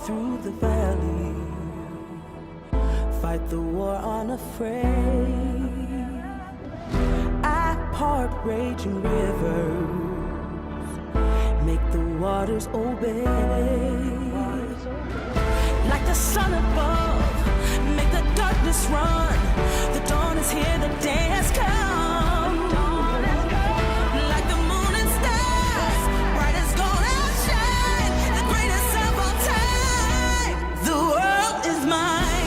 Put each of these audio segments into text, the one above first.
Through the valley, fight the war unafraid. I part raging rivers, make the waters obey. Like the sun above, make the darkness run. The dawn is here, the day has come. Like the moon and stars, bright as gold outshine, the greatest of all time. The world is mine.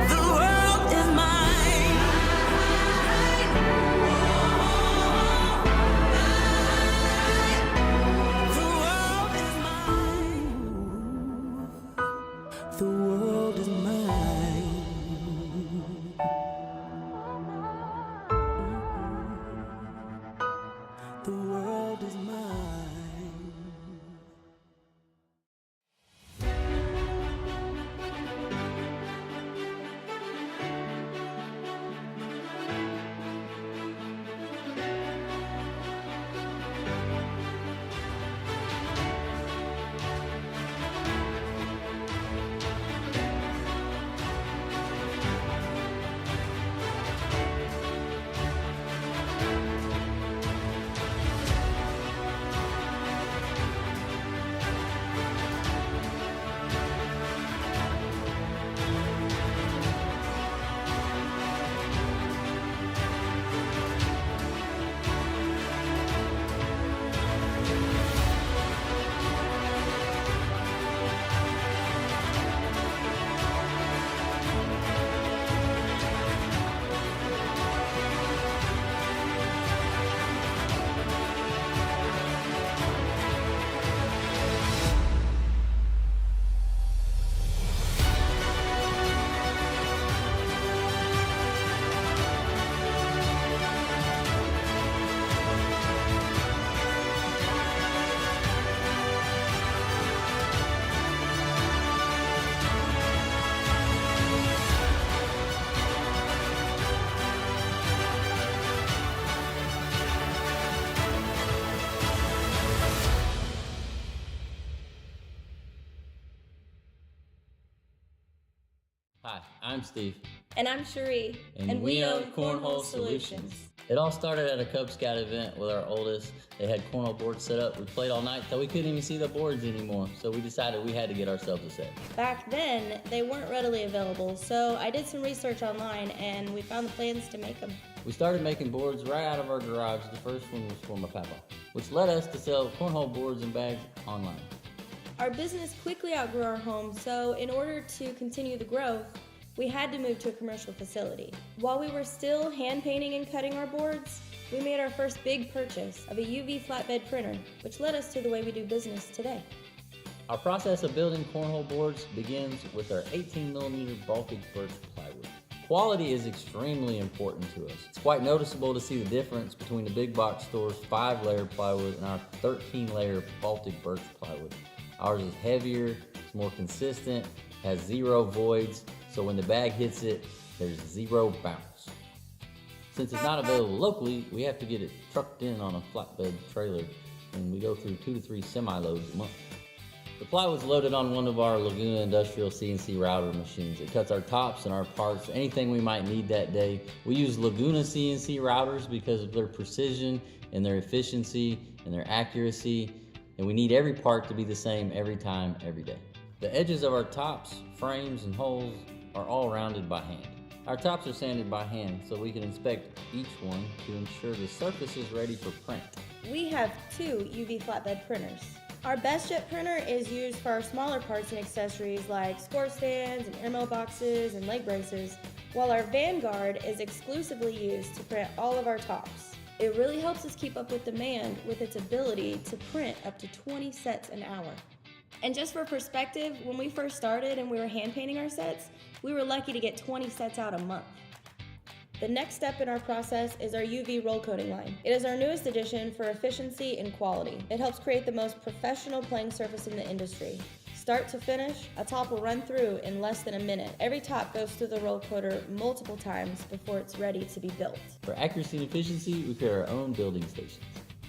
The world is mine. The world is mine. The world is mine. The world is mine. Hi, I'm Steve. And I'm Cherie. And we own Cornhole Solutions. It all started at a Cub Scout event with our oldest. They had cornhole boards set up. We played all night till we couldn't even see the boards anymore. So we decided we had to get ourselves a set. Back then, they weren't readily available, so I did some research online and we found the plans to make them. We started making boards right out of our garage. The first one was for my papa, which led us to sell cornhole boards and bags online. Our business quickly outgrew our home, so in order to continue the growth, we had to move to a commercial facility. While we were still hand painting and cutting our boards, we made our first big purchase of a UV flatbed printer, which led us to the way we do business today. Our process of building cornhole boards begins with our 18mm Baltic birch plywood. Quality is extremely important to us. It's quite noticeable to see the difference between the big box store's 5-layer plywood and our 13-layer Baltic birch plywood. Ours is heavier, it's more consistent, has 0 voids, so when the bag hits it, there's 0 bounce. Since it's not available locally, we have to get it trucked in on a flatbed trailer, and we go through 2 to 3 semi-loads a month. The plywood's loaded on one of our Laguna Industrial CNC router machines. It cuts our tops and our parts, anything we might need that day. We use Laguna CNC routers because of their precision and their efficiency and their accuracy, and we need every part to be the same every time, every day. The edges of our tops, frames, and holes are all rounded by hand. Our tops are sanded by hand so we can inspect each one to ensure the surface is ready for print. We have 2 UV flatbed printers. Our best jet printer is used for our smaller parts and accessories like score stands and air mailboxes and leg braces, while our Vanguard is exclusively used to print all of our tops. It really helps us keep up with demand with its ability to print up to 20 sets an hour. And just for perspective, when we first started and we were hand painting our sets, we were lucky to get 20 sets out a month. The next step in our process is our UV roll coating line. It is our newest addition for efficiency and quality. It helps create the most professional playing surface in the industry. Start to finish, a top will run through in less than a minute. Every top goes through the roll coater multiple times before it's ready to be built. For accuracy and efficiency, we create our own building stations.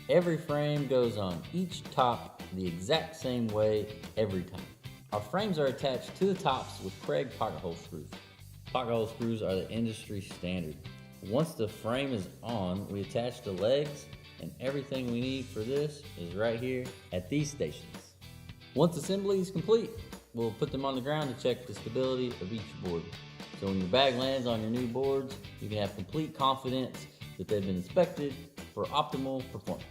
Every frame goes on each top the exact same way every time. Our frames are attached to the tops with Craig pocket hole screws. Pocket hole screws are the industry standard. Once the frame is on, we attach the legs, and everything we need for this is right here at these stations. Once assembly is complete, we'll put them on the ground to check the stability of each board. So when your bag lands on your new boards, you can have complete confidence that they've been inspected for optimal performance.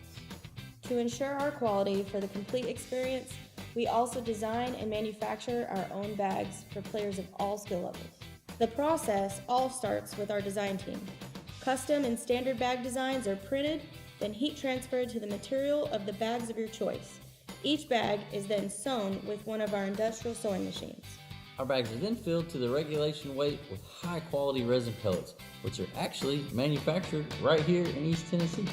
To ensure our quality for the complete experience, we also design and manufacture our own bags for players of all skill levels. The process all starts with our design team. Custom and standard bag designs are printed, then heat transferred to the material of the bags of your choice. Each bag is then sewn with one of our industrial sewing machines. Our bags are then filled to the regulation weight with high quality resin pellets, which are actually manufactured right here in East Tennessee.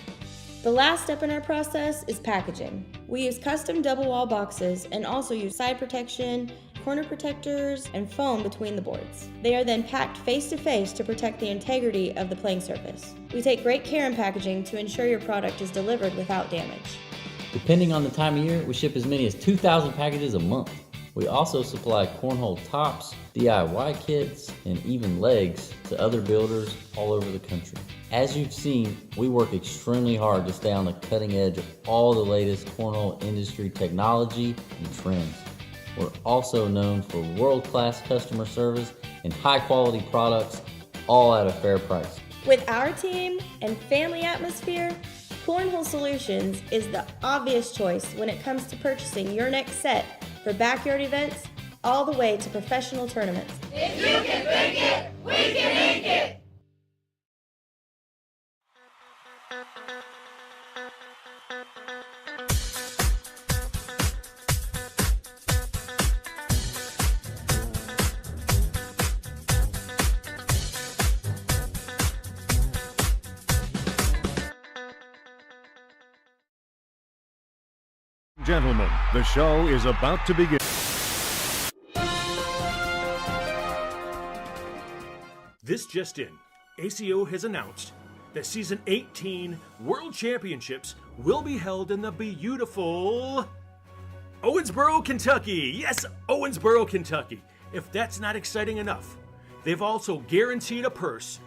The last step in our process is packaging. We use custom double wall boxes and also use side protection, corner protectors, and foam between the boards. They are then packed face to face to protect the integrity of the playing surface. We take great care in packaging to ensure your product is delivered without damage. Depending on the time of year, we ship as many as 2,000 packages a month. We also supply cornhole tops, DIY kits, and even legs to other builders all over the country. As you've seen, we work extremely hard to stay on the cutting edge of all the latest cornhole industry technology and trends. We're also known for world-class customer service and high-quality products, all at a fair price. With our team and family atmosphere, Cornhole Solutions is the obvious choice when it comes to purchasing your next set for backyard events all the way to professional tournaments. If you can think it, we can ink it. Gentlemen, the show is about to begin. This just in, ACO has announced that Season 18 World Championships will be held in the beautiful Owensboro, Kentucky. Yes, Owensboro, Kentucky. If that's not exciting enough, they've also guaranteed a purse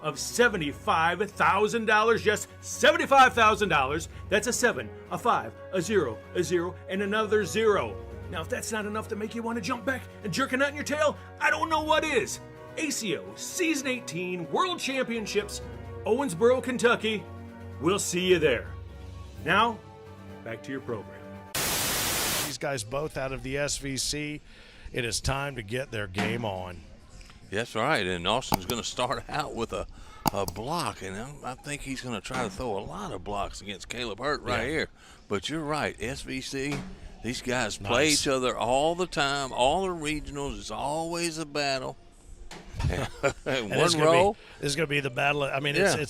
of $75,000. Yes, $75,000. That's a 7, a 5, a 0, a 0, and another 0. Now, if that's not enough to make you want to jump back and jerk a nut in your tail, I don't know what is. ACO Season 18 World Championships, Owensboro, Kentucky. We'll see you there. Now, back to your program. These guys both out of the SVC. It is time to get their game on. That's right, and Austin's going to start out with a block, and I think he's going to try to throw a lot of blocks against Caleb Hurt right here. But you're right, SVC, these guys play each other all the time, all the regionals. It's always a battle. One row. This is going to be the battle. I mean, I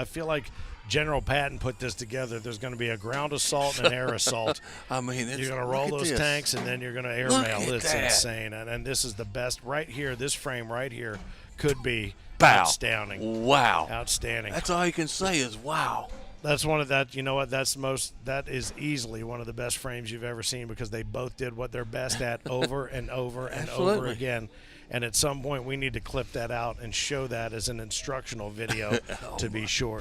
feel like General Patton put this together. There's going to be a ground assault and an air assault. I mean, you're going to roll those tanks, and then you're going to airmail. It's insane. And this is the best right here. This frame right here could be outstanding. Wow. Outstanding. That's all you can say is wow. That's one of that. You know what? That is easily one of the best frames you've ever seen because they both did what they're best at over and over and over again. And at some point, we need to clip that out and show that as an instructional video to be sure.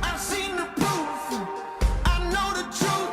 I've seen the proof, I know the truth.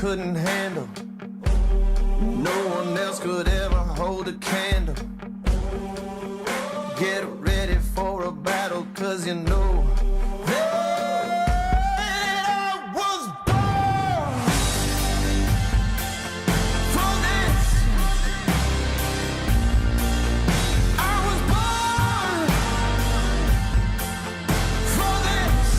couldn't handle. No one else could ever hold a candle. Get ready for a battle, 'cause you know that I was born for this. I was born for this.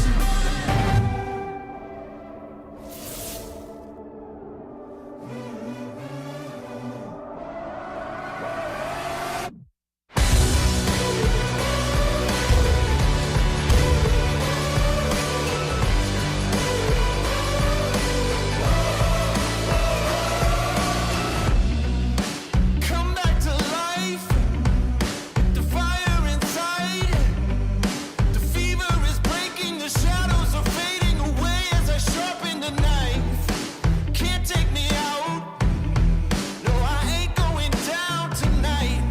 Come back to life. The fire inside. The fever is breaking. The shadows are fading away as I sharpen the knife. Can't take me out. No, I ain't going down tonight.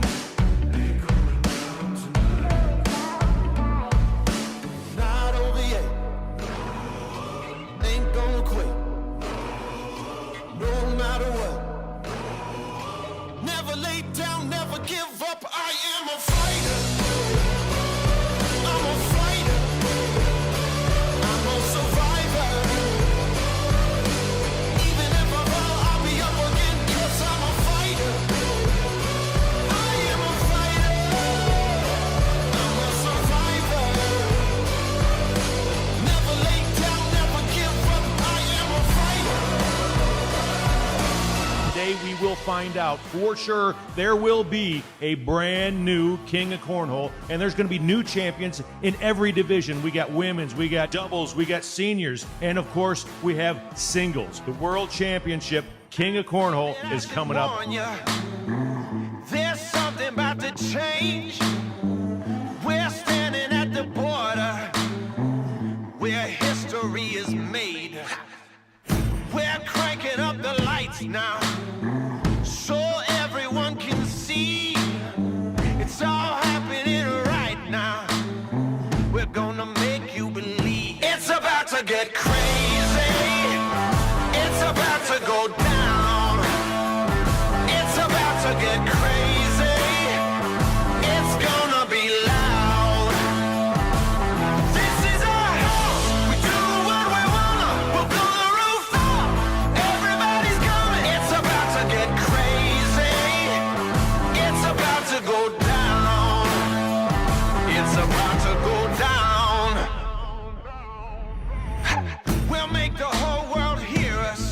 Not over yet. Ain't gonna quit. No matter what. Never lay down, never give up. I am a fighter. I'm a fighter. I'm a survivor. Even if I fall, I'll be up again, 'cause I'm a fighter. I am a fighter. I'm a survivor. Never lay down, never give up. I am a fighter. Today we will find out for sure there will be a brand new King of Cornhole, and there's going to be new champions in every division. We got women's, we got doubles, we got seniors, and of course we have singles. The World Championship King of Cornhole is coming up. Warn ya, there's something about to change. We're standing at the border where history is made. We're cranking up the lights now so everyone can see. It's all happening right now. We're gonna make you believe. It's about to get crazy. It's about to go down. It's about to get crazy. It's gonna be loud. This is our house. We do what we wanna. We'll blow the roof up. Everybody's coming. It's about to get crazy. It's about to go down. It's about to go down. We'll make the whole world hear us.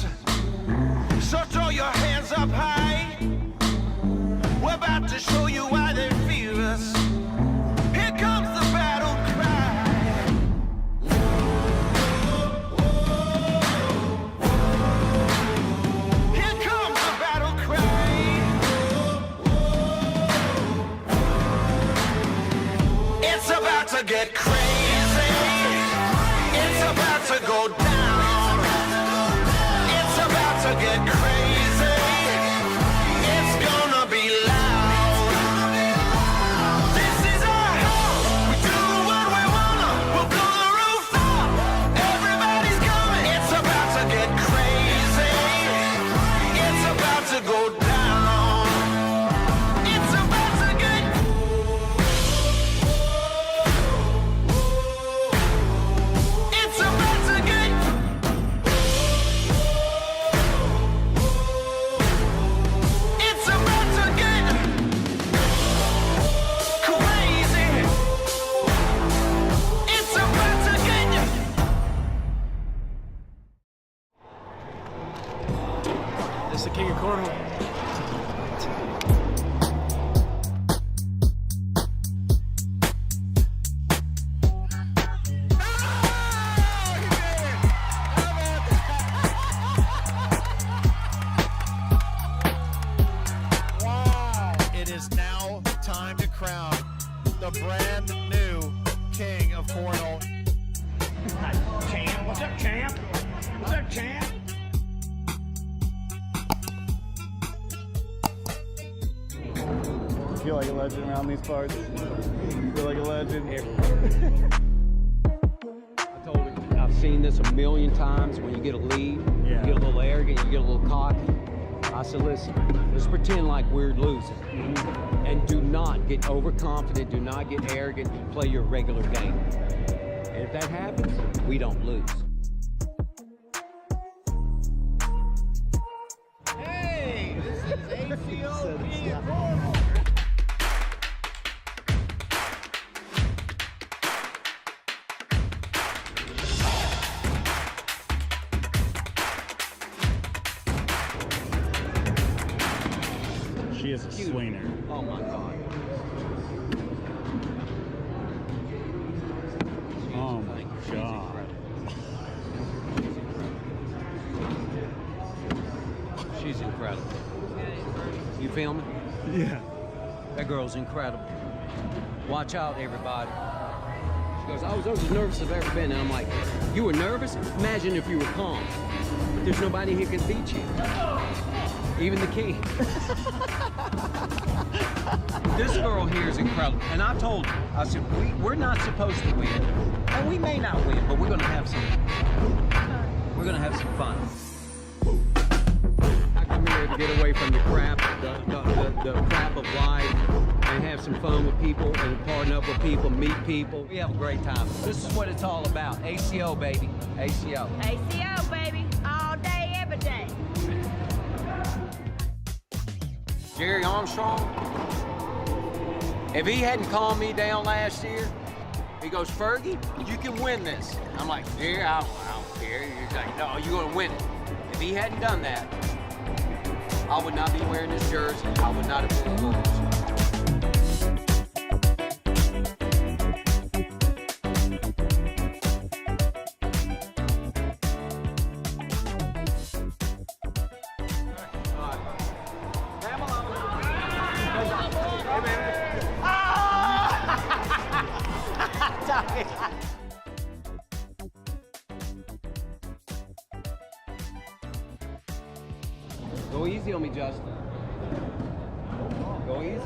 So throw your hands up high. We're about to show you why they fear us. Here comes the battle cry. Here comes the battle cry. It's about to get crazy. It's about to go down. It's about to get crazy. It's gonna be loud. This is our house. We do what we wanna. We'll blow the roof up. Everybody's coming. It's about to get crazy. It's about to go down. It's about to get. It's about to get. It's about to get crazy. It's about to get. This is the King of Cornhole. It is now time to crown the brand new King of Cornhole. Champ, what's up, champ? What's up, champ? You feel like a legend around these parts? You feel like a legend? I told him, I've seen this a million times. When you get a lead, you get a little arrogant, you get a little cocky. I said, listen, let's pretend like we're losing. And do not get overconfident, do not get arrogant, play your regular game. And if that happens, we don't lose. Hey, this is ACO Cornhole. She is a swinger. Oh my God. Oh my God. She's incredible. You feel me? Yeah. That girl's incredible. Watch out, everybody. She goes, I was as nervous as I've ever been. And I'm like, you were nervous? Imagine if you were calm. There's nobody here can beat you. Even the king. This girl here is incredible. And I told her, I said, we're not supposed to win. And we may not win, but we're gonna have some fun. I come here to get away from the crap, the crap of life, and have some fun with people and partner up with people, meet people. We have a great time. This is what it's all about. ACO, baby. ACO. ACO, baby. All day, every day. Jerry Armstrong, if he hadn't calmed me down last year, he goes, Fergie, you can win this. I'm like, Jerry, I don't care. He's like, no, you're gonna win it. If he hadn't done that, I would not be wearing this jersey. I would not have been the Wolves. Go easy on me, Justin. Go easy.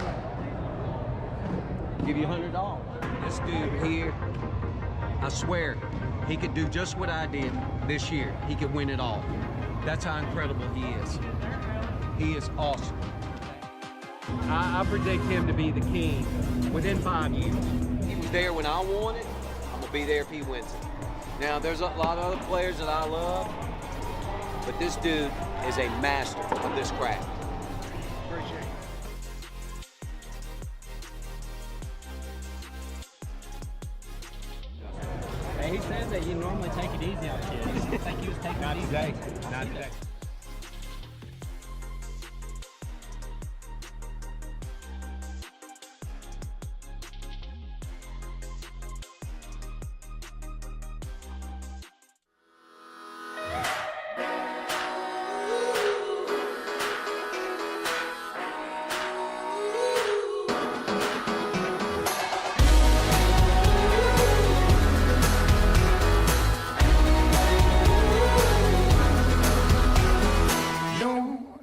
Give you $100. This dude here, I swear, he could do just what I did this year. He could win it all. That's how incredible he is. He is awesome. I predict him to be the king within 5 years. He was there when I won it. I'm gonna be there if he wins it. Now, there's a lot of other players that I love, but this dude is a master of this craft. Appreciate it. Hey, he says that you normally take it easy on kids. I think he was taking it easy. Today. Not today.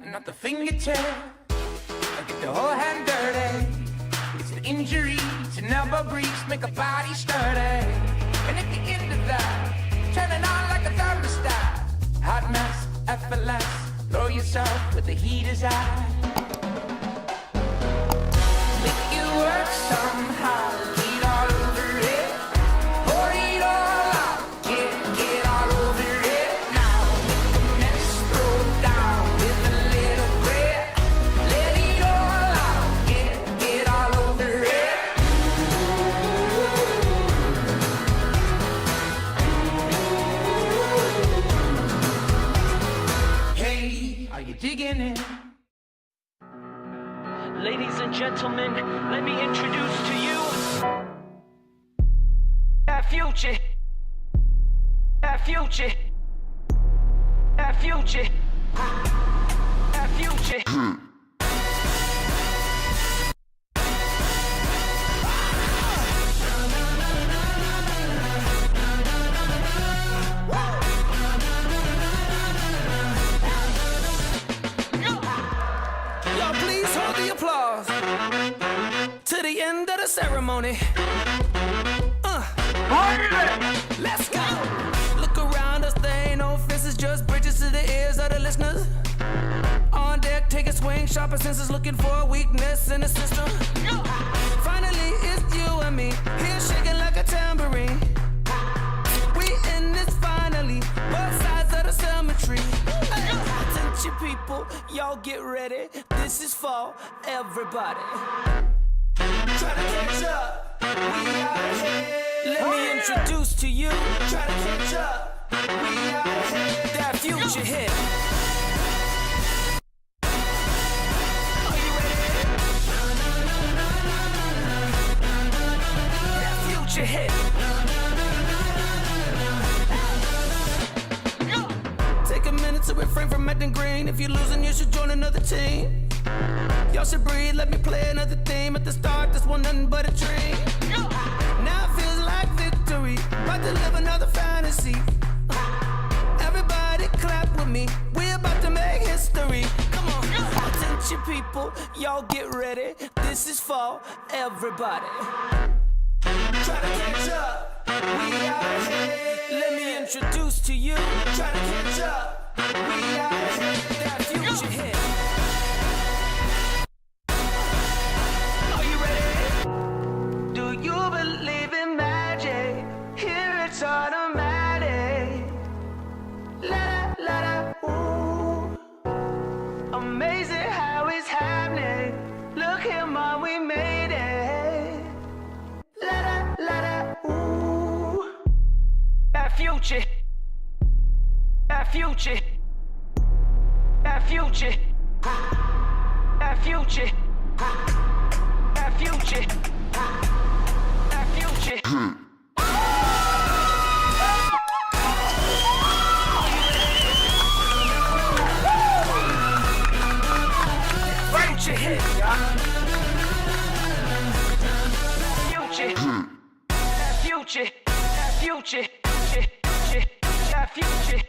Not the fingertip, I get the whole hand dirty. It's the injuries and elbow grease make a body sturdy. And at the end of that, turning on like a thermostat. Hot mess, effortless, throw yourself with the heater's eye. Make it work somehow, get all over it. Pour it all out, get all over it now. Make a mess, throw it down with a little grit. Let it all out, get all over it. Hey, are you digging it? Ladies and gentlemen, let me introduce to you our future. Our future. Our future. Our future. Y'all please hold the applause to the end of the ceremony. Let's go. Look around. sharper senses looking for a weakness in the system. Finally, it's you and me, here shaking like a tambourine. We in this finally, both sides of the cemetery. Attention people, y'all get ready. This is for everybody. Try to catch up, we out ahead. Let me introduce to you. Try to catch up, we out ahead. That future hit. Are you ready? That future hit. Take a minute to refrain from acting green. If you're losing, you should join another team. Y'all should breathe, let me play another theme. At the start, this one nothing but a dream. Now it feels like victory, about to live another fantasy. Everybody clap with me, we're about to make history. Come on, attention people, y'all get ready. This is for everybody. Try to catch up, we out ahead. Let me introduce to you. Try to catch up, we out ahead. That future hit. Are you ready? Do you believe in magic? Here it's automatic. La la la, ooh. Amazing how it's happening. Look here, mom, we made it. La la la, ooh. That future. That future. That future. That future. That future. That future. Future hit. Future. That future. That future. That future.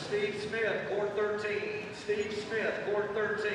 Steve Smith, court 13. Steve Smith, court 13.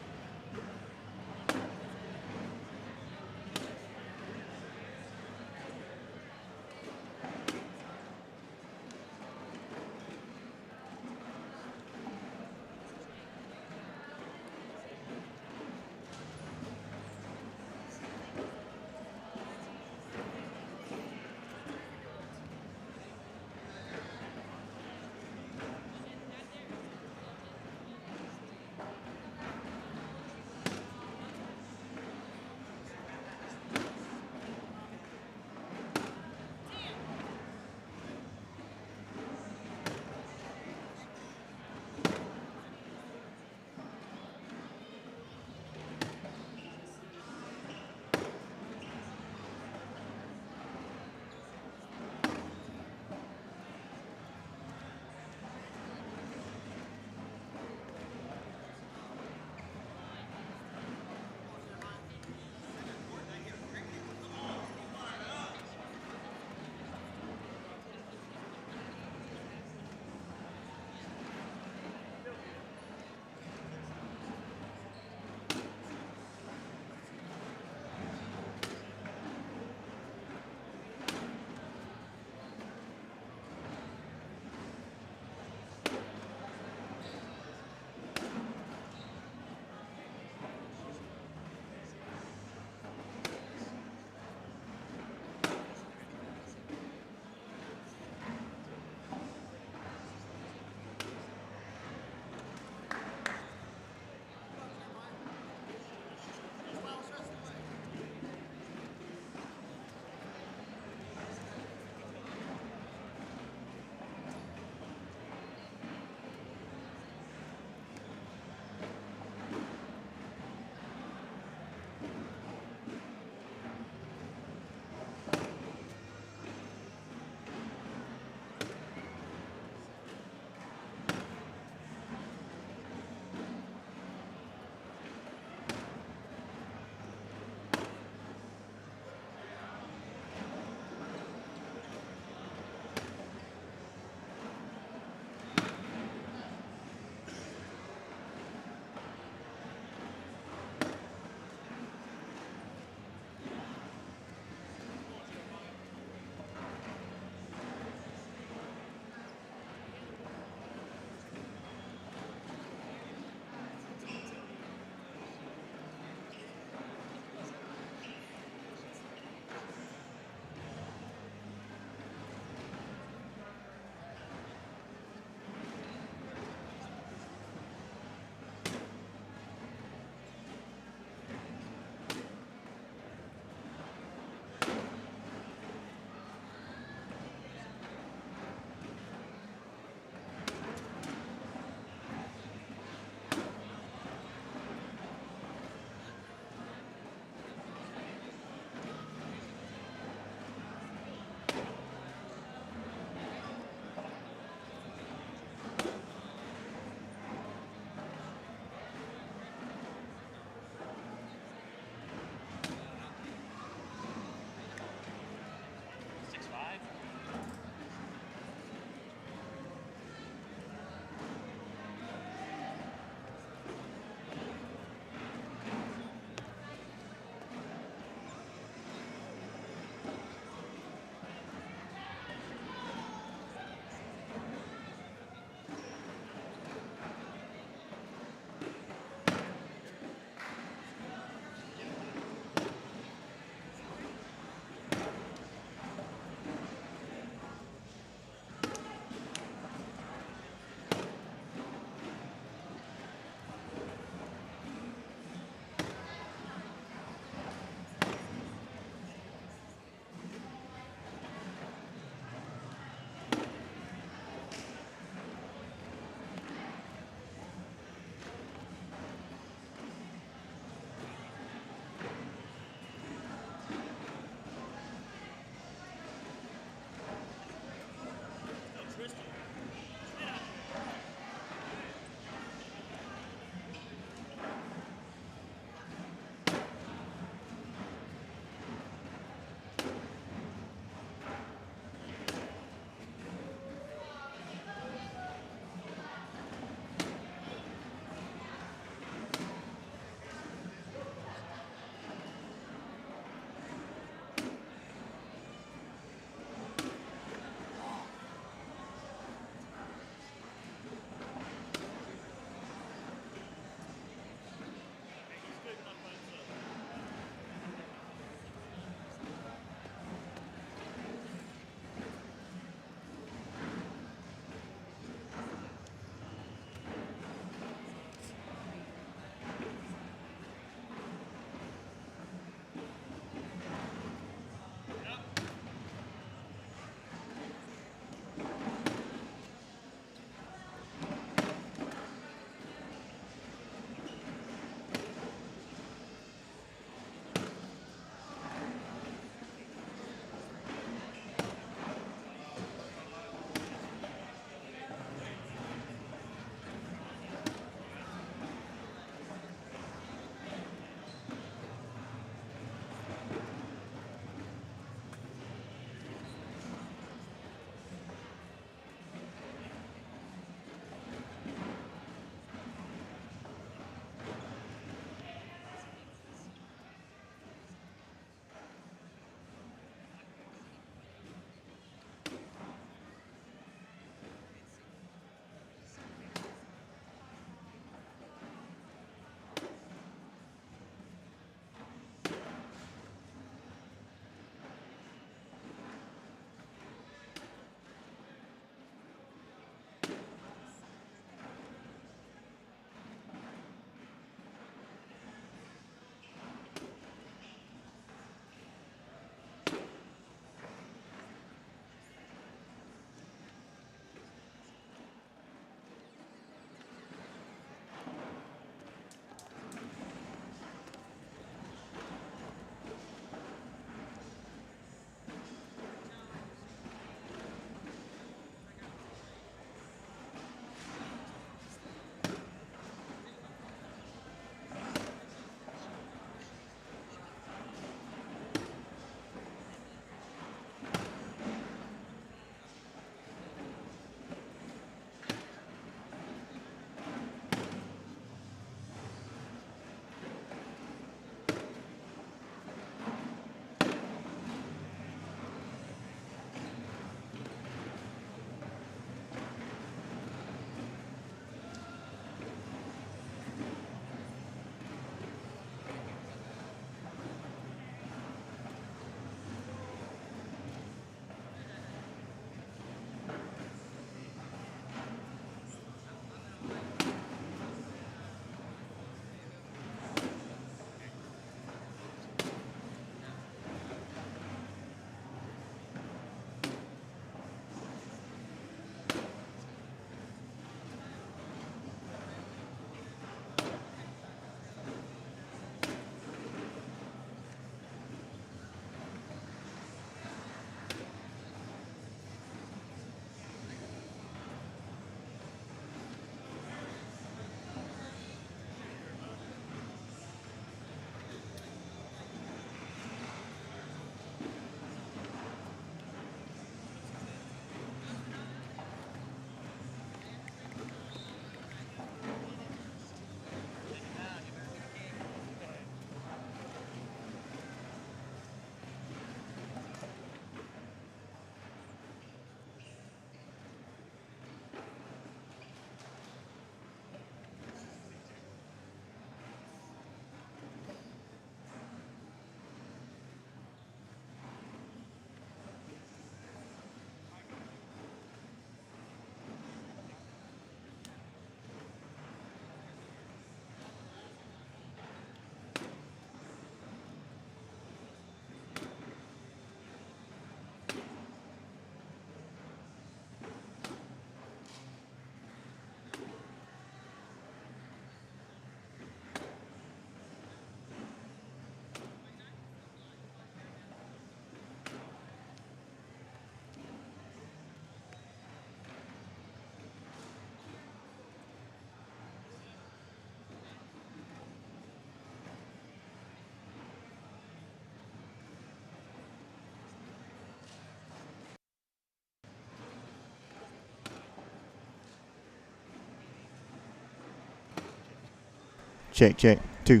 Check, 2.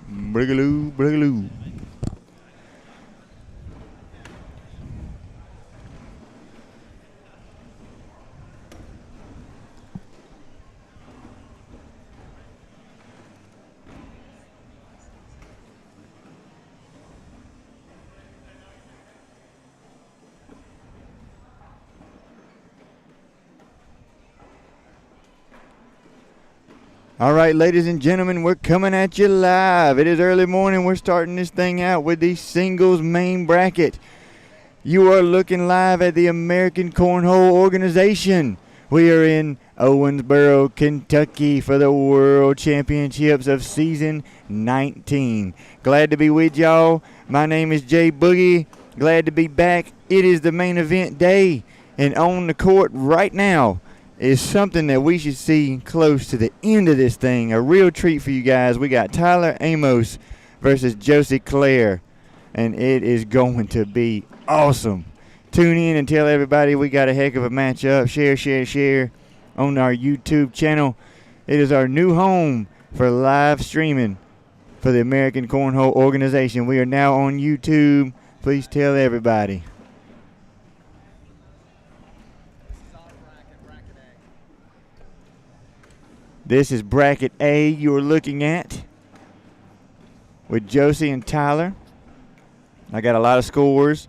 Brigaloo. All right, ladies and gentlemen, we're coming at you live. It is early morning. We're starting this thing out with the singles main bracket. You are looking live at the American Cornhole Organization. We are in Owensboro, Kentucky for the World Championships of Season 19. Glad to be with y'all. My name is Jay Boogie. Glad to be back. It is the main event day, and on the court right now is something that we should see close to the end of this thing. A real treat for you guys. We got Tyler Amos versus Josie Claire, and it is going to be awesome. Tune in and tell everybody we got a heck of a matchup. Share on our YouTube channel. It is our new home for live streaming for the American Cornhole Organization. We are now on YouTube. Please tell everybody. This is bracket A you're looking at with Josie and Tyler. I got a lot of scores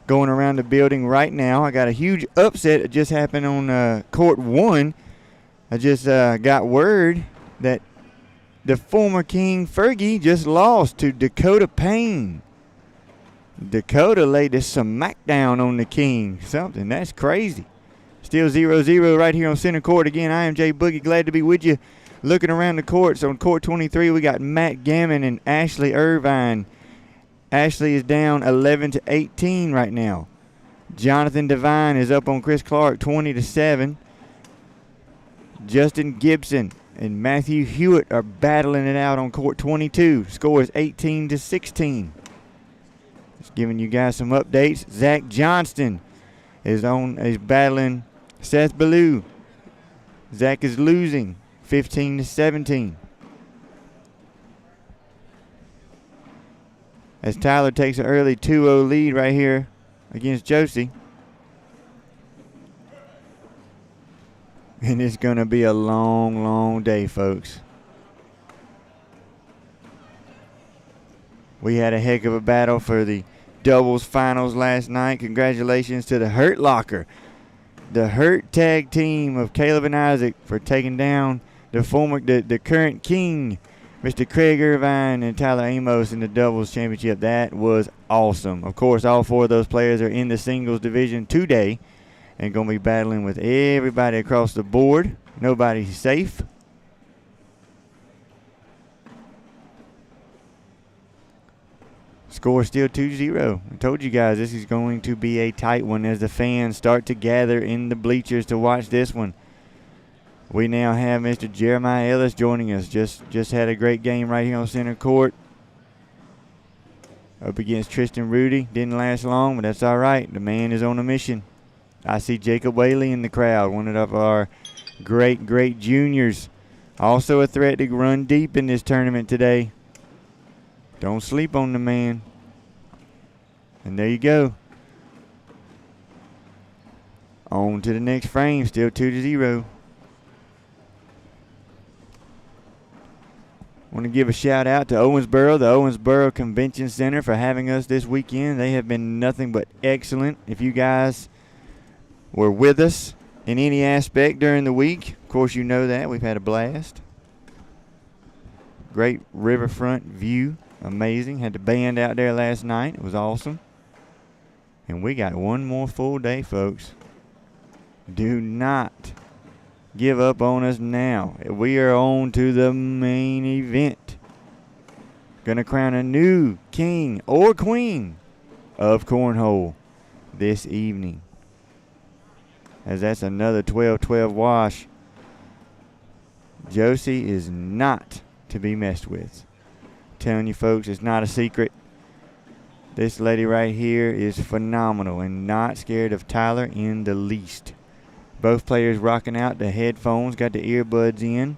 going around the building right now. I got a huge upset that just happened on court 1. I just got word that the former king Fergie just lost to Dakota Payne. Dakota laid a smackdown on the king. Something that's crazy. Still 0-0 right here on center court. Again, I am Jay Boogie. Glad to be with you. Looking around the courts, on court 23, we got Matt Gammon and Ashley Irvine. Ashley is down 11-18 right now. Jonathan Devine is up on Chris Clark 20-7. Justin Gibson and Matthew Hewitt are battling it out on court 22. Score is 18-16. Just giving you guys some updates. Zach Johnston is battling Seth Ballou. Zach is losing 15-17. As Tyler takes an early 2-0 lead right here against Josie. And it's going to be a long, long day, folks. We had a heck of a battle for the doubles finals last night. Congratulations to the Hurt Locker, the Hurt tag team of Caleb and Isaac, for taking down the current king, Mr. Craig Irvine and Tyler Amos, in the doubles championship. That was awesome. Of course, all 4 of those players are in the singles division today and going to be battling with everybody across the board. Nobody's safe. Score still 2-0. I told you guys this is going to be a tight one as the fans start to gather in the bleachers to watch this one. We now have Mr. Jeremiah Ellis joining us. Just had a great game right here on center court. Up against Tristan Rudy. Didn't last long, but that's all right. The man is on a mission. I see Jacob Whaley in the crowd, one of our great juniors. Also a threat to run deep in this tournament today. Don't sleep on the man. And there you go. On to the next frame. Still 2-0. Want to give a shout out to Owensboro, the Owensboro Convention Center, for having us this weekend. They have been nothing but excellent. If you guys were with us in any aspect during the week, of course you know that. We've had a blast. Great riverfront view. Amazing. Had the band out there last night. It was awesome. And we got one more full day, folks. Do not give up on us now. We are on to the main event. Gonna crown a new king or queen of Cornhole this evening, as that's another 12-12 wash. Josie is not to be messed with. Telling you folks, it's not a secret. This lady right here is phenomenal and not scared of Tyler in the least. Both players rocking out the headphones, got the earbuds in,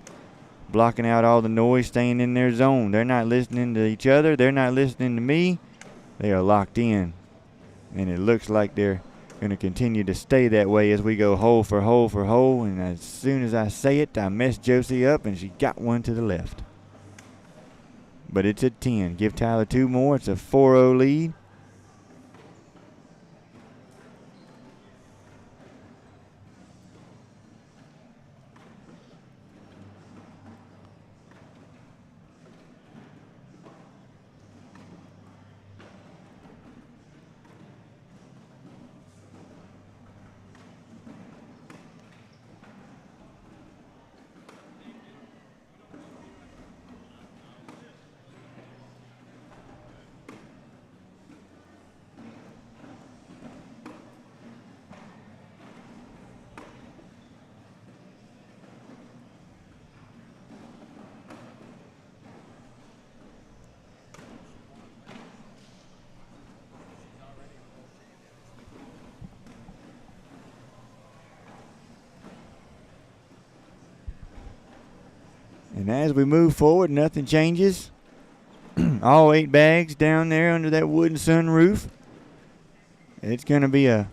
blocking out all the noise, staying in their zone. They're not listening to each other. They're not listening to me. They are locked in. And it looks like they're going to continue to stay that way as we go hole for hole for hole. And as soon as I say it, I messed Josie up, and she got one to the left. But it's a 10. Give Tyler 2 more. It's a 4-0 lead. And as we move forward, nothing changes. All 8 bags down there under that wooden sunroof. It's going to be a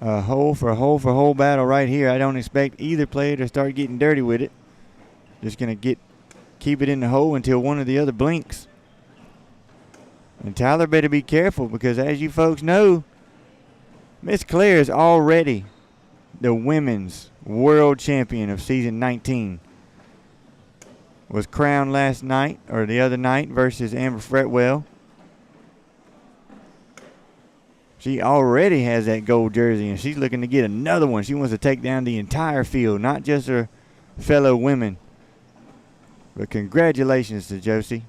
hole for hole battle right here. I don't expect either player to start getting dirty with it. Just going to keep it in the hole until one or the other blinks. And Tyler better be careful, because as you folks know, Miss Claire is already the women's world champion of season 19. Was crowned last night, or the other night, versus Amber Fretwell. She already has that gold jersey, and she's looking to get another one. She wants to take down the entire field, not just her fellow women. But congratulations to Josie.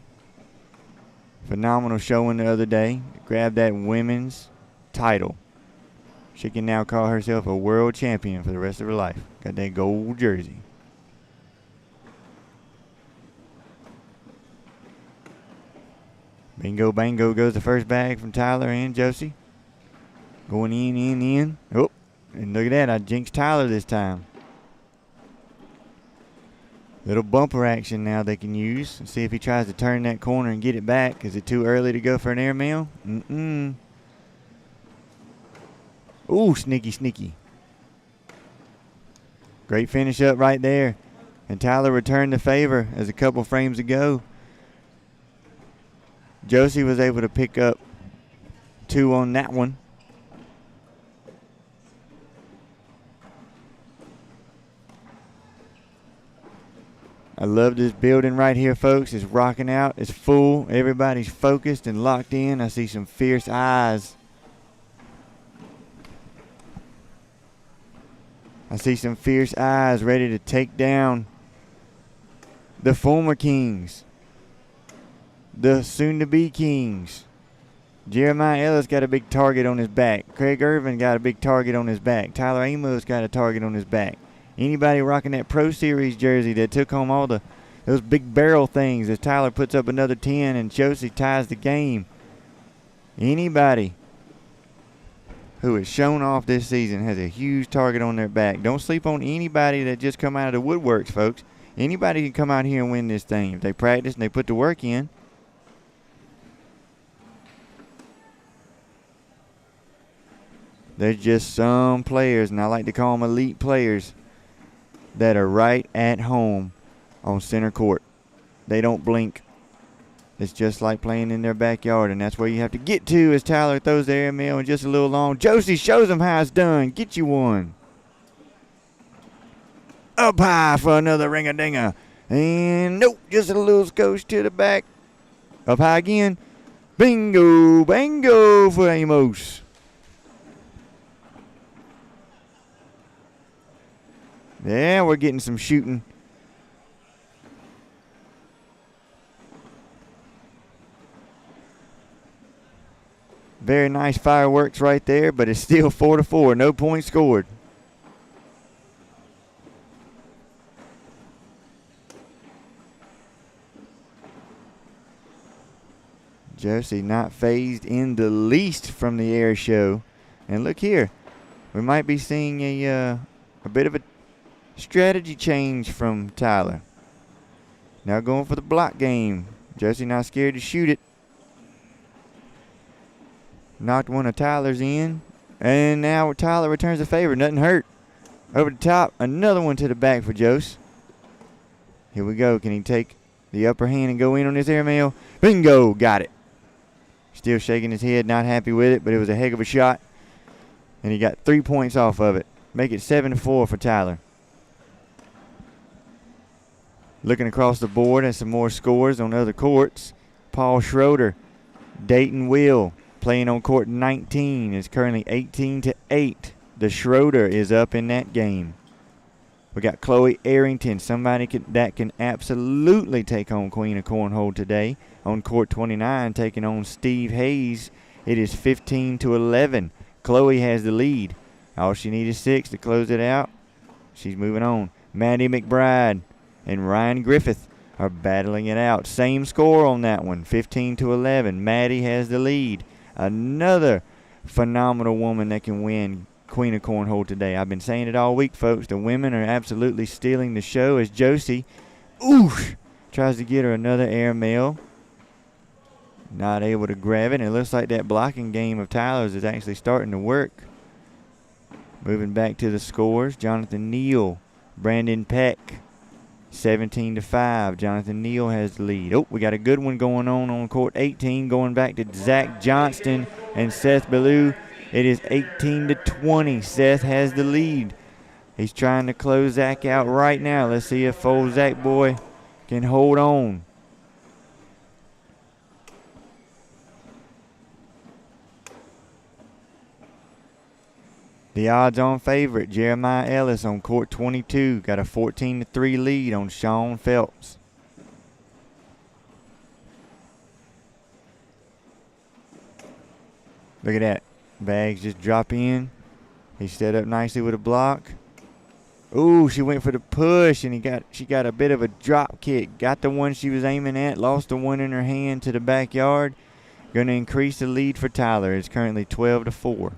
Phenomenal showing the other day. Grabbed that women's title. She can now call herself a world champion for the rest of her life. Got that gold jersey. Bingo, bango goes the first bag from Tyler and Josie. Going in. Oh, and look at that. I jinxed Tyler this time. Little bumper action now they can use. And see if he tries to turn that corner and get it back. Is it too early to go for an airmail? Ooh, sneaky. Great finish up right there. And Tyler returned the favor as a couple frames ago. Josie was able to pick up 2 on that one. I love this building right here, folks. It's rocking out. It's full. Everybody's focused and locked in. I see some fierce eyes. Ready to take down the former kings. The soon-to-be kings. Jeremiah Ellis got a big target on his back. Craig Irvin got a big target on his back. Tyler Amos got a target on his back. Anybody rocking that Pro Series jersey that took home all those big barrel things as Tyler puts up another 10 and Josie ties the game. Anybody who has shown off this season has a huge target on their back. Don't sleep on anybody that just come out of the woodworks, folks. Anybody can come out here and win this thing if they practice and they put the work in. There's just some players, and I like to call them elite players, that are right at home on center court. They don't blink. It's just like playing in their backyard, and that's where you have to get to as Tyler throws the airmail and just a little long. Josie shows them how it's done. Get you one. Up high for another ring-a-dinger. And nope, just a little skosh to the back. Up high again. Bingo, bango for Amos. Yeah, we're getting some shooting. Very nice fireworks right there, but it's still 4-4. No points scored. Josie not phased in the least from the air show. And look here. We might be seeing a A bit of a strategy change from Tyler. Now going for the block game. Josie not scared to shoot it. Knocked one of Tyler's in. And now Tyler returns the favor. Nothing hurt. Over the top. Another one to the back for Jose. Here we go. Can he take the upper hand and go in on this airmail? Bingo. Got it. Still shaking his head. Not happy with it, but it was a heck of a shot. And he got 3 points off of it. Make it 7-4 for Tyler. Looking across the board at some more scores on other courts. Paul Schroeder, Dayton Will, playing on court 19, is currently 18-8. The Schroeder is up in that game. We got Chloe Arrington, somebody that can absolutely take on Queen of Cornhole today. On court 29, taking on Steve Hayes. It is 15-11. Chloe has the lead. All she needs is 6 to close it out. She's moving on. Maddie McBride and Ryan Griffith are battling it out. Same score on that one, 15-11. Maddie has the lead. Another phenomenal woman that can win Queen of Cornhole today. I've been saying it all week, folks. The women are absolutely stealing the show as Josie, tries to get her another airmail. Not able to grab it. And it looks like that blocking game of Tyler's is actually starting to work. Moving back to the scores, Jonathan Neal, Brandon Peck, 17-5. Jonathan Neal has the lead. Oh, we got a good one going on court 18, going back to Zach Johnston and Seth Ballou. It is 18-20. Seth has the lead. He's trying to close Zach out right now. Let's see if old Zach boy can hold on. The odds-on favorite, Jeremiah Ellis on court 22. Got a 14-3 lead on Sean Phelps. Look at that. Bags just drop in. He set up nicely with a block. Ooh, she went for the push, and she got a bit of a drop kick. Got the one she was aiming at. Lost the one in her hand to the backyard. Going to increase the lead for Tyler. It's currently 12-4.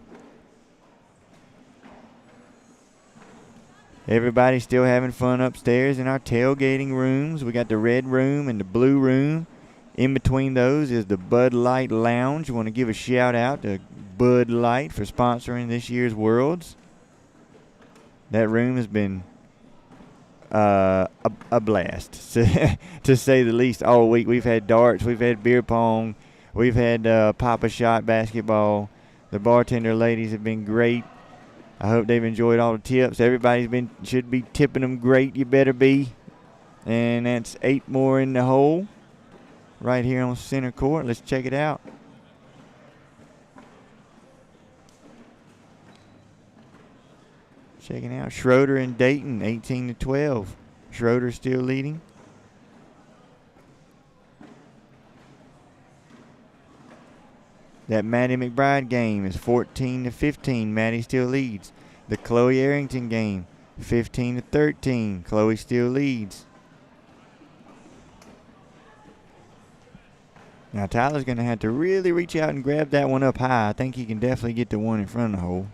Everybody's still having fun upstairs in our tailgating rooms. We got the red room and the blue room. In between those is the Bud Light Lounge. I want to give a shout out to Bud Light for sponsoring this year's Worlds. That room has been a blast, to say the least, all week. We've had darts, we've had beer pong, we've had Pop-A-Shot basketball. The bartender ladies have been great. I hope they've enjoyed all the tips. Should be tipping them great. You better be. And that's 8 more in the hole right here on center court. Let's check it out. Checking out Schroeder and Dayton, 18-12. Schroeder still leading. That Maddie McBride game is 14-15. Maddie still leads. The Chloe Arrington game, 15-13. Chloe still leads. Now Tyler's going to have to really reach out and grab that one up high. I think he can definitely get the one in front of the hole.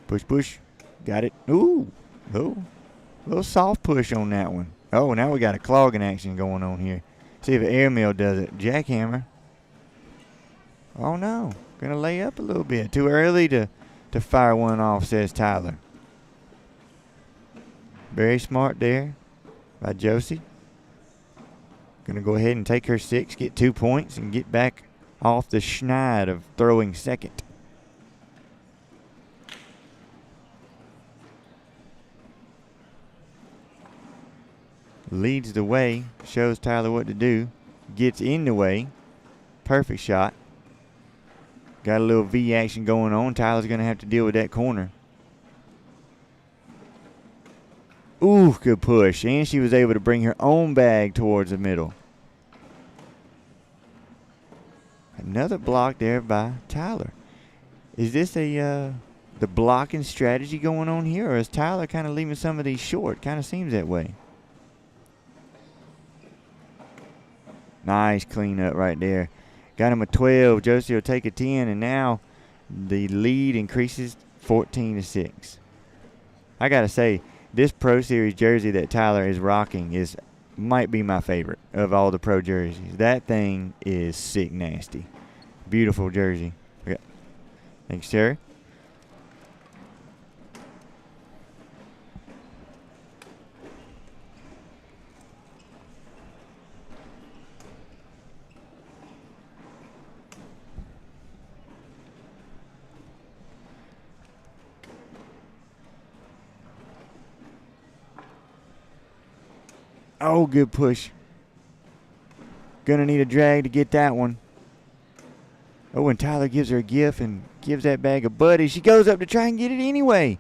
Push, push. Got it. Ooh. Oh. A little soft push on that one. Oh, now we got a clogging action going on here. See if an airmail does it. Jackhammer. Oh, no. Going to lay up a little bit. Too early to fire one off, says Tyler. Very smart there by Josie. Going to go ahead and take her 6, get 2 points, and get back off the schneid of throwing second. Leads the way, shows Tyler what to do, gets in the way. Perfect shot. Got a little V action going on. Tyler's going to have to deal with that corner. Ooh, good push. And she was able to bring her own bag towards the middle. Another block there by Tyler. Is this the blocking strategy going on here, or is Tyler kind of leaving some of these short? Kind of seems that way. Nice cleanup right there. Got him a 12. Josie will take a 10, and now the lead increases 14-6. I got to say, this Pro Series jersey that Tyler is rocking might be my favorite of all the pro jerseys. That thing is sick nasty. Beautiful jersey. Yeah. Thanks, Terry. Oh, good push. Gonna need a drag to get that one. Oh, and Tyler gives her a gift and gives that bag a buddy. She goes up to try and get it anyway.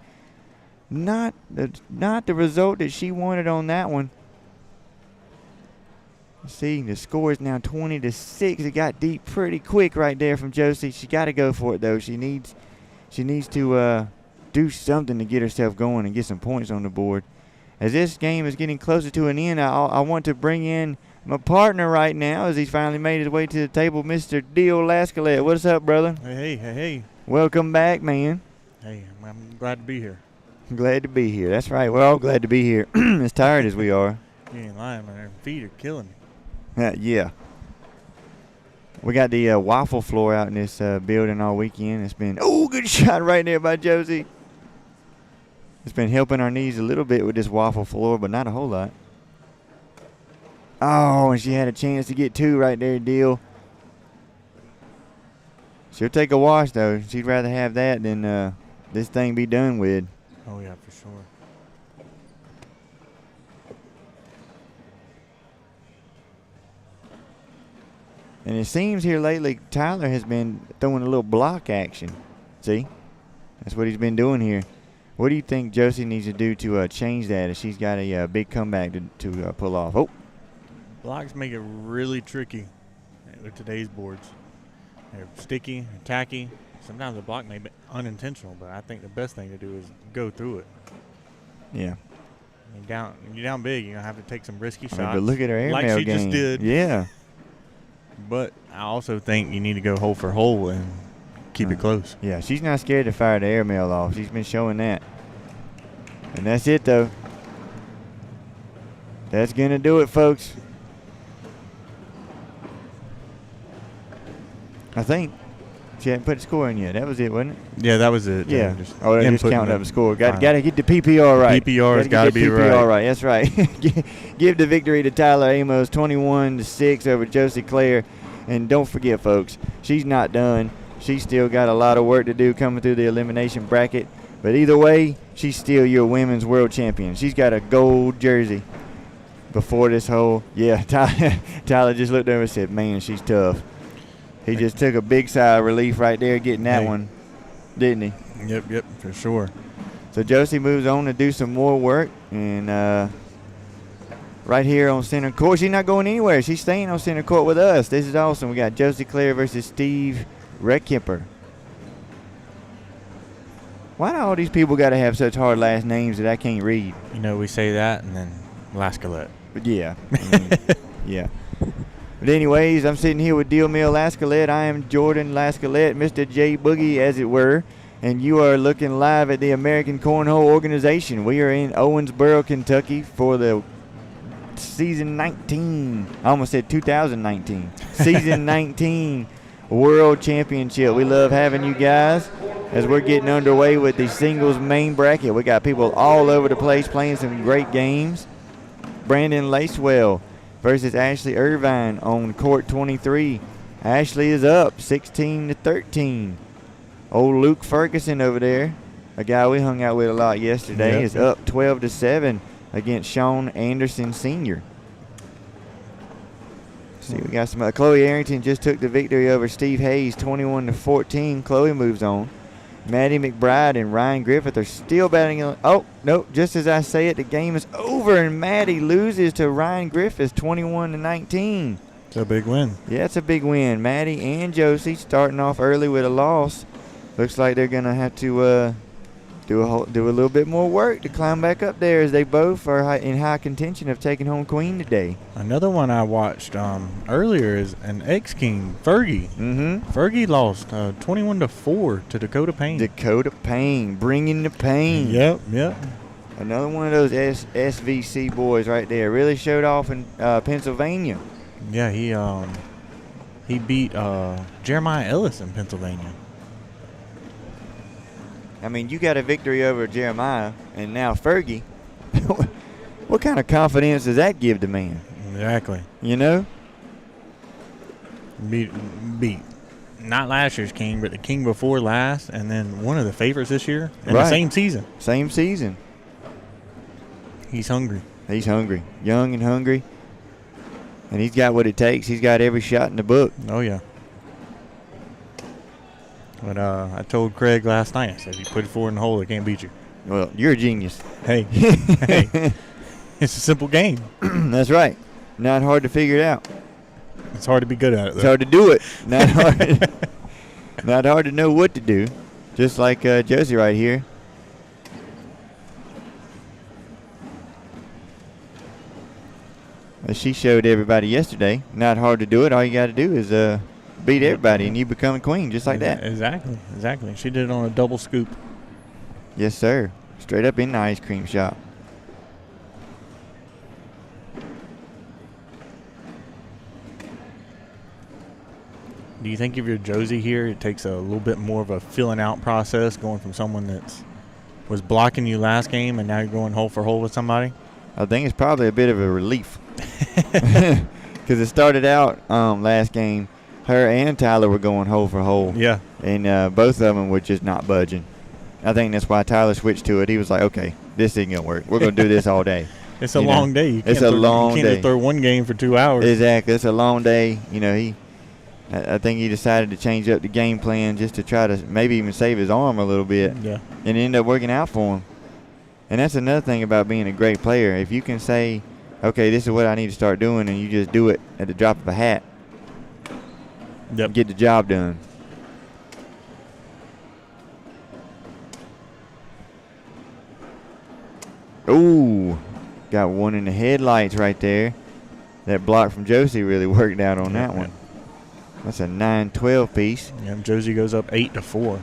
Not the result that she wanted on that one. See, the score is now 20-6. It got deep pretty quick right there from Josie. She got to go for it though. She needs to do something to get herself going and get some points on the board. As this game is getting closer to an end, I want to bring in my partner right now as he's finally made his way to the table, Mr. Dio Lascalet. What's up, brother? Hey. Welcome back, man. Hey, I'm glad to be here. Glad to be here. That's right. We're all glad to be here. As tired as we are. You ain't lying, man. Her feet are killing me. Yeah. We got the waffle floor out in this building all weekend. It's been, good shot right there by Josie. It's been helping our knees a little bit with this waffle floor, but not a whole lot. Oh, and she had a chance to get 2 right there, Deal. She'll take a wash, though. She'd rather have that than this thing be done with. Oh, yeah, for sure. And it seems here lately Tyler has been throwing a little block action. See? That's what he's been doing here. What do you think Josie needs to do to change that if she's got a big comeback to pull off? Oh. Blocks make it really tricky with today's boards. They're sticky, tacky. Sometimes the block may be unintentional, but I think the best thing to do is go through it. Yeah. You're down big. You're going to have to take some risky shots. But look at her airmail like she game. just did. Yeah. But I also think you need to go hole for hole and keep it close. Yeah, she's not scared to fire the airmail off. She's been showing that. And that's it, though. That's going to do it, folks. I think. She hadn't put a score in yet. That was it, wasn't it? Yeah, that was it. Yeah. Just just counting up a score. Got to get the PPR right. PPR's got to be right. PPR right. That's right. Give the victory to Tyler Amos, 21-6 over Josie Claire. And don't forget, folks, she's not done. She's still got a lot of work to do coming through the elimination bracket. But either way, she's still your women's world champion. She's got a gold jersey. Before this whole, Tyler just looked over and said, man, she's tough. He just took a big sigh of relief right there getting that one, didn't he? Yep, for sure. So Josie moves on to do some more work. And right here on center court, she's not going anywhere. She's staying on center court with us. This is awesome. We got Josie Claire versus Steve Redkemper. Why do all these people got to have such hard last names that I can't read? You know, we say that and then Lascalet. But yeah. Yeah. But anyways, I'm sitting here with Deal Mill Lascalet. I am Jordan Lascalet, Mr. J Boogie, as it were. And you are looking live at the American Cornhole Organization. We are in Owensboro, Kentucky for the season 19. I almost said 2019. Season 19 World Championship. We love having you guys as we're getting underway with the singles main bracket. We got people all over the place playing some great games. Brandon Lacewell versus Ashley Irvine on court 23. Ashley is up 16-13. Old Luke Ferguson over there, a guy we hung out with a lot yesterday, is up 12-7 against Sean Anderson Sr. See, we got some. Chloe Arrington just took the victory over Steve Hayes, 21-14. Chloe moves on. Maddie McBride and Ryan Griffith are still batting. Oh, no, just as I say it, the game is over, and Maddie loses to Ryan Griffith, 21-19. It's a big win. Yeah, it's a big win. Maddie and Josie starting off early with a loss. Looks like they're going to have to do a little bit more work to climb back up there, as they both are in high contention of taking home Queen today. Another one I watched earlier is an ex-king, Fergie. Mm-hmm. Fergie lost 21-4 to Dakota Payne. Dakota Payne, bringing the pain. Yep. Another one of those SVC boys right there. Really showed off in Pennsylvania. Yeah, he beat Jeremiah Ellis in Pennsylvania. I mean, you got a victory over Jeremiah, and now Fergie. What kind of confidence does that give the man? Exactly. You know? Beat not last year's king, but the king before last, and then one of the favorites this year in the same season. Same season. He's hungry. He's hungry. Young and hungry. And he's got what it takes. He's got every shot in the book. Oh, yeah. But I told Craig last night, I said, if you put it forward in the hole, they can't beat you. Well, you're a genius. Hey. Hey. It's a simple game. That's right. Not hard to figure it out. It's hard to be good at it, though. It's hard to do it. Not hard. Not hard to know what to do. Just like Josie right here. As she showed everybody yesterday, not hard to do it. All you got to do is beat everybody, and you become a queen just like that. Exactly. Exactly. She did it on a double scoop. Yes, sir. Straight up in the ice cream shop. Do you think if you're Josie here, it takes a little bit more of a filling out process, going from someone that was blocking you last game and now you're going hole for hole with somebody? I think it's probably a bit of a relief. Because it started out last game, her and Tyler were going hole for hole. Yeah. And both of them were just not budging. I think that's why Tyler switched to it. He was like, okay, this isn't going to work. We're going to do this all day. It's a long day. It's a long day. You can't just throw one game for 2 hours. Exactly. It's a long day. You know, I think he decided to change up the game plan just to try to maybe even save his arm a little bit. Yeah. And it ended up working out for him. And that's another thing about being a great player. If you can say, okay, this is what I need to start doing, and you just do it at the drop of a hat, get the job done. Ooh, got one in the headlights right there. That block from Josie really worked out on that one. That's a 9-12 piece. Yeah, Josie goes up 8-4.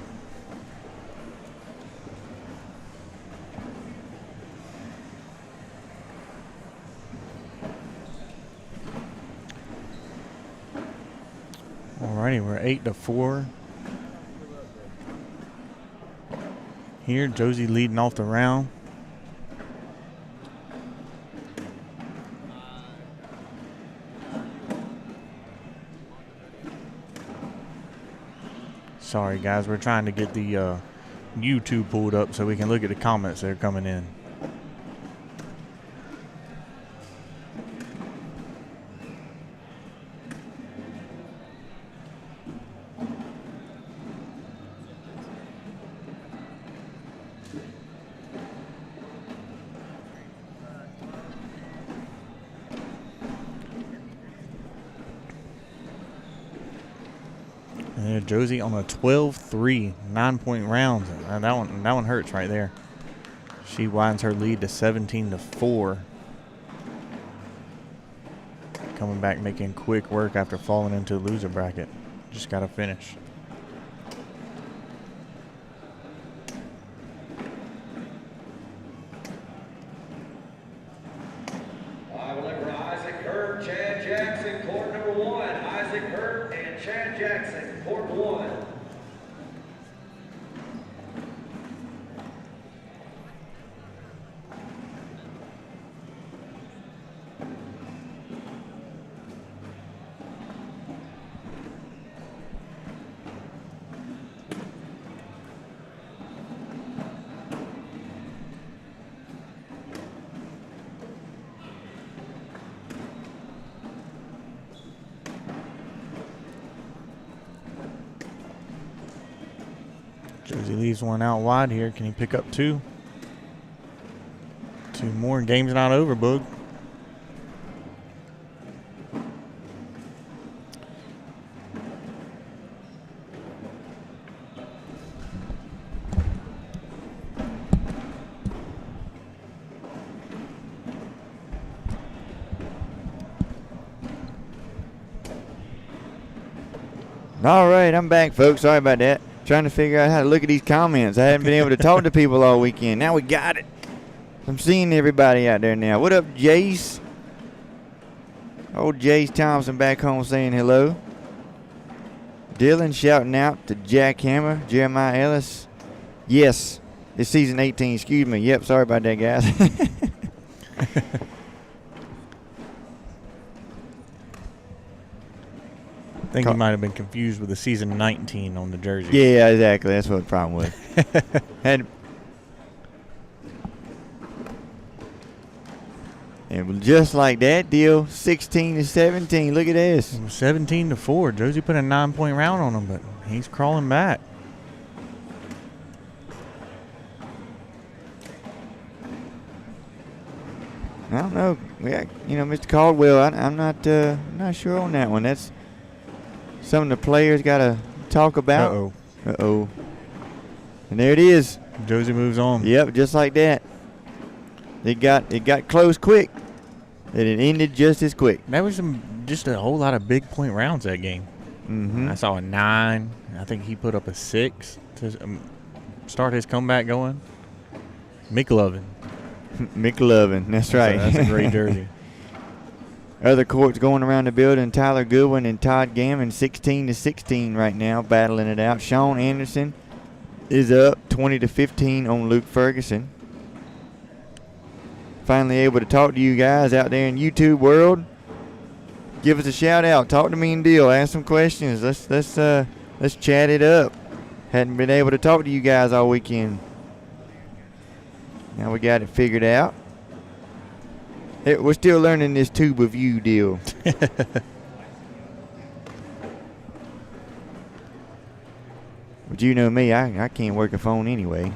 Alrighty, we're 8-4. Here, Josie leading off the round. Sorry, guys, we're trying to get the YouTube pulled up so we can look at the comments that are coming in. And Josie on a 12-3, 9-point round. That one hurts right there. She widens her lead to 17-4. Coming back, making quick work after falling into the loser bracket. Just got to finish. I will look for Isaac Hurt, Chad Jackson, court number 1. Isaac Hurt and Chad Jackson, court 1. Josie leaves one out wide here. Can he pick up two? Two more. Game's not over, Boog. All right, I'm back, folks. Sorry about that. Trying to figure out how to look at these comments. I hadn't been able to talk to people all weekend. Now we got it. I'm seeing everybody out there now. What up, Jace? Old Jace Thompson back home saying hello. Dylan shouting out to Jack Hammer, Jeremiah Ellis. Yes, it's season 18. Excuse me. Yep, sorry about that, guys. I think he might have been confused with the season 19 on the jersey. Yeah, exactly. That's what the problem was. And just like that deal, 16-17. Look at this. 17-4. Josie put a 9-point round on him, but he's crawling back. I don't know. Mr. Caldwell, I'm not sure on that one. That's something the players got to talk about. Uh-oh. And there it is. Josie moves on. Yep, just like that. It got close quick, and it ended just as quick. That was just a whole lot of big point rounds that game. Mm-hmm. I saw a 9. I think he put up a 6 to start his comeback going. McLovin. McLovin, that's right. That's a great jersey. Other courts going around the building. Tyler Goodwin and Todd Gammon, 16-16 right now, battling it out. Sean Anderson is up 20-15 on Luke Ferguson. Finally able to talk to you guys out there in YouTube world. Give us a shout out. Talk to me and deal. Ask some questions. Let's chat it up. Hadn't been able to talk to you guys all weekend. Now we got it figured out. We're still learning this tube of you deal. But you know me, I can't work a phone anyway.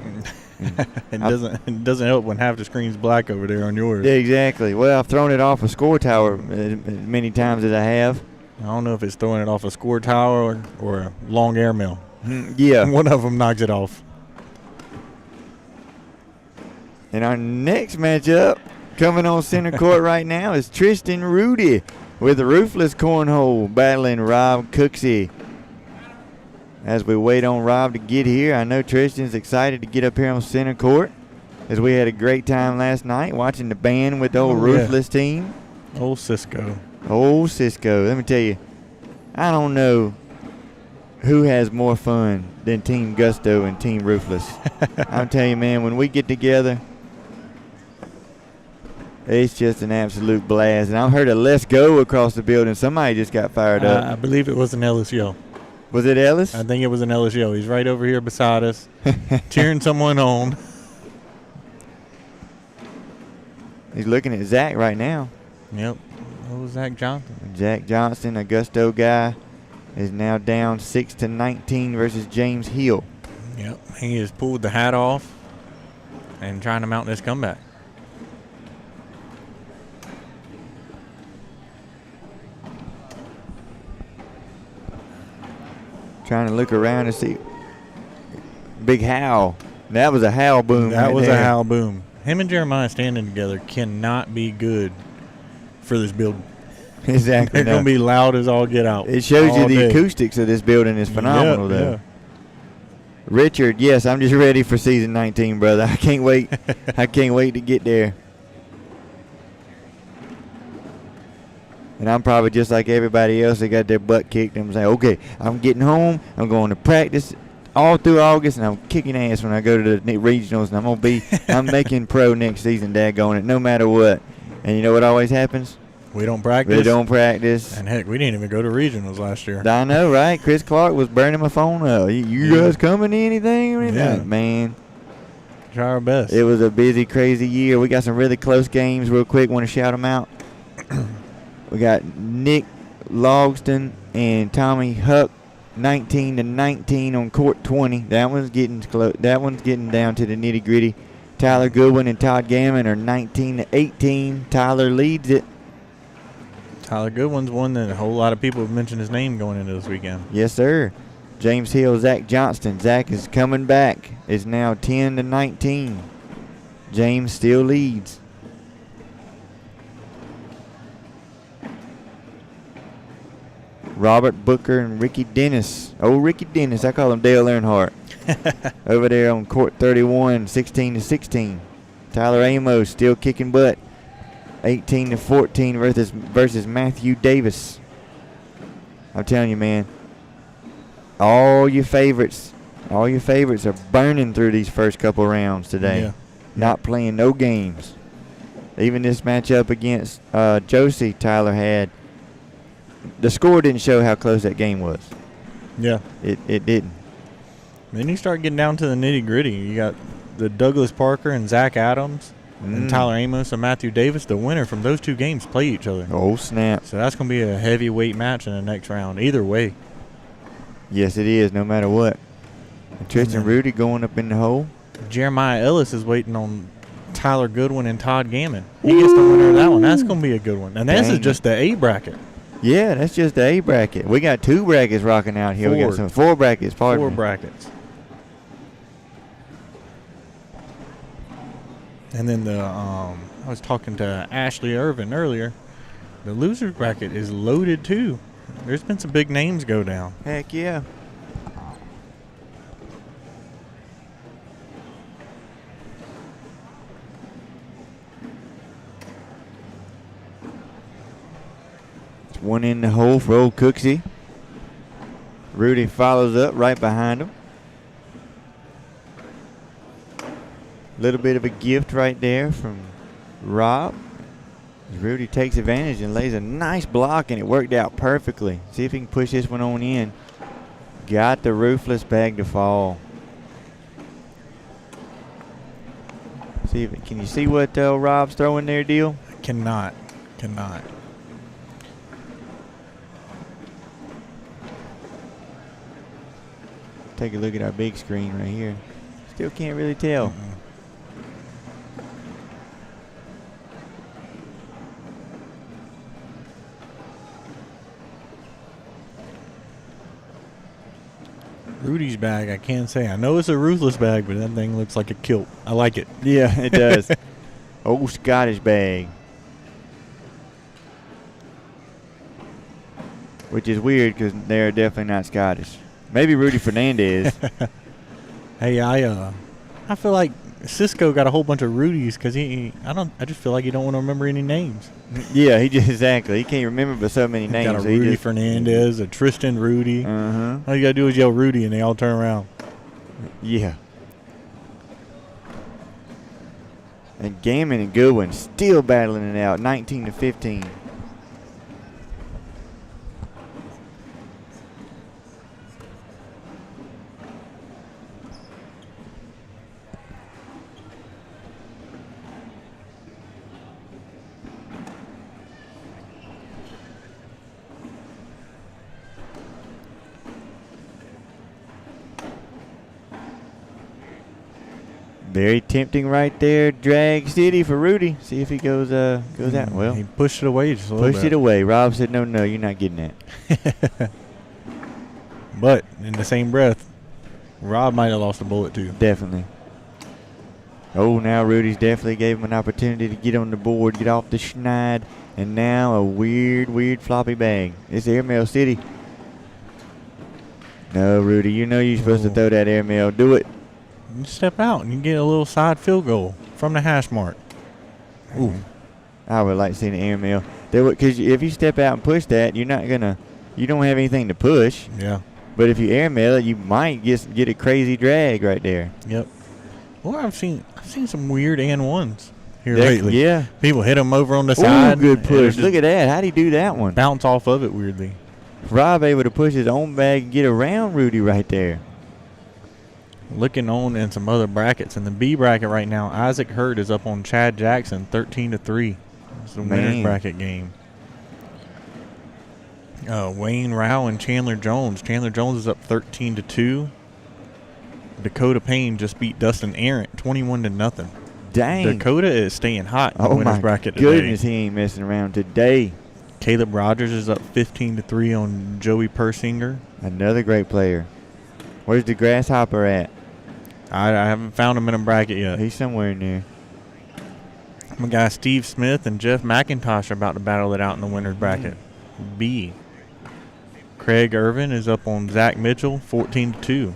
It doesn't help when half the screen's black over there on yours. Yeah, exactly. Well, I've thrown it off a score tower as many times as I have. I don't know if it's throwing it off a score tower or a long air mill. Yeah. One of them knocks it off. And our next matchup coming on center court right now is Tristan Rudy with the Roofless Cornhole battling Rob Cooksey. As we wait on Rob to get here, I know Tristan's excited to get up here on center court, as we had a great time last night watching the band with the old Roofless team. Old Cisco. Old Cisco. Let me tell you, I don't know who has more fun than Team Gusto and Team Roofless. I'm telling you, man, when we get together, it's just an absolute blast. And I heard a "Let's Go" across the building. Somebody just got fired up. I believe it was an LSU. Was it Ellis? I think it was an LSU. He's right over here beside us, cheering someone on. He's looking at Zach right now. Yep. What was Zach Johnson? Zach Johnson, a Gusto guy, is now down 6-19 versus James Hill. Yep. He has pulled the hat off and trying to mount this comeback. Trying to look around to see. Big Hal. That was a Hal boom. That was a Hal boom. Him and Jeremiah standing together cannot be good for this building. Exactly. They're going to be loud as all get out. It shows you the acoustics of this building is phenomenal, though. Yeah. Richard, yes, I'm just ready for season 19, brother. I can't wait. I can't wait to get there. And I'm probably just like everybody else. They got their butt kicked. I'm saying, okay, I'm getting home. I'm going to practice all through August, and I'm kicking ass when I go to the regionals. And I'm making pro next season, daggone it, no matter what. And you know what always happens? We don't practice. We don't practice. And heck, we didn't even go to regionals last year. I know, right? Chris Clark was burning my phone up. You guys coming to anything or anything? Yeah. Man. Try our best. It was a busy, crazy year. We got some really close games real quick. Want to shout them out? We got Nick Logston and Tommy Huck, 19-19 on court 20. That one's getting close. That one's getting down to the nitty gritty. Tyler Goodwin and Todd Gammon are 19-18. Tyler leads it. Tyler Goodwin's one that a whole lot of people have mentioned his name going into this weekend. Yes, sir. James Hill, Zach Johnston. Zach is coming back. It's now 10-19. James still leads. Robert Booker and Ricky Dennis. Oh, Ricky Dennis. I call him Dale Earnhardt. Over there on court 31, 16-16. Tyler Amos still kicking butt. 18-14 versus Matthew Davis. I'm telling you, man. All your favorites are burning through these first couple rounds today. Yeah. Not playing no games. Even this matchup against Josie, Tyler had. The score didn't show how close that game was. Yeah. It didn't. Then you start getting down to the nitty gritty. You got the Douglas Parker and Zach Adams and Tyler Amos and Matthew Davis. The winner from those two games play each other. Oh, snap. So that's going to be a heavyweight match in the next round, either way. Yes, it is, no matter what. And Tristan Rudy going up in the hole. Jeremiah Ellis is waiting on Tyler Goodwin and Todd Gammon. He gets the winner of that one. That's going to be a good one. And this is just the A bracket. Yeah, that's just the A bracket. We got 2 brackets rocking out here. We got 4 brackets, pardon me. 4 brackets. And then I was talking to Ashley Irvin earlier. The losers bracket is loaded too. There's been some big names go down. Heck yeah. It's one in the hole for old Cooksey. Rudy follows up right behind him. Little bit of a gift right there from Rob. Rudy takes advantage and lays a nice block, and it worked out perfectly. See if he can push this one on in. Got the roofless bag to fall. See if can you see what Rob's throwing there, Deal? Cannot. Take a look at our big screen right here. Still can't really tell. Rudy's bag, I can't say. I know it's a ruthless bag, but that thing looks like a kilt. I like it. Yeah, it does. Old Scottish bag. Which is weird because they're definitely not Scottish. Maybe Rudy Fernandez. Hey, I feel like Cisco got a whole bunch of Rudies because I just feel like he don't want to remember any names. Yeah, he can't remember but so many names. Got a Rudy Fernandez, a Tristan Rudy. All you gotta do is yell Rudy and they all turn around. Yeah. And Gammon and Goodwin still battling it out, 19-15. Very tempting right there. Drag City for Rudy. See if he goes out. Well, he pushed it away just a little bit. Pushed it away. Rob said, no, you're not getting that. But in the same breath, Rob might have lost a bullet too. Definitely. Oh, now Rudy's definitely gave him an opportunity to get on the board, get off the schneid, and now a weird floppy bag. It's Airmail City. No, Rudy, you know you're supposed to throw that airmail. Do it. You step out and you get a little side field goal from the hash mark. Ooh. I would like to see the airmail. Because if you step out and push that, you don't have anything to push. Yeah. But if you airmail it, you might get a crazy drag right there. Yep. Well, I've seen some weird and ones here lately. Yeah. People hit them over on the side. Good push. Look at that. How'd he do that one? Bounce off of it weirdly. Rob able to push his own bag and get around Rudy right there. Looking on in some other brackets. In the B bracket right now, Isaac Hurd is up on Chad Jackson 13-3. It's the winner's bracket game. Wayne Rao and Chandler Jones. Chandler Jones is up 13-2. Dakota Payne just beat Dustin Arent 21-0. Dang. Dakota is staying hot in the winner's bracket today. Goodness, he ain't messing around today. Caleb Rogers is up 15-3 on Joey Persinger. Another great player. Where's the Grasshopper at? I haven't found him in a bracket yet. He's somewhere in there. My guy Steve Smith and Jeff McIntosh are about to battle it out in the winner's bracket. B. Craig Irvin is up on Zach Mitchell 14-2.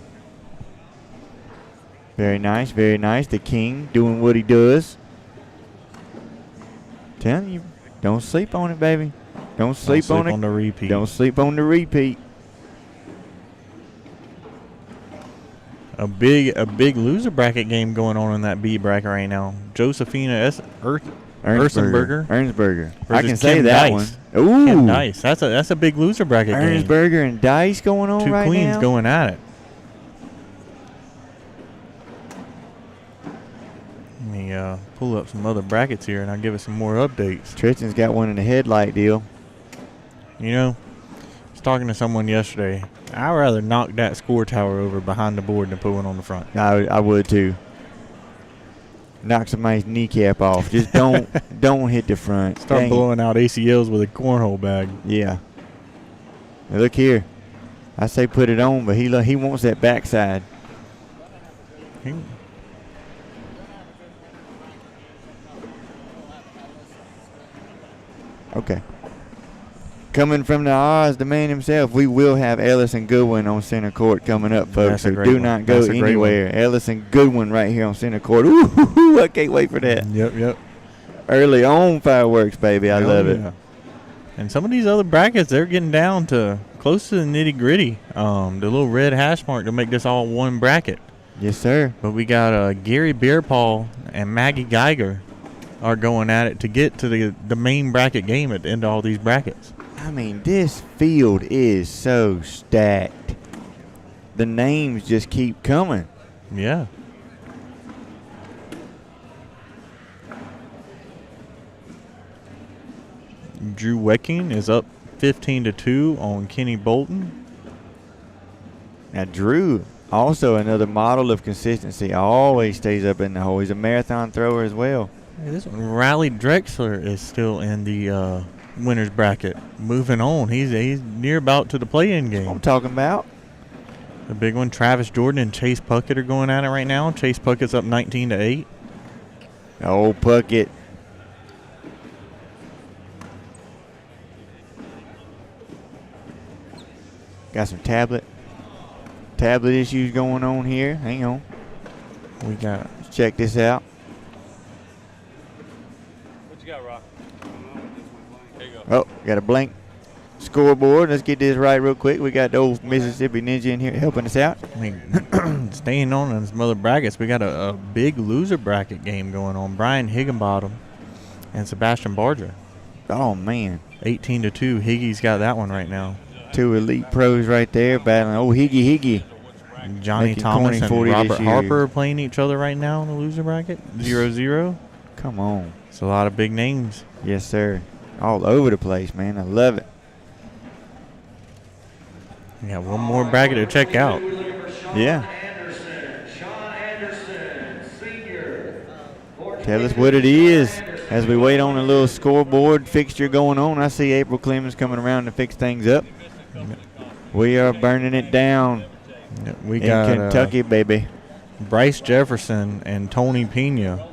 Very nice, very nice. The King doing what he does. Telling you, don't sleep on it, baby. Don't sleep on it. On the repeat. Don't sleep on the repeat. A big loser bracket game going on in that B bracket right now. Josephina Ernsberger. I can versus say Kim that Dice. one. Ooh. Kim Dice. That's a big loser bracket game. Ernsberger and Dice going on Two right queens now. going at it. Let me pull up some other brackets here and I'll give it some more updates. Tristan's got one in the headlight deal. You know, I was talking to someone yesterday. I'd rather knock that score tower over behind the board than put one on the front. I would too. Knock somebody's kneecap off. Just don't hit the front. Start Dang. blowing out ACLs with a cornhole bag. Yeah. Now look here. I say put it on, but he wants that backside. Okay. Coming from the Oz, the man himself, we will have Ellis and Goodwin on center court coming up, folks. So do not go anywhere. Ellis and Goodwin right here on center court. Ooh, I can't wait for that. Yep. Early on fireworks, baby. I love it. And some of these other brackets, they're getting down to close to the nitty-gritty. The little red hash mark to make this all one bracket. Yes, sir. But we got Gary Bearpaw and Maggie Geiger are going at it to get to the main bracket game at the end of all these brackets. I mean, this field is so stacked. The names just keep coming. Yeah. Drew Wecking is up 15-2 on Kenny Bolton. Now, Drew, also another model of consistency, always stays up in the hole. He's a marathon thrower as well. Hey, this one, Riley Drexler is still in the winners bracket. Moving on, he's near about to the play-in game. I'm talking about. The big one, Travis Jordan and Chase Puckett are going at it right now. Chase Puckett's up 19-8. Oh, Puckett. Got some tablet issues going on here. Hang on. Let's check this out. What you got, Rock? There you go. Oh, got a blank scoreboard. Let's get this right real quick. We got the old Mississippi Ninja in here helping us out. I mean, staying on some other brackets, we got a big loser bracket game going on. Brian Higginbottom and Sebastian Barger. Oh, man. 18-2. Higgy's got that one right now. Two elite pros right there battling. Oh, Higgy. Johnny Making Thomas and corny 40 Robert this year. Harper are playing each other right now in the loser bracket. 0-0. Come on. It's a lot of big names. Yes, sir. All over the place, man. I love it. We got one more bracket to check out. Yeah. Tell us what it is as we wait on a little scoreboard fixture going on. I see April Clemens coming around to fix things up. We are burning it down We in got Kentucky, baby. Bryce Jefferson and Tony Pena.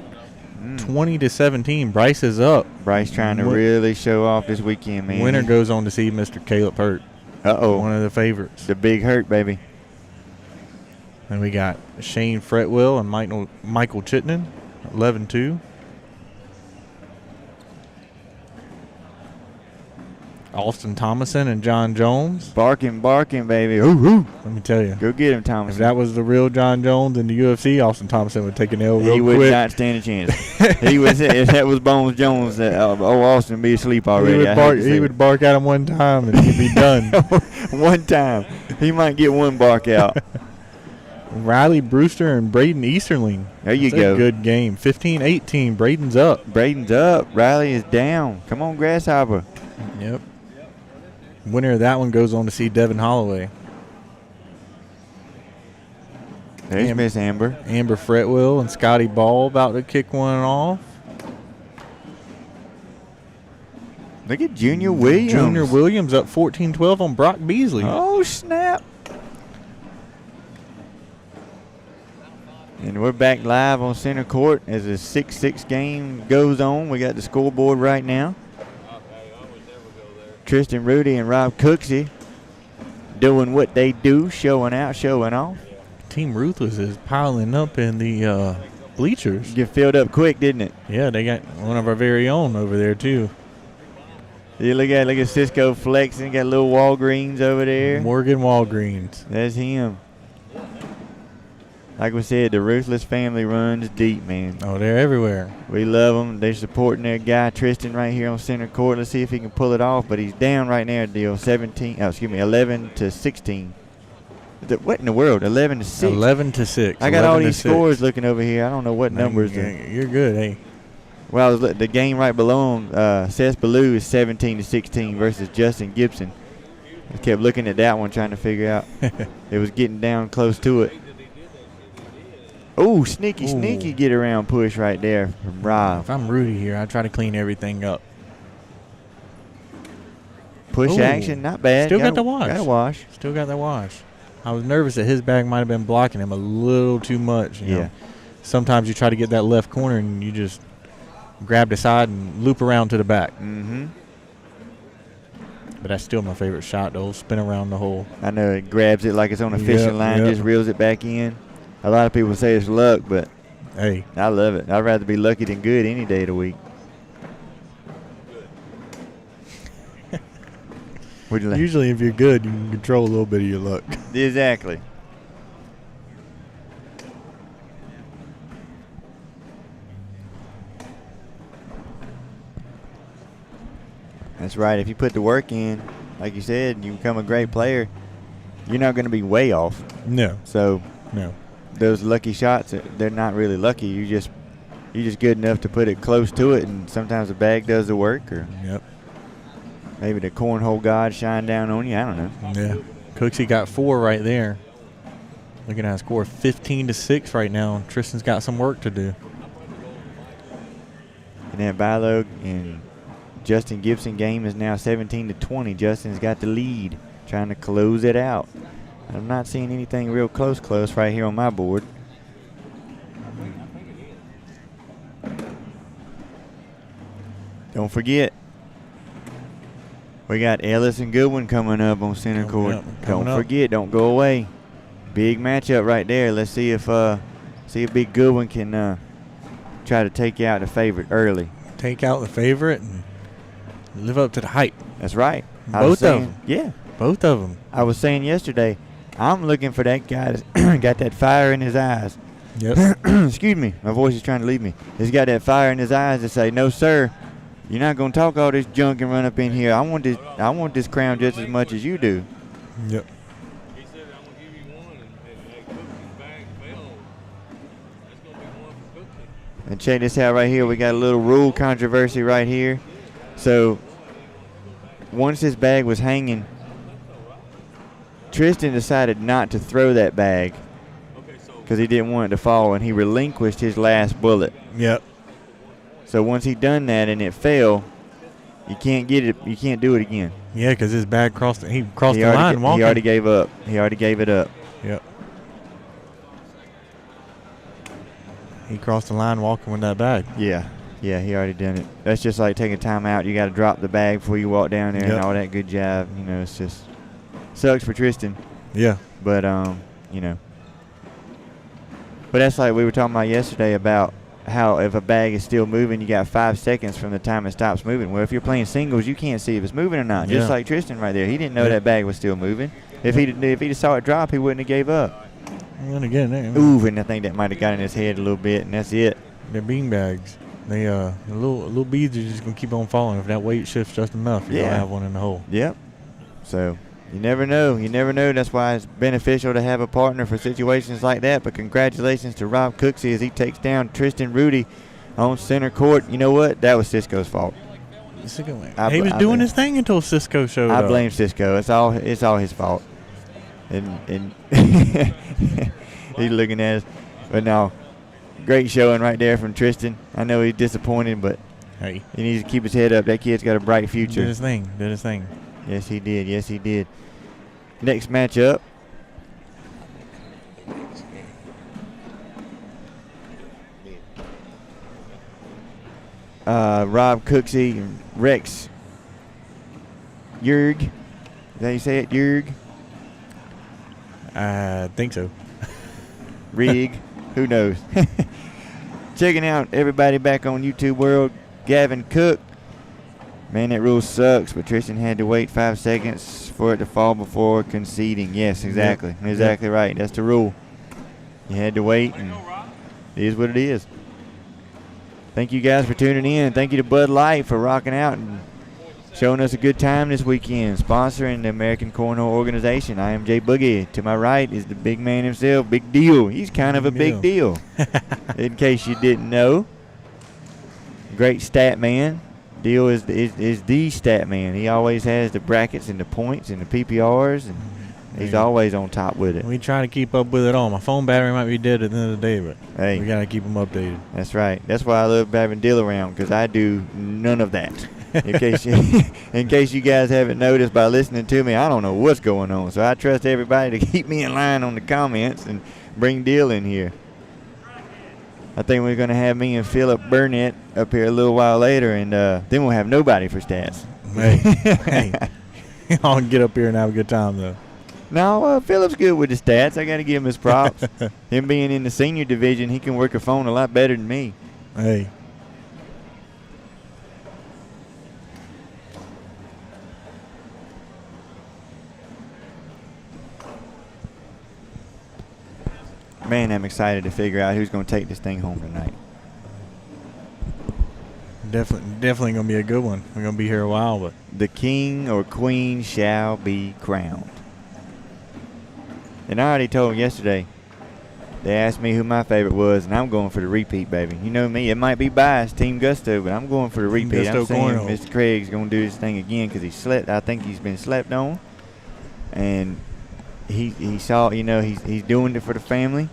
20-17. Bryce is up. Bryce trying to really show off this weekend, man. Winner goes on to see Mr. Caleb Hurt. Uh-oh. One of the favorites. The big Hurt, baby. And we got Shane Fretwell and Michael Chittenden, 11-2. Austin Thomason and John Jones. Barking, baby. Ooh. Let me tell you. Go get him, Thomason. If that was the real John Jones in the UFC, Austin Thomason would take an L real quick. He would not stand a chance. He would say, if that was Bones Jones, Austin would be asleep already. He would bark at him one time and he'd be done. One time. He might get one bark out. Riley Brewster and Braden Easterling. There you That's go. A good game. 15-18. Braden's up. Riley is down. Come on, Grasshopper. Yep. Winner of that one goes on to see Devin Holloway. There's Miss Amber. Amber Fretwell and Scotty Ball about to kick one off. Look at Junior Williams. Junior Williams up 14-12 on Brock Beasley. Oh, snap. And we're back live on center court as the 6-6 game goes on. We got the scoreboard right now. Tristan Rudy and Rob Cooksey doing what they do, showing out, showing off. Team Ruthless is piling up in the bleachers. Get filled up quick, didn't it? Yeah, they got one of our very own over there too. Yeah, look at Cisco flexing. Got a little Walgreens over there. Morgan Walgreens. That's him. Like we said, the Ruthless family runs deep, man. Oh, they're everywhere. We love them. They're supporting their guy Tristan right here on center court. Let's see if he can pull it off. But he's down right now. Deal 11 to 16. What in the world? 11 to 6. 11 to 6. I got all these scores looking over here. I don't know what numbers. You're good, hey. Well, the game right below him, Seth Ballou is 17 to 16 versus Justin Gibson. I kept looking at that one, trying to figure out. It was getting down close to it. Oh, sneaky get around push right there from Rob. If I'm Rudy here, I try to clean everything up. Push action, not bad. Still got the wash. Got a wash. Still got the wash. I was nervous that his bag might have been blocking him a little too much. You know? Sometimes you try to get that left corner and you just grab the side and loop around to the back. Mm-hmm. But that's still my favorite shot, though. Spin around the hole. I know it grabs it like it's on a fishing line, just reels it back in. A lot of people say it's luck, but hey, I love it. I'd rather be lucky than good any day of the week. Usually if you're good, you can control a little bit of your luck. Exactly. That's right. If you put the work in, like you said, you become a great player, you're not going to be way off. No. So no. Those lucky shots, they're not really lucky. You're just good enough to put it close to it, and sometimes the bag does the work, or maybe the cornhole god shine down on you. I don't know. Yeah. Cooksey got 4 right there. Looking at a score 15 to 6 right now. Tristan's got some work to do. And that Bilo and Justin Gibson game is now 17 to 20. Justin's got the lead, trying to close it out. I'm not seeing anything real close right here on my board. Don't forget, we got Ellis and Goodwin coming up on center court. Don't forget, don't go away. Big matchup right there. Let's see if Big Goodwin can try to take out the favorite early. Take out the favorite and live up to the hype. That's right. Both of them. Yeah. Both of them. I was saying yesterday, I'm looking for that guy that's got that fire in his eyes. Yep. Excuse me. My voice is trying to leave me. He's got that fire in his eyes to say, no, sir, you're not going to talk all this junk and run up in here. I want this crown just as much as you do. Yep. He said, I'm going to give you one, and Cookie's bag fell. That's going to be one for Cookie. And check this out right here. We got a little rule controversy right here. So once this bag was hanging, Tristan decided not to throw that bag because he didn't want it to fall, and he relinquished his last bullet. Yep. So once he done that and it fell, you can't get it. You can't do it again. Yeah, because his bag crossed the line walking. He already gave up. He already gave it up. Yep. He crossed the line walking with that bag. Yeah. Yeah, he already done it. That's just like taking time out. You got to drop the bag before you walk down there and all that good jive. You know, it's just sucks for Tristan. Yeah. But, you know. But that's like we were talking about yesterday about how if a bag is still moving, you got 5 seconds from the time it stops moving. Well, if you're playing singles, you can't see if it's moving or not. Just like Tristan right there. He didn't know that bag was still moving. If he saw it drop, he wouldn't have gave up. And again, ooh, and I think that might have got in his head a little bit, and that's it. They're bean bags. They the little beads are just gonna keep on falling. If that weight shifts just enough, you're gonna have one in the hole. Yep. So you never know. You never know. That's why it's beneficial to have a partner for situations like that. But congratulations to Rob Cooksey as he takes down Tristan Rudy on center court. You know what? That was Cisco's fault. He was doing his thing until Cisco showed up. I blame Cisco. It's all his fault. And he's looking at us. But no, great showing right there from Tristan. I know he's disappointed, but hey, he needs to keep his head up. That kid's got a bright future. Did his thing. Yes, he did. Yes, he did. Next matchup. Rob Cooksey and Rex Yerg. Is that how you say it? Yerg? I think so. Rig. Who knows? checking out everybody back on YouTube World. Gavin Cook. Man, that rule sucks, but Tristan had to wait 5 seconds for it to fall before conceding. Yes, exactly. Yep. Exactly right. That's the rule. You had to wait, and it is what it is. Thank you guys for tuning in. Thank you to Bud Light for rocking out and showing us a good time this weekend, sponsoring the American Cornhole organization. I am Jay Boogie. To my right is the big man himself, Big Deal. He's kind of a big deal, in case you didn't know. Great stat man. Deal is the stat man. He always has the brackets and the points and the PPRs, and he's always on top with it. We try to keep up with it all. My phone battery might be dead at the end of the day, but hey, we got to keep them updated. That's right. That's why I love having Deal around, because I do none of that. In case you guys haven't noticed by listening to me, I don't know what's going on. So I trust everybody to keep me in line on the comments and bring Deal in here. I think we're going to have me and Philip Burnett up here a little while later, and then we'll have nobody for stats. Hey, I'll get up here and have a good time, though. No, Philip's good with the stats. I got to give him his props. Him being in the senior division, he can work a phone a lot better than me. Hey. Man, I'm excited to figure out who's going to take this thing home tonight. Definitely going to be a good one. We're going to be here a while, but the king or queen shall be crowned. And I already told them yesterday. They asked me who my favorite was, and I'm going for the repeat, baby. You know me. It might be biased, Team Gusto, but I'm going for the repeat. I'm saying Mr. Craig's going to do this thing again because he slept. I think he's been slept on, and he saw, he's doing it for the family,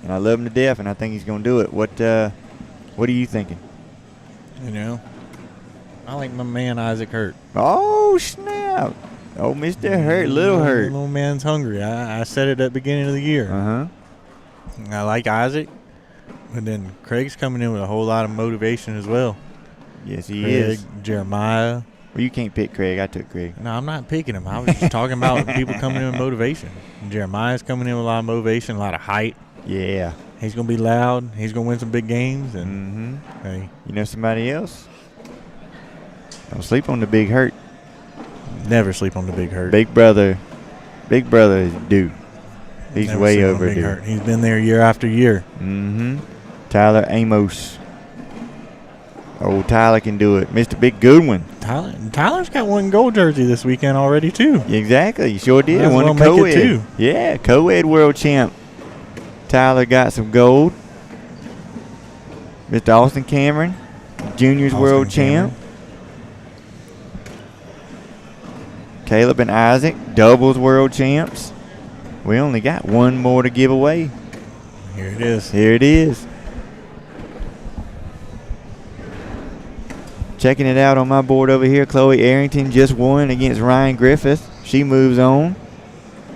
and I love him to death, and I think he's going to do it. What are you thinking? I like my man Isaac Hurt. Oh, snap. Oh, Mr. Hurt, Little Hurt. Little man's hungry. I said it at the beginning of the year. I like Isaac, but then Craig's coming in with a whole lot of motivation as well. Yes, he Craig, is. Jeremiah. Well, you can't pick Craig. I took Craig. No, I'm not picking him. I was just talking about people coming in with motivation. Jeremiah's coming in with a lot of motivation, a lot of height. Yeah. He's going to be loud. He's going to win some big games. And hey, you know somebody else? Don't sleep on the Big Hurt. Never sleep on the Big Hurt. Big brother is due. He's Never way overdue. Hurt. He's been there year after year. Tyler Amos. Old Tyler can do it. Mr. Big Goodwin. Tyler's got one gold jersey this weekend already, too. Exactly. You sure did. Won a co-ed. Too. Yeah, co-ed world champ. Tyler got some gold. Mr. Austin Cameron, juniors world champ. Caleb and Isaac, doubles world champs. We only got one more to give away. Here it is. Here it is. Checking it out on my board over here, Chloe Arrington just won against Ryan Griffith. She moves on.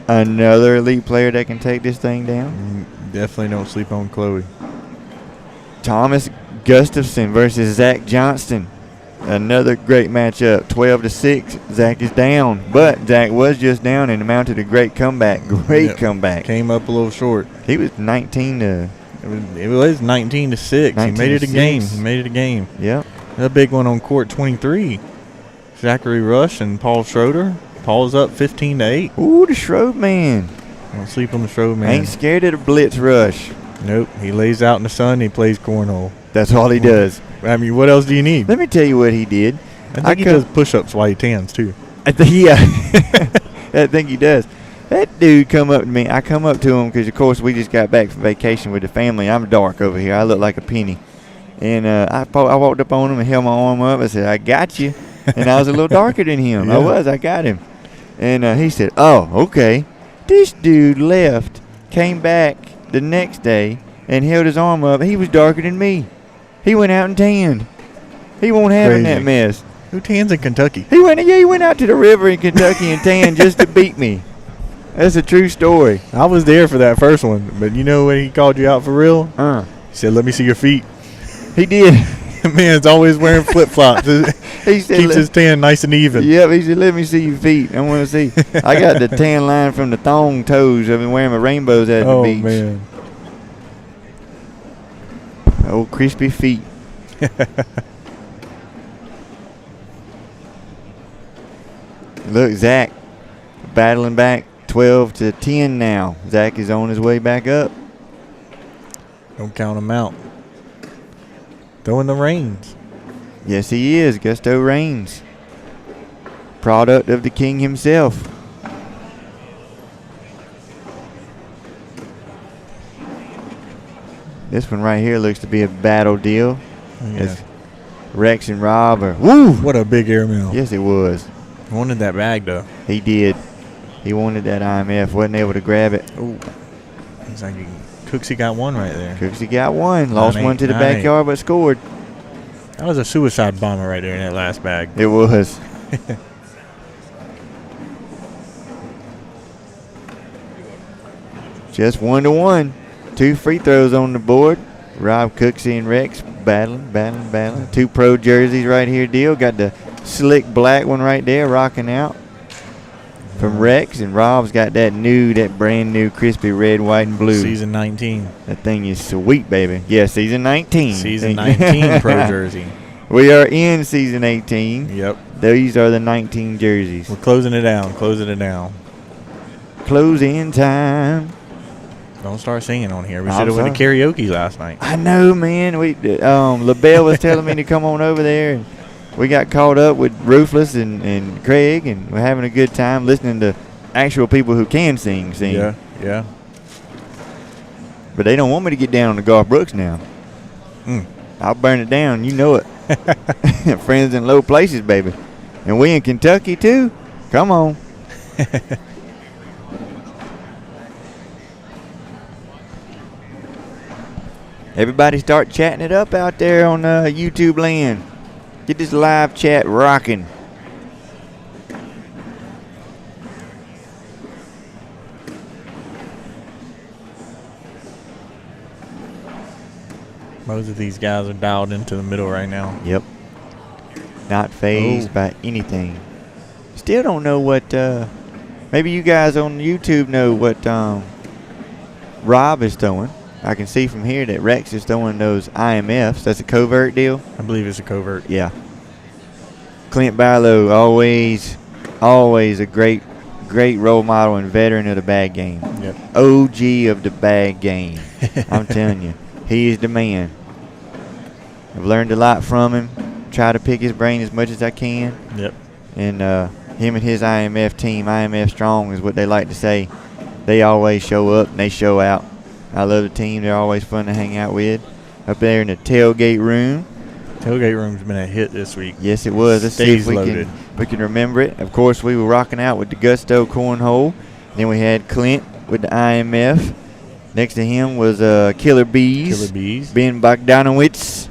Another elite player that can take this thing down. Definitely don't sleep on Chloe. Thomas Gustafson versus Zach Johnston. Another great matchup. 12-6. Zach is down, but Zach was just down and mounted a great comeback. Great comeback. Came up a little short. He was 19 to. It was 19-6. He made it a game. He made it a game. Yep. A big one on court 23. Zachary Rush and Paul Schroeder. Paul's up 15-8. Ooh, the Schroed man. Don't sleep on the Schroed man. Ain't scared of the blitz rush. Nope. He lays out in the sun. He plays cornhole. That's all he does. I mean, what else do you need? Let me tell you what he did. I think he does push-ups while he tans, too. I think he does. That dude come up to me. I come up to him because, of course, we just got back from vacation with the family. I'm dark over here. I look like a penny. And I walked up on him and held my arm up. I said, I got you. And I was a little darker than him. Yeah. I got him. And he said, oh, okay. This dude left, came back the next day, and held his arm up. He was darker than me. He went out and tanned. He won't have in that mess. Who tans in Kentucky? He went out to the river in Kentucky and tanned just to beat me. That's a true story. I was there for that first one, but you know when he called you out for real? He said, let me see your feet. He did. Man's always wearing flip-flops. He said, keeps his tan nice and even. Yep, he said, let me see your feet. I want to see. I got the tan line from the thong toes. I've been wearing my rainbows at the beach. Oh, man. Old crispy feet. Look, Zach battling back 12-10 now. Zach is on his way back up. Don't count him out. Throwing the reins. Yes, he is. Gusto Reigns. Product of the king himself. This one right here looks to be a battle deal. Yeah. Rex and Rob are, woo! What a big airmail. Yes, it was. Wanted that bag, though. He did. He wanted that IMF. Wasn't able to grab it. Ooh. Looks like Cooksey got one right there. Cooksey got one. Lost 9-8, one to the 9-8. backyard, but scored. That was a suicide bomber right there in that last bag. It was. Just 1-1. 2 free throws on the board. Rob, Cooksey, and Rex battling. 2 pro jerseys right here, deal. Got the slick black one right there rocking out from Rex, and Rob's got that brand new crispy red, white, and blue. Season 19. That thing is sweet, baby. Yeah, season 19. Season 19 pro jersey. We are in season 18. Yep. These are the 19 jerseys. We're closing it down. Closing time. Don't start singing on here. We should have went to karaoke last night. I know, man. LaBelle was telling me to come on over there, and we got caught up with Ruthless and Craig, and we're having a good time listening to actual people who can sing. Yeah. But they don't want me to get down on the Garth Brooks now. I'll burn it down. You know it. Friends in low places, baby. And we in Kentucky, too. Come on. Everybody start chatting it up out there on YouTube land. Get this live chat rocking. Most of these guys are dialed into the middle right now. Yep. Not phased by anything. Still don't know what, maybe you guys on YouTube know what Rob is throwing. I can see from here that Rex is throwing those IMFs. That's a covert deal? I believe it's a covert. Yeah. Clint Barlow, always a great role model and veteran of the bag game. Yep. OG of the bag game. I'm telling you, he is the man. I've learned a lot from him. Try to pick his brain as much as I can. Yep. And him and his IMF team, IMF Strong is what they like to say. They always show up and they show out. I love the team. They're always fun to hang out with. Up there in the tailgate room. Tailgate room's been a hit this week. Yes, it was. Let's see if we can remember it. Of course, we were rocking out with the Gusto Cornhole. Then we had Clint with the IMF. Next to him was Killer Bees. Ben Bogdanowicz.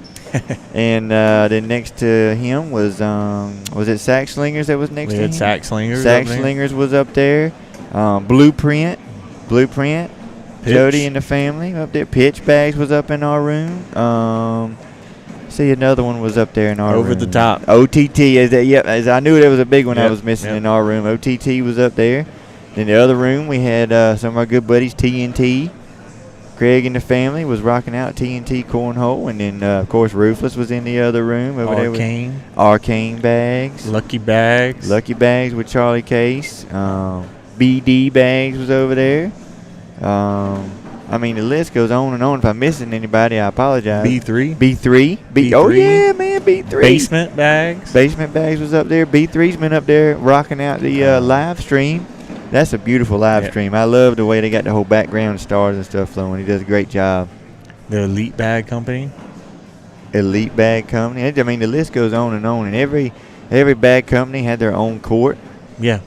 And then next to him was it Sack Slingers that was next to him? Sack Slingers. Sack Slingers was up there. Blueprint. Pitch. Jody and the family up there. Pitch Bags was up in our room. See, another one was up there in our room. Over the top. OTT. As I knew there was a big one I was missing in our room. OTT was up there. In the other room, we had some of our good buddies, TNT. Craig and the family was rocking out TNT Cornhole. And then, of course, Ruthless was in the other room. Over Arcane. There Arcane Bags. Lucky Bags. Lucky Bags with Charlie Case. BD Bags was over there. I mean, the list goes on and on. If I'm missing anybody, I apologize. B3. Oh, yeah, man, B3. Basement Bags. Basement Bags was up there. B3's been up there rocking out the live stream. That's a beautiful live stream. I love the way they got the whole background stars and stuff flowing. He does a great job. The Elite Bag Company. I mean, the list goes on, and every bag company had their own court. Yeah.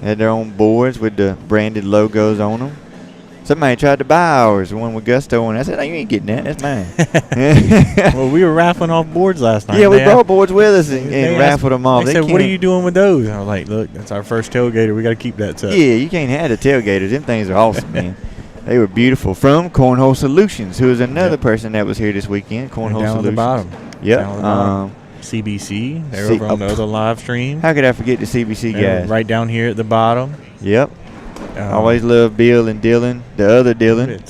Had their own boards with the branded logos on them. Somebody tried to buy ours, the one with Gusto, and I said, "Oh, you ain't getting that. That's mine." Well, we were raffling off boards last night. Yeah, we brought boards with us and raffled them off. They said, "What are you doing with those?" I was like, "Look, that's our first tailgater. We got to keep that set." Yeah, you can't have the tailgaters. Them things are awesome, man. They were beautiful. From Cornhole Solutions, who is another person that was here this weekend. Cornhole down Solutions. At the bottom. Yep. Down at the bottom. CBC. They're over on the other live stream. How could I forget the CBC guys? Right down here at the bottom. Yep. Always love Bill and Dylan, the other Dylan.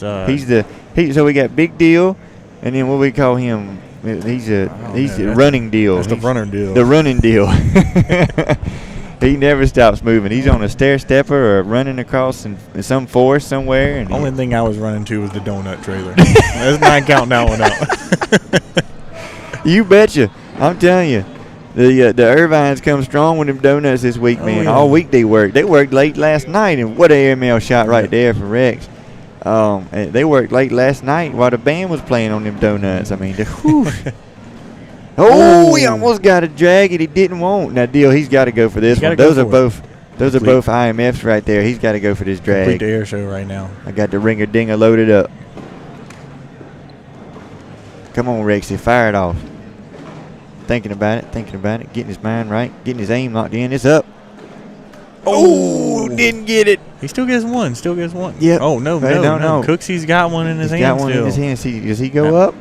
So we got Big Deal, And then what we call him? He's a man, running deal. That's the runner deal. The running deal. He never stops moving. He's on a stair stepper or running across in some forest somewhere. And only thing I was running to was the donut trailer. That's not counting that one out. You betcha. I'm telling you. The Irvines come strong with them donuts this week, man. Yeah. All week they worked. They worked late last night, and what an AML shot right there for Rex. And they worked late last night while the band was playing on them donuts. I mean, he almost got to drag it. He didn't want. Now, Deal, he's got to go for this one. Those are both IMFs right there. He's got to go for this drag. Complete the air show right now. I got the ringer dinger loaded up. Come on, Rexy, fire it off. Thinking about it, getting his mind right, getting his aim locked in. It's up. Oh, didn't get it. He still gets one. Yep. Oh, no. Cooksy's got one in his hand. He's got one in his hand. Does he go up?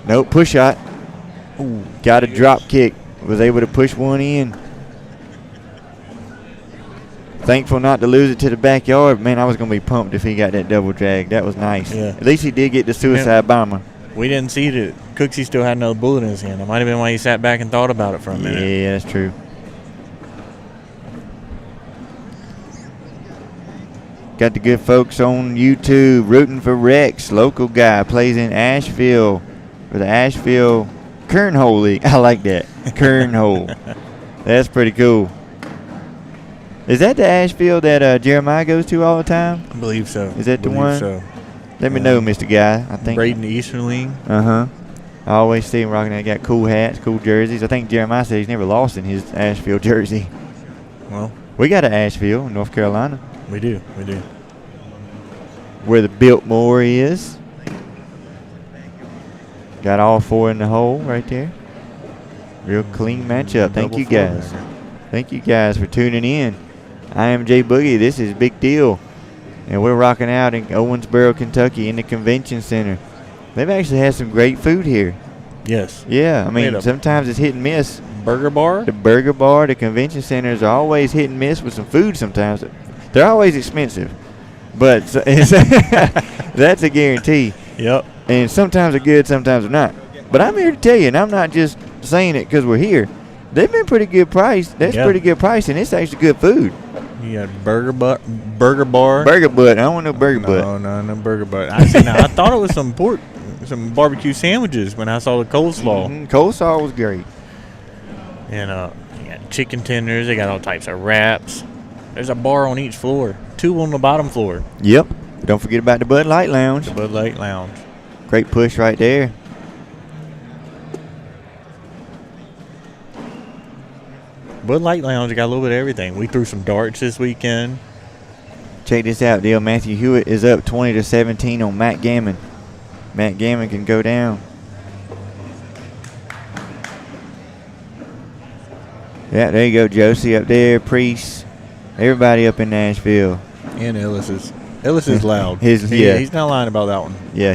Nope, push shot. Ooh, got a drop kick. Was able to push one in. Thankful not to lose it to the backyard. Man, I was going to be pumped if he got that double drag. That was nice. Yeah. At least he did get the suicide bomber. We didn't see that Cooksey still had another bullet in his hand. That might have been why he sat back and thought about it for a minute. Yeah, that's true. Got the good folks on YouTube rooting for Rex. Local guy plays in Asheville for the Asheville Cornhole League. I like that. Cornhole. That's pretty cool. Is that the Asheville that Jeremiah goes to all the time? I believe so. Is that the one? So. Let me know, Mr. Guy. I think Braden Easterling. I always see him rocking that. Got cool hats, cool jerseys. I think Jeremiah said he's never lost in his Asheville jersey. Well, we got an Asheville in North Carolina. We do. Where the Biltmore is. Got all four in the hole right there. Real clean matchup. Thank you guys. Thank you guys for tuning in. I am Jay Boogie. This is Big Deal. And we're rocking out in Owensboro, Kentucky in the convention center. They've actually had some great food here. Yes. Yeah, I mean, sometimes it's hit and miss. Burger bar? The burger bar, the convention centers are always hit and miss with some food sometimes. They're always expensive. But that's a guarantee. Yep. And sometimes they're good, sometimes they're not. But I'm here to tell you, and I'm not just saying it because we're here. They've been pretty good price. That's pretty good price, and it's actually good food. You got burger bar. Burger butt. I don't want no burger butt. No burger butt. I thought it was some barbecue sandwiches when I saw the coleslaw. Coleslaw was great. And you got chicken tenders. They got all types of wraps. There's a bar on each floor. 2 on the bottom floor. Yep. Don't forget about the Bud Light Lounge. The Bud Light Lounge. Great push right there. Bud Light Lounge got a little bit of everything. We threw some darts this weekend. Check this out, Dale. Matthew Hewitt is up 20-17 on Matt Gammon. Matt Gammon can go down. Yeah, there you go, Josie up there, Priest. Everybody up in Nashville. And Ellis is loud. He's not lying about that one. Yeah,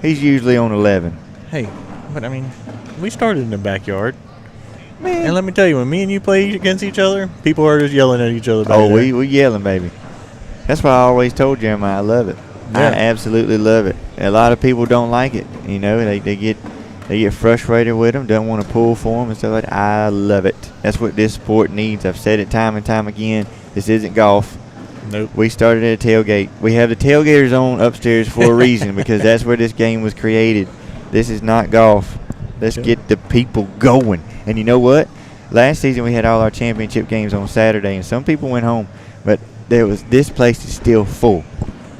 he's usually on 11. Hey, but I mean, we started in the backyard. Man. And let me tell you, when me and you play against each other, people are just yelling at each other. Oh, we yelling, baby. That's why I always told Jeremiah I love it. Yeah. I absolutely love it. A lot of people don't like it. You know, they get frustrated with them, don't want to pull for them and stuff like that. I love it. That's what this sport needs. I've said it time and time again. This isn't golf. Nope. We started at a tailgate. We have the tailgater zone upstairs for a reason because that's where this game was created. This is not golf. Let's get the people going. And you know what? Last season we had all our championship games on Saturday, and some people went home, but this place is still full.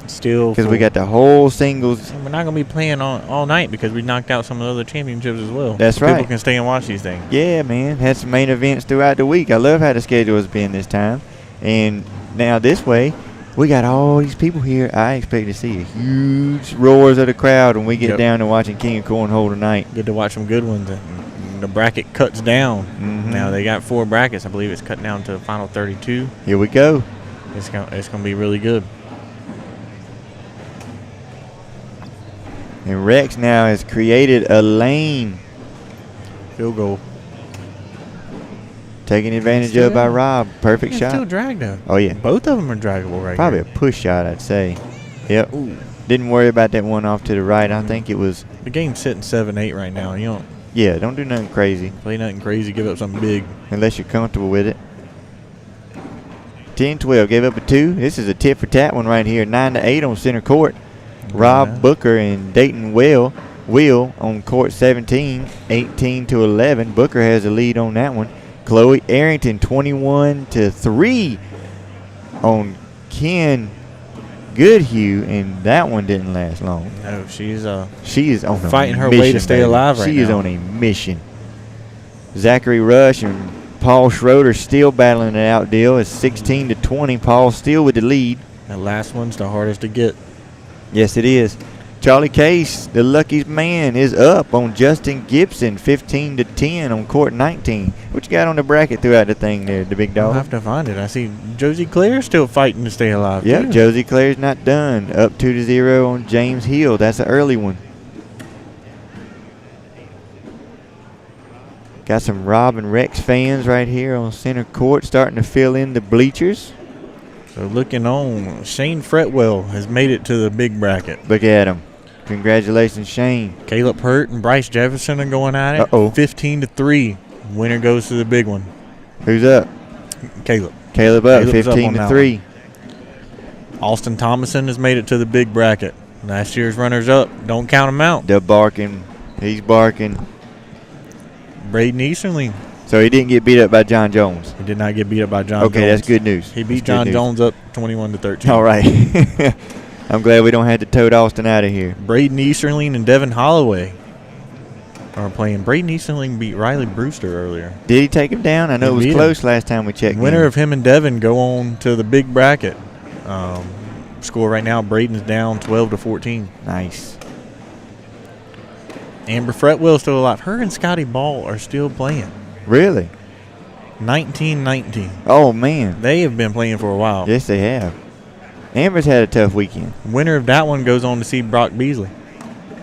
Because we got the whole singles. And we're not going to be playing all night because we knocked out some of the other championships as well. That's right. People can stay and watch these things. Yeah, man. Had some main events throughout the week. I love how the schedule has been this time. And now this way, we got all these people here. I expect to see a huge roars of the crowd when we get down to watching King of Cornhole tonight. Good to watch some good ones. And the bracket cuts down. Mm-hmm. Now they got 4 brackets. I believe it's cut down to the final 32. Here we go. It's gonna be really good. And Rex now has created a lane. Field goal. Taken advantage of by Rob. Perfect shot. Still dragged though. Oh, yeah. Both of them are draggable right Probably here. A push shot, I'd say. Yep. Ooh. Didn't worry about that one off to the right. I think it was. The game's sitting 7-8 right now. You don't. Yeah, don't do nothing crazy. Play nothing crazy. Give up something big. Unless you're comfortable with it. 10-12, gave up a 2. This is a tit for tat one right here. 9-8 on center court. Rob Booker and Dayton Will on court 17, 18-11. Booker has a lead on that one. Chloe Arrington 21-3 on Ken Goodhue, and that one didn't last long. No, she is on fighting her mission, way to stay alive right now. She is on a mission. Zachary Rush and Paul Schroeder still battling it out deal. It's 16-20. Paul still with the lead. That last one's the hardest to get. Yes, it is. Charlie Case, the luckiest man, is up on Justin Gibson, 15-10 on court 19. What you got on the bracket throughout the thing there, the big dog? I'll have to find it. I see Josie Claire still fighting to stay alive. Yep, too. Josie Claire's not done. Up 2-0 on James Hill. That's an early one. Got some Rob and Rex fans right here on center court starting to fill in the bleachers. So looking on, Shane Fretwell has made it to the big bracket. Look at him. Congratulations, Shane. Caleb Hurt and Bryce Jefferson are going at it. Uh-oh. 15-3. Winner goes to the big one. Who's up? Caleb. Caleb up, 15-3. Austin Thomason has made it to the big bracket. Last year's runners-up. Don't count him out. They're barking. He's barking. Braden Easterling. So he didn't get beat up by John Jones. He did not get beat up by John Jones. Okay, that's good news. He beat John Jones up 21-13. All right. I'm glad we don't have to tote Austin out of here. Braden Easterling and Devin Holloway are playing. Braden Easterling beat Riley Brewster earlier. Did he take him down? I know it was close last time we checked. Winner of him and Devin go on to the big bracket. Score right now, Braden's down 12-14. Nice. Amber Fretwell still alive. Her and Scotty Ball are still playing. Really? 19-19. Oh, man. They have been playing for a while. Yes, they have. Amber's had a tough weekend. Winner of that one goes on to see Brock Beasley.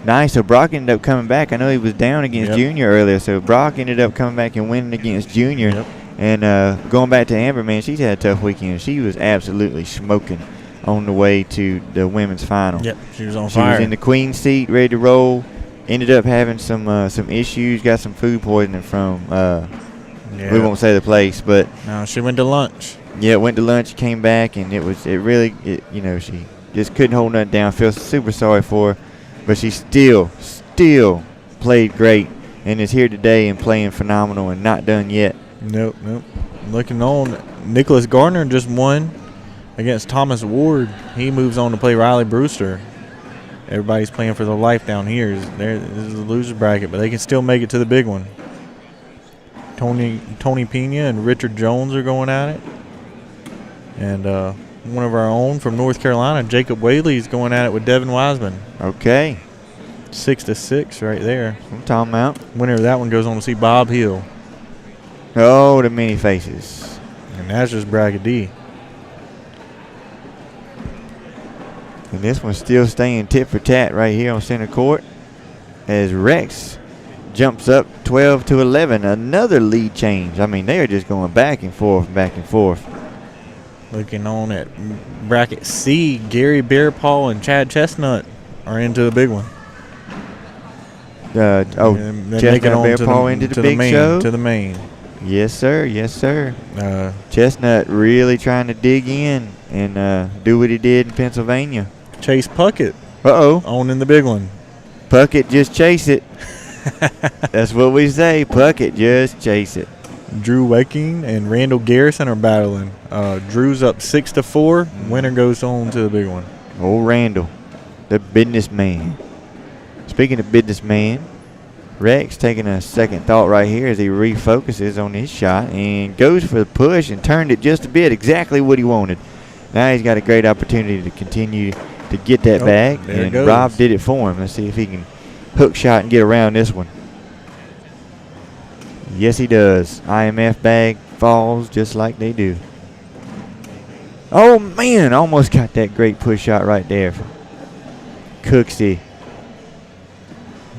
Nice. So Brock ended up coming back. I know he was down against Junior earlier. So Brock ended up coming back and winning against Junior. Yep. And going back to Amber, man, she's had a tough weekend. She was absolutely smoking on the way to the women's final. Yep, she was on fire. She was in the queen seat, ready to roll. Ended up having some issues. Got some food poisoning from, we won't say the place, but. No, she went to lunch. Yeah, went to lunch, came back, and she just couldn't hold nothing down. Feel super sorry for her, but she still played great and is here today and playing phenomenal and not done yet. Nope. Looking on, Nicholas Gardner just won against Thomas Ward. He moves on to play Riley Brewster. Everybody's playing for their life down here. This is the loser bracket, but they can still make it to the big one. Tony Pena and Richard Jones are going at it. And one of our own from North Carolina, Jacob Whaley, is going at it with Devin Wiseman. Okay. 6-6 right there. I'm talking about. Winner of that one goes on to see Bob Hill. Oh, the many faces. And that's just bracket D. And this one's still staying tit for tat right here on center court as Rex jumps up 12-11. Another lead change. I mean, they are just going back and forth, back and forth. Looking on at bracket C, Gary Bearpaw and Chad Chestnut are into the big one. Chestnut Bearpaw into the big show? To the main. Yes, sir. Yes, sir. Chestnut really trying to dig in and do what he did in Pennsylvania. Chase Puckett. On in the big one. Puckett, just chase it. That's what we say. Puckett, just chase it. Drew Waking and Randall Garrison are battling. Drew's up 6-4. Winner goes on to the big one. Old Randall, the businessman. Speaking of businessman, Rex taking a second thought right here as he refocuses on his shot and goes for the push and turned it just a bit, exactly what he wanted. Now he's got a great opportunity to continue to get that bag, and Rob did it for him. Let's see if he can hook shot and get around this one. Yes, he does. IMF bag falls just like they do. Oh, man, almost got that great push shot right there from Cooksey.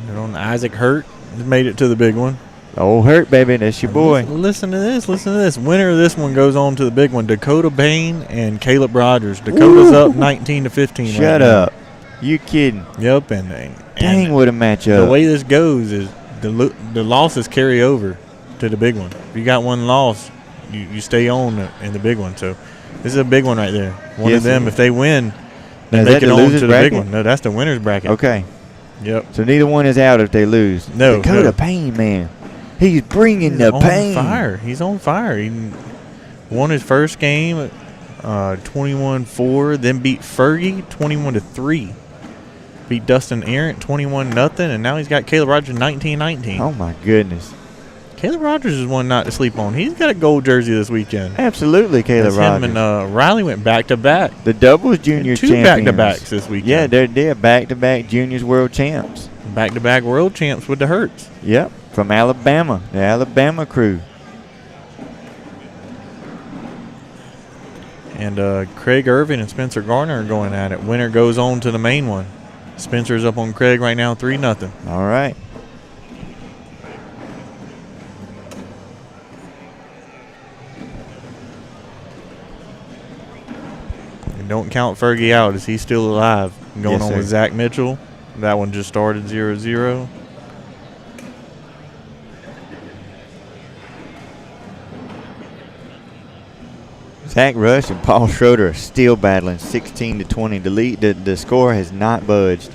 And on Isaac Hurt has made it to the big one. Old Hurt, baby. That's your boy. Listen to this. Winner of this one goes on to the big one. Dakota Bain and Caleb Rogers. Dakota's up 19-15. Shut up. You kidding? Yep, dang, what a matchup. The way this goes is the losses carry over to the big one. If you got one loss, you stay on in the big one. So this is a big one right there. One of them, if they win, they make it on to the big one. No, that's the winner's bracket. Okay. Yep. So neither one is out if they lose. No. Dakota Payne, man. He's bringing the pain. He's on fire. He won his first game 21-4, then beat Fergie 21-3. Beat Dustin Arendt 21-0, and now he's got Caleb Rogers 19-19. Oh, my goodness. Caleb Rogers is one not to sleep on. He's got a gold jersey this weekend. Absolutely, Caleb Rogers. Him and Riley went back-to-back. The doubles juniors champions. 2 back-to-backs this weekend. Yeah, they're back-to-back juniors world champs. Back-to-back world champs with the Hertz. Yep, from Alabama, the Alabama crew. And Craig Irvin and Spencer Garner are going at it. Winner goes on to the main one. Spencer's up on Craig right now, 3-0. All right. And don't count Fergie out as he's still alive. Going Yes, on sir. with Zach Mitchell. That one just started 0-0. Zach Rush and Paul Schroeder are still battling 16-20. The score has not budged.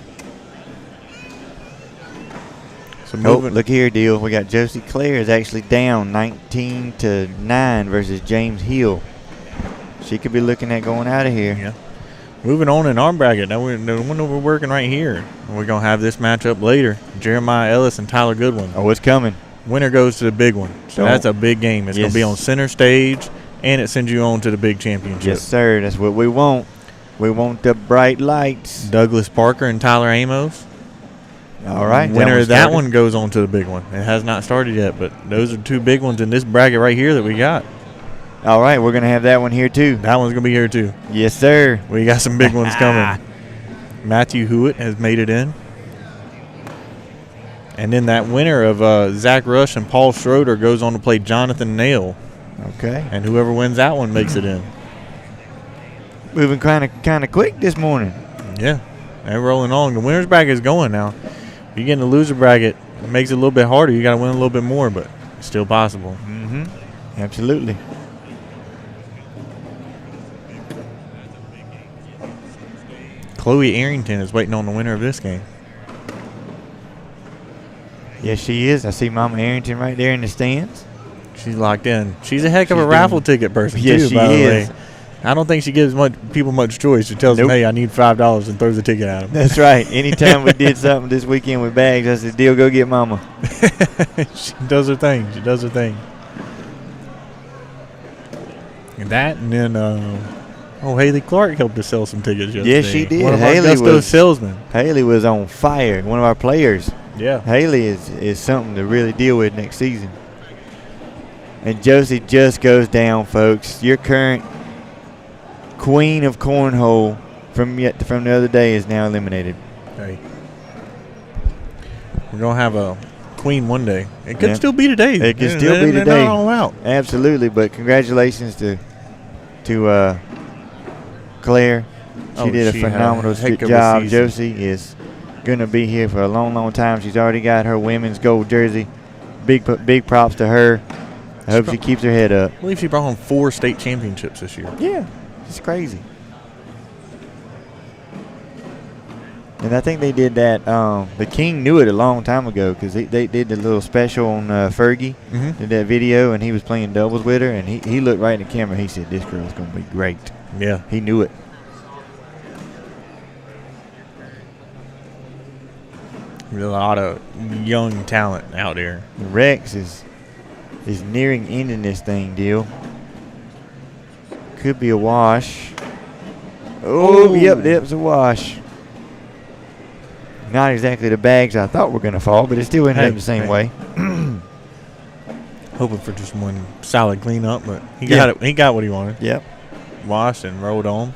So look here, Deal. We got Josie Clare is actually down 19-9 versus James Hill. She could be looking at going out of here. Yeah. Moving on in our bracket. Now we're working right here. We're going to have this matchup later. Jeremiah Ellis and Tyler Goodwin. Oh, it's coming. Winner goes to the big one. So that's a big game. It's going to be on center stage, and it sends you on to the big championship. Yes, sir. That's what we want. We want the bright lights. Douglas Parker and Tyler Amos. All right. Winner of that one goes on to the big one. It has not started yet, but those are 2 big ones in this bracket right here that we got. All right, we're going to have that one here, too. That one's going to be here, too. Yes, sir. We got some big ones coming. Matthew Hewitt has made it in. And then that winner of Zach Rush and Paul Schroeder goes on to play Jonathan Nail. Okay. And whoever wins that one makes it in. Moving kind of quick this morning. Yeah, they're rolling on. The winner's bracket is going now. If you get in the loser bracket, it makes it a little bit harder. You got to win a little bit more, but it's still possible. Mm-hmm. Absolutely. Chloe Arrington is waiting on the winner of this game. Yes, she is. I see Mama Arrington right there in the stands. She's locked in. She's a heck of a raffle ticket person, yes, too, by the is. way. I don't think she gives people much choice. She tells them, hey, I need $5 and throws a ticket at them. That's right. Anytime we did something this weekend with bags, I said, Deal, go get Mama. She does her thing. She does her thing. And that, and then, Haley Clark helped us sell some tickets yesterday. Yes, she did. One of Haley our Gusto salesmen. Haley was on fire. One of our players. Yeah. Haley is something to really deal with next season. And Josie just goes down, folks. Your current queen of cornhole from the other day is now eliminated. Hey. We're going to have a queen one day. It could still be today. It could still be today. They're not all out. Absolutely, but congratulations to Claire. She did a phenomenal job. Josie is going to be here for a long, long time. She's already got her women's gold jersey. Big props to her. I hope she keeps her head up. I believe she brought home 4 state championships this year. Yeah, it's crazy. And I think they did that. The King knew it a long time ago because they did the little special on Fergie. Mm-hmm. Did that video, and he was playing doubles with her, and he looked right in the camera. He said, "This girl's going to be great." Yeah. He knew it. There's a lot of young talent out there. Rex is nearing ending this thing, Deal. Could be a wash. Oh, yep, it's a wash. Not exactly the bags I thought were going to fall, but it still ended up the same way. Hoping for just one solid cleanup, but he got it. He got what he wanted. Yep. Washed and rolled on.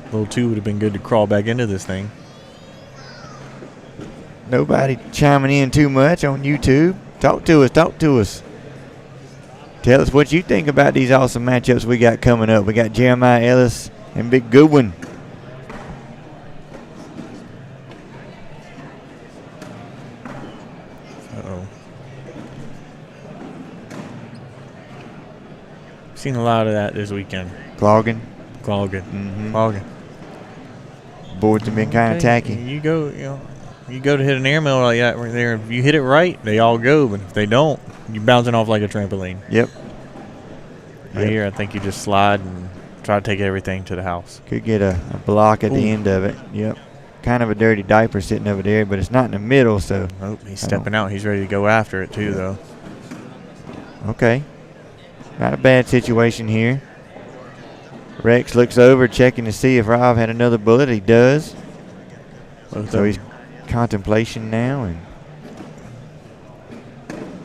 Little 2 would have been good to crawl back into this thing. Nobody chiming in too much on YouTube. Talk to us. Tell us what you think about these awesome matchups we got coming up. We got Jeremiah Ellis and Big Goodwin. Seen a lot of that this weekend. Clogging. Clogging. Boards have been kind of tacky. You go to hit an airmail like that right there. If you hit it right, they all go. But if they don't, you're bouncing off like a trampoline. Yep. Right here, I think you just slide and try to take everything to the house. Could get a block at the end of it. Yep. Kind of a dirty diaper sitting over there, but it's not in the middle, so. Oh, he's stepping out. He's ready to go after it, too, though. Okay. Not a bad situation here. Rex looks over, checking to see if Rob had another bullet. He does. So he's contemplation now, and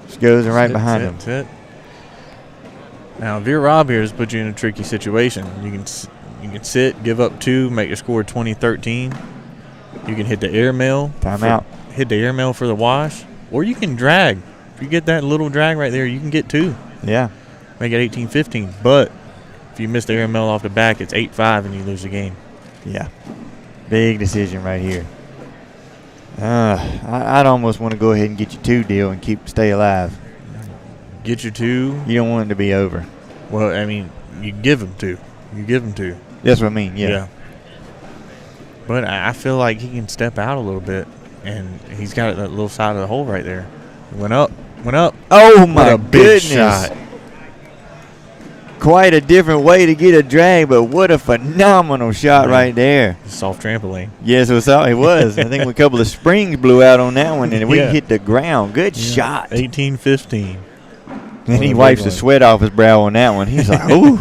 just goes right behind him. That's it. Now, if you're Rob here, this puts you in a tricky situation. You can sit, give up 2, make your score 20-13. You can hit the airmail. Timeout. Hit the airmail for the wash, or you can drag. If you get that little drag right there, you can get 2. Yeah. Make it 18-15. But if you miss the airmail off the back, it's 8-5 and you lose the game. Yeah. Big decision right here. I'd almost want to go ahead and get your 2 deal and stay alive. Get your 2. You don't want it to be over. Well, I mean, you give him 2. You give him 2. That's what I mean, yeah. But I feel like he can step out a little bit, and he's got that little side of the hole right there. Went up. Oh, my big goodness. shot. Quite a different way to get a drag, but what a phenomenal shot right there. Soft trampoline. Yes, it was. I think a couple of springs blew out on that one, and we hit the ground. Good shot. 18-15. And he wipes the sweat off his brow on that one. He's like, ooh.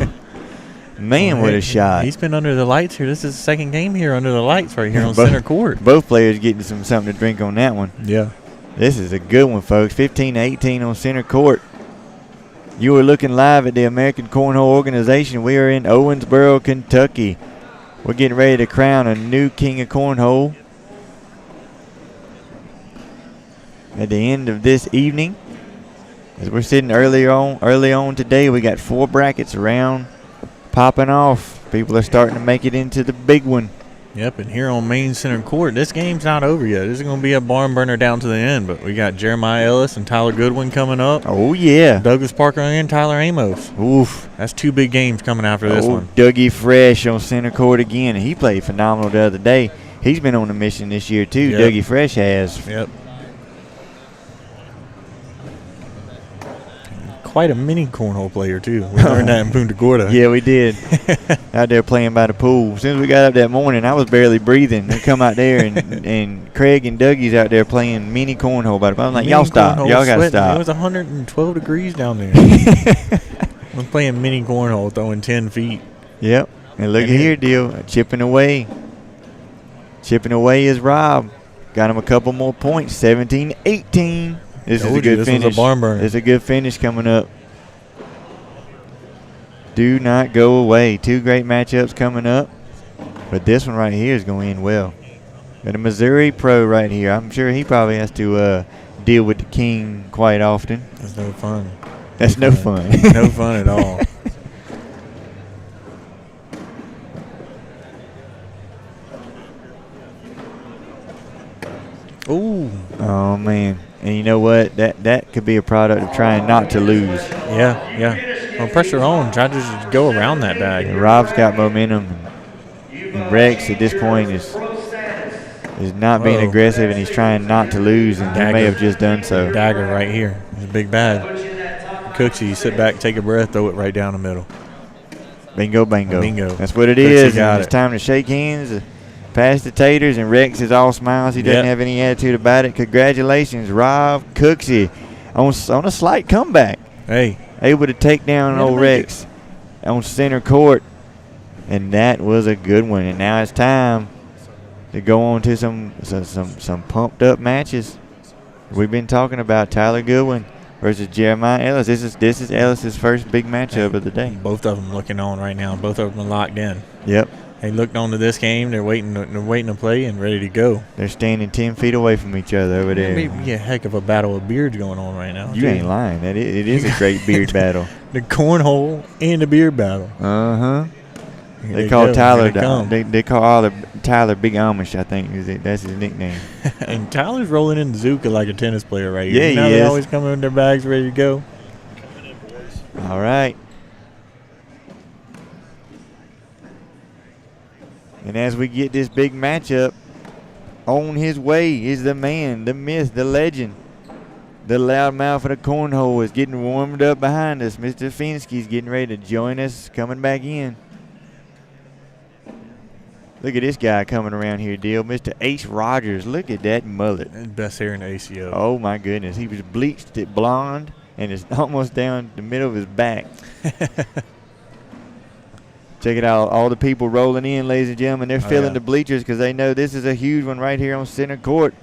Man, what a shot. He's been under the lights here. This is the second game here under the lights right here on center court. Both players getting something to drink on that one. Yeah. This is a good one, folks. 15-18 on center court. You are looking live at the American Cornhole Organization. We are in Owensboro, Kentucky. We're getting ready to crown a new king of cornhole at the end of this evening. As we're sitting early on today, we got 4 brackets around popping off. People are starting to make it into the big one. Yep, and here on main center court, this game's not over yet. This is going to be a barn burner down to the end, but we got Jeremiah Ellis and Tyler Goodwin coming up. Oh, yeah. Douglas Parker and Tyler Amos. Oof. That's 2 big games coming after this one. Dougie Fresh on center court again. He played phenomenal the other day. He's been on a mission this year, too. Yep. Dougie Fresh has. Yep. Quite a mini cornhole player, too. We learned that in Punta Gorda. Yeah, we did. Out there playing by the pool. As soon as we got up that morning, I was barely breathing. They come out there, and Craig and Dougie's out there playing mini cornhole by the pool. I'm like, y'all stop. Y'all got to stop. It was 112 degrees down there. I'm playing mini cornhole, throwing 10 feet. Yep. And look at here, deal. Chipping away. Chipping away is Rob. Got him a couple more points. 17-18. This is a good finish. Was a barn burner. It's a good finish coming up. Do not go away. 2 great matchups coming up. But this one right here is going to end well. Got a Missouri pro right here. I'm sure he probably has to deal with the king quite often. That's no fun. That's no fun. No fun at all. Ooh. Oh, man. And you know what? That could be a product of trying not to lose. Yeah. Well, pressure on. Try to just go around that bag. And Rob's got momentum. And Rex at this point is not being aggressive, and he's trying not to lose, and he may have just done so. Dagger right here. It's a big bag. Cooksy, you sit back, take a breath, throw it right down the middle. Bingo, bango. Bingo. That's what it is. It's time to shake hands. Pass the taters, and Rex is all smiles. He doesn't have any attitude about it. Congratulations, Rob Cooksey, on a slight comeback. Hey. Able to take down old Rex on center court, and that was a good one. And now it's time to go on to some pumped up matches. We've been talking about Tyler Goodwin versus Jeremiah Ellis. This is Ellis's first big matchup of the day. Both of them looking on right now. Both of them are locked in. Yep. They looked on to this game. They're waiting to play and ready to go. They're standing 10 feet away from each other over there. There may be a heck of a battle of beards going on right now. You ain't lying. It is a great beard battle. The cornhole and the beard battle. Uh-huh. They call Tyler they call Tyler Big Amish, I think. That's his nickname. And Tyler's rolling in the Zuka like a tennis player right here. Yeah, now he they is. always come in their bags ready to go. All right. And as we get this big matchup, on his way is the man, the myth, the legend. The loudmouth of the cornhole is getting warmed up behind us. Mr. Finsky's getting ready to join us, coming back in. Look at this guy coming around here, Deal. Mr. Ace Rogers. Look at that mullet. Best hair in the ACO. Oh, my goodness. He was bleached it blonde, and it's almost down the middle of his back. Check it out. All the people rolling in, ladies and gentlemen. They're filling the bleachers because they know this is a huge one right here on center court.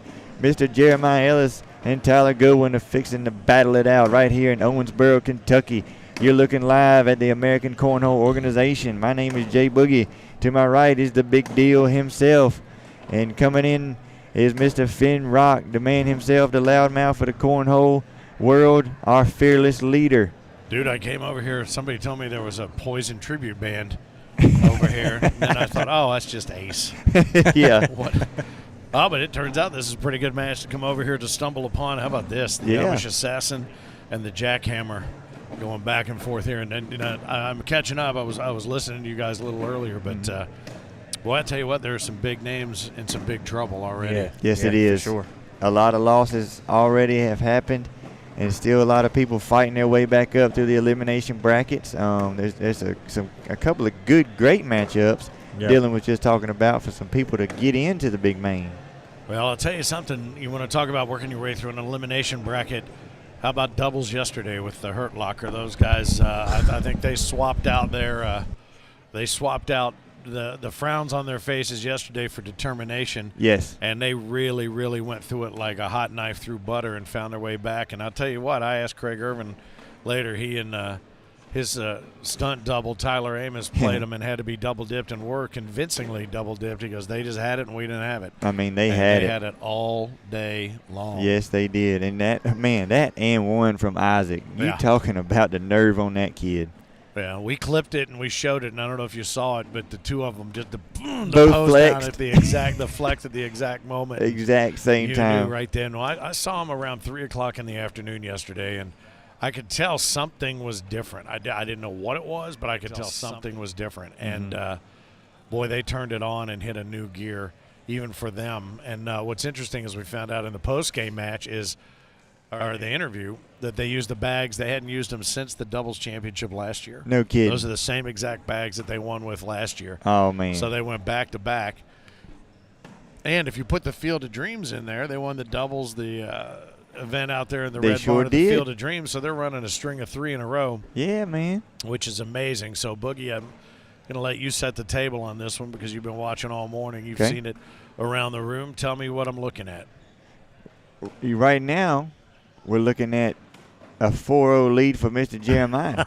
Mr. Jeremiah Ellis and Tyler Goodwin are fixing to battle it out right here in Owensboro, Kentucky. You're looking live at the American Cornhole Organization. My name is Jay Boogie. To my right is the big deal himself. And coming in is Mr. Finn Rock, the man himself, the loudmouth of the cornhole world, our fearless leader. Dude, I came over here. Somebody told me there was a Poison tribute band over here. And then I thought, oh, that's just Ace. Yeah. What? Oh, but it turns out this is a pretty good match to come over here to stumble upon. How about this? The Amish Assassin and the Jackhammer going back and forth here. And then, you know, I'm catching up. I was listening to you guys a little earlier, but well, I tell you what, there are some big names in some big trouble already. Yeah. Yes, it is. For sure. A lot of losses already have happened, and still a lot of people fighting their way back up through the elimination brackets. There's a couple of great matchups. Yep. Dylan was just talking about for some people to get into the big main. Well, I'll tell you something. You want to talk about working your way through an elimination bracket. How about doubles yesterday with the Hurt Locker? Those guys, I think they swapped out the frowns on their faces yesterday for determination. Yes. And they really, really went through it like a hot knife through butter and found their way back. And I'll tell you what, I asked Craig Irvin later, he and his stunt double, Tyler Amos, played them and had to be double-dipped, and were convincingly double-dipped because they just had it and we didn't have it. I mean, they had it all day long. Yes, they did. And that and one from Isaac. You talking about the nerve on that kid. Yeah, we clipped it and we showed it, and I don't know if you saw it, but the two of them just both pose flexed. down at the flex at the exact moment. Exact same time. You knew right then. Well, I saw him around 3 o'clock in the afternoon yesterday, and I could tell something was different. I didn't know what it was, but I could tell something was different. And, boy, they turned it on and hit a new gear, even for them. And what's interesting is we found out in the post-game match or the interview, that they used the bags. They hadn't used them since the doubles championship last year. No kidding. Those are the same exact bags that they won with last year. Oh, man. So they went back-to-back. And if you put the Field of Dreams in there, they won the doubles, the event out there in the Red Barn of the Field of Dreams, so they're running a string of 3 in a row. Yeah, man. Which is amazing. So, Boogie, I'm going to let you set the table on this one because you've been watching all morning. You've seen it around the room. Tell me what I'm looking at. Right now, we're looking at a 4-0 lead for Mr. Jeremiah.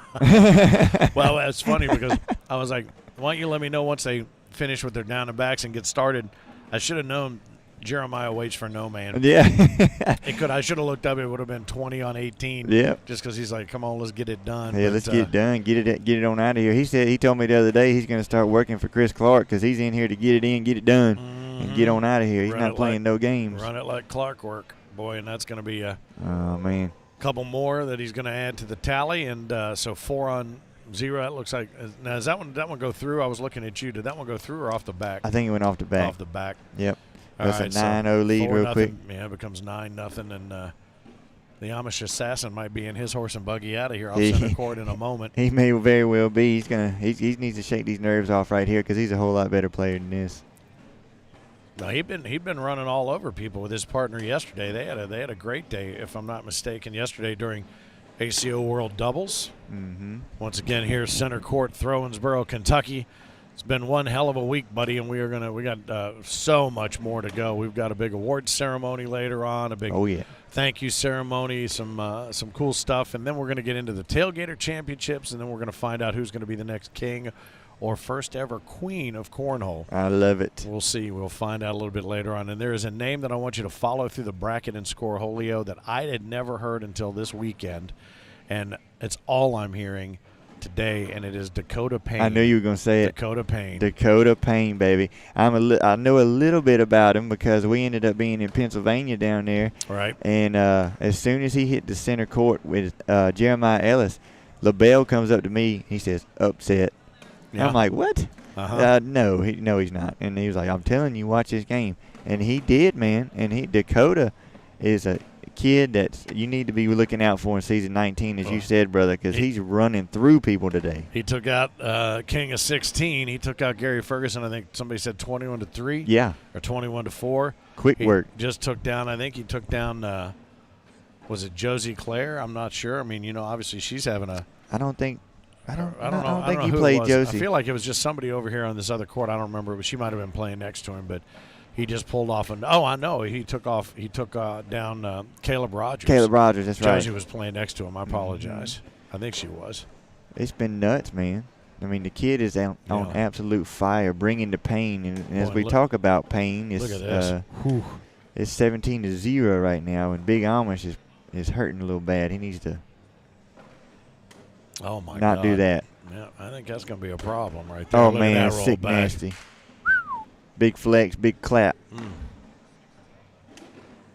Well, it's funny because I was like, why don't you let me know once they finish with their down and backs and get started. I should have known Jeremiah waits for no man. Yeah. I should have looked up. It would have been 20 on 18. Yeah. Just because he's like, come on, let's get it done. Yeah, let's get it done. Get it on out of here. He told me the other day he's going to start working for Chris Clark because he's in here to get it in, get it done, and get on out of here. He's not playing no games. Run it like Clark work, boy, and that's going to be a couple more that he's going to add to the tally, and so 4-0. That looks like. Now, does that one go through? I was looking at you. Did that one go through or off the back? I think it went off the back. Off the back. Yep. All That's right, a 9-0 lead real quick. Yeah, it becomes 9-0, and the Amish Assassin might be in his horse and buggy out of here off center court in a moment. He may very well be. He needs to shake these nerves off right here because he's a whole lot better player than this. No, he'd been running all over people with his partner yesterday. They had a great day, if I'm not mistaken, yesterday during ACO World Doubles. Mm-hmm. Once again, here center court, Owensboro, Kentucky. It's been one hell of a week, buddy, and we got so much more to go. We've got a big awards ceremony later on, a big thank you ceremony, some cool stuff, and then we're going to get into the Tailgater Championships, and then we're going to find out who's going to be the next king or first ever queen of Cornhole. I love it. We'll see. We'll find out a little bit later on. And there is a name that I want you to follow through the bracket and Scoreholio that I had never heard until this weekend, and it's all I'm hearing today, and it is Dakota Payne. I knew you were going to say it. Dakota Payne. Dakota Payne, baby. I know a little bit about him because we ended up being in Pennsylvania down there. Right. And as soon as he hit the center court with Jeremiah Ellis, LaBelle comes up to me. He says, upset. Yeah. I'm like, what? No, he's not. And he was like, I'm telling you, watch this game. And he did, man. And Dakota is a kid that you need to be looking out for in season 19, as you said, brother, because he's running through people today. He took out King of 16. He took out Gary Ferguson. I think somebody said 21-3. Yeah. Or 21-4. Quick work. Just took down. I think he took down. Was it Josie Claire? I'm not sure. I mean, obviously she's having a. I don't think I don't think he played Josie. I feel like it was just somebody over here on this other court. I don't remember, but she might have been playing next to him. But he just pulled off I know. He took down Caleb Rogers. Caleb Rogers, that's right. Josie was playing next to him. I apologize. I think she was. It's been nuts, man. I mean, the kid is on absolute fire, bringing the pain. And as we talk about pain, it's, look at this. It's 17-0 right now, and Big Amish is hurting a little bad. He needs to not do that. Yeah, I think that's going to be a problem right there. Oh, Look man, at that roll sick back. nasty. Big flex, big clap.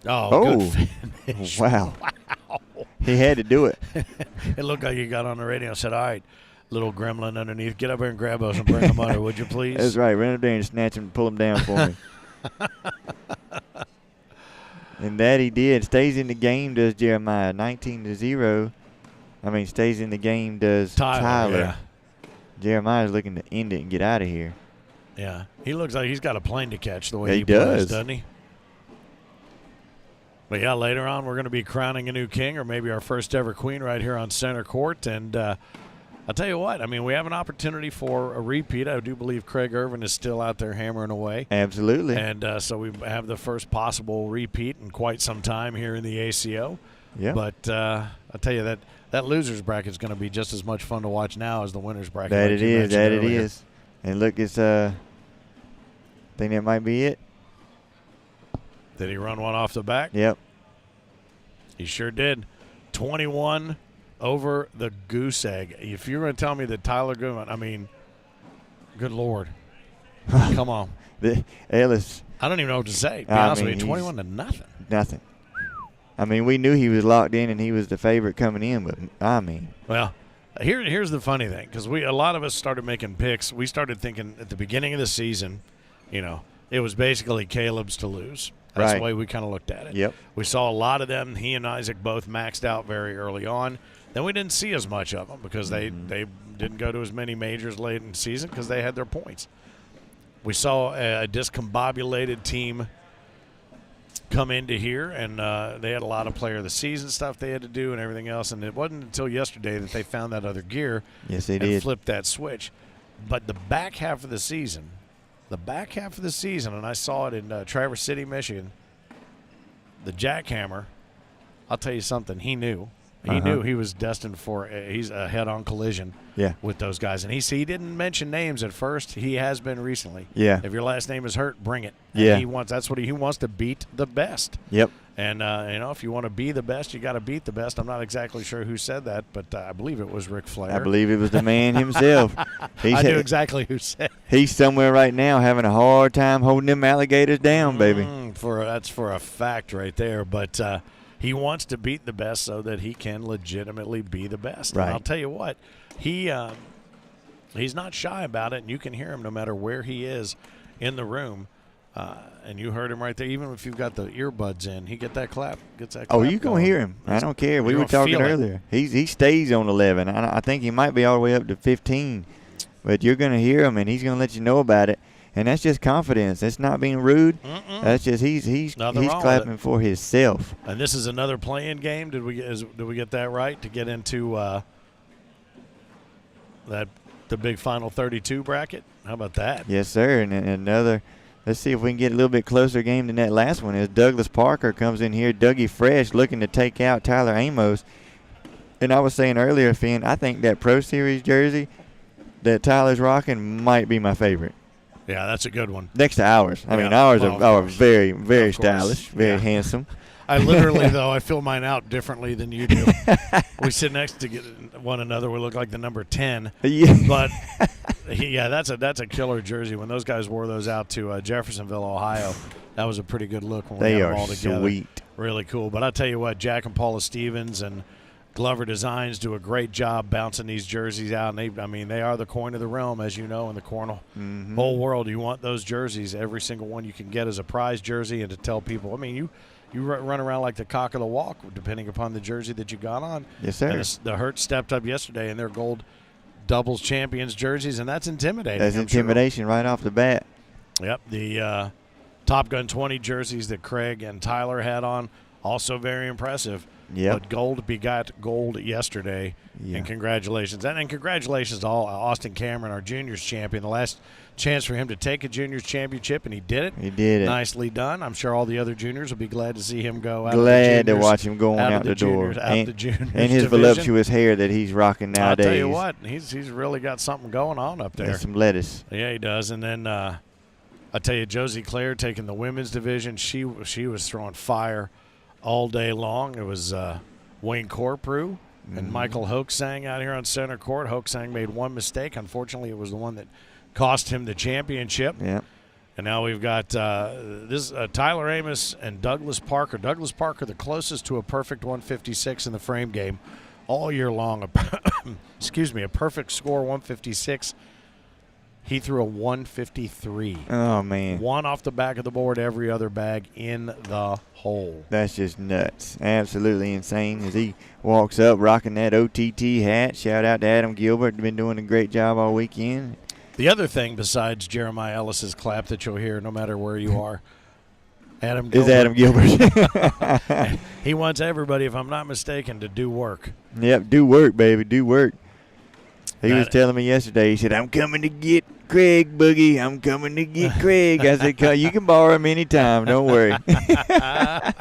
Good finish. Wow. He had to do it. It looked like you got on the radio and said, all right, little gremlin underneath, get up here and grab us and bring them under, would you please? That's right. Run up there and snatch him and pull him down for me. And that he did. Stays in the game, does Jeremiah. 19-0. I mean, stays in the game, does Tyler. Yeah. Jeremiah's looking to end it and get out of here. Yeah. He looks like he's got a plane to catch the way he does, plays, doesn't he? But, yeah, later on we're going to be crowning a new king or maybe our first ever queen right here on center court. And I'll tell you what, I mean, we have an opportunity for a repeat. I do believe Craig Irvin is still out there hammering away. Absolutely. And so we have the first possible repeat in quite some time here in the ACO. Yeah. But I'll tell you that loser's bracket is going to be just as much fun to watch now as the winner's bracket. That like it is. And look, it's think that might be it. Did he run one off the back? Yep. He sure did. 21 over the goose egg. If you're going to tell me that Tyler Goodman, I mean, good Lord. Come on. Ellis. I don't even know what to say. To be honest with you, 21-0. Nothing. I mean, we knew he was locked in and he was the favorite coming in, but I mean. Well, here's the funny thing, because a lot of us started making picks. We started thinking at the beginning of the season, it was basically Caleb's to lose. That's the way we kind of looked at it. Yep. We saw a lot of them. He and Isaac both maxed out very early on. Then we didn't see as much of them because they didn't go to as many majors late in the season because they had their points. We saw a discombobulated team come into here, and they had a lot of player of the season stuff they had to do and everything else. And it wasn't until yesterday that they found that other gear and flipped that switch. But the back half of the season, and I saw it in Traverse City, Michigan, the jackhammer, I'll tell you something, he knew. He knew he was destined for he's a head-on collision with those guys. And he didn't mention names at first. He has been recently. Yeah. If your last name is Hurt, bring it. And yeah. He wants to beat the best. Yep. And, if you want to be the best, you got to beat the best. I'm not exactly sure who said that, but I believe it was Ric Flair. I believe it was the man himself. I knew exactly who said it. He's somewhere right now having a hard time holding them alligators down, baby. That's for a fact right there. But he wants to beat the best so that he can legitimately be the best. Right. And I'll tell you what, he's not shy about it, and you can hear him no matter where he is in the room. And you heard him right there. Even if you've got the earbuds in, he gets that clap. Oh, you going to hear him. I don't care. We were talking earlier. He stays on 11. I think he might be all the way up to 15. But you're going to hear him, and he's going to let you know about it. And that's just confidence. That's not being rude. That's just he's clapping for himself. And this is another play-in game. Did we get that right to get into the big final 32 bracket? How about that? Yes, sir. And another. Let's see if we can get a little bit closer game than that last one. As Douglas Parker comes in here, Dougie Fresh looking to take out Tyler Amos. And I was saying earlier, Finn, I think that Pro Series jersey that Tyler's rocking might be my favorite. Yeah, that's a good one. Next to ours. I mean, ours are very, very stylish, very handsome. I literally, though, I fill mine out differently than you do. We sit next to one another. We look like the number 10. Yeah. But, that's a killer jersey. When those guys wore those out to Jeffersonville, Ohio, that was a pretty good look when we got them all together. Sweet. Really cool. But I'll tell you what, Jack and Paula Stevens and Glover Designs do a great job bouncing these jerseys out. And they are the coin of the realm, as you know, in the cornhole whole world. You want those jerseys. Every single one you can get as a prize jersey, and to tell people, you run around like the cock of the walk, depending upon the jersey that you got on. Yes, sir. And the Hertz stepped up yesterday in their gold doubles champions jerseys, and that's intimidating. That's intimidation right off the bat. Yep. The Top Gun 20 jerseys that Craig and Tyler had on, also very impressive. Yep. But gold begot gold yesterday, and congratulations. And congratulations to Austin Cameron, our juniors champion. The last chance for him to take a juniors championship, and he did it. He did it. Nicely done. I'm sure all the other juniors will be glad to see him go out. Glad to watch him going out the door. And his voluptuous hair that he's rocking nowadays. I'll tell you what, he's really got something going on up there. There's some lettuce. Yeah, he does. And then I tell you, Josie Claire taking the women's division, she was throwing fire all day long. It was Wayne Corprew and Michael Hoaxang out here on center court. Hoaxang made one mistake. Unfortunately, it was the one that cost him the championship. Yeah. And now we've got Tyler Amos and Douglas Parker. Douglas Parker, the closest to a perfect 156 in the frame game all year long. Excuse me, a perfect score, 156. He threw a 153. Oh, man. One off the back of the board, every other bag in the hole. That's just nuts. Absolutely insane as he walks up rocking that OTT hat. Shout out to Adam Gilbert. Been doing a great job all weekend. The other thing besides Jeremiah Ellis's clap that you'll hear no matter where you are, Adam Gilbert. Is Adam Gilbert. He wants everybody, if I'm not mistaken, to do work. Yep, do work, baby. Do work. He was telling me yesterday, he said, I'm coming to get Craig, Boogie. I'm coming to get Craig. I said, you can borrow him anytime. Don't worry. I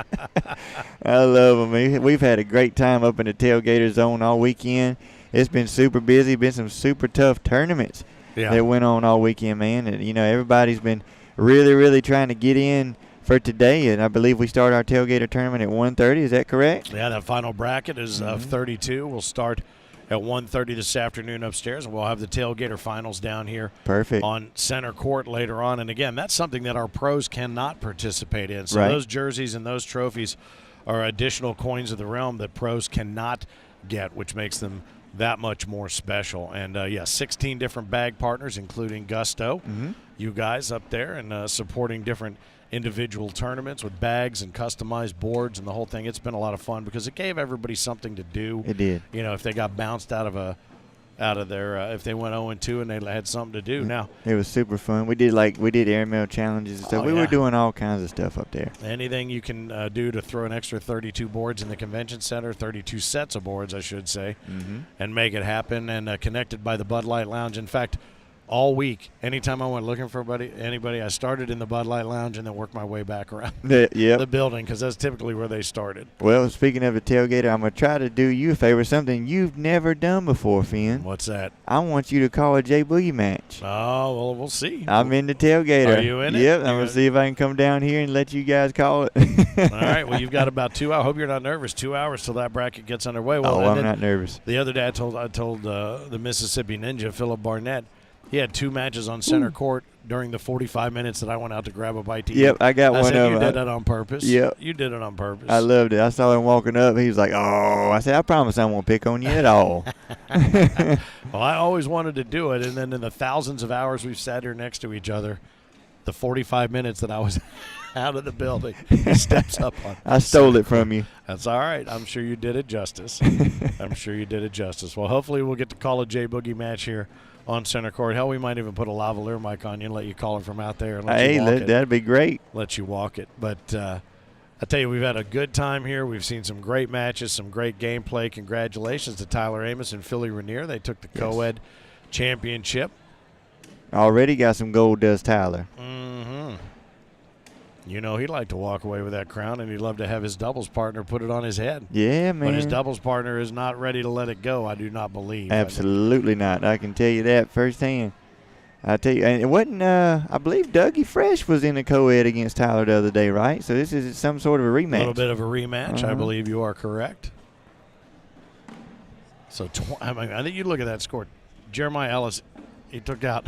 love him. We've had a great time up in the tailgater zone all weekend. It's been super busy. Been some super tough tournaments that went on all weekend, man. And, everybody's been really, really trying to get in for today. And I believe we start our tailgater tournament at 1:30. Is that correct? Yeah, that final bracket is of 32. We'll start at 1:30 this afternoon upstairs, and we'll have the tailgater finals down here on center court later on. And again, that's something that our pros cannot participate in. So those jerseys and those trophies are additional coins of the realm that pros cannot get, which makes them that much more special. And 16 different bag partners, including Gusto, you guys up there, and supporting different individual tournaments with bags and customized boards and the whole thing. It's been a lot of fun because it gave everybody something to do. It did. If they got bounced out of their if they went 0-2 and they had something to do. Now it was super fun. We did airmail challenges and stuff. We were doing all kinds of stuff up there. Anything you can do to throw an extra 32 boards in the convention center, 32 sets of boards, I should say, and make it happen. And connected by the Bud Light Lounge. In fact, all week, anytime I went looking for anybody, I started in the Bud Light Lounge and then worked my way back around the building, because that's typically where they started. Well, speaking of the tailgater, I'm going to try to do you a favor, something you've never done before, Finn. What's that? I want you to call a J Boogie match. Oh, well, we'll see. I'm in the tailgater. Are you in it? Yep, I'm going to see if I can come down here and let you guys call it. All right, well, you've got about 2 hours. I hope you're not nervous. 2 hours till that bracket gets underway. Well, I'm not nervous. The other day I told the Mississippi Ninja, Philip Barnett, he had 2 matches on center court during the 45 minutes that I went out to grab a bite to eat. Yep, I got one of them. You did that on purpose. Yep. You did it on purpose. I loved it. I saw him walking up. He was like, oh. I said, I promise I won't pick on you at all. Well, I always wanted to do it, and then in the thousands of hours we've sat here next to each other, the 45 minutes that I was out of the building, he steps up on. I stole it from you. That's all right. I'm sure you did it justice. Well, hopefully we'll get to call a J Boogie match here on center court. Hell, we might even put a lavalier mic on you and let you call it from out there. And that'd be great. Let you walk it. But I tell you, we've had a good time here. We've seen some great matches, some great gameplay. Congratulations to Tyler Amos and Philly Rainier. They took the co-ed championship. Already got some gold, does Tyler. He'd like to walk away with that crown, and he'd love to have his doubles partner put it on his head. Yeah, man. But his doubles partner is not ready to let it go, I do not believe. Absolutely not. I can tell you that firsthand. I tell you, and it wasn't. I believe Dougie Fresh was in the co-ed against Tyler the other day, right? So this is some sort of a rematch. A little bit of a rematch. I believe you are correct. So I think you look at that score. Jeremiah Ellis, he took out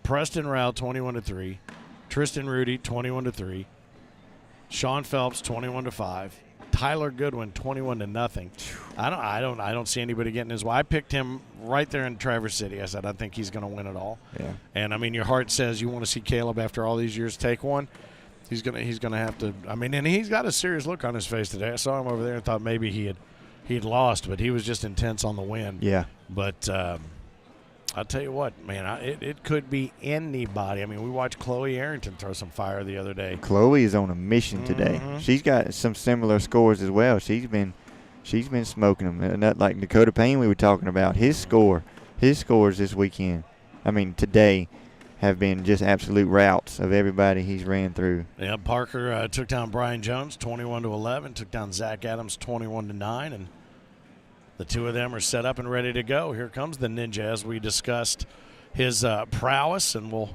Preston Rao 21-3. Tristan Rudy, 21-3. Sean Phelps, 21-5. Tyler Goodwin, 21-0. I don't see anybody getting his way. I picked him right there in Traverse City. I said I think he's going to win it all. Yeah. And I mean, your heart says you want to see Caleb after all these years take one. He's gonna have to. I mean, and he's got a serious look on his face today. I saw him over there and thought maybe he had lost, but he was just intense on the win. Yeah. But I'll tell you what, man, it could be anybody. I mean, we watched Chloe Arrington throw some fire the other day. Chloe is on a mission today. Mm-hmm. She's got some similar scores as well. She's been smoking them. And that, like Dakota Payne we were talking about, his scores this weekend, I mean today, have been just absolute routes of everybody he's ran through. Yeah, Parker took down Brian Jones 21-11, took down Zach Adams 21-9, and the two of them are set up and ready to go. Here comes the Ninja as we discussed his prowess, and we'll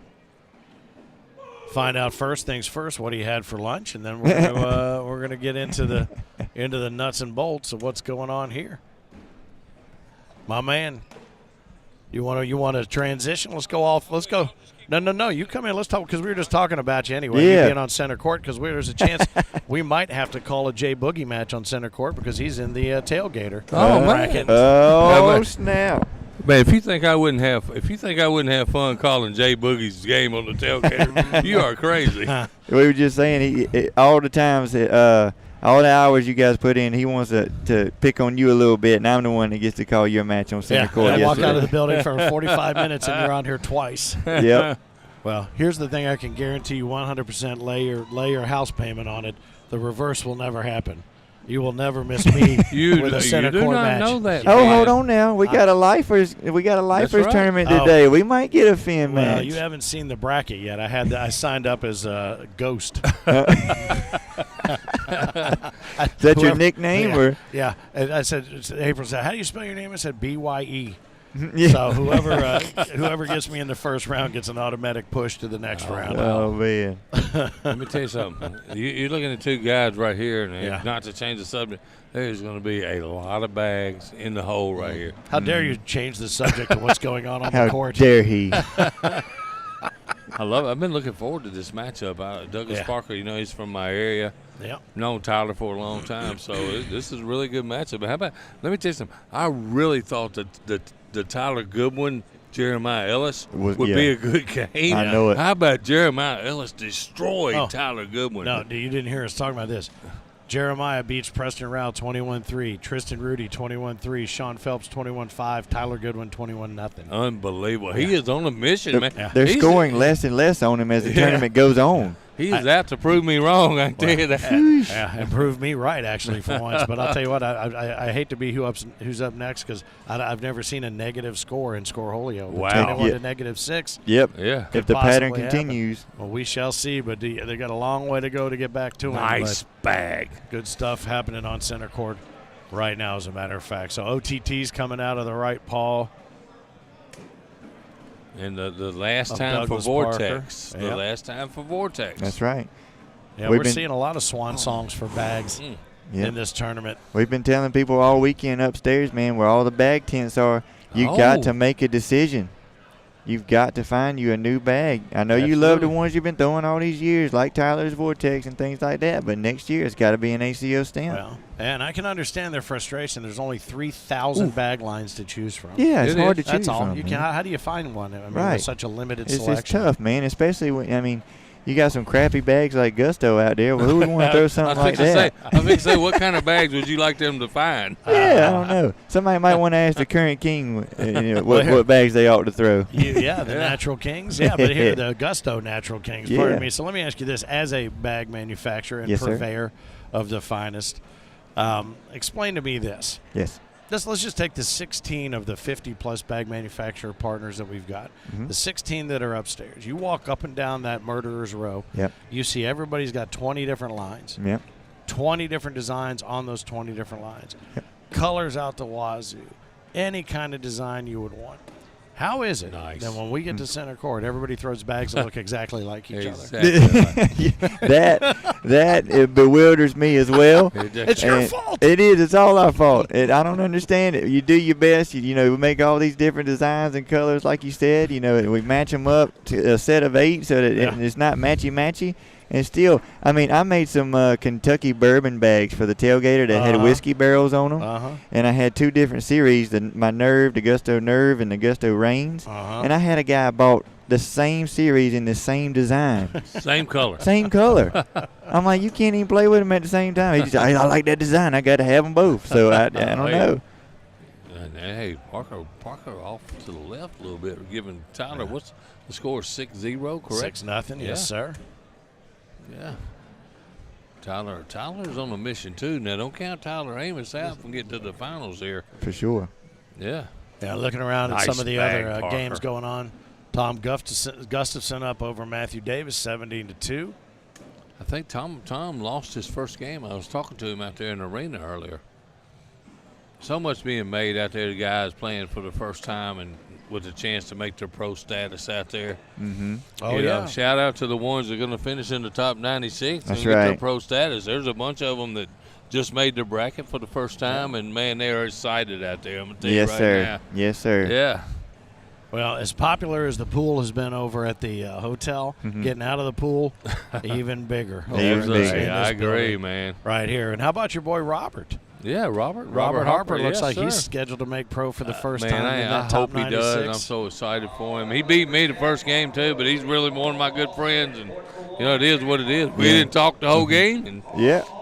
find out first things first what he had for lunch, and then we're gonna get into the nuts and bolts of what's going on here. My man, you want to transition? Let's go. No. You come in. Let's talk because we were just talking about you anyway. Yeah. You being on center court because there's a chance we might have to call a Jay Boogie match on center court because he's in the tailgater. bracket. Oh snap! Man, if you think I wouldn't have fun calling Jay Boogie's game on the tailgater, you are crazy. We were just saying all the times all the hours you guys put in, he wants to pick on you a little bit, and I'm the one that gets to call your match on center court. I walked out of the building for 45 minutes, and you're on here twice. Yep. Well, here's the thing I can guarantee you 100% lay your house payment on it. The reverse will never happen. You will never miss me with a center court match. Know that, oh, man. hold on now. We got a lifers right. tournament today. We might get a Finn Well, match. you haven't seen the bracket yet. I signed up as a ghost. Is that your nickname? Yeah. Or? Yeah. And I said, April said, how do you spell your name? I said, BYE. Yeah. So whoever gets me in the first round gets an automatic push to the next round. Oh, man. Let me tell you something. You're looking at two guys right here, and not to change the subject, there's going to be a lot of bags in the hole right here. How dare you change the subject of what's going on the court? How dare he? I love it. I've been looking forward to this matchup. Douglas Parker, he's from my area. Yeah. Known Tyler for a long time, so this is a really good matchup. But how about, let me tell you something. I really thought that the Tyler Goodwin, Jeremiah Ellis would be a good game. I know it. How about Jeremiah Ellis destroyed Tyler Goodwin? No, you didn't hear us talking about this. Jeremiah beats Preston Rao 21-3, Tristan Rudy 21-3, Sean Phelps 21-5, Tyler Goodwin 21-0. Unbelievable. He is on a mission, man. Yeah. They're scoring less and less on him as the tournament goes on. He is out to prove me wrong, I can tell you that. Yeah, and prove me right, actually, for once. But I'll tell you what, I hate to be who's up next because I've never seen a negative score in Scoreholio. Wow. 21 to -6. Yep. Yeah. If the pattern continues. Well, we shall see, but they got a long way to go to get back to him. Nice bag. Good stuff happening on center court right now, as a matter of fact. So OTT's coming out of the right paw. And the last time Douglas for Vortex. Parker. The Yep. last time for Vortex. That's right. Yeah, we're seeing a lot of swan songs for bags in this tournament. We've been telling people all weekend upstairs, man, where all the bag tents are, you got to make a decision. You've got to find you a new bag. I know you love the ones you've been throwing all these years, like Tyler's Vortex and things like that, but next year it's got to be an ACO stamp. Well, and I can understand their frustration. There's only 3,000 bag lines to choose from. Yeah, it's hard to choose That's all. from. You can. How do you find one? I mean, Right. with such a limited It's selection. tough, man, especially when, you got some crappy bags like Gusto out there. Well, who would want to throw something like that? I think say, what kind of bags would you like them to find? Yeah, I don't know. Somebody might want to ask the current king what bags they ought to throw. The Natural Kings. Yeah, but here, the Gusto Natural Kings. Pardon me. So let me ask you this. As a bag manufacturer and purveyor of the finest, explain to me this. Yes. Let's just take the 16 of the 50-plus bag manufacturer partners that we've got. The 16 that are upstairs. You walk up and down that murderer's row. Yep. You see everybody's got 20 different lines. Yep. 20 different designs on those 20 different lines. Yep. Colors out the wazoo. Any kind of design you would want. How is it that when we get to center court, everybody throws bags that look exactly like each other? that it bewilders me as well. It's your fault. It is. It's all our fault. I don't understand it. You do your best. We make all these different designs and colors, like you said. We match them up to a set of 8 so that it's not matchy-matchy. And still, I mean, I made some Kentucky bourbon bags for the tailgater that had whiskey barrels on them. And I had 2 different series, my Nerve, the Gusto Nerve, and the Gusto Reigns. And I had a guy bought the same series in the same design. Same color. Same color. I'm like, you can't even play with them at the same time. He just, I like that design. I got to have them both. So I don't know. Hey, Parker off to the left a little bit, giving Tyler, what's the score, 6-0, correct? 6-0, yes, sir. Yeah. Tyler's on a mission, too. Now, don't count Tyler Amos out from getting to the finals here. For sure. Yeah. Yeah, looking around at some of the bag, other Parker. games going on. Tom Gustafson up over Matthew Davis, 17-2. I think Tom lost his first game. I was talking to him out there in the arena earlier. So much being made out there, the guys playing for the first time and with a chance to make their pro status out there. Mm-hmm. Oh, yeah. Shout out to the ones that are going to finish in the top 96 That's and get right. their pro status. There's a bunch of them that just made their bracket for the first time, and, man, they are excited out there. I'm going to tell you right now. Yes, sir. Yeah. Well, as popular as the pool has been over at the hotel, getting out of the pool, even bigger. Even bigger. I agree, man. Right here. And how about your boy Robert? Yeah, Robert Harper looks yes, like sir. he's scheduled to make pro for the first Man, time in that I top hope he 96. does. I'm so excited for him. He beat me the first game, too, but he's really one of my good friends. And, it is what it is. We didn't talk the whole game. And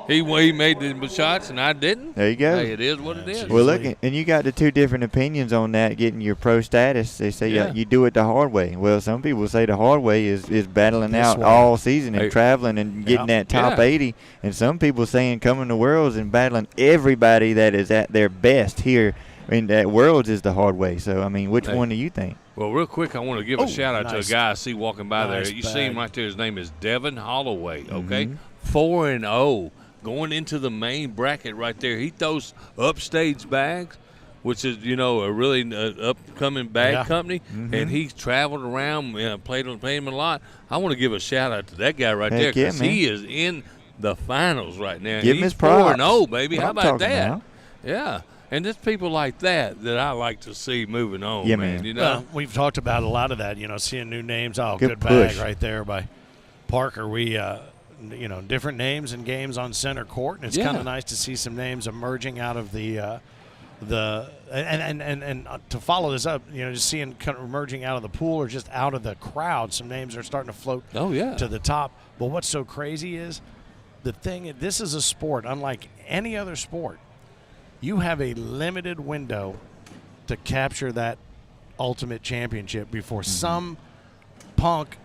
he made the shots, and I didn't. There you go. Hey, it is what it is. Well, look, and you got the 2 different opinions on that, getting your pro status. They say you do it the hard way. Well, some people say the hard way is battling out all season and traveling and getting that top 80. And some people saying coming to Worlds and battling everybody that is at their best here in that Worlds is the hard way. So, I mean, which one do you think? Well, real quick, I want to give a shout-out to a guy I see walking by there. You see him bag. right there. His name is Devin Holloway, okay? 4-0. Going into the main bracket right there. He throws upstage bags, which is, a really upcoming bag company, and he's traveled around, played him a lot. I want to give a shout-out to that guy right there because he is in the finals right now. Give him He's his props. 4-0, baby. What How I'm about talking that? about. Yeah. And there's people like that I like to see moving on, Yeah, man. man. Well, we've talked about a lot of that, seeing new names. Oh, Good good push. bag right there by Parker. We, different names and games on center court, and it's kind of nice to see some names emerging out of and to follow this up, just seeing kind of emerging out of the pool or just out of the crowd, some names are starting to float to the top. But what's so crazy is this is a sport unlike any other sport. You have a limited window to capture that ultimate championship before some punk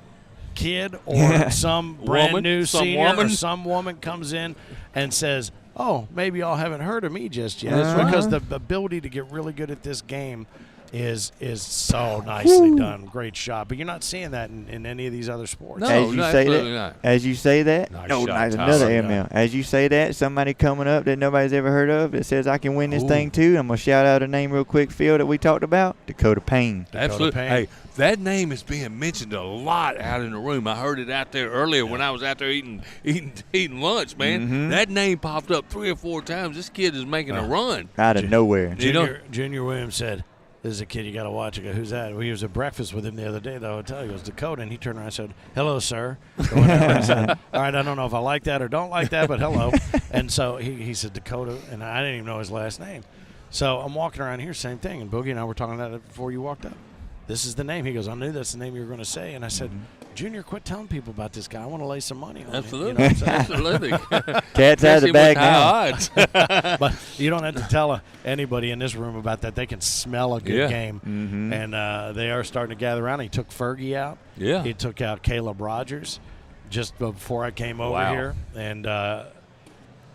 kid or some brand new senior or some woman comes in and says, oh, maybe y'all haven't heard of me just yet. It's because the ability to get really good at this game is so nicely done. Great shot. But you're not seeing that in any of these other sports. As you say that, Nice another ML. As you say that, somebody coming up that nobody's ever heard of that says I can win this thing too. I'm gonna shout out a name real quick, Phil, that we talked about, Dakota Payne. Absolutely. Hey, that name is being mentioned a lot out in the room. I heard it out there earlier when I was out there eating lunch, man. That name popped up 3 or 4 times. This kid is making a run. Out of nowhere. Junior Williams said, this is a kid you got to watch. I go, who's that? He was at breakfast with him the other day at the hotel. He goes, Dakota. And he turned around and said, hello, sir. I said, all right, I don't know if I like that or don't like that, but hello. And so he said Dakota, and I didn't even know his last name. So I'm walking around here, same thing. And Boogie and I were talking about it before you walked up. This is the name. He goes, I knew that's the name you were going to say. And I said, Junior, quit telling people about this guy. I want to lay some money on Absolutely. him. Absolutely. Cat's out of the bag now. Odds. But you don't have to tell anybody in this room about that. They can smell a good game. And they are starting to gather around. He took Fergie out. Yeah. He took out Caleb Rogers just before I came over here. And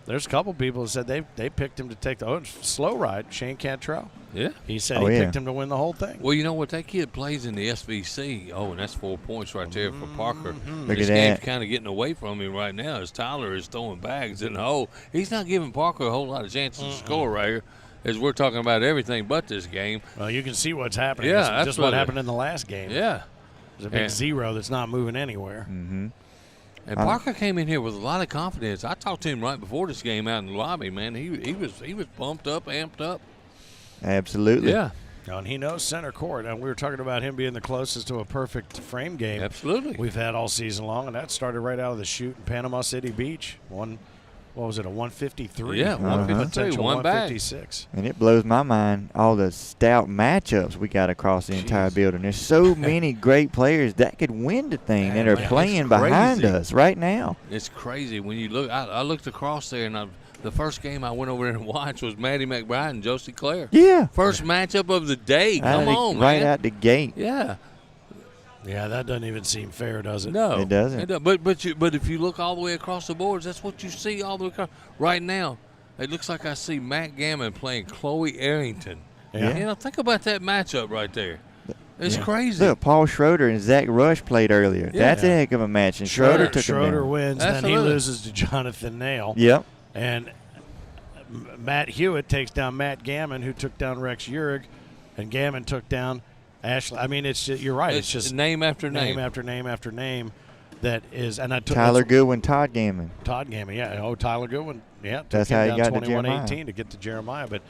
there's a couple people who said they picked him to take the slow ride, Shane Cantrell. Yeah. He said he picked him to win the whole thing. Well, you know what? That kid plays in the SVC. Oh, and that's 4 points right there for Parker. Look this at game's that. kind of getting away from him right now as Tyler is throwing bags in the hole. He's not giving Parker a whole lot of chances to score right here as we're talking about everything but this game. Well, you can see what's happening. Yeah, It's just what happened in the last game. Yeah. There's a big 0 that's not moving anywhere. And Parker came in here with a lot of confidence. I talked to him right before this game out in the lobby, man. He was pumped up, amped up. Absolutely. Yeah. And he knows center court. And we were talking about him being the closest to a perfect frame game. Absolutely. We've had all season long, and that started right out of the chute in Panama City Beach. What was it, a 153? Yeah, 153, potential one bag. 156. And it blows my mind all the stout matchups we got across the entire building. There's so many great players that could win the thing that are playing behind us right now. It's crazy when you look. I looked across there, and the first game I went over there and watched was Maddie McBride and Josie Clare. Yeah. First matchup of the day. Come on, right man. out the gate. Yeah. Yeah, that doesn't even seem fair, does it? No, it doesn't. But if you look all the way across the boards, that's what you see all the way across. Right now, it looks like I see Matt Gammon playing Chloe Arrington. Yeah. You know, think about that matchup right there. It's crazy. Look, Paul Schroeder and Zach Rush played earlier. Yeah. That's a heck of a match. And Schroeder took him down. wins, then he loses to Jonathan Nail. Yep. And Matt Hewitt takes down Matt Gammon, who took down Rex Urig, and Gammon took down Ashley. I mean, it's just, you're right. It's just name after name after name after name. That is, and I took Tyler Goodwin, Todd Gammon. Todd Gammon, yeah. Oh, Tyler Goodwin, yeah. That's how he got to 21-18 to get to Jeremiah. But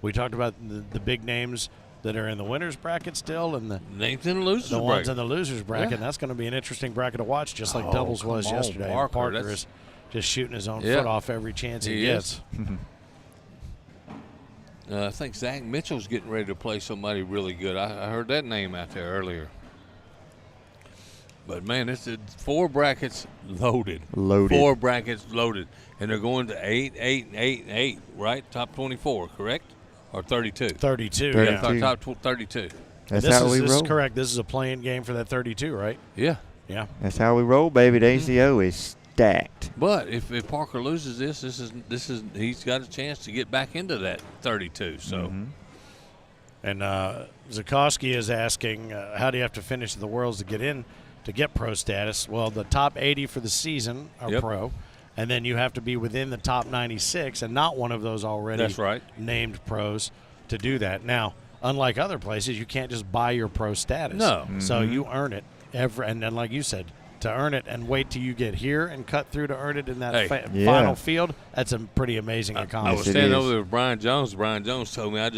we talked about the big names that are in the winners bracket still, and the losers the ones bracket. in the losers bracket. Yeah. And that's going to be an interesting bracket to watch, just like doubles was come on, yesterday. Parker, Is just shooting his own foot off every chance he gets. I think Zach Mitchell's getting ready to play somebody really good. I heard that name out there earlier. But, man, it's 4 brackets loaded. 4 brackets loaded. And they're going to 8, 8, 8, 8, right? Top 24, correct? Or 32? 32, yeah. Top 32. That's how we roll. This is correct. This is a playing game for that 32, right? Yeah. Yeah. That's how we roll, baby. The ACO is stacked. But if Parker loses this is he's got a chance to get back into that 32. So, and Zukowski is asking, how do you have to finish the Worlds to get in to get pro status? Well, the top 80 for the season are pro, and then you have to be within the top 96 and not one of those already named pros to do that. Now, unlike other places, you can't just buy your pro status. No. So you earn it and then, like you said, to earn it and wait till you get here and cut through to earn it in that final field, that's a pretty amazing accomplishment. I was standing over there with Brian Jones. Brian Jones told me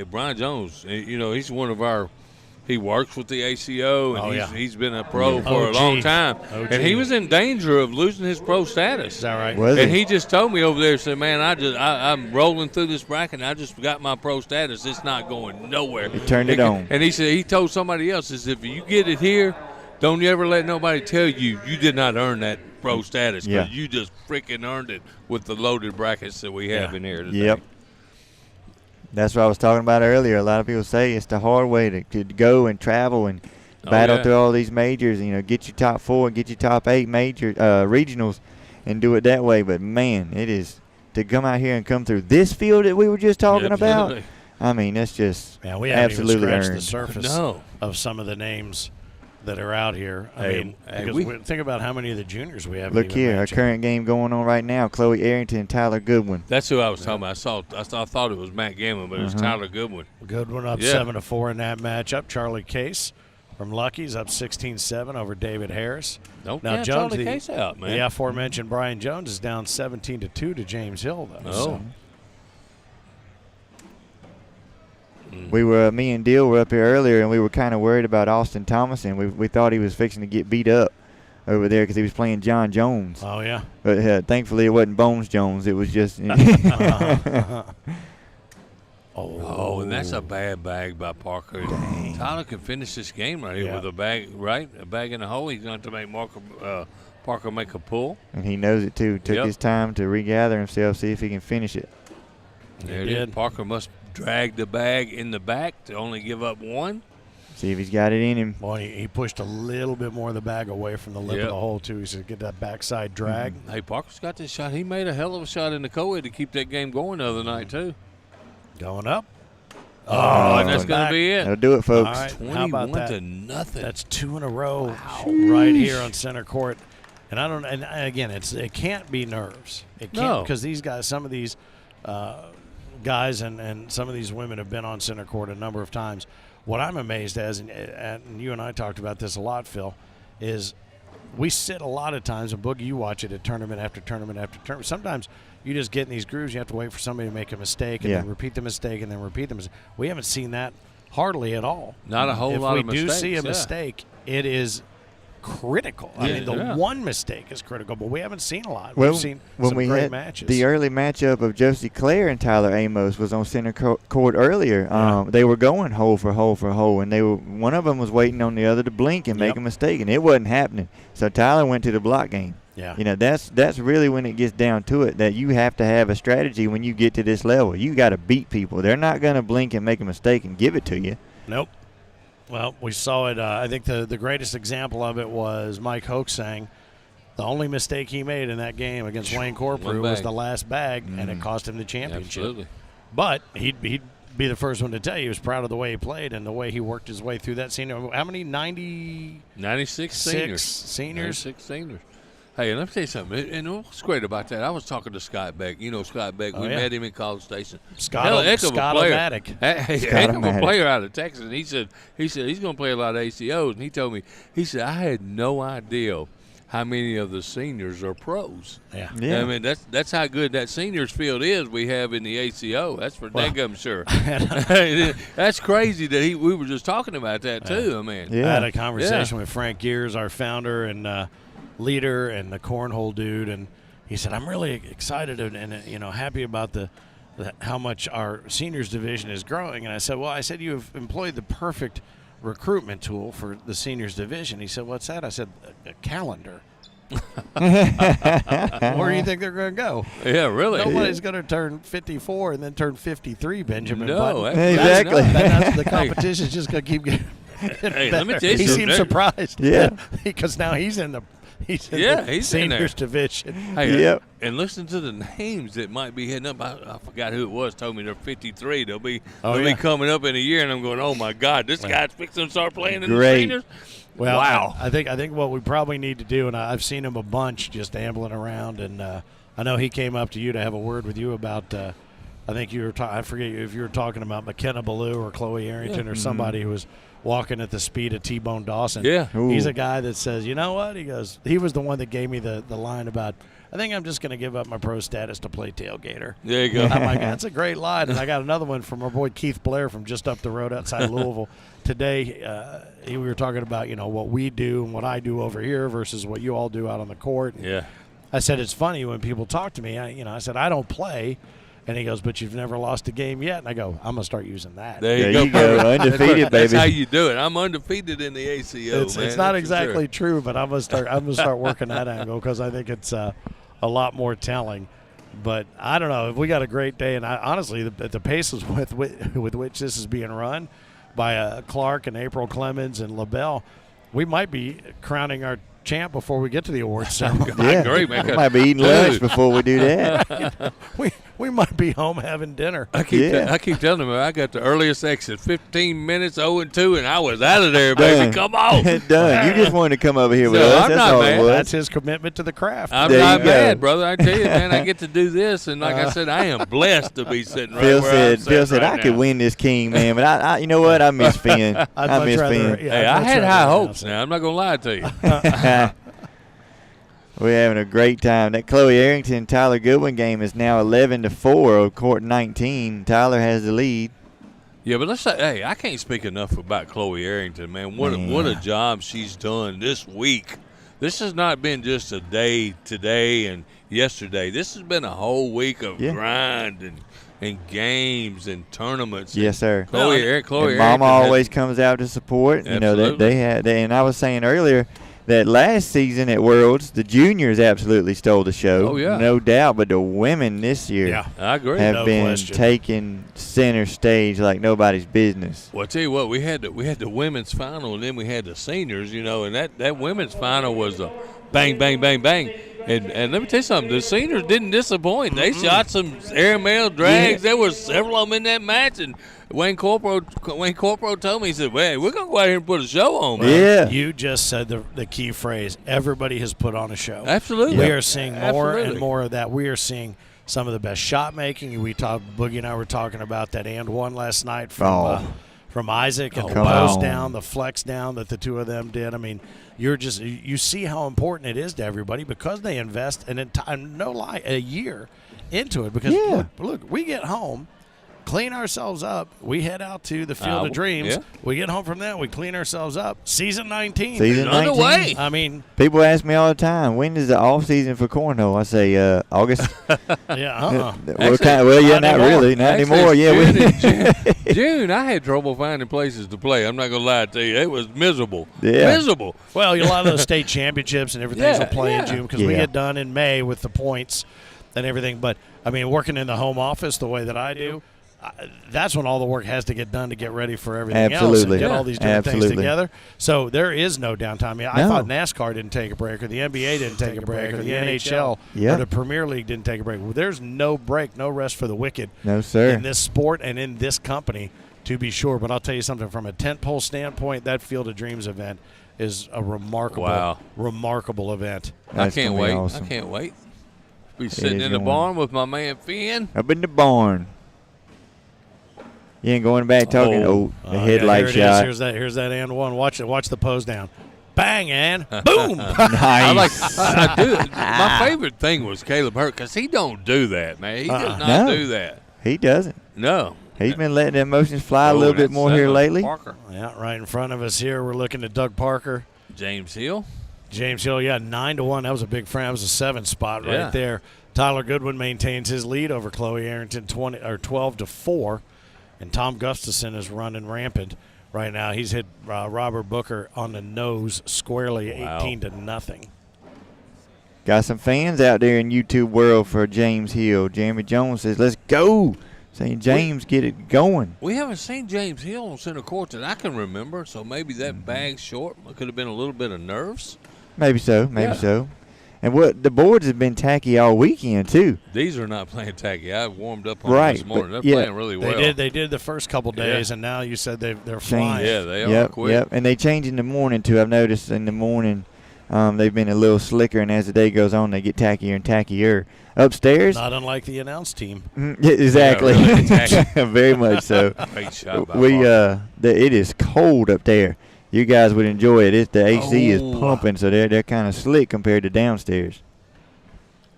Brian Jones, you know, he's one of our – he works with the ACO, and he's been a pro for a long time. And he was in danger of losing his pro status. Is that right? And he just told me over there, said, man, I'm rolling through this bracket, and I just got my pro status. It's not going nowhere. He turned it on. And he said he told somebody else, if you get it here, don't you ever let nobody tell you did not earn that pro status, because you just freaking earned it with the loaded brackets that we have in here today. Yep. That's what I was talking about earlier. A lot of people say it's the hard way to go and travel and battle through all these majors. You know, get your top 4, get your top 8 major regionals, and do it that way. But man, it is to come out here and come through this field that we were just talking about. I mean, that's just we haven't absolutely even scratched earned. the surface of some of the names that are out here. I mean, because think about how many of the juniors we have. Look here, our current game going on right now: Chloe Arrington and Tyler Goodwin. That's who I was talking about. I thought it was Matt Gammon, but it was Tyler Goodwin. Goodwin up 7-4 in that matchup. Charlie Case from Lucky's up 16-7 over David Harris. Don't now count Jones, Charlie Case out, man. The aforementioned Brian Jones is down 17-2 to James Hill, though. Oh. Me and Deal were up here earlier, and we were kind of worried about Austin Thomas, and we thought he was fixing to get beat up over there because he was playing John Jones. Oh, yeah. But thankfully it wasn't Bones Jones. It was just. Oh, and that's a bad bag by Parker. Dang. Tyler can finish this game right here with a bag, right? A bag in the hole. He's going to make Parker make a pull. And he knows it, too. Took his time to regather himself, see if he can finish it. There it is. Parker must drag the bag in the back to only give up 1. See if he's got it in him. Well, he pushed a little bit more of the bag away from the lip of the hole, too. He said get that backside drag. Hey, Parker's got this shot. He made a hell of a shot in the co-ed to keep that game going the other night, too. Going up. Oh, and that's going to be it. That'll do it, folks. All right. 21 How about that? to nothing. That's 2 in a row right here on center court. And and again, it can't be nerves. It can't, because these guys, some of these guys and some of these women have been on center court a number of times. What I'm amazed as, and you and I talked about this a lot, Phil, is we sit a lot of times, and Boogie, you watch it at tournament after tournament after tournament. Sometimes you just get in these grooves, you have to wait for somebody to make a mistake and then repeat the mistake and then repeat the mistake. We haven't seen that Hardly at all. Not a whole lot of mistakes. If we do see a mistake, it is critical. I mean, the one mistake is critical, but we haven't seen a lot. We've seen some great matches. The early matchup of Josie Clare and Tyler Amos was on center court earlier. They were going hole for hole for hole, and one of them was waiting on the other to blink and make a mistake, and it wasn't happening. So Tyler went to the block game. Yeah. You know, that's really when it gets down to it, that you have to have a strategy when you get to this level. You got to beat people. They're not going to blink and make a mistake and give it to you. Nope. Well, we saw it. I think the greatest example of it was Mike Hoaxang. The only mistake he made in that game against Wayne Corprew was the last bag, and it cost him the championship. Absolutely. But he'd be the first one to tell you he was proud of the way he played and the way he worked his way through that senior. How many? 96 seniors. 96 seniors. Hey, and let me tell you something. And what's great about that, I was talking to Scott Beck. You know Scott Beck. We met him in College Station. Heck of a player out of Texas. And he said he's going to play a lot of ACOs. And he told me, he said, I had no idea how many of the seniors are pros. Yeah. I mean, that's how good that seniors field is we have in the ACO. That's for daggum sure. That's crazy that we were just talking about that too. I mean, I had a conversation with Frank Gears, our founder and leader and the cornhole dude, and he said, I'm really excited and happy about how much our seniors division is growing. And I said, you have employed the perfect recruitment tool for the seniors division. He said, what's that? I said, a calendar. Where do you think they're going to go? Yeah, really. Nobody's going to turn 54 and then turn 53, Benjamin. No, exactly. The competition's just going to keep getting hey, let me tell you he something. seems surprised. Yeah. Because now he's in the he's seniors in there. division. Hey, and listen to the names that might be hitting up. I forgot who it was. Told me they're 53. They'll be coming up in a year, and I'm going, oh my God, this guy's fixing to start playing in the seniors. Well, wow. I think what we probably need to do, and I've seen him a bunch just ambling around, and I know he came up to you to have a word with you about. I think you were. I forget if you were talking about McKenna Ballou or Chloe Arrington or somebody who was walking at the speed of T-Bone Dawson. Yeah. He's a guy that says, you know what? He goes, he was the one that gave me the line about, I think I'm just going to give up my pro status to play tailgater. There you go. I'm like, that's a great line. And I got another one from our boy Keith Blair from just up the road outside Louisville. Today, we were talking about, what we do and what I do over here versus what you all do out on the court. And I said, it's funny when people talk to me, I said, I don't play. And he goes, but you've never lost a game yet. And I go, I'm going to start using that. There you go. Undefeated, baby. That's how you do it. I'm undefeated in the ACO, It's not exactly true, but I'm going to start working that angle because I think it's a lot more telling. But I don't know. If we got a great day, and honestly, the paces with which this is being run by Clark and April Clemens and LaBelle, we might be crowning our champ before we get to the awards ceremony. I agree, man. We might be eating lunch before we do that. we might be home having dinner. I keep telling them I got the earliest exit, 15 minutes, 0-2, and I was out of there, baby. Done. Come on. Done. You just wanted to come over here with us. I'm That's not all mad. it was. That's his commitment to the craft. I'm not mad, brother. I tell you, man, I get to do this, and like I said, I am blessed to be sitting right where I'm sitting. Phil said, right I could now. win this king, man, but I you know what? I miss Finn. I miss Finn. Hey, I had high hopes now. I'm not going to lie to you. We're having a great time. That Chloe Arrington Tyler Goodwin game is now 11-4 of court 19. Tyler has the lead. Yeah, but let's say, hey, I can't speak enough about Chloe Arrington, man. What a job she's done this week. This has not been just a day today and yesterday. This has been a whole week of grind and games and tournaments. Yes, sir. Chloe and Arrington. Mama always comes out to support. Absolutely. You know, they had, and I was saying earlier that last season at Worlds, the juniors absolutely stole the show. Oh, yeah. No doubt. But the women this year I agree. have been taking center stage like nobody's business. Well, I tell you what, we had the women's final, and then we had the seniors, and that women's final was a bang, bang, bang, bang. And let me tell you something, the seniors didn't disappoint. They shot some airmail drags. There were several of them in that match, and Wayne Corporal told me, he said, well, we're going to go out here and put a show on, man. Yeah. You just said the key phrase. Everybody has put on a show. Absolutely. We are seeing more and more of that. We are seeing some of the best shot making. Boogie and I were talking about that and one last night from Isaac and the post down, the flex down that the two of them did. I mean, you see how important it is to everybody because they invest no lie, a year into it. Because look, we get home clean ourselves up. We head out to the Field of Dreams. Yeah. We get home from that. We clean ourselves up. Season 19. Season 19. Underway. I mean, people ask me all the time, when is the off season for cornhole? I say August. yeah. Not really, not anymore. Yeah, June. I had trouble finding places to play. I'm not gonna lie to you, it was miserable. Yeah. Miserable. Well, a lot of those state championships and everything will play in June because we get done in May with the points and everything. But I mean, working in the home office the way that I do. That's when all the work has to get done to get ready for everything else and get all these different things together. So there is no downtime. I mean, I thought NASCAR didn't take a break, or the NBA didn't take a break, or the NHL or the Premier League didn't take a break. Well, there's no break, no rest for the wicked. No, sir. In this sport and in this company, to be sure. But I'll tell you something, from a tentpole standpoint, that Field of Dreams event is a remarkable event. I can't wait. Awesome. I can't wait. Be sitting in the barn with my man Finn. Up in the barn. You ain't going back talking. The headlight shot. Here's that and one. Watch it. Watch the pose down. Bang and boom. Nice. I do. My favorite thing was Caleb Hurt because he don't do that, man. He does not do that. He doesn't. No. He's been letting the emotions fly a little bit more here lately. Parker. Yeah, right in front of us here. We're looking at Doug Parker. James Hill. Yeah, 9-1. That was a big frame. That was a 7 spot right there. Tyler Goodwin maintains his lead over Chloe Arrington 12-4. And Tom Gustafson is running rampant right now. He's hit Robert Booker on the nose squarely, 18-0. Got some fans out there in YouTube world for James Hill. Jeremy Jones says, "Let's go." Saying, James, get it going. We haven't seen James Hill on center court that I can remember, so maybe that bag's short. It could have been a little bit of nerves. Maybe so. And the boards have been tacky all weekend, too. These are not playing tacky. I warmed up on them this morning. They're playing really well. They did the first couple days, and now you said they're flying. Yeah, they are quick. Yep, and they change in the morning, too. I've noticed in the morning they've been a little slicker, and as the day goes on, they get tackier and tackier. Upstairs. Not unlike the announce team. Exactly. Yeah, really very much so. Great shot by it is cold up there. You guys would enjoy it. The AC is pumping, so they're kind of slick compared to downstairs.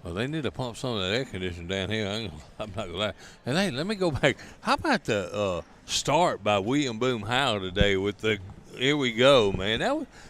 Well, they need to pump some of that air conditioning down here. I'm not going to lie. And hey, let me go back. How about the start by William Boom Howe today with the "Here We Go," man?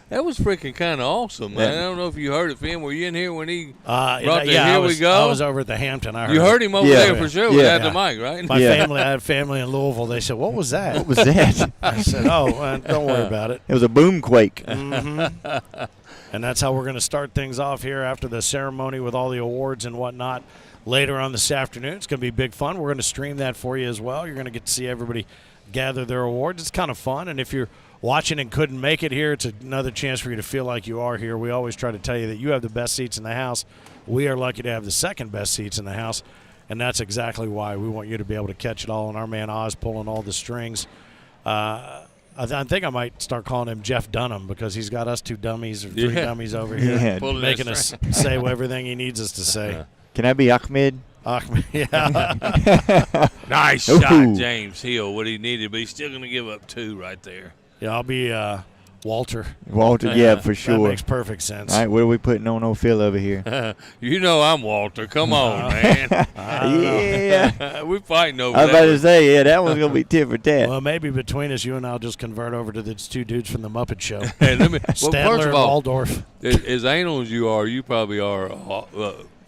That was freaking kind of awesome, man. I don't know if you heard it, Finn. Were you in here when he brought the "Here We Go"? I was over at the Hampton. You heard him over there for sure without the mic, right? I had family in Louisville. They said, "What was that?" What was that? I said, "Oh, don't worry about it." It was a boomquake. Mm-hmm. And that's how we're going to start things off here after the ceremony with all the awards and whatnot later on this afternoon. It's going to be big fun. We're going to stream that for you as well. You're going to get to see everybody gather their awards. It's kind of fun. And if you're watching and couldn't make it here, it's another chance for you to feel like you are here. We always try to tell you that you have the best seats in the house. We are lucky to have the second best seats in the house, and that's exactly why we want you to be able to catch it all. And our man Oz pulling all the strings. I think I might start calling him Jeff Dunham because he's got us two dummies or three dummies over here making us say everything he needs us to say. Can I be Ahmed? Ahmed, yeah. Nice shot, James Hill. What he needed, but he's still going to give up 2 right there. Yeah, I'll be Walter. Walter, yeah, for sure. That makes perfect sense. All right, what are we putting on old Phil over here? You know I'm Walter. Come on, man. Yeah. We're fighting over I was that. about to say, that one's going to be tit for tat. Well, maybe between us, you and I'll just convert over to these 2 dudes from the Muppet Show. Hey, Stadler first of and all, Waldorf. As anal as you are, you probably are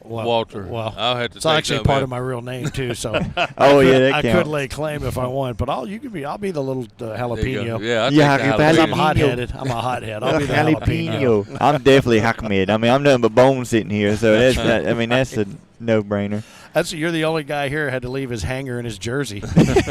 Walter. Well, I'll have to. It's actually part of my real name too. So I could lay claim if I want, but I'll be the little jalapeno. Yeah, I'm hot-headed. I'm a hothead. I'll be the jalapeno. I'm definitely Ahmed. I mean, I'm nothing but bones sitting here, so that's that's a no-brainer. You're the only guy here who had to leave his hanger in his jersey.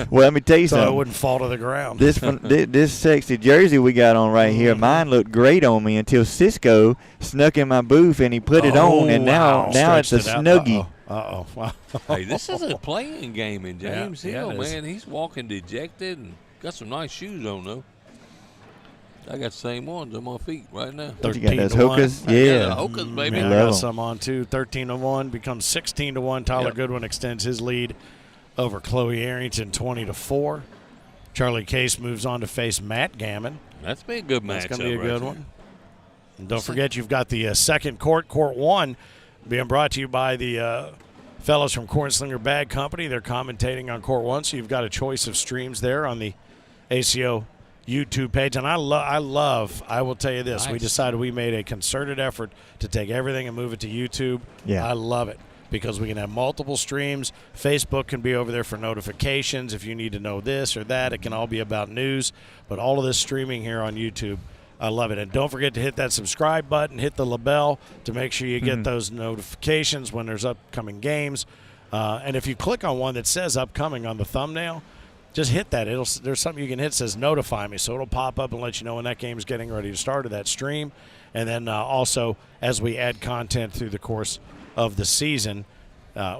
Well, let me tell you something. So it wouldn't fall to the ground. This sexy jersey we got on right here, mine looked great on me until Cisco snuck in my booth and he put it on, and now it's a snuggie. Wow. Hey, this is a playing game in James Hill, man. He's walking dejected and got some nice shoes on, though. I got the same ones on my feet right now. You got those Hokas? Yeah, Hokas, baby. I got some on, too. 13-1 becomes 16-1. Tyler Goodwin extends his lead over Chloe Arrington, 20-4. Charlie Case moves on to face Matt Gammon. That's been a good match. That's going to be a good one. And don't forget, you've got the second court, Court 1, being brought to you by the fellows from Cornslinger Bag Company. They're commentating on Court 1, so you've got a choice of streams there on the ACO YouTube page. And I will tell you this, we decided we made a concerted effort to take everything and move it to YouTube. Yeah. I love it because we can have multiple streams. Facebook can be over there for notifications if you need to know this or that. It can all be about news, but all of this streaming here on YouTube, I love it. And don't forget to hit that subscribe button, hit the bell to make sure you get those notifications when there's upcoming games. And if you click on one that says upcoming on the thumbnail, just hit that. There's something you can hit that says notify me, so it'll pop up and let you know when that game is getting ready to start or that stream. And then also as we add content through the course of the season,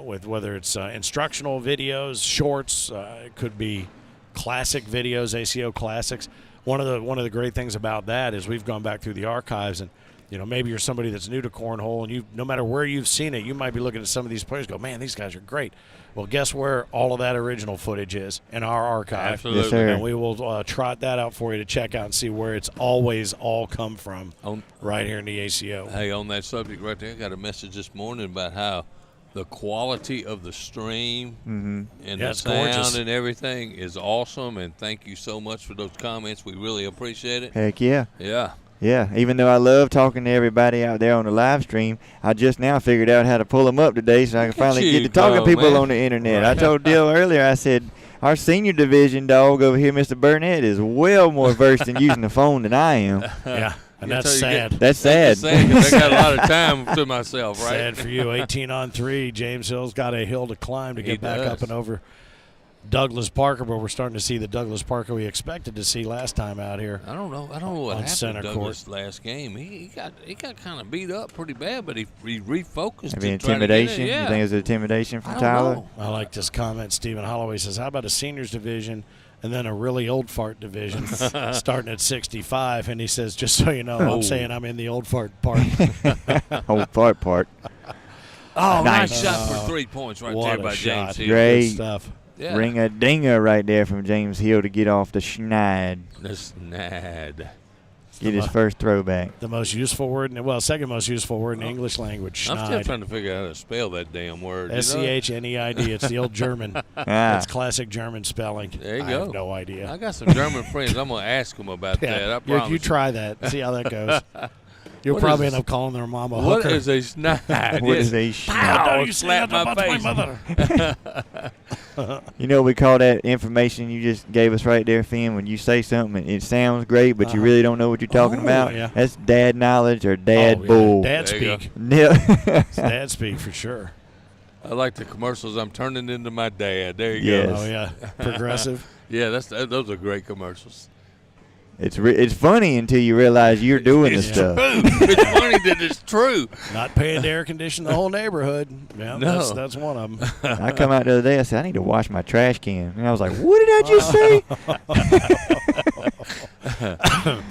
with whether it's instructional videos, shorts, it could be classic videos, ACO classics. One of the great things about that is we've gone back through the archives, and maybe you're somebody that's new to cornhole, and no matter where you've seen it, you might be looking at some of these players and go, man, these guys are great. Well, guess where all of that original footage is? In our archive. Absolutely. Yes, sir. And we will trot that out for you to check out and see where it's always all come from right here in the ACO. Hey, on that subject right there, I got a message this morning about how the quality of the stream and the sound gorgeous. and everything is awesome, and thank you so much for those comments. We really appreciate it. Heck yeah. Yeah. Yeah, even though I love talking to everybody out there on the live stream, I just now figured out how to pull them up today so I can finally get to talking to people on the internet. Right. I told Dill earlier, I said, our senior division dog over here, Mr. Burnett, is well more versed in using the phone than I am. Yeah, and that's sad. That's sad. I got a lot of time to myself, right? Sad for you. 18 on 3. James Hill's got a hill to climb to get back up and over Douglas Parker, but we're starting to see the Douglas Parker we expected to see last time out here. I don't know what happened center to Douglas last game. He got kind of beat up pretty bad, but he refocused. Maybe intimidation? Yeah. You think it was intimidation from I don't Tyler? know. I like this comment. Stephen Holloway says, how about a seniors division and then a really old fart division starting at 65? And he says, just so you know, I'm saying I'm in the old fart part. Old fart part. Oh, nice shot for 3 points right there by James Hill. Great Good stuff. Yeah. Ring-a-dinger right there from James Hill to get off the schneid. The snad. Get his first throwback. The most useful word, second most useful word in the English language, I'm still schneid. trying to figure out how to spell that damn word. S-C-H-N-E-I-D. It's the old German. It's classic German spelling. There you I go. have no idea. I got some German friends. I'm going to ask them about that. I promise. You try that. See how that goes. You'll What probably is- end up calling their mom a What hooker. is a snide? What is a Pow, you slap said my about face. my mother. You know, we call that information you just gave us right there, Finn. When you say something, and it sounds great, but you really don't know what you're talking about. Yeah. That's dad knowledge or dad bull. Dad There you speak. Yeah. It's dad speak for sure. I like the commercials. I'm turning into my dad. There you Yes. go. Oh, yeah. Progressive. Yeah, those are great commercials. It's funny until you realize you're doing the stuff. True. It's funny that it's true. Not paying to air condition the whole neighborhood. Yeah, No. that's one of them. I come out the other day, I said, I need to wash my trash can. And I was like, what did I just say?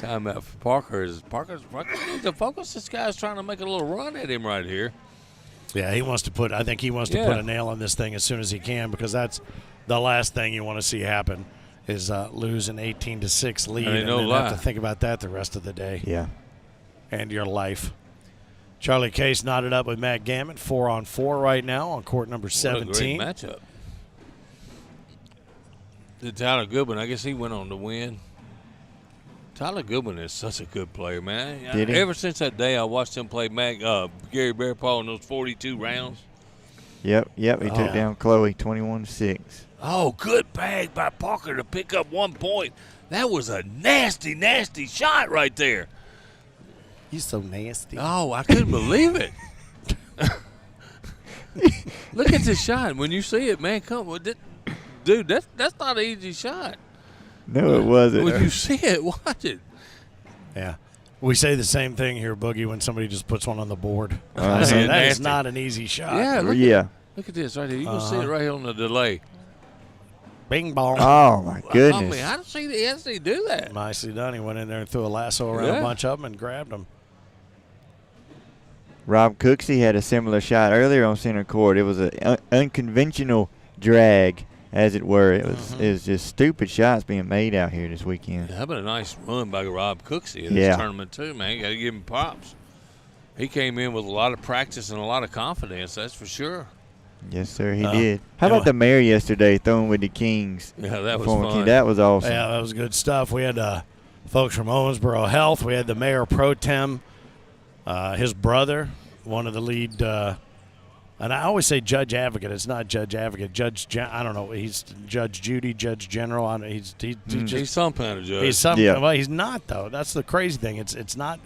Time out for Parker needs to focus. This guy's trying to make a little run at him right here. Yeah, I think he wants to put a nail on this thing as soon as he can, because that's the last thing you want to see happen is lose an 18-6 lead and then have to think about that the rest of the day. Yeah. And your life. Charlie Case knotted up with Matt Gammon, 4-on-4 right now on court number 17. What a great matchup. The Tyler Goodwin, I guess he went on to win. Tyler Goodwin is such a good player, man. Did he? Ever since that day I watched him play Gary Bearpaw in those 42 rounds. Yep. He took down Chloe 21-6. Oh, good bag by Parker to pick up 1 point. That was a nasty, nasty shot right there. He's so nasty. Oh, I couldn't believe it. Look at this shot. When you see it, man, dude, that's not an easy shot. No, it wasn't. When you see it, watch it. Yeah. We say the same thing here, Boogie, when somebody just puts one on the board. Uh-huh. I say, that is Nasty. not an easy shot. Yeah, look at this right here. You can see it right here on the delay. Bing bong. Oh, my goodness. I mean, how does he do that? Nicely done. He went in there and threw a lasso around a bunch of them and grabbed them. Rob Cooksey had a similar shot earlier on center court. It was an unconventional drag, as it were. It was just stupid shots being made out here this weekend. How about a nice run by Rob Cooksey in this tournament, too, man? You got to give him props. He came in with a lot of practice and a lot of confidence, that's for sure. Yes, sir, he did. How about the mayor yesterday throwing with the Kings? Yeah, that was Former fun. King. That was awesome. Yeah, that was good stuff. We had folks from Owensboro Health. We had the mayor pro tem, his brother, one of the lead. And I always say judge advocate. It's not judge advocate. I don't know. He's Judge Judy, Judge General. He's some kind of judge. He's Well, he's not though. That's the crazy thing. It's not.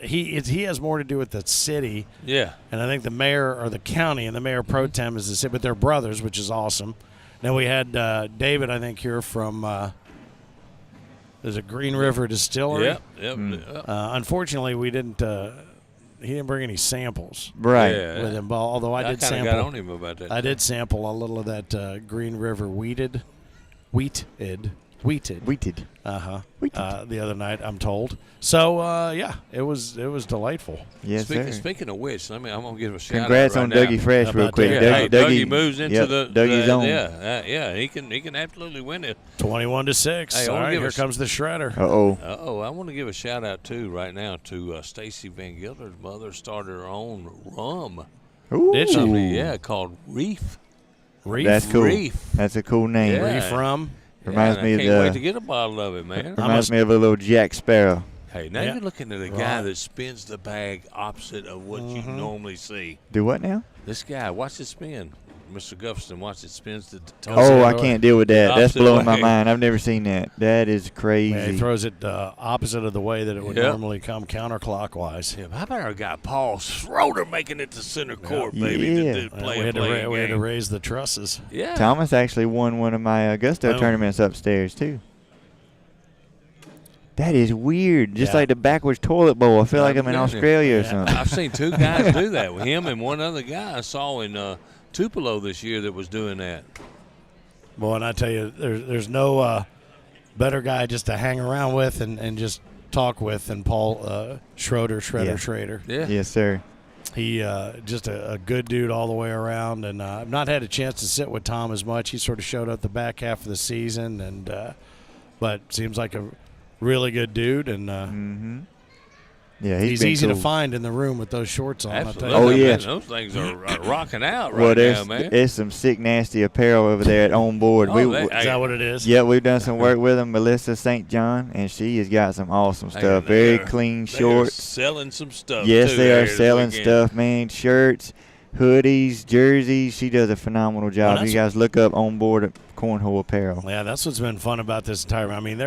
He has more to do with the city. Yeah. And I think the mayor or the county and the mayor pro tem is the city, but they're brothers, which is awesome. Then we had David, I think, here from there's a Green River Distillery. Yep. Unfortunately, we didn't. He didn't bring any samples. Right. With him, although I did sample. Got on him about that. I did sample a little of that Green River wheated. The other night, I'm told. So it was delightful. Yes, sir. Speaking of which, I'm gonna give a shout Congrats out on right Dougie now. Fresh real quick. Dougie moves into Dougie's own. Yeah, he can absolutely win it. 21-6. Hey, all right, here comes the shredder. Uh-oh. I want to give a shout out too right now to Stacy Van Gilder's mother started her own rum. Ooh. Did she? Yeah, called Reef. That's cool. Reef. That's a cool name. Yeah. Reef rum. Reminds me I of can't wait to get a bottle of it, man. Reminds me of a little Jack Sparrow. Hey, now you're looking at a guy that spins the bag opposite of what you normally see. Do what now? This guy, watch it spin. Mr. Gufferson, watch it spins the Oh, I can't deal with that. That's opposite blowing my way. mind. I've never seen that. That is crazy. Yeah, he throws it opposite of the way that it would normally come, counterclockwise. Yeah, how about our guy Paul Schroeder making it to center court, baby? Yeah. To play We a had to raise the trusses. Yeah. Thomas actually won one of my Augusto tournaments upstairs, too. That is weird. Just like the backwards toilet bowl. I feel like I'm in Australia or something. I've seen two guys do that with him and one other guy I saw in Tupelo this year that was doing that. Boy, and I tell you, there's no better guy just to hang around with and just talk with than Paul Schroeder. Yeah. Yes, sir. He just a good dude all the way around, and I've not had a chance to sit with Tom as much. He sort of showed up the back half of the season, and but seems like a really good dude, and yeah, he's easy to find in the room with those shorts on. Absolutely. I'll tell you. Oh, yeah. Those things are rocking out Well, now, man. there's some sick, nasty apparel over there at On Board. Is that what it is? Yeah, we've done some work with them, Melissa St. John, and she has got some awesome stuff. Very clean shorts. Selling some stuff. Yes, too, they are this selling weekend. stuff, man. Shirts, hoodies, jerseys. She does a phenomenal job. You guys look up On Board at Cornhole Apparel. Yeah, that's what's been fun about this entire. I mean,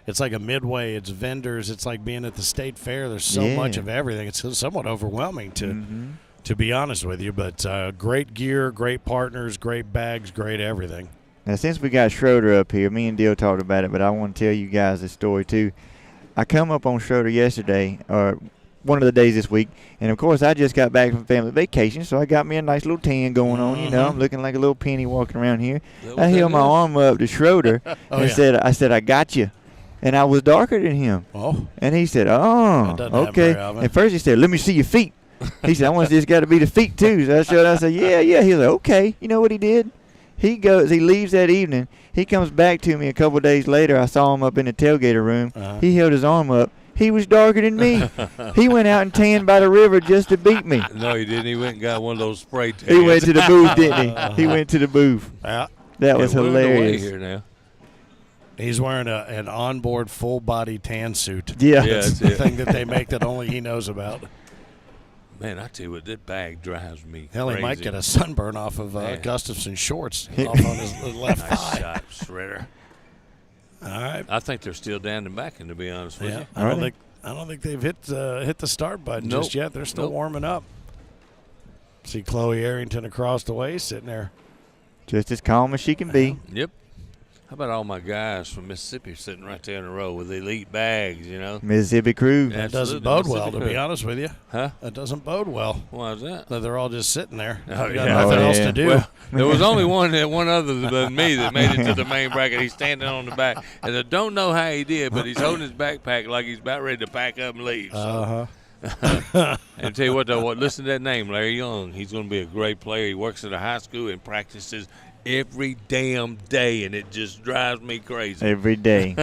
it's like a midway. It's vendors. It's like being at the state fair. There's so much of everything. It's somewhat overwhelming to be honest with you. But great gear, great partners, great bags, great everything. Now, since we got Schroeder up here, me and Dio talked about it, but I want to tell you guys a story too. I come up on Schroeder yesterday, or one of the days this week, and of course I just got back from family vacation, so I got me a nice little tan going on. You know, I'm looking like a little penny walking around here. I held my arm up to Schroeder and said, "I got you." And I was darker than him. Oh. And he said, "Oh, okay." And first he said, "Let me see your feet." He said, "I want this got to be the feet too." So I said, "Yeah." He was like, "Okay." You know what he did? He leaves that evening. He comes back to me a couple of days later. I saw him up in the tailgater room. He held his arm up. He was darker than me. He went out and tanned by the river just to beat me. No, he didn't. He went and got one of those spray tans. He went to the booth, didn't he? He went to the booth. Yeah. That was hilarious. Here now. He's wearing an onboard full-body tan suit. Yeah. It's the thing that they make that only he knows about. Man, I tell you what, that bag drives me Hell, crazy. he might get a sunburn off of Gustafson's shorts off on his left Nice thigh. shot, Shredder. All right. I think they're still down and backing, to be honest with you. I don't think they've hit the start button just yet. They're still warming up. See Chloe Arrington across the way sitting there. Just as calm as she can be. Yep. How about all my guys from Mississippi sitting right there in a row with elite bags, you know? Mississippi crew. That doesn't bode well, to be honest with you. Huh? That doesn't bode well. Why is that? That they're all just sitting there. Oh, They got nothing else to do. Well, there was only one other than me that made it to the main bracket. He's standing on the back. And I don't know how he did, but he's holding his backpack like he's about ready to pack up and leave. So. And tell you what, though, listen to that name, Larry Young. He's going to be a great player. He works at a high school and practices every damn day, and it just drives me crazy. Every day.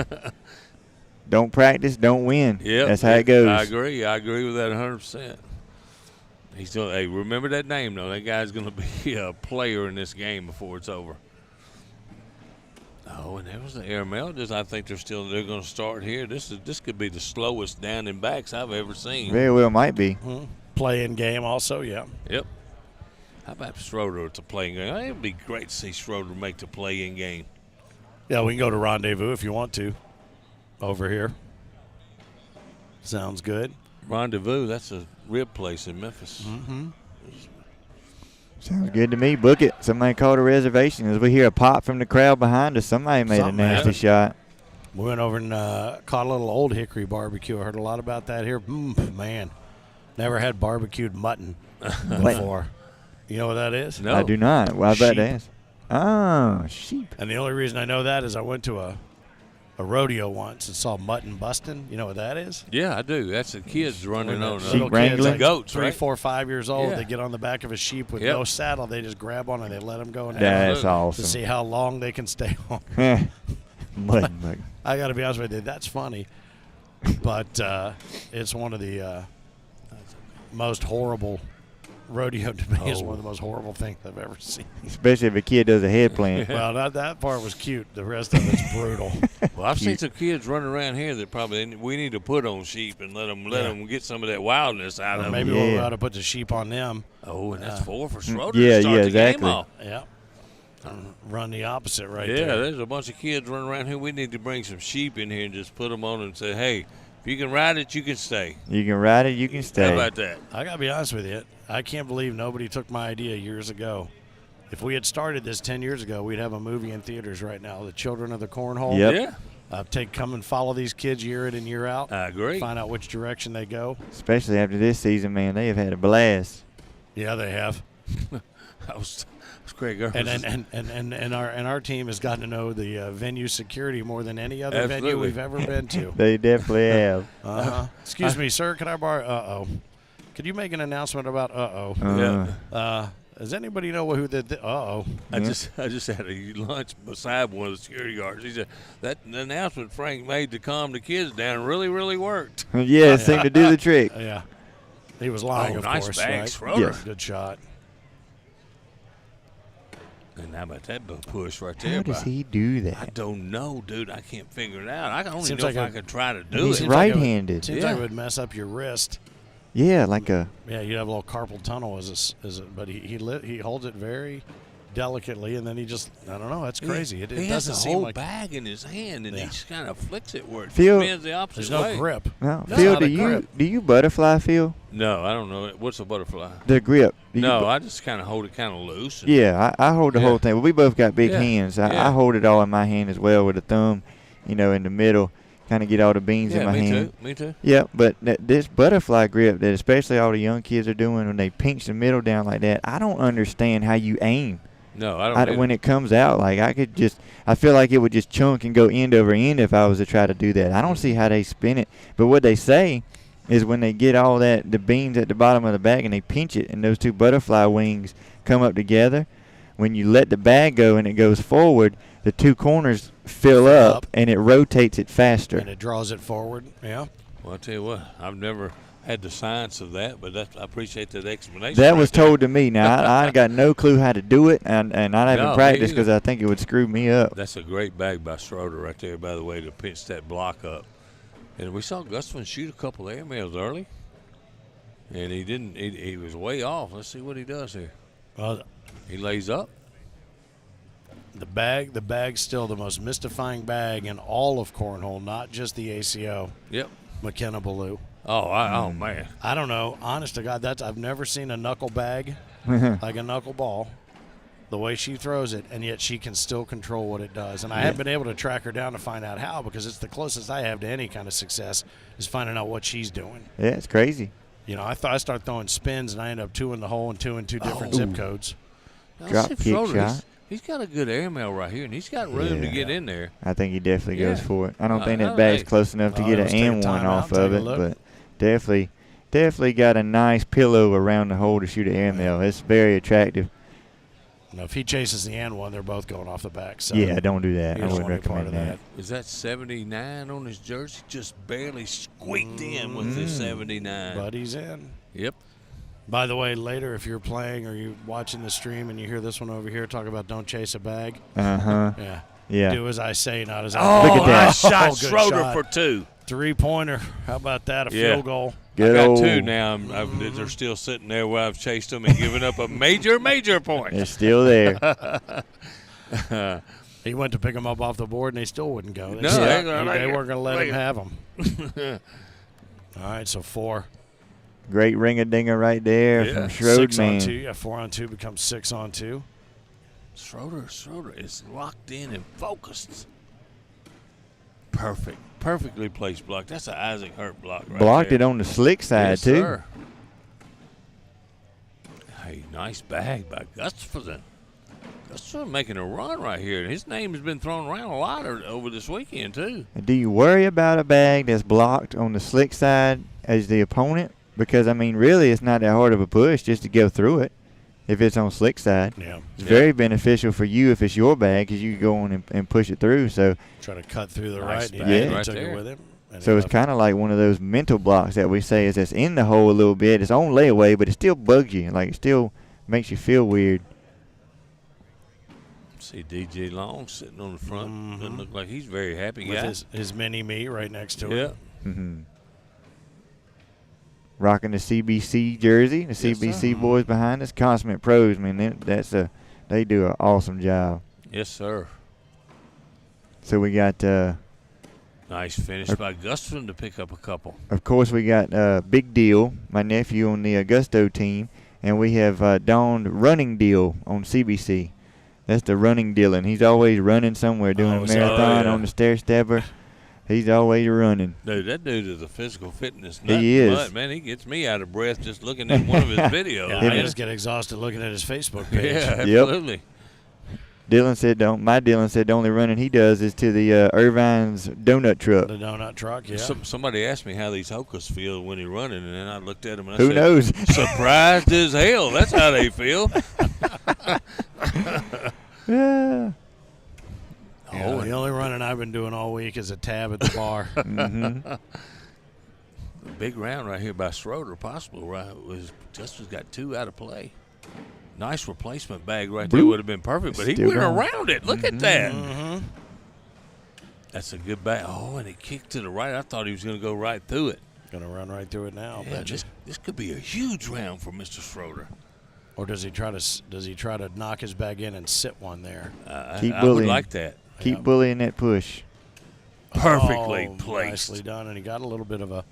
Don't practice, don't win. Yep. That's how it goes. I agree with that 100%. He's still. Hey, remember that name though. That guy's going to be a player in this game before it's over. Oh, and there was the airmail. I think they're going to start here. This could be the slowest down and backs I've ever seen. Very well might be. Play-in game also, yeah. Yep. How about Schroeder at the play-in game? It would be great to see Schroeder make the play-in game. Yeah, we can go to Rendezvous if you want to. Over here. Sounds good. Rendezvous, that's a rib place in Memphis. Mm-hmm. Sounds good to me. Book it. Somebody called a reservation. As we hear a pop from the crowd behind us, somebody made a nasty shot. We went over and caught a little Old Hickory barbecue. I heard a lot about that here. Man, never had barbecued mutton before. You know what that is? No. I do not. Why about that? Oh, sheep. And the only reason I know that is I went to a rodeo once and saw mutton busting. You know what that is? Yeah, I do. That's the kids running on little kids, like goats, 3, right? 4, 5 years old. Yeah. They get on the back of a sheep with no saddle. They just grab on and they let them go. And That's awesome. To see how long they can stay on. Mutton. I got to be honest with you. That's funny. But it's one of the most horrible rodeo to me. Is one of the most horrible things I've ever seen. Especially if a kid does a head plant. Well, that part was cute. The rest of it's brutal. Well, I've seen some kids running around here that probably we need to put on sheep and let them get some of that wildness out of them. Maybe we'll ought to put the sheep on them. Oh, and that's 4 for Schroeder. Yeah, to start the exactly. Game off. Yeah. Run the opposite right there. there. Yeah, there's a bunch of kids running around here. We need to bring some sheep in here and just put them on and say, hey, if you can ride it, you can stay. You can ride it, you can stay. How about that? I got to be honest with you. I can't believe nobody took my idea years ago. If we had started this 10 years ago, we'd have a movie in theaters right now, The Children of the Cornhole. Yep. Yeah. Come and follow these kids year in and year out. I agree. Find out which direction they go. Especially after this season, man. They have had a blast. Yeah, they have. That was Craig Irvin. And our team has gotten to know the venue security more than any other venue we've ever been to. They definitely have. Excuse me, sir. Can I borrow? Could you make an announcement about? Yeah. Does anybody know who the? I just had a lunch beside one of the security guards. He said that announcement Frank made to calm the kids down really, really worked. Yeah, it seemed to do the trick. Yeah. He was lying, of nice course. bag, Right? Schroeder. Yes. Good shot. And how about that push right there? How does he do that? I don't know, dude. I can't figure it out. I can only Seems know like if I a- could try to do He's it. right-handed. Seems like it would mess up your wrist. Yeah, like a. Yeah, you'd have a little carpal tunnel but he holds it very delicately, and then he just, I don't know, that's crazy. It he doesn't has the seem whole like bag in his hand, and he just kind of flicks it where it Phil- bends the opposite there's way. no grip. No, No, Phil, not a do grip. you butterfly, Phil? No, I don't know. What's a butterfly? The grip. Do you No, I just kind of hold it kind of loose. And Yeah, I hold the whole thing. Well, we both got big Yeah. hands. Yeah. I hold it all in my hand as well with a thumb, in the middle, kind of get all the beans in my me hand. too. Me too. Yeah, but this butterfly grip that especially all the young kids are doing when they pinch the middle down like that, I don't understand how you aim. No, I don't. either. When it comes out, like I feel like it would just chunk and go end over end if I was to try to do that. I don't see how they spin it. But what they say is when they get all the beans at the bottom of the bag and they pinch it and those two butterfly wings come up together, when you let the bag go and it goes forward, the two corners fill up and it rotates it faster. And it draws it forward, yeah. Well, I tell you what, I've never had the science of that, but I appreciate that explanation. That right was there. told to me. Now, I got no clue how to do it, and I haven't No, practiced me either. because I think it would screw me up. That's a great bag by Schroeder right there, by the way, to pinch that block up. And we saw Gustafson shoot a couple of airmails early, and he didn't. He was way off. Let's see what he does here. He lays up. The bag's still the most mystifying bag in all of Cornhole, not just the ACO. Yep. McKenna Ballou. Oh man. I don't know. Honest to God, I've never seen a knuckle bag like a knuckleball, the way she throws it, and yet she can still control what it does. And I haven't been able to track her down to find out how, because it's the closest I have to any kind of success is finding out what she's doing. Yeah, it's crazy. I start throwing spins, and I end up two in the hole and two in two different zip codes. Now, Drop see, kick Schroeder, shot. He's got a good airmail right here, and he's got room to get in there. I think he definitely goes for it. I don't think I that don't bag's think- close enough to get let's an take a and one timeout, off take of a it, look. but definitely got a nice pillow around the hole to shoot an airmail. It's very attractive. Now, if he chases the and one, they're both going off the back. So Yeah, don't do that. he I doesn't wouldn't want to be part recommend of that. Is that 79 on his jersey? Just barely squeaked in with his 79. But he's in. Yep. By the way, later if you're playing or you're watching the stream and you hear this one over here talk about don't chase a bag. Yeah. Do as I say, not as I do. do. Look at that. Nice shot, good Schroeder shot. for 2. 3-pointer. How about that? A field goal. Good I got old. 2 now. They're still sitting there where I've chased them and given up a major point. They're still there. He went to pick them up off the board and they still wouldn't go. No, they weren't going to let him have them. All right, so 4. Great ring-a-dinger right there from Schroeder. 6 on 2. Yeah, 4 on 2 becomes 6 on 2. Schroeder is locked in and focused. Perfectly placed block. That's an Isaac Hurt block right Blocked there. it on the slick side, Yes, too. Sir. Hey, nice bag by Gustafson. Gustafson making a run right here. His name has been thrown around a lot over this weekend, too. Do you worry about a bag that's blocked on the slick side as the opponent? Because, I mean, really, it's not that hard of a push just to go through it if it's on slick side. Yeah. It's very beneficial for you if it's your bag because you can go on and push it through. So Try to cut through the Nice right. bag Yeah. right Took there. it with him. And So it's kind of like one of those mental blocks that we say is that's in the hole a little bit. It's on layaway, but it still bugs you. Like, it still makes you feel weird. See DJ Long sitting on the front. Doesn't look like he's very happy. with his mini-me right next to Yeah. him. Mm-hmm. Rocking the CBC jersey. The CBC boys behind us. Consummate pros, man. They do an awesome job. Yes, sir. So we got, Nice finish by Gustafson to pick up a couple. of course, we got Big Deal, my nephew on the Augusto team. And we have donned Running Deal on CBC. That's the running Dylan. He's always running somewhere, doing a marathon on the stair stepper. He's always running. Dude, that dude is a physical fitness nut. He is. But, man, he gets me out of breath just looking at one of his videos. Yeah, I just get exhausted looking at his Facebook page. Yeah, absolutely. Dylan said, my Dylan said the only running he does is to the Irvine's donut truck. The donut truck, yeah. Somebody asked me how these Hocus feel when he's running, and then I looked at him and I Who said, knows? Surprised as hell. That's how they feel. Yeah. Yeah, the only running I've been doing all week is a tab at the bar. Big round right here by Schroeder, possible. Right, Justin's got 2 out of play. Nice replacement bag right there. Would have been perfect, but he Still went going. around it. Look at that. That's a good bag. Oh, and he kicked to the right. I thought he was going to go right through it. Going to run right through it now. Yeah, this could be a huge round for Mr. Schroeder. Or does he try to knock his bag in and sit one there? Keep I bullying. would like that. Keep bullying that push. Perfectly placed. Nicely done, and he got a little bit of a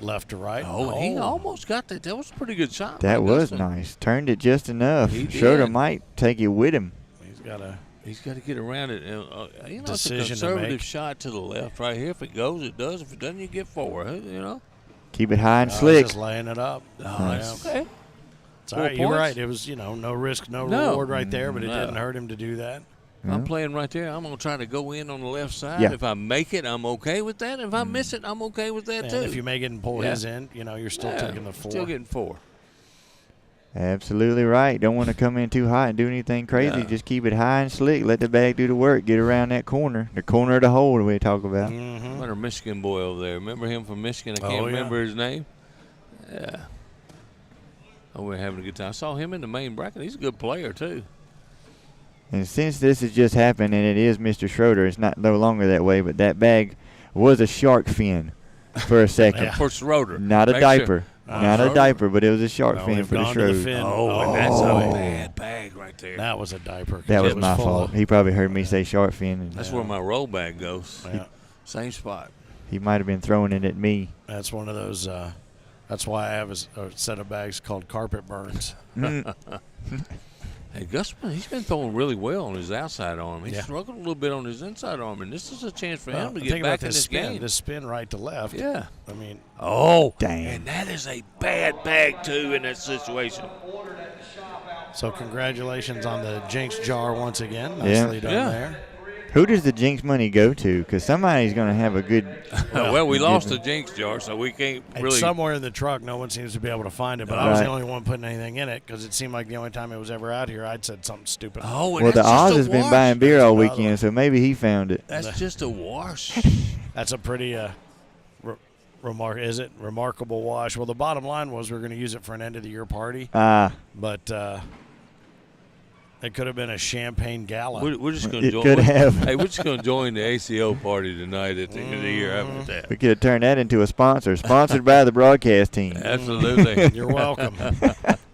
left to right. Oh, he almost got that. That was a pretty good shot. That by was Dustin. nice. Turned it just enough. He Schroeder did. might take it with him. He's got to get around it. It's a Decision to conservative make. shot to the left right here. If it goes, it does. If it doesn't, you get 4. You know. Keep it high and I was slick. just laying it up. Nice. Okay. It's all right. 4 You're points? right. It was, no risk, no No. reward right there, but it No. didn't hurt him to do that. I'm playing right there. I'm going to try to go in on the left side. Yeah. If I make it, I'm okay with that. If I miss it, I'm okay with that, And too. if you make it and pull his in, you're still taking the 4. Still getting 4. Absolutely right. Don't want to come in too hot and do anything crazy. Yeah. Just keep it high and slick. Let the bag do the work. Get around that corner. The corner of the hole that we talk about. What a Michigan boy over there. Remember him from Michigan? I can't Oh, yeah. remember his name. Yeah. Oh, we're having a good time. I saw him in the main bracket. He's a good player, too. And since this has just happened and it is Mr. Schroeder, it's no longer that way, but that bag was a shark fin for a second. For Schroeder. Not a Make diaper. sure. Not a diaper, but it was a shark No, fin we've for the gone to the Schroeder. fin. Oh, and that's a bad bag right there. That was a diaper. 'cause That it was my full fault. of- He probably heard me say shark fin. And That's where my roll bag goes. Yeah. Same spot. he might have been throwing it at me. That's one of those. That's why I have a set of bags called carpet burns. Hey, Gusman, he's been throwing really well on his outside arm. He's Yeah. struggled a little bit on his inside arm, and this is a chance for him to Think get about back in this this spin. game. This spin right to left. Yeah. I mean, Oh, Dang. and that is a bad bag, too, in that situation. so congratulations on the Jinx jar once again. Yeah. Nicely done Yeah. there. Who does the Jinx money go to? Because somebody's going to have a good. Well, we lost the Jinx jar, so we can't It's really. somewhere in the truck. No one seems to be able to find it, but I was the Right. only one putting anything in it because it seemed like the only time it was ever out here, I'd said something stupid. Oh, and Well, the that's just Oz a has been wash. buying beer all That's another weekend, so maybe he found it. That's just a wash. That's a pretty remarkable wash? Well, the bottom line was we were going to use it for an end-of-the-year party. But it could have been a champagne gala. We're just going to join. Could have. Hey, we're just going to join the ACO party tonight at the end of the year. How about that? We could have turned that into a sponsor. Sponsored by the broadcast team. Absolutely. You're welcome.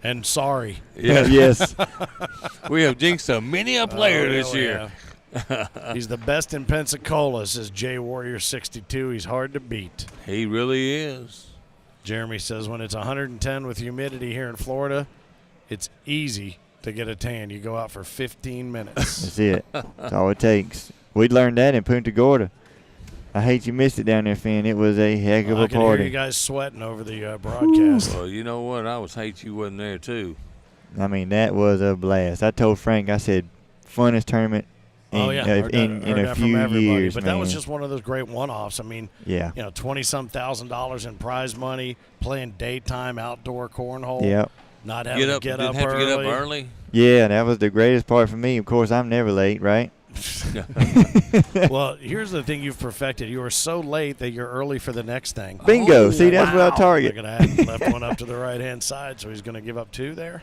And sorry. Yeah. Yes. We have jinxed many a player this year. He's the best in Pensacola, says J Warrior 62. He's hard to beat. He really is. Jeremy says when it's 110 with humidity here in Florida, it's easy to get a tan. You go out for 15 minutes. That's it. That's all it takes. We learned that in Punta Gorda. I hate you missed it down there, Finn. It was a heck of a I can party. hear you guys sweating over the broadcast. Well, you know what? I was hate you wasn't there, too. I mean, that was a blast. I told Frank, I said, funnest tournament in, in a few years, But man. that was just one of those great one-offs. I mean, Yeah. you know, $20-some thousand in prize money, playing daytime outdoor cornhole. Yep. Not having to get up Didn't have early. to get up early. Yeah, that was the greatest part for me. Of course, I'm never late, right? Well, here's the thing you've perfected. You are so late that you're early for the next thing. Bingo. See, that's what I target. Look at that. Left one up to the right-hand side, so he's going to give up 2 there.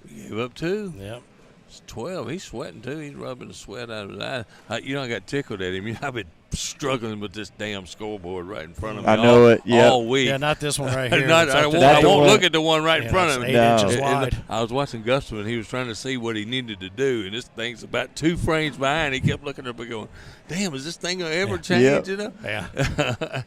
Give up 2? Yep. It's 12. He's sweating, too. He's rubbing the sweat out of his eye. I got tickled at him. I've been struggling with this damn scoreboard right in front of me I know it. Yep. all week. Yeah, not this one right here. I won't look at the one right in front of me. 8 inches wide. I was watching Gus when he was trying to see what he needed to do, and this thing's about 2 frames behind. He kept looking up and going, damn, is this thing going to ever change? You know? Yeah.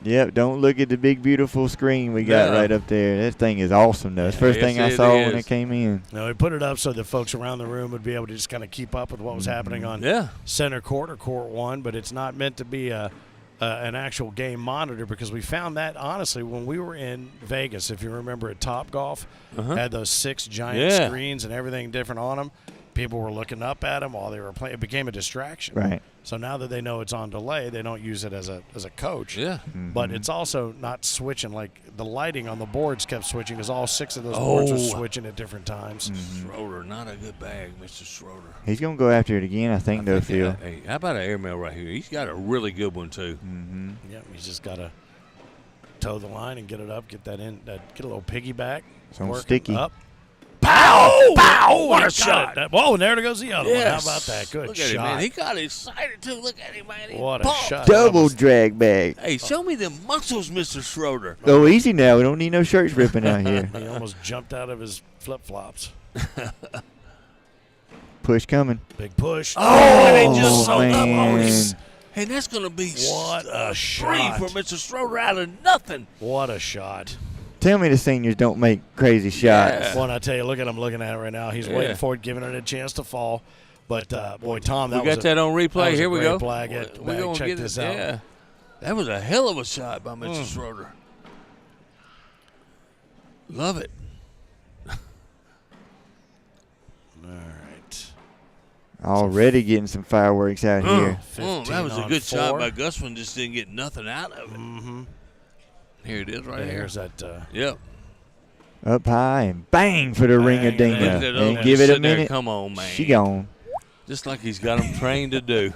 Yep, don't look at the big, beautiful screen we got right up there. That thing is awesome, though. It's the first thing I saw when it came in. No, we put it up so the folks around the room would be able to just kind of keep up with what was happening on center court or court 1, but it's not meant to be an actual game monitor because we found that, honestly, when we were in Vegas, if you remember at Topgolf, had those 6 giant screens and everything different on them. People were looking up at them while they were playing. It became a distraction. Right. So now that they know it's on delay, they don't use it as a coach. Yeah. But it's also not switching. Like the lighting on the boards kept switching because all 6 of those boards were switching at different times. Schroeder, not a good bag, Mr. Schroeder. He's going to go after it again, I think, though, Phil. Hey, how about an airmail right here? He's got a really good one, too. Yep, he's just got to toe the line and get it up, get that in, get a little piggyback. Some sticky. Up. Pow! Pow! What a shot! Whoa, and there goes the other one. How about that? Good Look at shot. him, man. He got excited, too. Look at him, man. What a shot. Double drag bag. Hey, show me them muscles, Mr. Schroeder. Oh, easy now. We don't need no shirts ripping out here. He almost jumped out of his flip-flops. Push coming. Big push. Oh, and he just sold up man. on him. And that's going to be What a free shot. for Mr. Schroeder out of nothing. What a shot. Tell me the seniors don't make crazy shots. Yeah. Well, I tell you, look at him looking at it right now. He's waiting for it, giving it a chance to fall. But, boy, Tom, that We got that on replay. Here we go. Bag. We're going to Check get this it. out. Yeah. That was a hell of a shot by Mr. Schroeder. Love it. All right. Already getting some fireworks out here. That was a good 4. shot by Gusman. Just didn't get nothing out of it. Here it is right here. Here's that. Yep. Up high and bang for the ring-a-ding. Look at that And old give it a sit there. minute. Come on, man. She gone. Just like he's got him trained to do.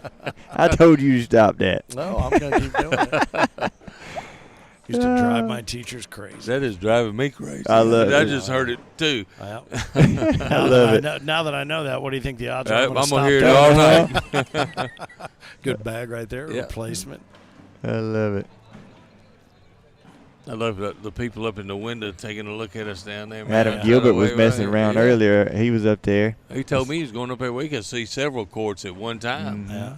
I told you to stop that. No, I'm going to keep doing it. Used to drive my teachers crazy. That is driving me crazy. I love it. I just heard it, too. I love it. Now that I know that, what do you think the odds are? I'm going to going to hear it stop all night. Good bag right there. Yeah. Replacement. I love it. I love the people up in the window taking a look at us down there. Man. Adam Gilbert was messing around earlier. He was up there. He told me he was going up there. We could see several courts at one time. Yeah.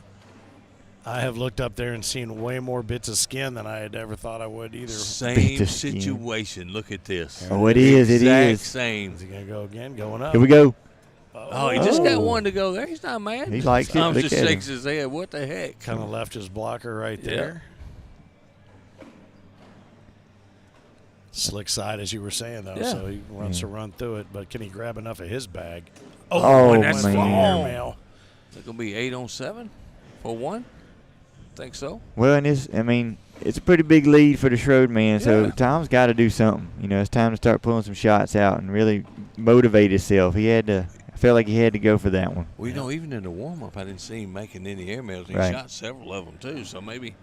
I have looked up there and seen way more bits of skin than I had ever thought I would either. Same situation. Look at this. Oh, it is. It Exact is. same. Is he going to go again? Going up. Here we go. Oh, he just got one to go there. He's not mad. He likes it. Tom Look just at shakes him. his head. What the heck? Kind of left his blocker right there. Slick side, as you were saying, though, so he wants to run through it. But can he grab enough of his bag? Oh, and that's man. airmail. Is it going to be 8 on 7 for one? Think so. Well, and it's a pretty big lead for the Schroed man, so Tom's got to do something. You know, it's time to start pulling some shots out and really motivate himself. I felt like he had to go for that one. Well, you know, even in the warm-up, I didn't see him making any airmails. He Right. shot several of them, too, so maybe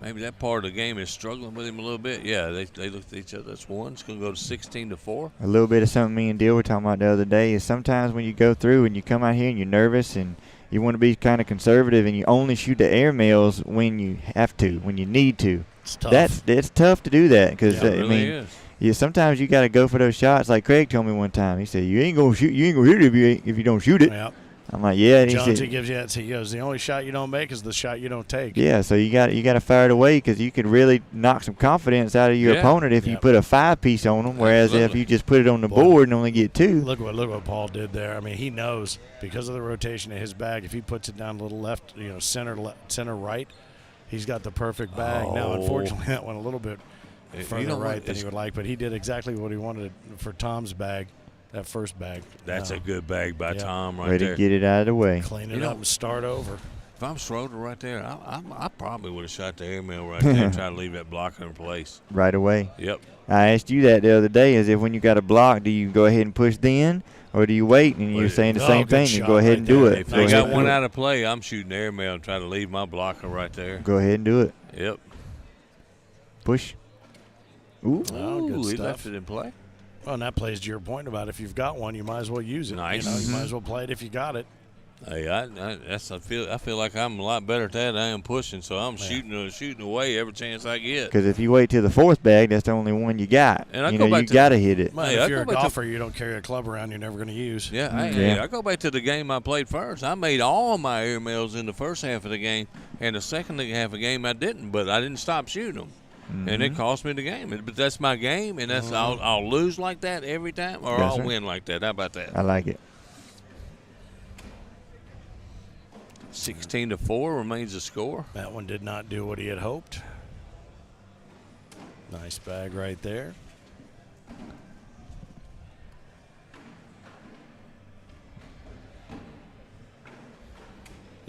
maybe that part of the game is struggling with him a little bit. Yeah, they looked at each other. That's one. It's going to go to 16-4. A little bit of something me and Dill were talking about the other day is sometimes when you go through and you come out here and you're nervous and you want to be kind of conservative and you only shoot the airmails when you have to, when you need to. It's tough. It's tough to do that because, Yeah, it really is. Yeah, sometimes you got to go for those shots. Like Craig told me one time, he said, "You ain't gonna shoot. You ain't gonna hit it if you don't shoot it." Yep. I'm like, "Yeah." And Jonesy gives you that. He goes, "The only shot you don't make is the shot you don't take." Yeah, so you got to fire it away because you can really knock some confidence out of your opponent if you put a 5-piece on them. Whereas if you just put it on the board and only get 2. Look what Paul did there. I mean, he knows because of the rotation of his bag. If he puts it down a little left, center right, he's got the perfect bag. Now, unfortunately, that went a little bit further right than he would like, but he did exactly what he wanted for Tom's bag, that first bag. That's a good bag by Tom right Way there. to get it out of the way. Clean it up and start over. If I'm Schroeder right there, I probably would have shot the airmail right there and tried to leave that blocker in place. Right away. Yep. I asked you that the other day, is if when you got a block, do you go ahead and push then, or do you wait? And you're saying the same thing. You go ahead and do it. If they got one out of play, I'm shooting the airmail and trying to leave my blocker right there. Go ahead and do it. Yep. Push. Ooh. Oh, good he stuff. left it in play. Well, and that plays to your point about if you've got one, you might as well use it. Nice. You might as well play it if you got it. Hey, I feel like I'm a lot better at that than I am pushing, so I'm shooting away every chance I get. Because if you wait till the 4th bag, that's the only one you got. And you got to hit it. Well, if you're a golfer, you don't carry a club around you're never going to use. Yeah, I go back to the game I played first. I made all my airmails in the first half of the game, and the second half of the game I didn't, but I didn't stop shooting them. And it cost me the game. But that's my game, and that's I'll lose like that every time, or I'll win like that. How about that? I like it. 16-4 remains the score. That one did not do what he had hoped. Nice bag right there.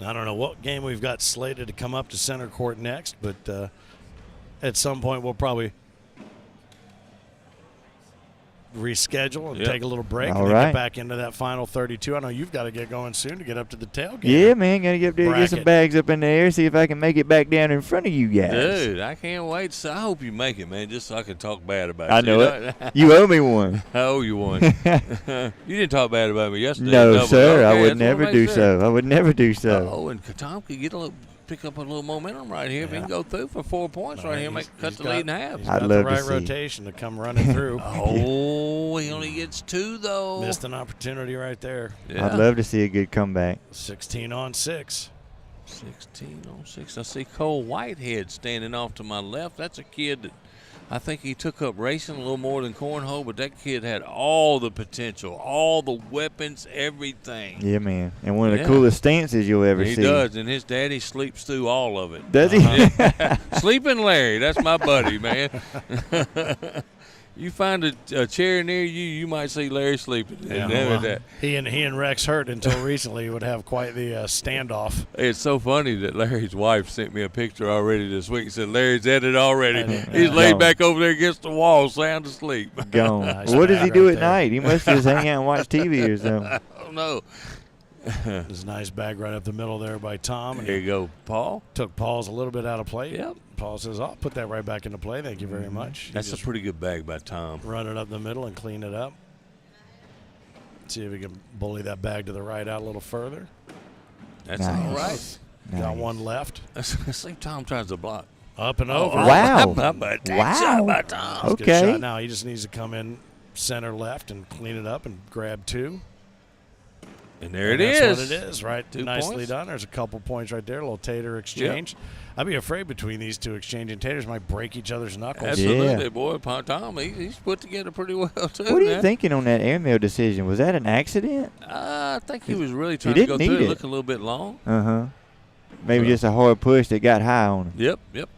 I don't know what game we've got slated to come up to center court next, but at some point we'll probably reschedule and take a little break and then get back into that final 32. I know you've got to get going soon to get up to the tailgate. Yeah, man, got to get up there, get some bags up in the air, see if I can make it back down in front of you guys. Dude, I can't wait. So I hope you make it, man, just so I can talk bad about you. I know it. You owe me one. I owe you one. You didn't talk bad about me yesterday. No, sir. I would never do so. I would never do so. Oh, and Tom could pick up a little momentum right here. If he can go through for 4 points right here, cut the lead in half. He's got the right rotation to come running through. Oh, he only gets 2, though. Missed an opportunity right there. Yeah. I'd love to see a good comeback. 16-on-6. 16-on-6. I see Cole Whitehead standing off to my left. That's a kid that I think he took up racing a little more than cornhole, but that kid had all the potential, all the weapons, everything. Yeah, man. And one of the coolest stances you'll ever see. He does, and his daddy sleeps through all of it. Does he? Yeah. Sleeping Larry, that's my buddy, man. You find a chair near you, you might see Larry sleeping. Yeah, he and Rex Hurt until recently would have quite the standoff. It's so funny that Larry's wife sent me a picture already this week and said Larry's at it already. He's laid back over there against the wall, sound asleep. Gone. Nice. What does he do at night? He must just hang out and watch TV or something. I don't know. There's a nice bag right up the middle there by Tom. There you go, Paul. Took Paul's a little bit out of play. Yep. Paul says, I'll put that right back into play. Thank you very much. That's a pretty good bag by Tom. Run it up the middle and clean it up. See if we can bully that bag to the right out a little further. That's all right. Got one left. See, Tom tries to block. Up and over. Wow. How about that shot by Tom? Good shot. Now he just needs to come in center left and clean it up and grab 2. And there it is. That's what it is, right? 2 Nicely points. done. There's a couple points right there. A little tater exchange. Yep. I'd be afraid between these two exchanging taters might break each other's knuckles. Absolutely, boy. Tom, he's put together pretty well, too. What are you thinking on that airmail decision? Was that an accident? I think he was really trying to go through it. Look a little bit long. Uh-huh. Maybe just a hard push that got high on him. Yep.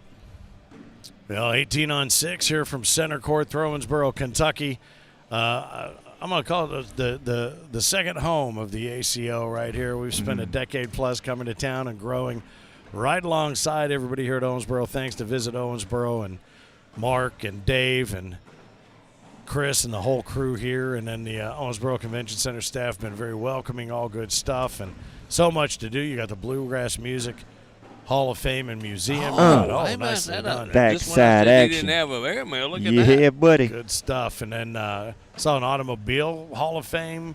Well, 18-on-6 here from center court, Owensboro, Kentucky. I'm going to call it the second home of the ACO right here. We've spent a decade plus coming to town and growing right alongside everybody here at Owensboro. Thanks to Visit Owensboro and Mark and Dave and Chris and the whole crew here. And then the Owensboro Convention Center staff been very welcoming, all good stuff, and so much to do. You got the bluegrass music Hall of Fame and Museum. Nicely done. Backside He action. didn't have a airmail. Look at Yeah, that. buddy. Good stuff. And then saw an automobile Hall of Fame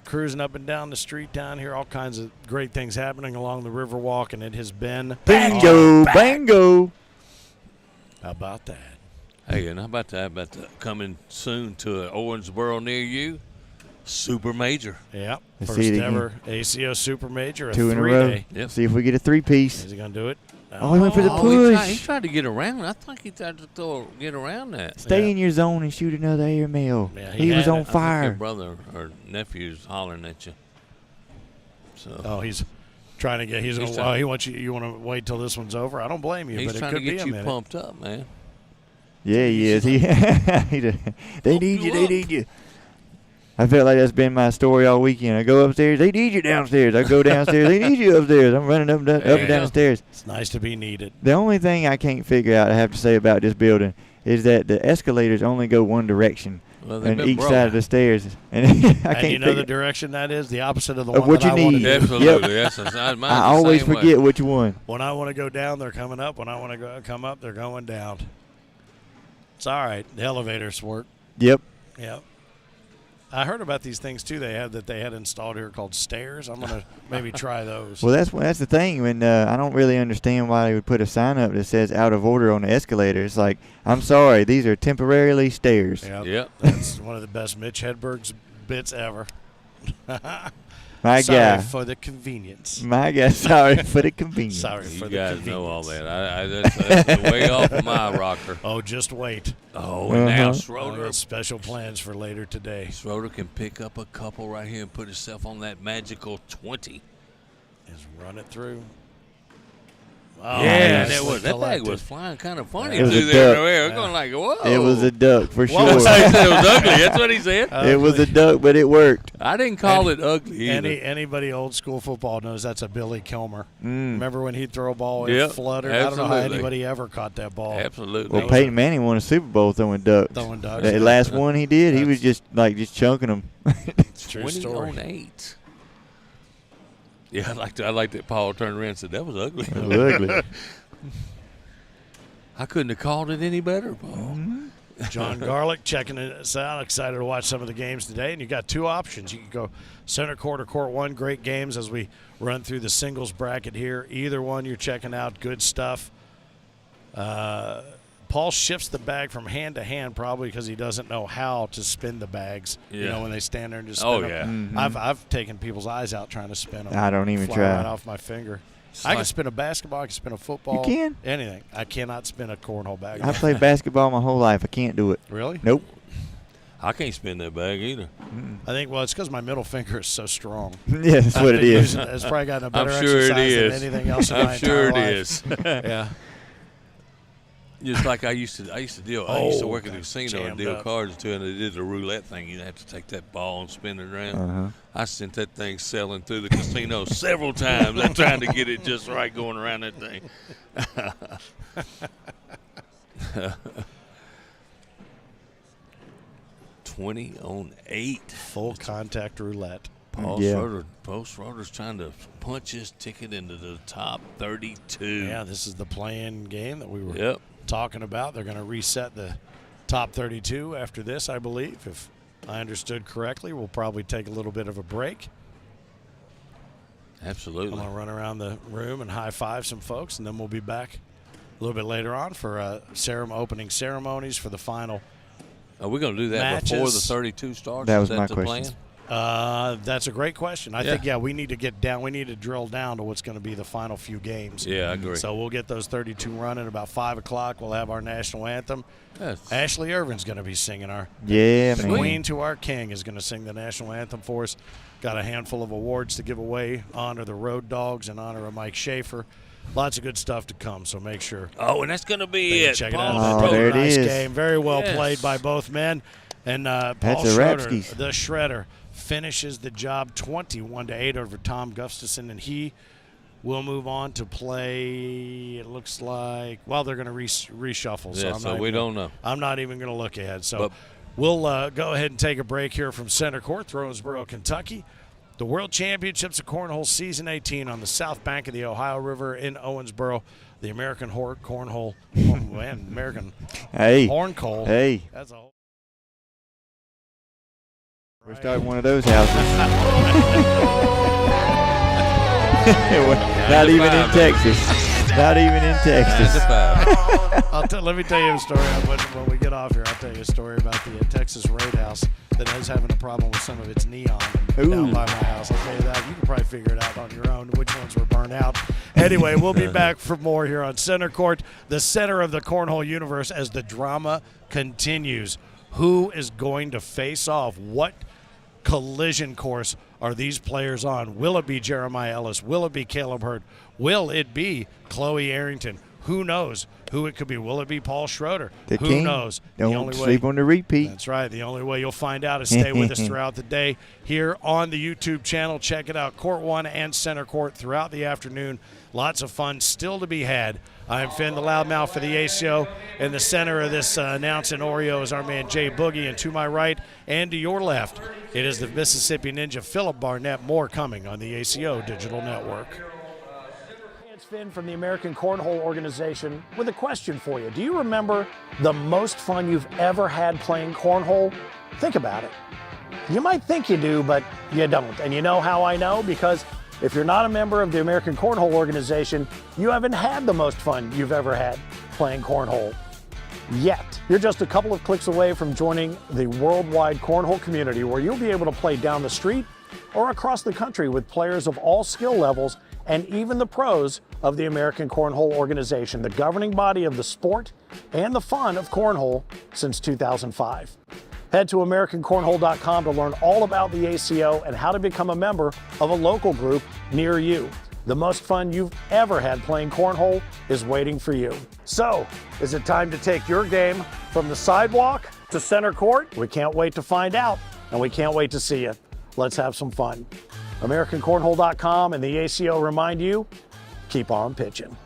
cruising up and down the street down here. All kinds of great things happening along the Riverwalk, and it has been Bingo. How about that? Hey, and how about coming soon to Owensboro near you? Super Major. Yep. Let's First see it ever ACO Super Major, a 2 in a row. 3-day. Yep. See if we get a 3-piece. Is he going to do it? Oh, he went for the push. He tried to get around. I think he tried to get around that. Stay in your zone and shoot another airmail. Yeah, he was on I think fire. your brother or nephew's hollering at you. So. He's trying to get. He wants you. You want to wait till this one's over? I don't blame you. He's but trying it to could be get a you minute. pumped up, man. Yeah, he is. They need you. They need you. I felt like that's been my story all weekend. I go upstairs, they need you downstairs. I go downstairs, they need you upstairs. I'm running up and down the stairs. It's nice to be needed. The only thing I can't figure out, I have to say about this building, is that the escalators only go one direction on each side of the stairs. And I can't you know the direction that is? The opposite of the of one what that you I need. want to do. Absolutely. Yep. Mine's I the always same forget way. which one. When I want to go down, they're coming up. When I want to come up, they're going down. It's all right. The elevators work. Yep. Yep. I heard about these things too. They had installed here called stairs. I'm gonna maybe try those. Well, that's the thing. When I don't really understand why they would put a sign up that says "out of order" on the escalator. It's like, I'm sorry, these are temporarily stairs. Yep. That's one of the best Mitch Hedberg's bits ever. My sorry guy. for the convenience. My guy, sorry for the convenience. Sorry for You the guys convenience. know all that. That's way off of my rocker. Oh, just wait. Oh, and now I Schroeder. got special plans for later today. Schroeder can pick up a couple right here and put himself on that magical 20. Just run it through. Oh, Yes. that bag was flying kind of funny It was through a there. duck. We're going like, whoa. It was a duck for sure. He said it was ugly. That's what he said. It was a duck, but it worked. I didn't call it ugly either. Anybody old school football knows that's a Billy Kilmer. Mm. Remember when he'd throw a ball and Yep, fluttered? I don't know how absolutely. anybody ever caught that ball. Absolutely. Well, Peyton Manning won a Super Bowl throwing ducks. Throwing ducks. The last one he did, he was just chunking them. It's a true 20 story. on 8. Yeah, I like that Paul turned around and said, that was ugly. It was ugly. I couldn't have called it any better, Paul. Mm-hmm. John Garlick checking us out. Excited to watch some of the games today. And you got two options. You can go center court or court one. Great games as we run through the singles bracket here. Either one you're checking out. Good stuff. Paul shifts the bag from hand to hand probably because he doesn't know how to spin the bags. You Yeah. know, when they stand there and just spin Oh, them. yeah. Mhm. I've taken people's eyes out trying to spin them. I don't even Fly try. right off my finger. It's I can like- spin a basketball. I can spin a football. You can? Anything. I cannot spin a cornhole bag. I played basketball my whole life. I can't do it. Really? Nope. I can't spin that bag either. I think, well, it's because my middle finger is so strong. Yeah, that's what it is. It's probably gotten a I'm better sure it exercise is. than anything else in I'm my sure entire it life. is. Yeah. Just like I used to deal. I used to work at the got casino and jammed deal up. cards too, and they did the roulette thing. You have to take that ball and spin it around. Uh-huh. I sent that thing sailing through the casino several times. I'm trying to get it just right going around that thing. 20 on 8. Full contact roulette. Paul Yeah. Schroeder's trying to punch his ticket into the top 32. Yeah, this is the play-in game that we were Yep. talking about. They're going to reset the top 32 after this, I believe. If I understood correctly, we'll probably take a little bit of a break. I'm Absolutely. going to run around the room and high-five some folks, and then we'll be back a little bit later on for opening ceremonies for the final. Are we going to do that before the matches. 32 starts? That Is was that my the question. plan? That's a great question. I Yeah. think, we need to get down. We need to drill down to what's going to be the final few games. Yeah, I agree. So we'll get those 32 running. About 5 o'clock, we'll have our national anthem. Yes. Ashley Irvin's going to be singing our Yeah, man. Queen to our King is going to sing the national anthem for us. Got a handful of awards to give away. Honor the Road Dogs in honor of Mike Schaefer. Lots of good stuff to come, so make sure. Oh, and that's going to be it. Check it Paul out. Oh, there it nice is. game. Very well Yes. played by both men. And Paul That's a Schroeder, Rapskis. the Shredder, finishes the job 21-8 over Tom Gustafson, and he will move on to play. It looks like they're going to reshuffle. Yeah, so we don't know. I'm not even going to look ahead. So But- we'll go ahead and take a break here from Center Court, Thronesboro, Kentucky. The World Championships of Cornhole Season 18 on the south bank of the Ohio River in Owensboro. The American Cornhole, American Hornhole. Hey. That's a whole. We're starting one of those houses. Not even in Texas. Not even in Texas. Let me tell you a story. When we get off here, I'll tell you a story about the Texas Roadhouse that is having a problem with some of its neon down by my house. I'll tell you that. You can probably figure it out on your own, which ones were burnt out. Anyway, we'll be back for more here on Center Court, the center of the Cornhole universe, as the drama continues. Who is going to face off? What collision course are these players on? Will it be Jeremiah Ellis? Will it be Caleb Hurt? Will it be Chloe Arrington? Who knows who it could be? Will it be Paul Schroeder? Who knows? Don't sleep on the repeat. That's right. The only way you'll find out is stay with us throughout the day here on the YouTube channel. Check it out, Court 1 and Center Court throughout the afternoon. Lots of fun still to be had. I'm Finn, the loudmouth for the ACO. In the center of this announcing Oreo is our man Jay Boogie, and to my right and to your left, it is the Mississippi Ninja Philip Barnett. More coming on the ACO Digital Network. It's Finn from the American Cornhole Organization with a question for you. Do you remember the most fun you've ever had playing cornhole? Think about it. You might think you do, but you don't. And you know how I know? Because if you're not a member of the American Cornhole Organization, you haven't had the most fun you've ever had playing cornhole yet. You're just a couple of clicks away from joining the worldwide cornhole community, where you'll be able to play down the street or across the country with players of all skill levels and even the pros of the American Cornhole Organization, the governing body of the sport and the fun of cornhole since 2005. Head to AmericanCornhole.com to learn all about the ACO and how to become a member of a local group near you. The most fun you've ever had playing cornhole is waiting for you. So, is it time to take your game from the sidewalk to center court? We can't wait to find out, and we can't wait to see you. Let's have some fun. AmericanCornhole.com and the ACO remind you, keep on pitching.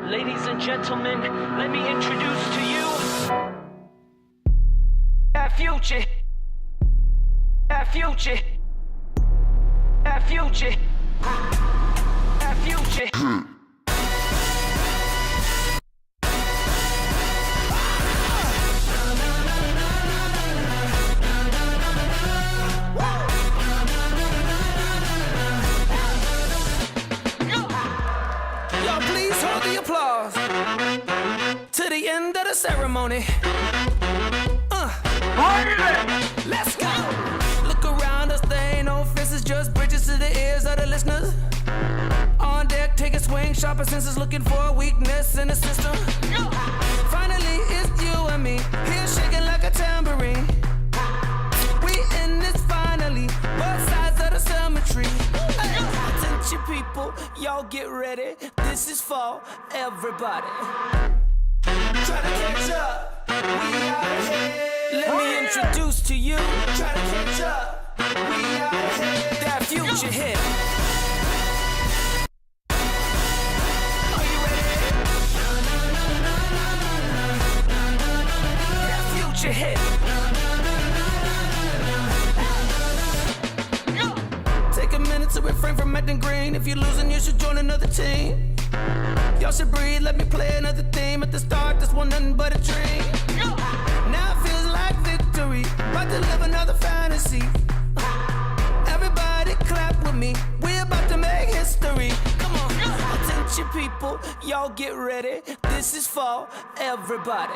Ladies and gentlemen, let me introduce to you that future. That future. That future. That future. To the end of the ceremony. Let's go. Look around us, there ain't no fences, just bridges to the ears of the listeners. On deck, take a swing, sharper senses, looking for a weakness in the system. Finally, it's you and me, here shaking like a tambourine. We in this finally, both sides of the cemetery. Attention people, y'all get ready. This is for everybody. Try to catch up, we out ahead. Let me introduce to you. Try to catch up, we out ahead. That future hit. Are you ready? That future hit. Take a minute to refrain from acting green. If you're losing, you should join another team. Y'all should breathe, let me play another theme. At the start, this one nothing but a dream. Now it feels like victory, about to live another fantasy. Everybody clap with me, we're about to make history. Come on, attention people, y'all get ready. This is for everybody.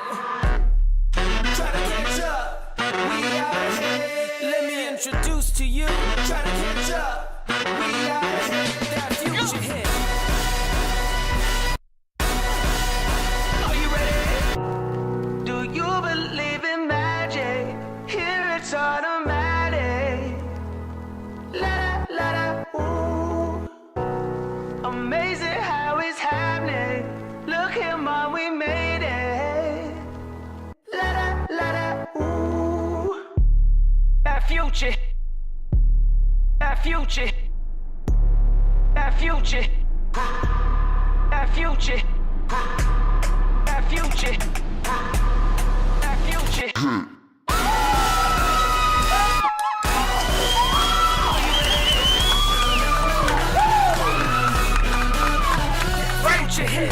Try to catch up, we out ahead. Let me introduce to you. Try to catch up, we out ahead. That future hit. Do you believe in magic? Here it's automatic. come on, we made it. La da, la da, ooh. That future. That future. That future. That future. That future. That future. Future hit,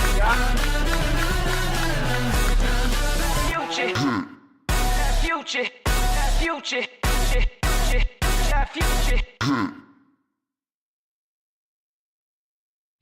future. That future. That future. That future.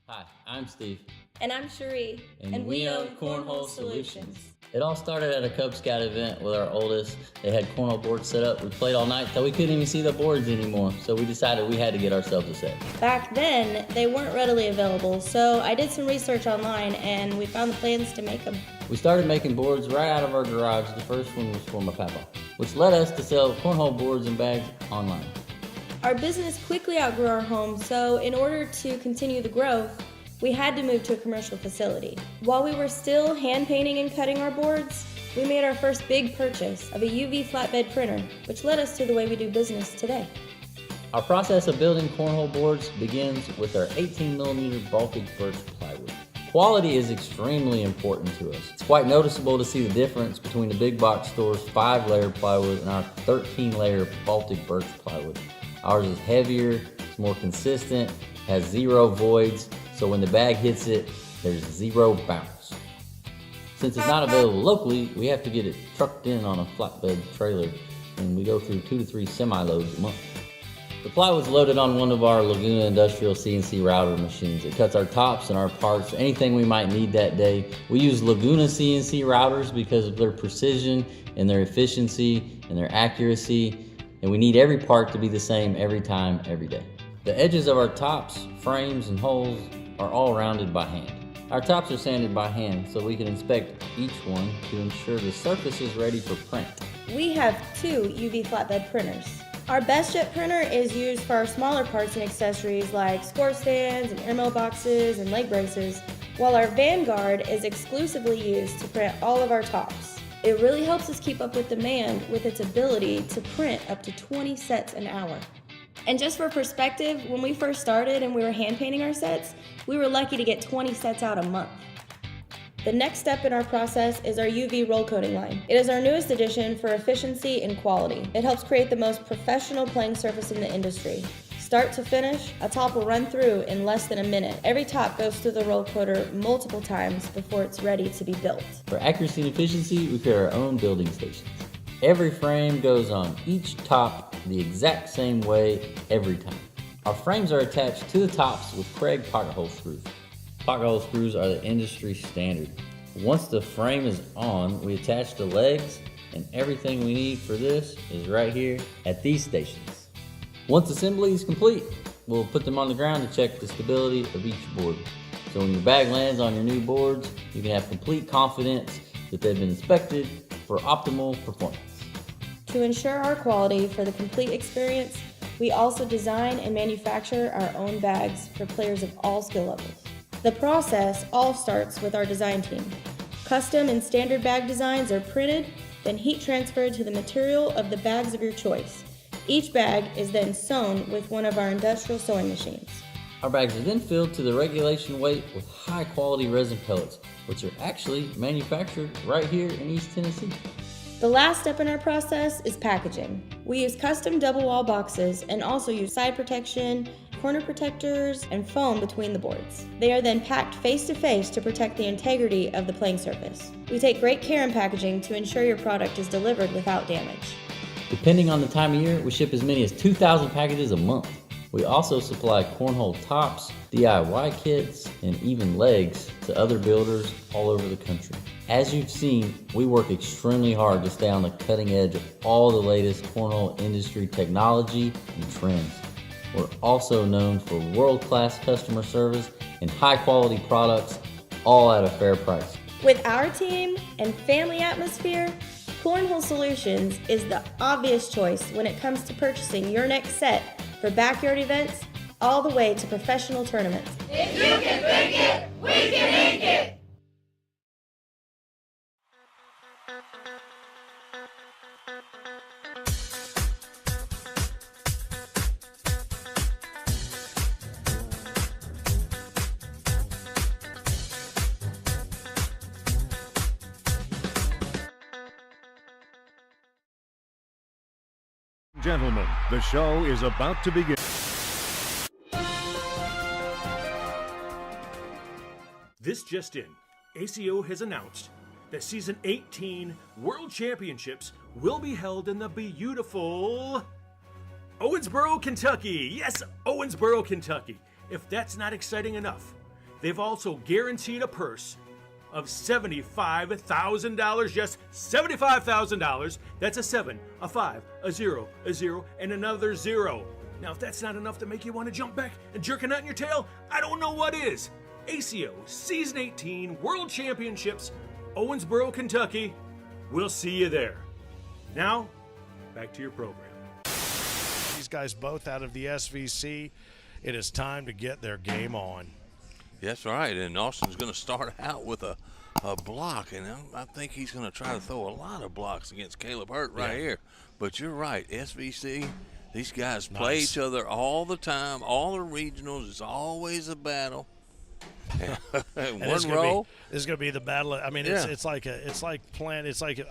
Hi, I'm Steve. And I'm Cherie. And we own Cornhole Solutions. It all started at a Cub Scout event with our oldest. They had cornhole boards set up. We played all night till we couldn't even see the boards anymore. So we decided we had to get ourselves a set. Back then, they weren't readily available, so I did some research online and we found the plans to make them. We started making boards right out of our garage. The first one was for my papa, which led us to sell cornhole boards and bags online. Our business quickly outgrew our home, so in order to continue the growth, we had to move to a commercial facility. While we were still hand painting and cutting our boards, we made our first big purchase of a UV flatbed printer, which led us to the way we do business today. Our process of building cornhole boards begins with our 18mm Baltic birch plywood. Quality is extremely important to us. It's quite noticeable to see the difference between the big box store's 5-layer plywood and our 13-layer Baltic birch plywood. Ours is heavier, it's more consistent, has 0 voids, so when the bag hits it, there's 0 bounce. Since it's not available locally, we have to get it trucked in on a flatbed trailer, and we go through 2 to 3 semi-loads a month. The plywood's loaded on one of our Laguna Industrial CNC router machines. It cuts our tops and our parts, anything we might need that day. We use Laguna CNC routers because of their precision and their efficiency and their accuracy, and we need every part to be the same every time, every day. The edges of our tops, frames, and holes are all rounded by hand. Our tops are sanded by hand so we can inspect each one to ensure the surface is ready for print. We have 2 UV flatbed printers. Our Best Jet printer is used for our smaller parts and accessories like score stands and air mailboxes and leg braces, while our Vanguard is exclusively used to print all of our tops. It really helps us keep up with demand with its ability to print up to 20 sets an hour. And just for perspective, when we first started and we were hand painting our sets, we were lucky to get 20 sets out a month. The next step in our process is our UV roll coating line. It is our newest addition for efficiency and quality. It helps create the most professional playing surface in the industry. Start to finish, a top will run through in less than a minute. Every top goes through the roll coater multiple times before it's ready to be built. For accuracy and efficiency, we create our own building stations. Every frame goes on each top the exact same way every time. Our frames are attached to the tops with Craig pocket hole screws. Pocket hole screws are the industry standard. Once the frame is on, we attach the legs, and everything we need for this is right here at these stations. Once assembly is complete, we'll put them on the ground to check the stability of each board. So when your bag lands on your new boards, you can have complete confidence that they've been inspected for optimal performance. To ensure our quality for the complete experience, we also design and manufacture our own bags for players of all skill levels. The process all starts with our design team. Custom and standard bag designs are printed, then heat transferred to the material of the bags of your choice. Each bag is then sewn with one of our industrial sewing machines. Our bags are then filled to the regulation weight with high quality resin pellets, which are actually manufactured right here in East Tennessee. The last step in our process is packaging. We use custom double wall boxes and also use side protection, corner protectors, and foam between the boards. They are then packed face to face to protect the integrity of the playing surface. We take great care in packaging to ensure your product is delivered without damage. Depending on the time of year, we ship as many as 2,000 packages a month. We also supply cornhole tops, DIY kits, and even legs to other builders all over the country. As you've seen, we work extremely hard to stay on the cutting edge of all the latest cornhole industry technology and trends. We're also known for world-class customer service and high-quality products, all at a fair price. With our team and family atmosphere, Cornhole Solutions is the obvious choice when it comes to purchasing your next set for backyard events all the way to professional tournaments. If you can think it, we can ink it. Gentlemen, the show is about to begin. This just in, ACO has announced that Season 18 World Championships will be held in the beautiful Owensboro, Kentucky. Yes, Owensboro, Kentucky. If that's not exciting enough, they've also guaranteed a purse of $75,000. Yes, $75,000. That's a 7, a 5, a 0, a 0, and another 0. Now, if that's not enough to make you want to jump back and jerk a nut in your tail, I don't know what is. ACO Season 18 World Championships, Owensboro, Kentucky. We'll see you there. Now, back to your program. These guys both out of the SVC. It is time to get their game on. That's right, and Austin's going to start out with a block, and I think he's going to try to throw a lot of blocks against Caleb Hurt right here. But you're right, SVC, these guys play each other all the time, all the regionals. It's always a battle. One row. This is going to be the battle. I mean, I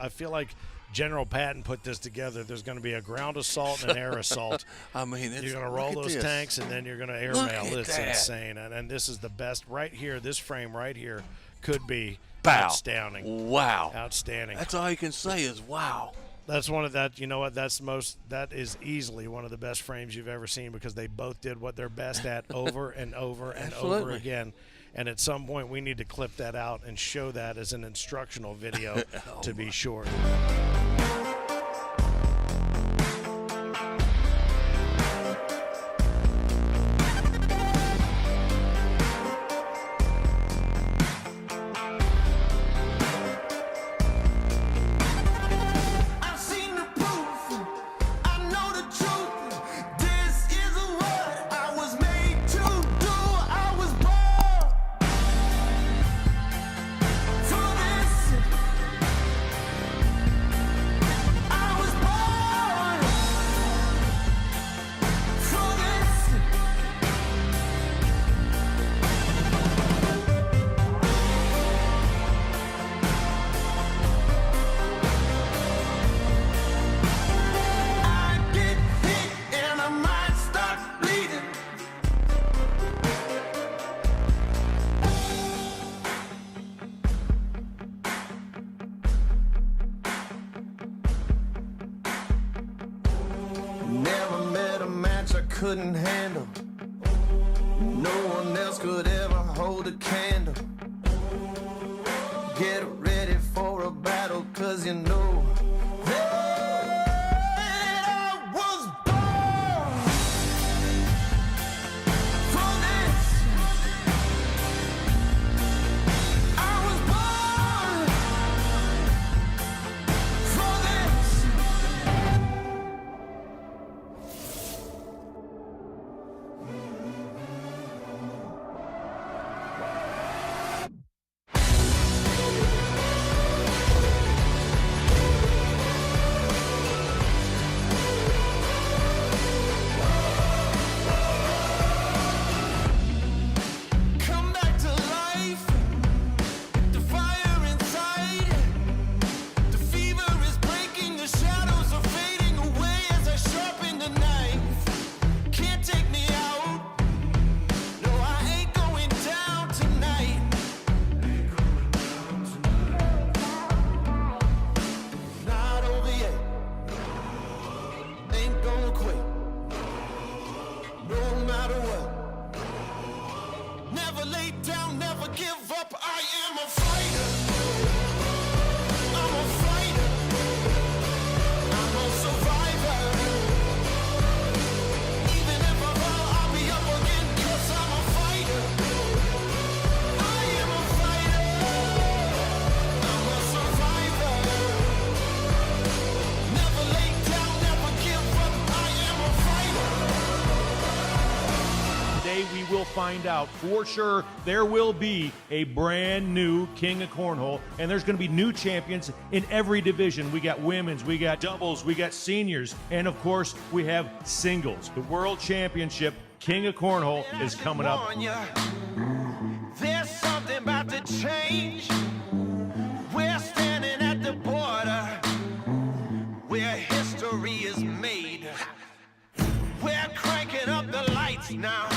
feel like General Patton put this together. There's going to be a ground assault and an air assault. I mean, you're going to roll those tanks, and then you're going to airmail. It's insane. And this is the best right here. This frame right here could be outstanding. Wow. Outstanding. That's all you can say is wow. That's one of that. You know what? That is easily one of the best frames you've ever seen because they both did what they're best at over and over and over again. And at some point, we need to clip that out and show that as an instructional video to be sure. Couldn't handle. No one else could ever hold a candle. Get ready for a battle, 'cause you know that I was born for this. I was born for this. find out for sure there will be a brand new King of Cornhole, and there's going to be new champions in every division. We got women's, we got doubles, we got seniors, and of course, we have singles. The World Championship King of Cornhole is coming up. There's something about to change. We're standing at the border where history is made. We're cranking up the lights now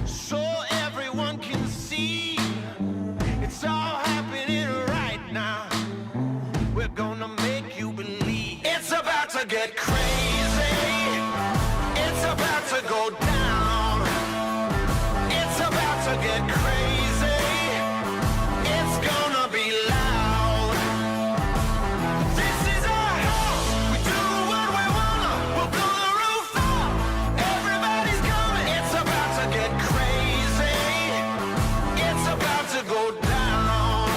so everyone can see. It's all happening right now. We're gonna make you believe. It's about to get crazy. It's about to go down. It's about to get crazy. It's gonna be loud. This is our house. We do what we wanna. We'll blow the roof up. Everybody's coming. It's about to get crazy. It's about to go down.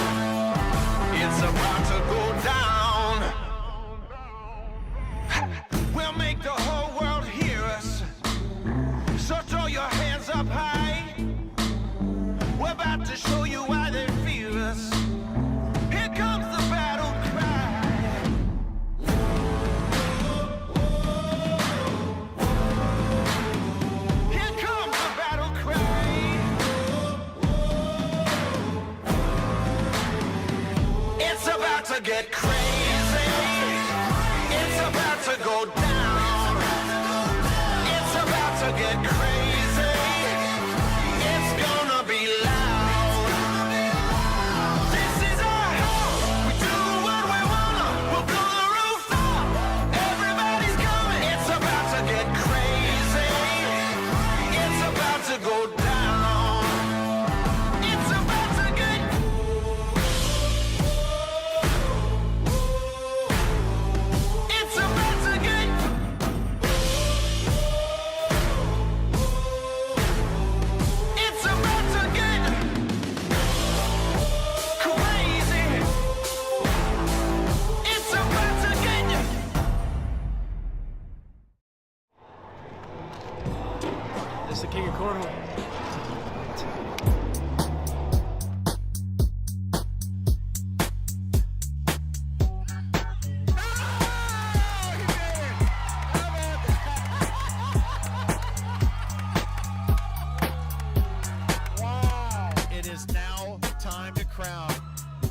It's about to go down. We'll make the whole world hear us. So throw your hands up high. We're about to show you why they fear us. Here comes the battle cry. Here comes the battle cry. It's about to get crazy. It's about to go down. It's about to get crazy. It's gonna be loud. This is our house. We do what we wanna. We'll blow the roof up. Everybody's coming. It's about to get crazy. It's about to go down. It's about to get. It's about to get. It's about to get crazy. It's about to get. This is the King of Cornhole. It is now time to crown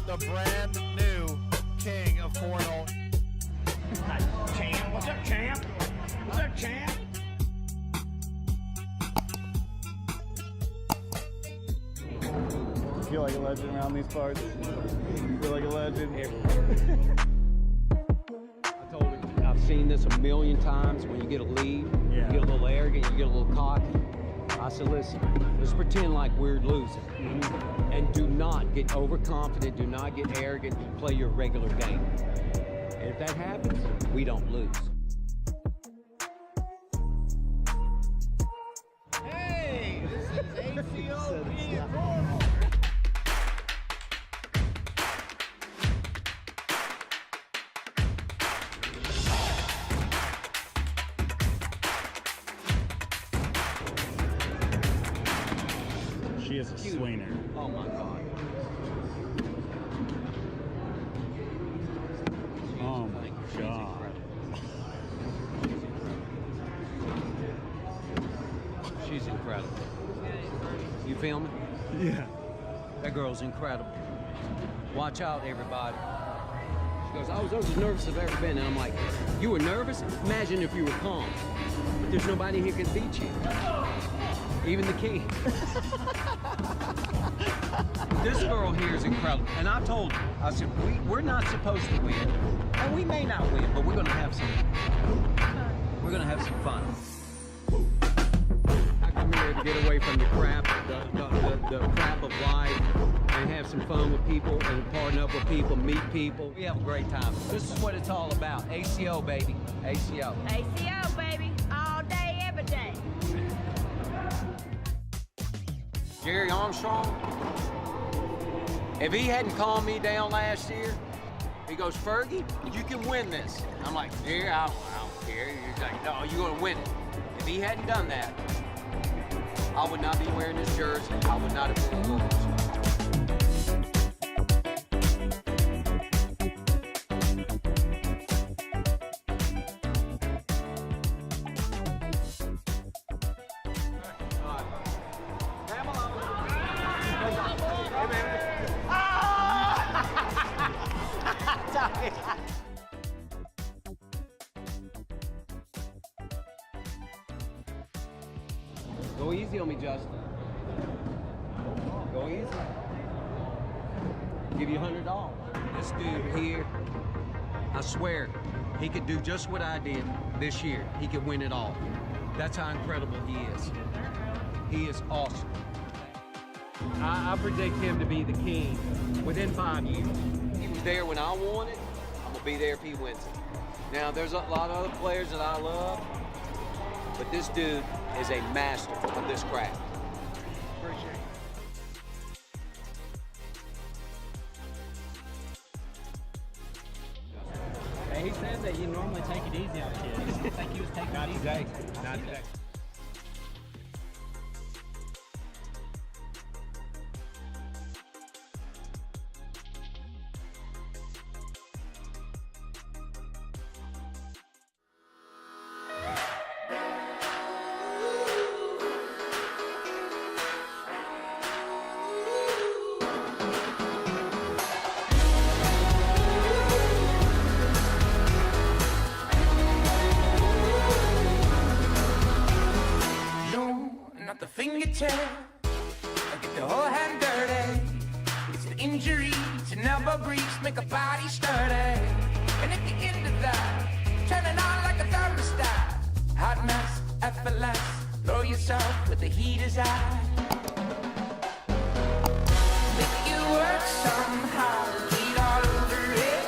the brand new King of Cornhole. Champ, what's up, champ? What's up, champ? You feel like a legend around these parts? You feel like a legend? I told him, I've seen this a million times. When you get a lead, you get a little arrogant, you get a little cocky. I said, listen, let's pretend like we're losing. And do not get overconfident, do not get arrogant, play your regular game. And if that happens, we don't lose. Hey, this is ACO World. She is a swinger. Oh my God. Oh my God. She's incredible. You feel me? Yeah. That girl's incredible. Watch out, everybody. She goes, I was as nervous as I've ever been. And I'm like, you were nervous? Imagine if you were calm. There's nobody here can beat you. Even the king. This girl here is incredible. And I told her, I said, we're not supposed to win. And we may not win, but we're gonna have some fun. I come here to get away from the crap, the crap of life, and have some fun with people and partner up with people, meet people. We have a great time. This is what it's all about. ACO, baby. ACO. ACO, baby. All day, every day. Jerry Armstrong, if he hadn't calmed me down last year, he goes, Fergie, you can win this. I'm like, Jerry, I don't care. He's like, no, you're going to win it. If he hadn't done that, I would not be wearing this jersey. I would not have been Wolves. Go easy on me, Justin. Go easy. Give you $100. This dude here, I swear, he could do just what I did this year. He could win it all. That's how incredible he is. He is awesome. I predict him to be the king within 5 years. He was there when I won it. I'm going to be there if he wins it. Now, there's a lot of other players that I love, but this dude is a master of this craft. Appreciate it. Hey, he said that you normally take it easy on kids. I think he was taking it easy. Not today. Not the fingertip, I get the whole hand dirty. It's the injuries and elbow grease make a body sturdy. And if you're into that, turn it on like a thermostat. Hot mess, effortless, throw yourself with the heaters out. Make it work somehow, get all over it.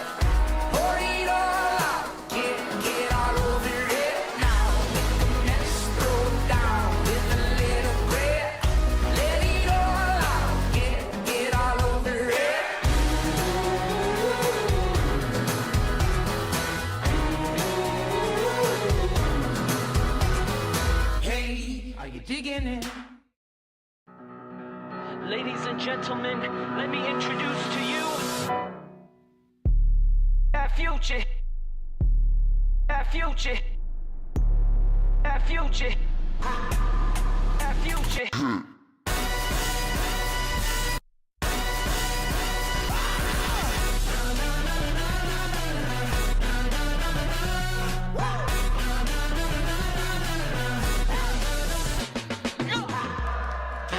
Pour it all out, get all over it. Now make a mess, throw down with a little grit. Let it all out, get all over it. Hey, are you digging it? Ladies and gentlemen, let me introduce to you our future. Our future. Our future. Our future.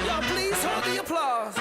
Y'all please hold the applause.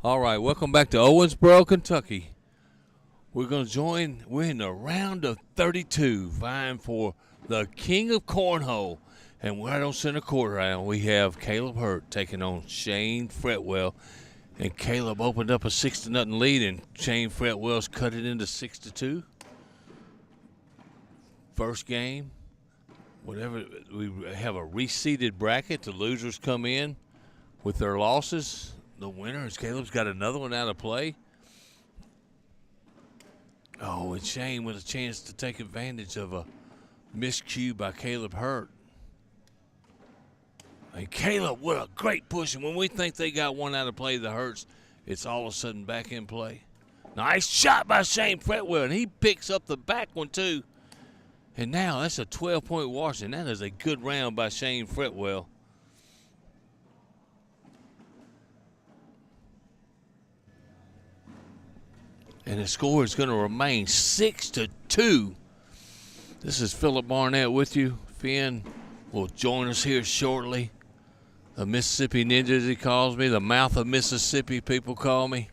All right, welcome back to Owensboro, Kentucky. We're in the round of 32, vying for the king of cornhole. And right on center court round, we have Caleb Hurt taking on Shane Fretwell. And Caleb opened up a 6-0 lead, and Shane Fretwell's cut it into 6-2. First game, whatever, we have a reseeded bracket. The losers come in with their losses. The winner is Caleb's got another one out of play. Oh, and Shane with a chance to take advantage of a miscue by Caleb Hurt. And Caleb with a great push. And when we think they got one out of play that hurts, it's all of a sudden back in play. Nice shot by Shane Fretwell, and he picks up the back one too. And now that's a 12-point wash, and that is a good round by Shane Fretwell. And the score is going to remain 6-2. This is Philip Barnett with you. Finn will join us here shortly. The Mississippi Ninja, as he calls me. The mouth of Mississippi, people call me.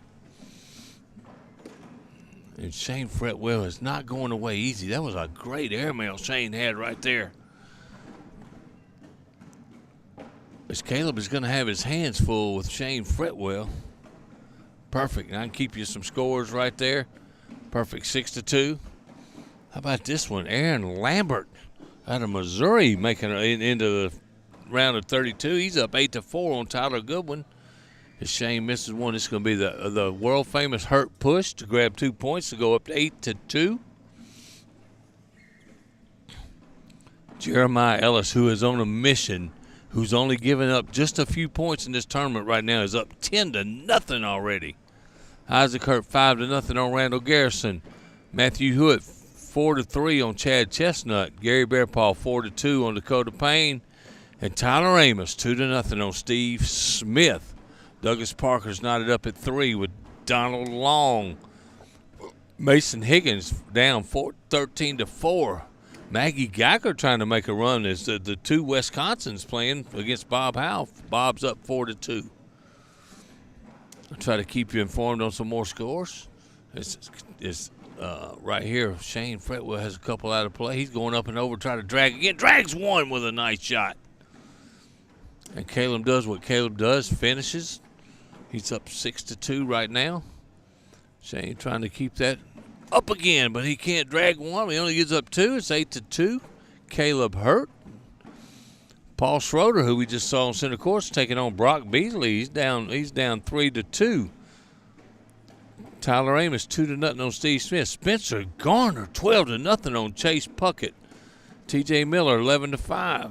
And Shane Fretwell is not going away easy. That was a great airmail Shane had right there. As Caleb is going to have his hands full with Shane Fretwell. Perfect. And I can keep you some scores right there. Perfect, 6-2. How about this one? Aaron Lambert out of Missouri making it into the round of 32. He's up 8-4 on Tyler Goodwin. If Shane misses one, it's going to be the world-famous Hurt push to grab 2 points to go up to 8-2. Jeremiah Ellis, who is on a mission, who's only given up just a few points in this tournament right now, is up 10-0 already. Isaac Hurt 5-0 on Randall Garrison. Matthew Hewitt 4-3 on Chad Chestnut. Gary Bearpaw 4-2 on Dakota Payne. And Tyler Amos 2-0 on Steve Smith. Douglas Parker's knotted up at 3 with Donald Long. Mason Higgins down 13-4. Maggie Geiger trying to make a run as the two Wisconsins playing against Bob Howe. Bob's up 4-2. I'll try to keep you informed on some more scores. It's right here. Shane Fretwell has a couple out of play. He's going up and over, trying to drag again. Drags one with a nice shot. And Caleb does what Caleb does, finishes. He's up 6-2 right now. Shane trying to keep that up again, but he can't drag one. He only gets up 2. It's 8-2. Caleb Hurt. Paul Schroeder, who we just saw on center court, taking on Brock Beasley. He's down 3-2. Tyler Amos 2-0 on Steve Smith. Spencer Garner 12-0 on Chase Puckett. TJ Miller 11-5.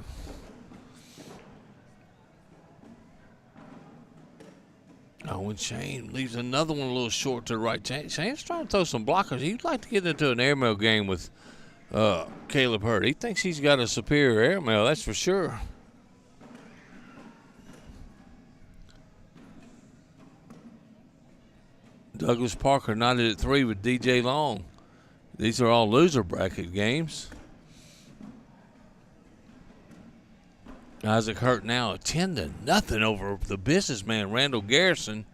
Oh, and Shane leaves another one a little short to the right. Shane's trying to throw some blockers. He'd like to get into an airmail game with Caleb Hurt. He thinks he's got a superior airmail, that's for sure. Douglas Parker knotted at 3 with DJ Long. These are all loser bracket games. Isaac Hurt now 10-0 over the businessman Randall Garrison.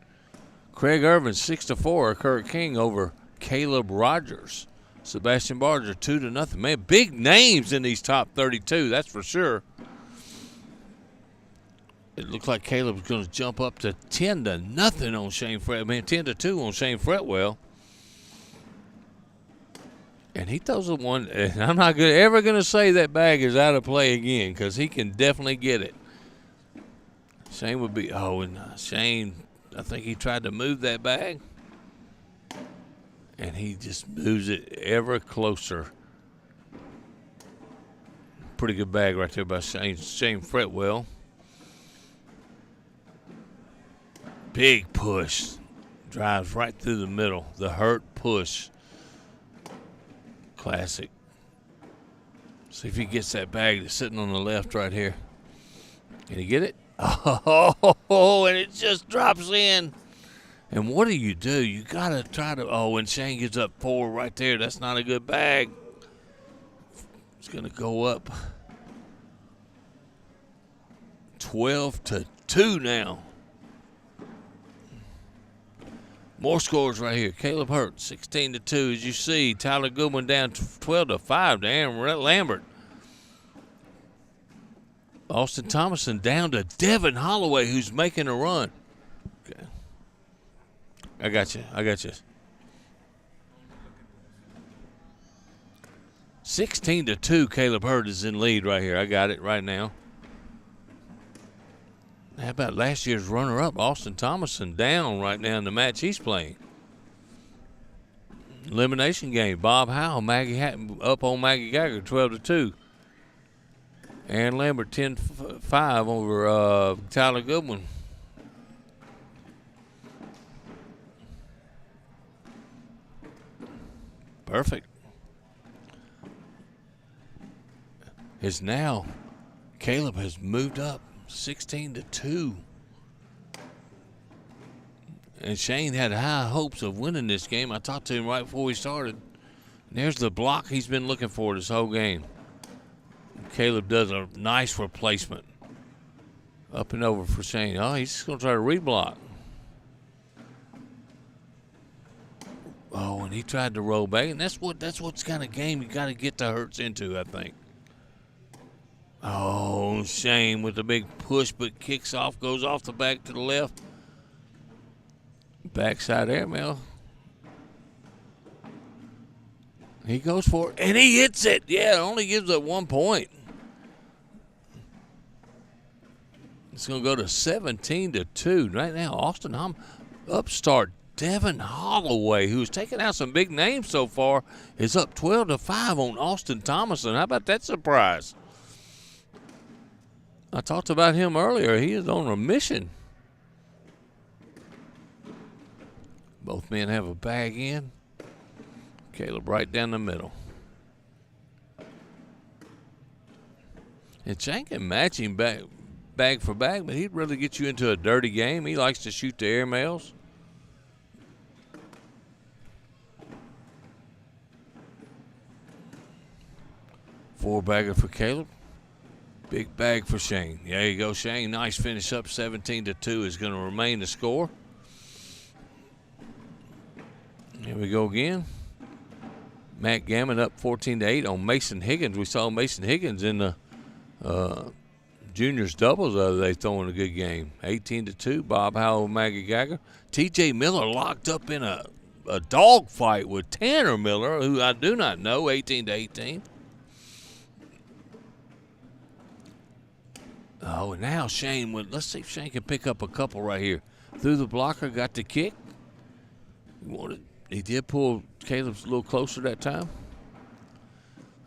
Craig Irvin 6-4. Kurt King over Caleb Rogers. Sebastian Barger 2-0. Man, big names in these top 32, that's for sure. It looks like Caleb's going to jump up to 10-0 on Shane Fretwell. 10-2 on Shane Fretwell. And he throws a one, and I'm not ever going to say that bag is out of play again because he can definitely get it. Shane would be, Shane, I think he tried to move that bag. And he just moves it ever closer. Pretty good bag right there by Shane Fretwell. Big push. Drives right through the middle. The Hurt push. Classic. See if he gets that bag that's sitting on the left right here. Can he get it? Oh, and it just drops in. And what do? You got to try to, and Shane gets up 4 right there. That's not a good bag. It's going to go up 12-2 now. More scores right here. Caleb Hurt, 16-2. As you see, Tyler Goodwin down 12-5 to Aaron Lambert. Austin Thomason down to Devin Holloway, who's making a run. Okay. I got you. 16-2, Caleb Hurt is in lead right here. I got it right now. How about last year's runner-up, Austin Thomason, down right now in the match he's playing? Elimination game, Bob Howe, up on Maggie Geiger, 12-2. Aaron Lambert, 10-5 over Tyler Goodwin. Perfect. Is now Caleb has moved up 16-2. And Shane had high hopes of winning this game. I talked to him right before we started. And there's the block he's been looking for this whole game. Caleb does a nice replacement. Up and over for Shane. Oh, he's just going to try to reblock. Oh, and he tried to roll back. And that's what's kind of game you got to get the Hurts into, I think. Oh, Shane with the big push, but kicks off, goes off the back to the left. Backside airmail. He goes for it, and he hits it. Yeah, it only gives it 1 point. It's going to go to 17-2. Right now, Austin upstart Devin Holloway, who's taken out some big names so far, is up 12-5 on Austin Thomason. How about that surprise? I talked about him earlier. He is on a mission. Both men have a bag in. Caleb right down the middle. And Shane can match him bag for bag, but he'd really get you into a dirty game. He likes to shoot the airmails. Four-bagger for Caleb. Big bag for Shane. There you go, Shane. Nice finish up. 17-2 is going to remain the score. Here we go again. Matt Gammon up 14-8 on Mason Higgins. We saw Mason Higgins in the juniors doubles the other day throwing a good game. 18-2. Bob Howell, Maggie Geiger. TJ Miller locked up in a dog fight with Tanner Miller, who I do not know. 18-18. Oh, and now Shane let's see if Shane can pick up a couple right here. Through the blocker, got the kick. He did pull Caleb's a little closer that time.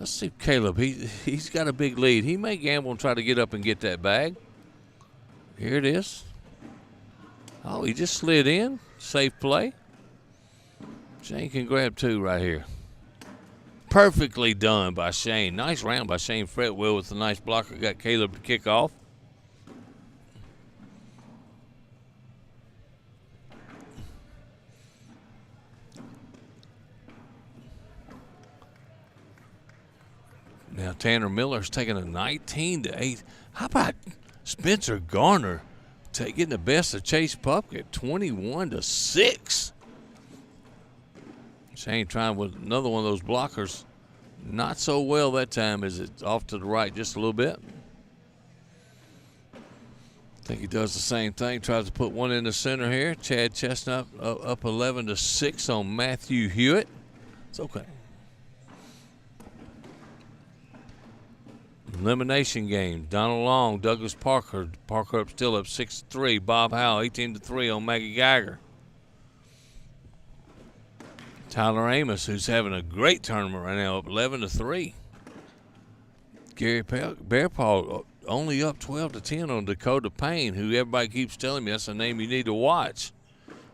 Let's see if Caleb, he's got a big lead. He may gamble and try to get up and get that bag. Here it is. Oh, he just slid in. Safe play. Shane can grab two right here. Perfectly done by Shane. Nice round by Shane Fretwell with a nice blocker. Got Caleb to kick off. Now Tanner Miller's taking a 19-8. How about Spencer Garner taking the best of Chase Pupkett, 21-6. Shane trying with another one of those blockers. Not so well that time as it's off to the right just a little bit. I think he does the same thing. Tries to put one in the center here. Chad Chestnut up 11-6 on Matthew Hewitt. It's okay. Elimination game. Donald Long, Douglas Parker. Parker up still up 6-3. Bob Howell 18-3 on Maggie Geiger. Tyler Amos, who's having a great tournament right now, up 11-3. Gary Bearpaw only up 12-10 on Dakota Payne, who everybody keeps telling me that's a name you need to watch.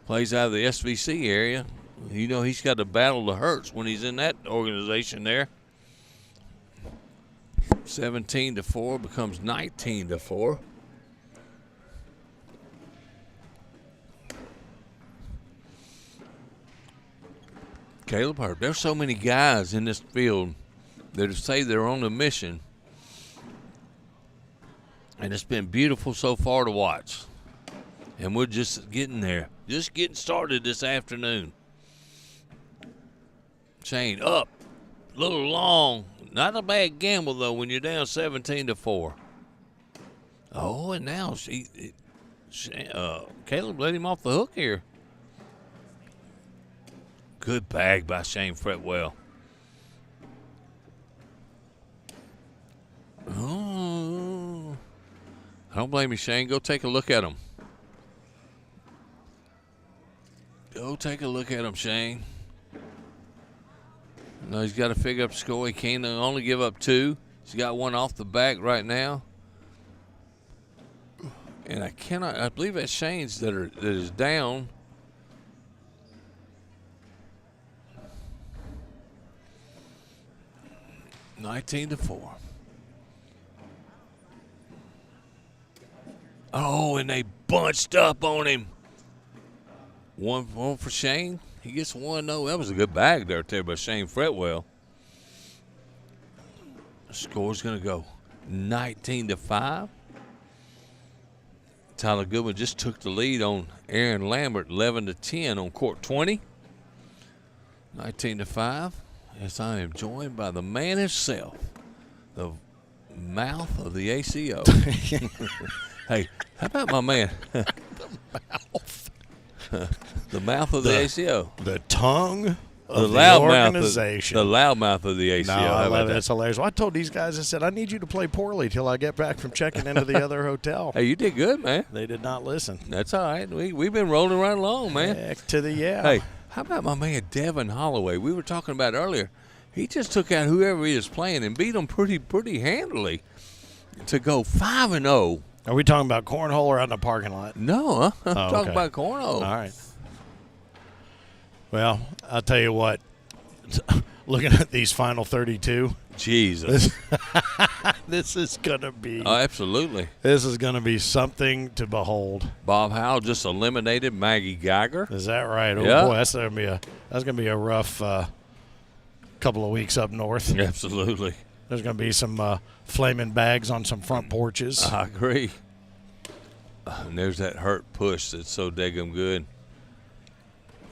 Plays out of the SVC area. You know he's got to battle the Hurts when he's in that organization there. 17-4 becomes 19-4. Caleb Hurt. There's so many guys in this field that say they're on a mission, and it's been beautiful so far to watch. And we're just getting there, just getting started this afternoon. Shane up, a little long. Not a bad gamble, though, when you're down 17-4. Oh, and now Caleb let him off the hook here. Good bag by Shane Fretwell. Oh, I don't blame you, Shane. Go take a look at him. Go take a look at him, Shane. No, he's got to figure up score. He can't only give up two. He's got one off the back right now. And I believe that's Shane's that is down. $19-4. Oh, and they bunched up on him. One for Shane. He gets 1-0. That was a good bag there by Shane Fretwell. The score's going to go 19-5. Tyler Goodwin just took the lead on Aaron Lambert, 11-10 on court 20. 19-5. As I am joined by the man himself, the mouth of the ACO. Hey, how about my man? The mouth. The mouth of the ACO. The tongue of the the Mouth organization. the loud mouth of the ACO. No, How I about love it. that? It's hilarious. Well, I told these guys, I said, I need you to play poorly till I get back from checking into the other hotel. Hey, you did good, man. They did not listen. That's all right. We've been rolling right along, man. Heck to the yeah. Hey, how about my man Devin Holloway? We were talking about it earlier. He just took out whoever he was playing and beat them pretty handily to go 5-0. Are we talking about cornhole or out in the parking lot? No, I'm talking okay. about cornhole. All right. Well, I'll tell you what. Looking at these final 32. Jesus. This is going to be. Oh, absolutely. This is going to be something to behold. Bob Howell just eliminated Maggie Geiger. Is that right? Oh, yeah. boy, that's going to be a rough couple of weeks up north. Absolutely. There's going to be some flaming bags on some front porches. I agree. And there's that hurt push that's so daggum good.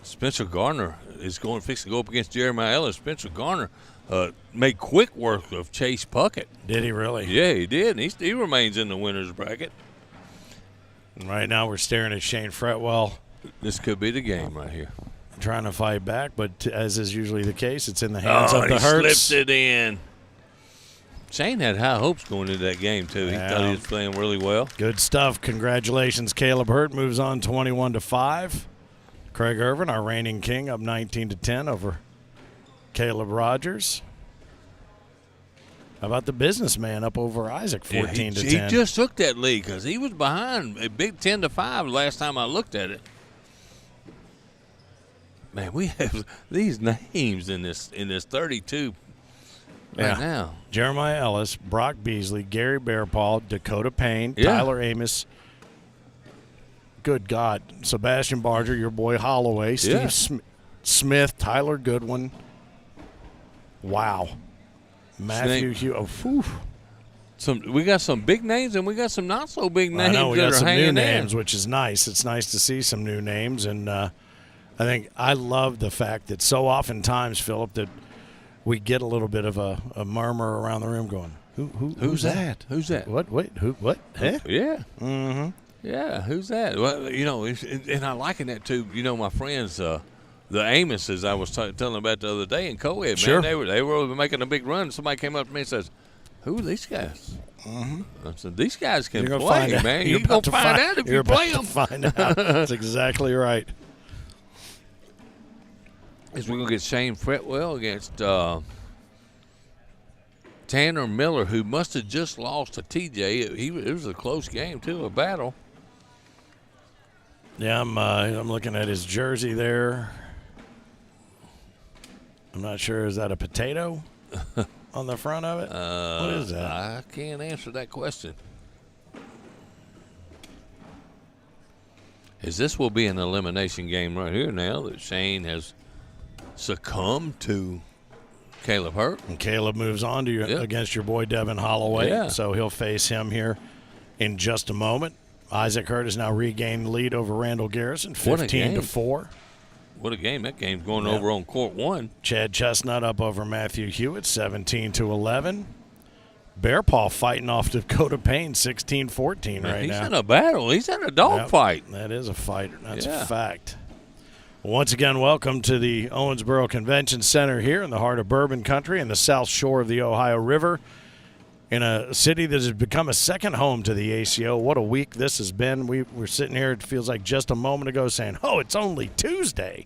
Spencer Garner is fixing to go up against Jeremiah Ellis. Spencer Garner made quick work of Chase Puckett. Did he really? Yeah, he did. And he remains in the winner's bracket. And right now we're staring at Shane Fretwell. This could be the game right here. Trying to fight back, but as is usually the case, it's in the hands of the he Hurts. slipped it in. Shane had high hopes going into that game, too. He thought he was playing really well. Good stuff. Congratulations. Caleb Hurt moves on 21-5. Craig Irvin, our reigning king, up 19-10 over Caleb Rogers. How about the businessman up over Isaac, 14-10? He just took that lead because he was behind a big 10-5 last time I looked at it. Man, we have these names in this 32 right now. Jeremiah Ellis, Brock Beasley, Gary Bearpaw, Dakota Payne, Tyler Amos. Good God. Sebastian Barger, your boy Holloway, Steve Smith, Tyler Goodwin. Wow. Matthew Hughes. We got some big names and we got some not so big names. I know, we got some new names, in. which is nice. It's nice to see some new names. And I think I love the fact that so oftentimes, Philip, that we get a little bit of a murmur around the room going, who's that? Who's that? What? Wait, who? What? Huh? Yeah. Mm-hmm. Yeah, who's that? Well, and I liken that to, my friends, the Amoses I was telling about the other day in co-ed. Sure. Man, they were making a big run. Somebody came up to me and says, who are these guys? Mm-hmm. I said, these guys can You're play, find man. You're You're going to find find out if you play them. Find out. That's exactly right. We're going to get Shane Fretwell against Tanner Miller, who must have just lost to TJ. It was a close game, too, a battle. Yeah, I'm looking at his jersey there. I'm not sure. Is that a potato on the front of it? What is that? I can't answer that question. This will be an elimination game right here now that Shane has succumbed to Caleb Hurt. And Caleb moves on to against your boy Devin Holloway. Yeah. So he'll face him here in just a moment. Isaac Hurt has now regained the lead over Randall Garrison, 15-4. What a game. That game's going over on court 1. Chad Chestnut up over Matthew Hewitt, 17-11. Bearpaw fighting off Dakota Payne, 16-14 right now. He's in a battle. He's in a dogfight. That is a fight. That's a fact. Once again, welcome to the Owensboro Convention Center here in the heart of Bourbon Country in the south shore of the Ohio River, in a city that has become a second home to the ACO. What a week this has been. We're sitting here, it feels like just a moment ago, saying, oh, it's only Tuesday.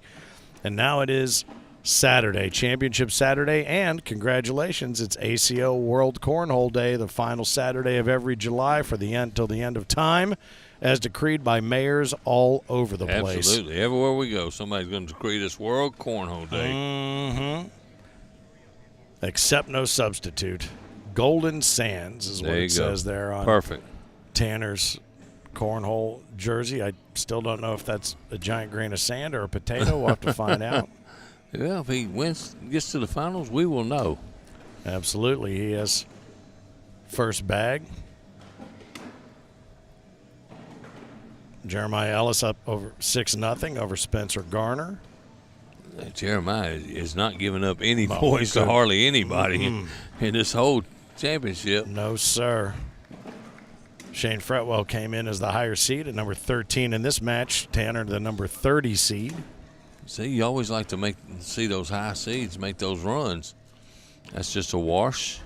And now it is Saturday, Championship Saturday, and congratulations, it's ACO World Cornhole Day, the final Saturday of every July for the end till the end of time, as decreed by mayors all over the place. Absolutely. Everywhere we go, somebody's going to decree this World Cornhole Day. Mm-hmm. Except no substitute. Golden Sands is what it says there on Perfect. Tanner's cornhole jersey. I still don't know if that's a giant grain of sand or a potato. We'll have to find out. Yeah, if he gets to the finals, we will know. Absolutely. He has first bag. Jeremiah Ellis up over 6-0 over Spencer Garner. Jeremiah is not giving up any points to hardly anybody in this whole championship. No, sir. Shane Fretwell came in as the higher seed at number 13 in this match. Tanner, the number 30 seed. See, you always like to see those high seeds make those runs. That's just a wash.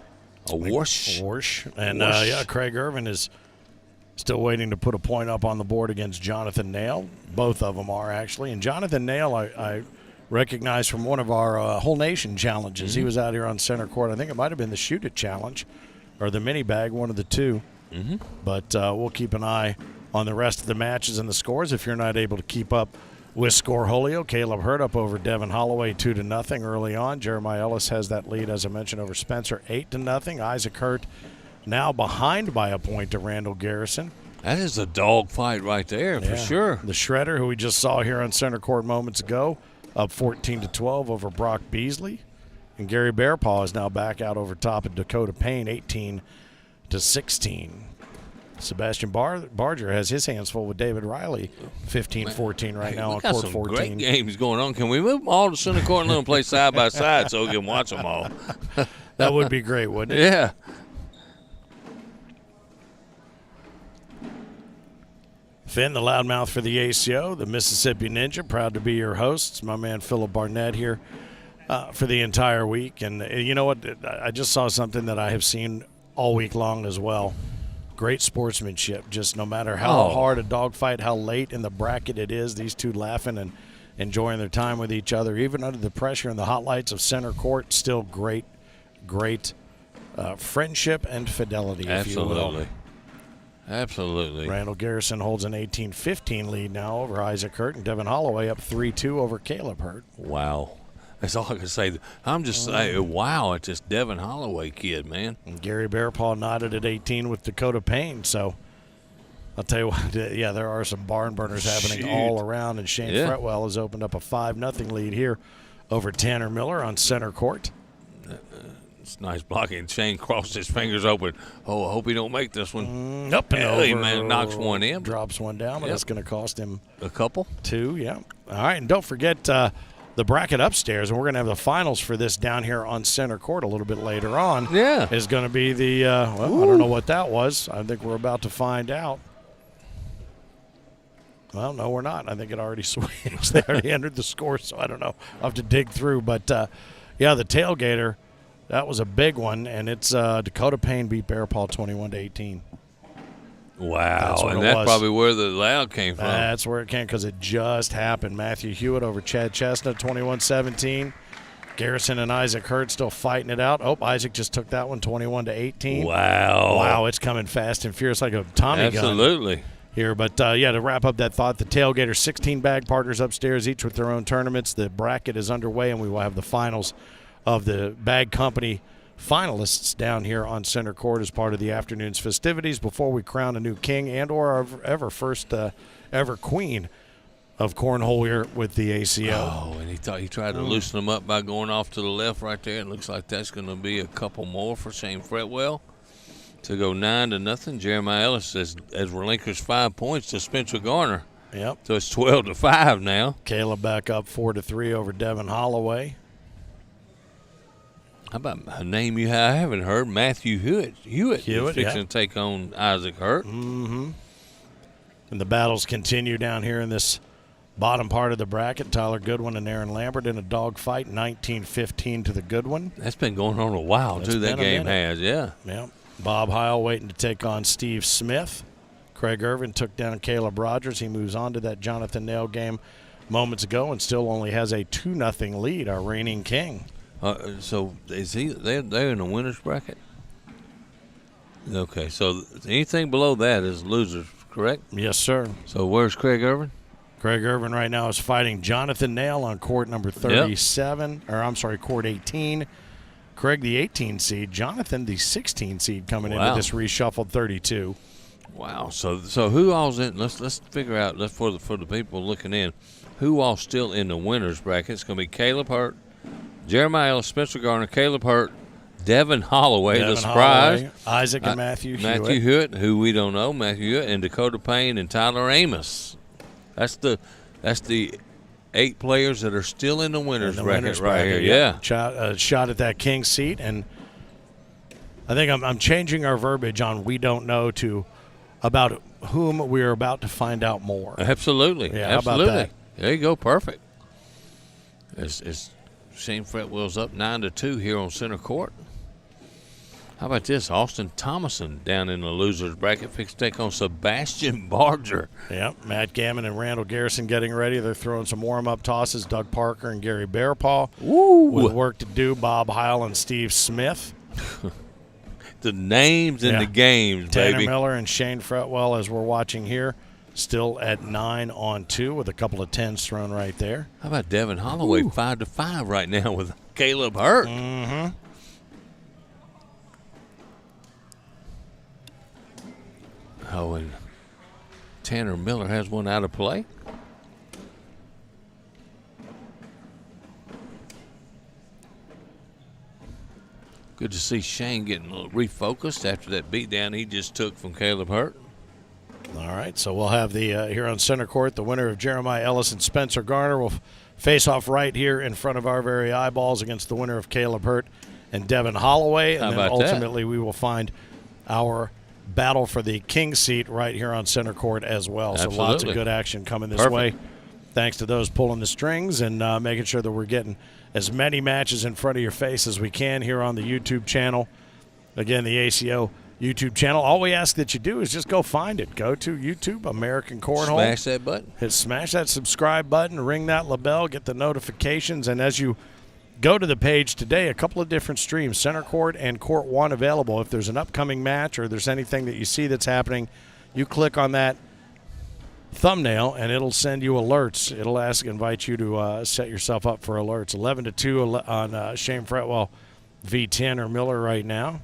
A wash. Wash. And, yeah, Craig Irvin is still waiting to put a point up on the board against Jonathan Nail. Both of them are, actually. And Jonathan Nail, I recognized from one of our Whole Nation challenges. Mm-hmm. He was out here on center court. I think it might have been the Shoot It challenge or the mini bag, one of the two. Mm-hmm. But we'll keep an eye on the rest of the matches and the scores. If you're not able to keep up with Scoreholio, Caleb Hurd up over Devin Holloway 2-0 early on. Jeremiah Ellis has that lead, as I mentioned, over Spencer 8-0. Isaac Hurt now behind by a point to Randall Garrison. That is a dog fight right there, for sure. The Shredder, who we just saw here on center court moments ago, up 14-12 over Brock Beasley. And Gary Bearpaw is now back out over top of Dakota Payne, 18-16. Sebastian Barger has his hands full with David Riley, 15-14 right now on got court some 14. Great games going on. Can we move them all to center court and let them play side by side so we can watch them all? That would be great, wouldn't it? Yeah. Finn, the loudmouth for the ACO, the Mississippi Ninja, proud to be your hosts. My man Philip Barnett here for the entire week. And you know what? I just saw something that I have seen all week long as well. Great sportsmanship. Just no matter how hard a dogfight, how late in the bracket it is, these two laughing and enjoying their time with each other, even under the pressure and the hot lights of center court, still great friendship and fidelity, if you will. Absolutely. Randall Garrison holds an 18-15 lead now over Isaac Hurt, and Devin Holloway up 3-2 over Caleb Hurt. Wow. That's all I can say. I'm just saying, wow, at this Devin Holloway kid, man. And Gary Bearpaw nodded at 18 with Dakota Payne. So I'll tell you what, yeah, there are some barn burners happening all around. And Shane Fretwell has opened up a 5-0 lead here over Tanner Miller on center court. It's nice blocking. Shane crossed his fingers open. Oh, I hope he don't make this one. Up and over. He man knocks one in. Drops one down, but that's going to cost him a couple. 2, yeah. All right, and don't forget the bracket upstairs, and we're going to have the finals for this down here on center court a little bit later on. Yeah. Is going to be the, I don't know what that was. I think we're about to find out. Well, no, we're not. I think it already switched. They already entered the score, so I don't know. I'll have to dig through. But, yeah, the tailgater, that was a big one, and it's Dakota Payne beat Bearpaw 21-18. Wow, and that's probably where the loud came from. That's where it came because it just happened. Matthew Hewitt over Chad Chestnut, 21-17. Garrison and Isaac Hurt still fighting it out. Oh, Isaac just took that one, 21-18. Wow. Wow, it's coming fast and furious like a Tommy gun. Absolutely. Here, but, yeah, to wrap up that thought, the tailgater, 16 bag partners upstairs, each with their own tournaments. The bracket is underway, and we will have the finals of the bag company finalists down here on center court as part of the afternoon's festivities before we crown a new king and or our first ever queen of cornhole here with the ACO. Oh, and he tried to loosen them up by going off to the left right there. It looks like that's going to be a couple more for Shane Fretwell to go 9-0. Jeremiah Ellis has relinquished 5 points to Spencer Garner. Yep. So it's 12-5 now. Caleb back up 4-3 over Devin Holloway. How about a name I haven't heard? Matthew Hewitt is fixing to take on Isaac Hurt. Mm-hmm. And the battles continue down here in this bottom part of the bracket. Tyler Goodwin and Aaron Lambert in a dogfight, 19-15 to the Goodwin. That's been going on a while, too. That game has, yeah. Yeah. Bob Heil waiting to take on Steve Smith. Craig Irvin took down Caleb Rogers. He moves on to that Jonathan Nail game moments ago and still only has a 2-0 lead, our reigning king. So is they're in the winner's bracket? Okay, so anything below that is losers, correct? Yes, sir. So where's Craig Irvin? Craig Irvin right now is fighting Jonathan Nail on court number 37, or I'm sorry, court 18. Craig the 18 seed, Jonathan the 16 seed coming into this reshuffled 32. Wow. So who all's in? Let's figure out. For the people looking in, who all's still in the winners bracket? It's going to be Caleb Hurt, Jeremiah Ellis, Spencer Garner, Caleb Hurt, Devin Holloway, the surprise, Holloway, Isaac and Matthew Hewitt. Matthew Hewitt, who we don't know, Matthew Hewitt, and Dakota Payne and Tyler Amos. That's the 8 players that are still in the winners bracket right here. Yeah. Shot at that king seat, and I think I'm changing our verbiage on "we don't know" to about whom we're about to find out more. Absolutely. Yeah, absolutely. How about that? There you go. Perfect. It's Shane Fretwell's up 9-2 here on center court. How about this? Austin Thomason down in the losers bracket fixed to take on Sebastian Barger. Yep. Matt Gammon and Randall Garrison getting ready. They're throwing some warm-up tosses. Doug Parker and Gary Bearpaw. Ooh. With work to do, Bob Heil and Steve Smith. The names in the games, Tanner baby. Miller and Shane Fretwell, as we're watching here, still at 9-2 with a couple of 10s thrown right there. How about Devin Holloway, 5-5 right now with Caleb Hurt? Mm-hmm. Oh, and Tanner Miller has one out of play. Good to see Shane getting a little refocused after that beatdown he just took from Caleb Hurt. All right, so we'll have the here on center court, the winner of Jeremiah Ellis and Spencer Garner will face off right here in front of our very eyeballs against the winner of Caleb Hurt and Devin Holloway. And then ultimately we will find our battle for the king seat right here on center court as well. Absolutely. So lots of good action coming this way. Thanks to those pulling the strings and making sure that we're getting as many matches in front of your face as we can here on the YouTube channel. Again, the ACO YouTube channel. All we ask that you do is just go find it. Go to YouTube, American Cornhole. Smash that button. Smash that subscribe button, ring that bell, get the notifications, and as you go to the page today, a couple of different streams, Center Court and Court 1 available. If there's an upcoming match or there's anything that you see that's happening, you click on that thumbnail and it'll send you alerts. It'll invite you to set yourself up for alerts. 11-2 on Shane Fretwell v. Tanner Miller right now.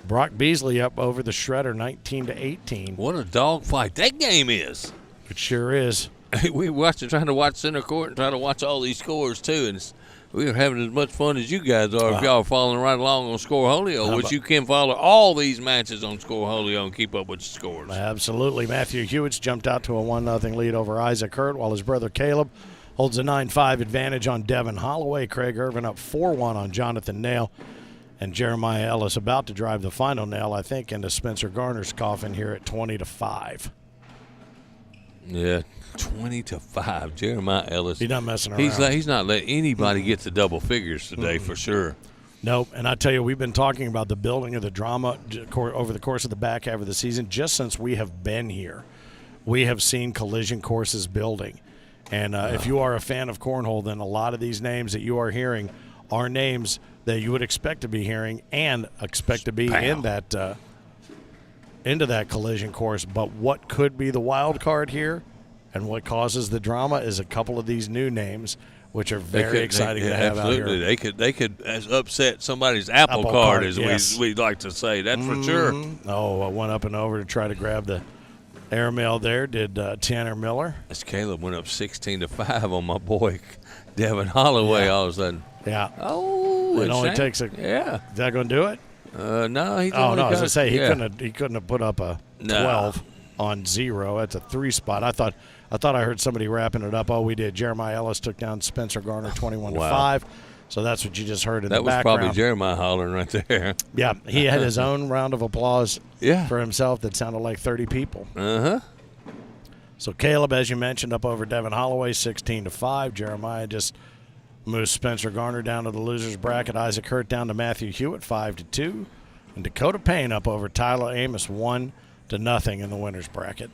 Brock Beasley up over the Shredder 19-18. What a dogfight that game is. It sure is. We were trying to watch center court and trying to watch all these scores too, and we are having as much fun as you guys are if y'all are following right along on Scoreholio, which you can follow all these matches on Scoreholio and keep up with the scores. Absolutely. Matthew Hewitt's jumped out to a 1-0 lead over Isaac Hurt, while his brother Caleb holds a 9-5 advantage on Devin Holloway. Craig Irvin up 4-1 on Jonathan Nail. And Jeremiah Ellis about to drive the final nail, I think, into Spencer Garner's coffin here at 20-5. Yeah, 20-5. Jeremiah Ellis. He's not messing around. He's not letting anybody get to double figures today for sure. Nope. And I tell you, we've been talking about the building of the drama over the course of the back half of the season. Just since we have been here, we have seen collision courses building. And if you are a fan of Cornhole, then a lot of these names that you are hearing are names that you would expect to be hearing and expect to be in that into that collision course. But what could be the wild card here and what causes the drama is a couple of these new names, which are very exciting to have absolutely. out here. They could upset somebody's apple cart, as yes. we like to say. That's for sure. Oh, I went up and over to try to grab the airmail there, did Tanner Miller. As Caleb went up 16-5 on my boy Devin Holloway all of a sudden. Yeah. Oh, it only takes a. Yeah. Is that going to do it? No, he's. Oh no, as I say, he couldn't have put up a 12 on 0. That's a 3 spot. I thought I heard somebody wrapping it up. Oh, we did. Jeremiah Ellis took down Spencer Garner 21-5. So that's what you just heard in the background. That was probably Jeremiah hollering right there. Yeah, he had his own round of applause for himself that sounded like 30 people. So Caleb, as you mentioned, up over Devin Holloway 16-5. Jeremiah just moves Spencer Garner down to the losers bracket. Isaac Hurt down to Matthew Hewitt 5-2. And Dakota Payne up over Tyler Amos 1-0 in the winners bracket.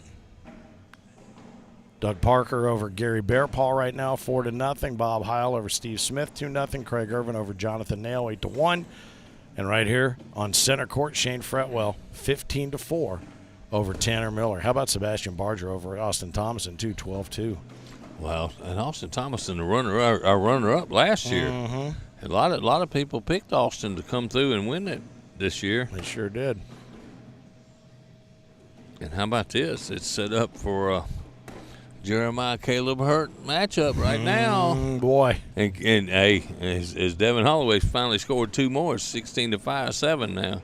Doug Parker over Gary Bearpaw right now 4-0. Bob Heil over Steve Smith 2-0. Craig Irvin over Jonathan Nail 8-1. And right here on center court, Shane Fretwell 15-4 over Tanner Miller. How about Sebastian Barger over Austin Thomason 12-2. Well, and Austin Thomason, our runner-up last year. A lot of people picked Austin to come through and win it this year. They sure did. And how about this? It's set up for a Jeremiah Caleb Hurt matchup right now. Boy. And hey, as Devin Holloway's finally scored 2 more, 16-5, 7 now.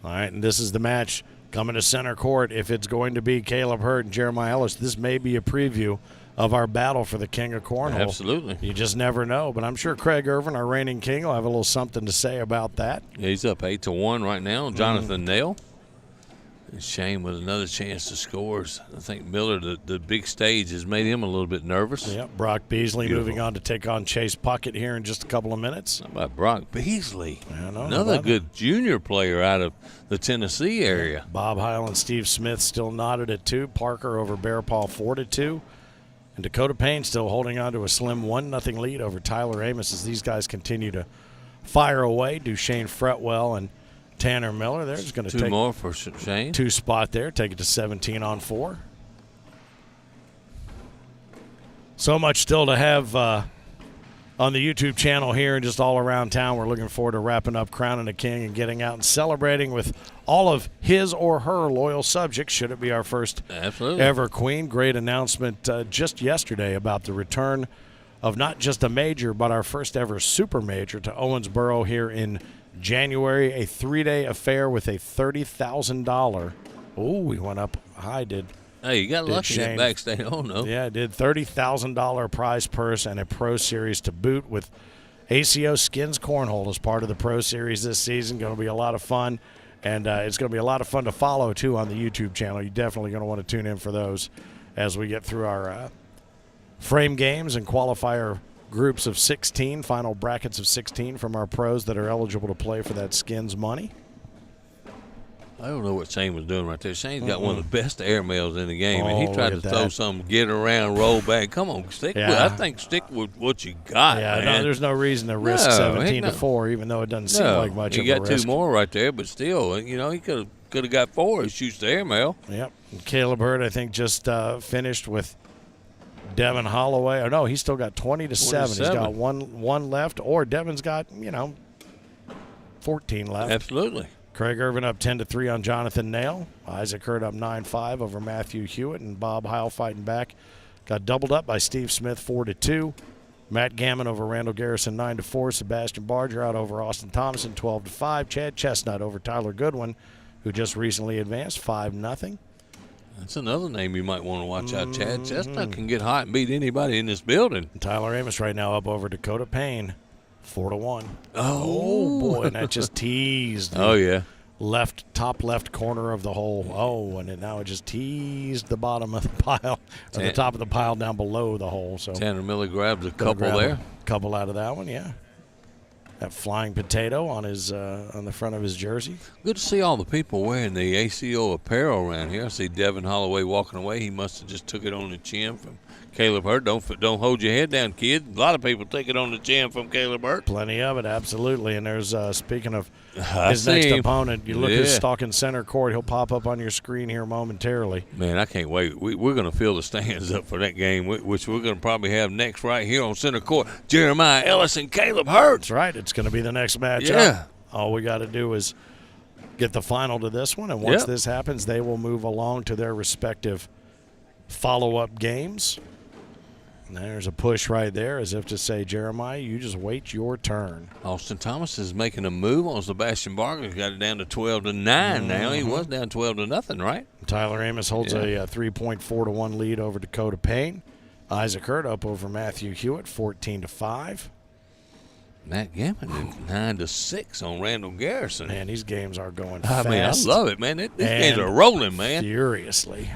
All right, and this is the match coming to center court. If it's going to be Caleb Hurt and Jeremiah Ellis, this may be a preview of our battle for the King of Cornhole. Absolutely. You just never know, but I'm sure Craig Irvin, our reigning king, will have a little something to say about that. Yeah, he's up 8-1 right now. Jonathan Nail. And Shane with another chance to score. I think Miller, the big stage, has made him a little bit nervous. Yep, Brock Beasley moving on to take on Chase Puckett here in just a couple of minutes. How about Brock Beasley? I know, another good junior player out of the Tennessee area. Bob Heil and Steve Smith still knotted at 2. Parker over Bear Paw 4-2. And Dakota Payne still holding on to a slim 1-0 lead over Tyler Amos as these guys continue to fire away. Duchesne Fretwell and Tanner Miller. They're just going to take 2 more for Shane. 2 spot there, take it to 17-4. So much still to have on the YouTube channel here and just all around town. We're looking forward to wrapping up Crowning a King and getting out and celebrating with all of his or her loyal subjects, should it be our first ever queen. Great announcement just yesterday about the return of not just a major, but our first ever super major to Owensboro here in January, a 3-day affair with a $30,000. Oh, we went up high, Hey, you got lucky at backstage. Oh, no. Yeah, did $30,000 prize purse and a Pro Series to boot with ACO Skins Cornhole as part of the Pro Series this season. Going to be a lot of fun, and it's going to be a lot of fun to follow, too, on the YouTube channel. You're definitely going to want to tune in for those as we get through our frame games and qualifier groups of 16, final brackets of 16 from our pros that are eligible to play for that Skins money. I don't know what Shane was doing right there. Shane's got one of the best airmails in the game, and he tried to throw something, get around, roll back. Come on, stick with. I think stick with what you got. Yeah, man. no, there's no reason to risk 17-4, even though it doesn't seem like much of a risk. He got 2 more right there, but still, he could have got 4. He shoots the airmail. Yep. And Caleb Hurt, I think, just finished with Devin Holloway. Oh no, he's still got 20-7. He's got one left, or Devin's got 14 left. Absolutely. Craig Irvin up 10-3 on Jonathan Nail. Isaac Hurt up 9-5 over Matthew Hewitt, and Bob Heil fighting back. Got doubled up by Steve Smith 4-2. Matt Gammon over Randall Garrison 9-4. Sebastian Barger out over Austin Thomason 12-5. Chad Chestnut over Tyler Goodwin, who just recently advanced 5-0. That's another name you might want to watch out. Chad Chestnut can get hot and beat anybody in this building. And Tyler Amos right now up over Dakota Payne, 4-1. Oh boy, and that just teased. Oh yeah, top left corner of the hole. Oh, and now it just teased the bottom of the pile, or the top of the pile down below the hole. So Tanner Miller grabs a couple there. A couple out of that one, yeah. That flying potato on his on the front of his jersey. Good to see all the people wearing the ACO apparel around here. I see Devin Holloway walking away. He must have just took it on the chin from Caleb Hurt. Don't hold your head down, kid. A lot of people take it on the chin from Caleb Hurt. Plenty of it, absolutely. And there's speaking of his next opponent, you look at stalking center court. He'll pop up on your screen here momentarily. Man, I can't wait. We're going to fill the stands up for that game, which we're going to probably have next right here on center court. Jeremiah Ellis and Caleb Hurt. That's right. It's going to be the next matchup. Yeah. All we got to do is get the final to this one, and once this happens, they will move along to their respective follow-up games. And there's a push right there, as if to say, Jeremiah, you just wait your turn. Austin Thomas is making a move on Sebastian Barger. Got it down to 12-9 now. He was down 12-0, right? Tyler Amos holds a 3.4-1 lead over Dakota Payne. Isaac Hurt up over Matthew Hewitt, 14-5. Matt Gammon 9-6 on Randall Garrison. Man, these games are going fast. I mean, I love it, man. These games are rolling, man. Furiously.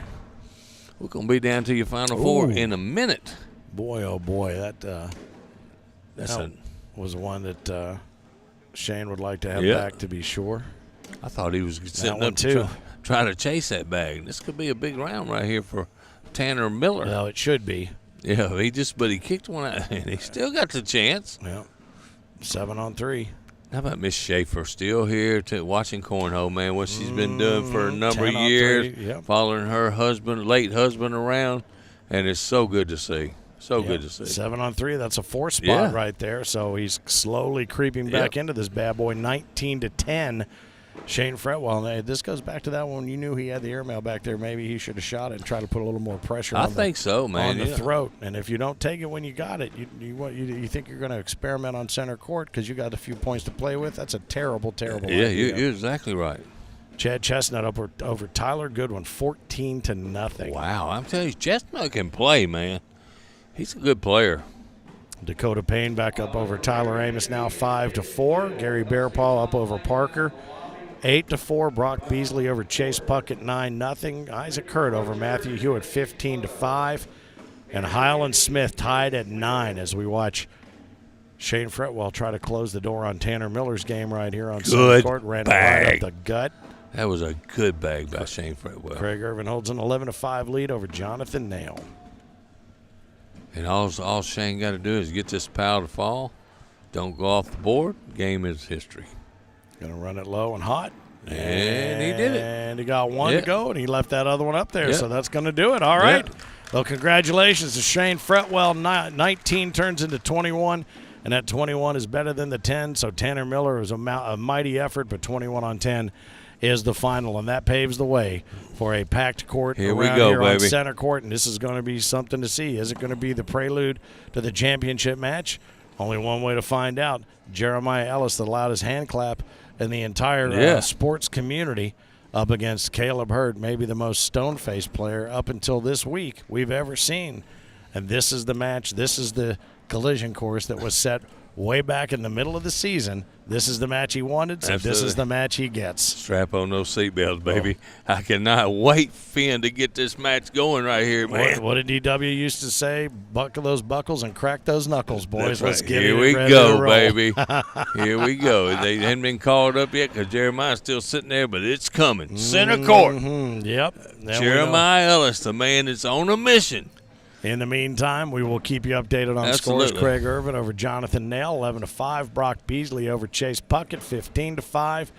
We're going to be down to your Final Four in a minute. Boy, oh boy, that was one that Shane would like to have back, to be sure. I thought he was setting up to try to chase that bag. This could be a big round right here for Tanner Miller. No, it should be. Yeah, but he kicked one out, and he still got the chance. Yeah, 7-3. How about Miss Schaefer still here watching Cornhole, man? What she's been doing for a number of years, following her late husband around, and it's so good to see. So good to see. 7-3. That's a 4 spot right there. So he's slowly creeping back into this bad boy. 19-10 Shane Fretwell, this goes back to that one. You knew he had the airmail back there. Maybe he should have shot it and tried to put a little more pressure on the throat. And if you don't take it when you got it, you think you're going to experiment on center court because you got a few points to play with. That's a terrible idea. You're exactly right. Chad Chestnut over Tyler Goodwin, 14-0. Wow, I'm telling you, Chestnut can play, man. He's a good player. Dakota Payne back up over Tyler Amos now 5-4. Gary Bearpaw up over Parker 8-4. Brock Beasley over Chase Puckett 9-0. Isaac Hurt over Matthew Hewitt 15-5. And Highland Smith tied at 9 as we watch Shane Fretwell try to close the door on Tanner Miller's game right here on center court. Ran right up the gut. That was a good bag by Shane Fretwell. Craig Irvin holds an 11-5 lead over Jonathan Nail. And all Shane got to do is get this pile to fall. Don't go off the board. Game is history. Going to run it low and hot. And he did it. And he got one to go, and he left that other one up there. So that's going to do it. All right. Well, congratulations to Shane Fretwell. 19 turns into 21, and that 21 is better than the 10. So Tanner Miller is a mighty effort, but 21 on 10 is the final, and that paves the way for a packed court here on center court, and this is going to be something to see. Is it going to be the prelude to the championship match? Only one way to find out. Jeremiah Ellis, the loudest hand clap in the entire sports community, up against Caleb Hurt, maybe the most stone-faced player up until this week we've ever seen. And this is the match. This is the collision course that was set way back in the middle of the season. This is the match he wanted, so this is the match he gets. Strap on those seatbelts, baby. I cannot wait, Finn, to get this match going right here, man. What did DW used to say? Buckle those buckles and crack those knuckles, boys. That's Let's get Here it we ready go, to roll. baby. Here we go. They hadn't been called up yet because Jeremiah's still sitting there, but it's coming. Center court. Yep. Jeremiah Ellis, the man that's on a mission. In the meantime, we will keep you updated on scores. Craig Irvin over Jonathan Nail, 11-5. Brock Beasley over Chase Puckett, 15-5.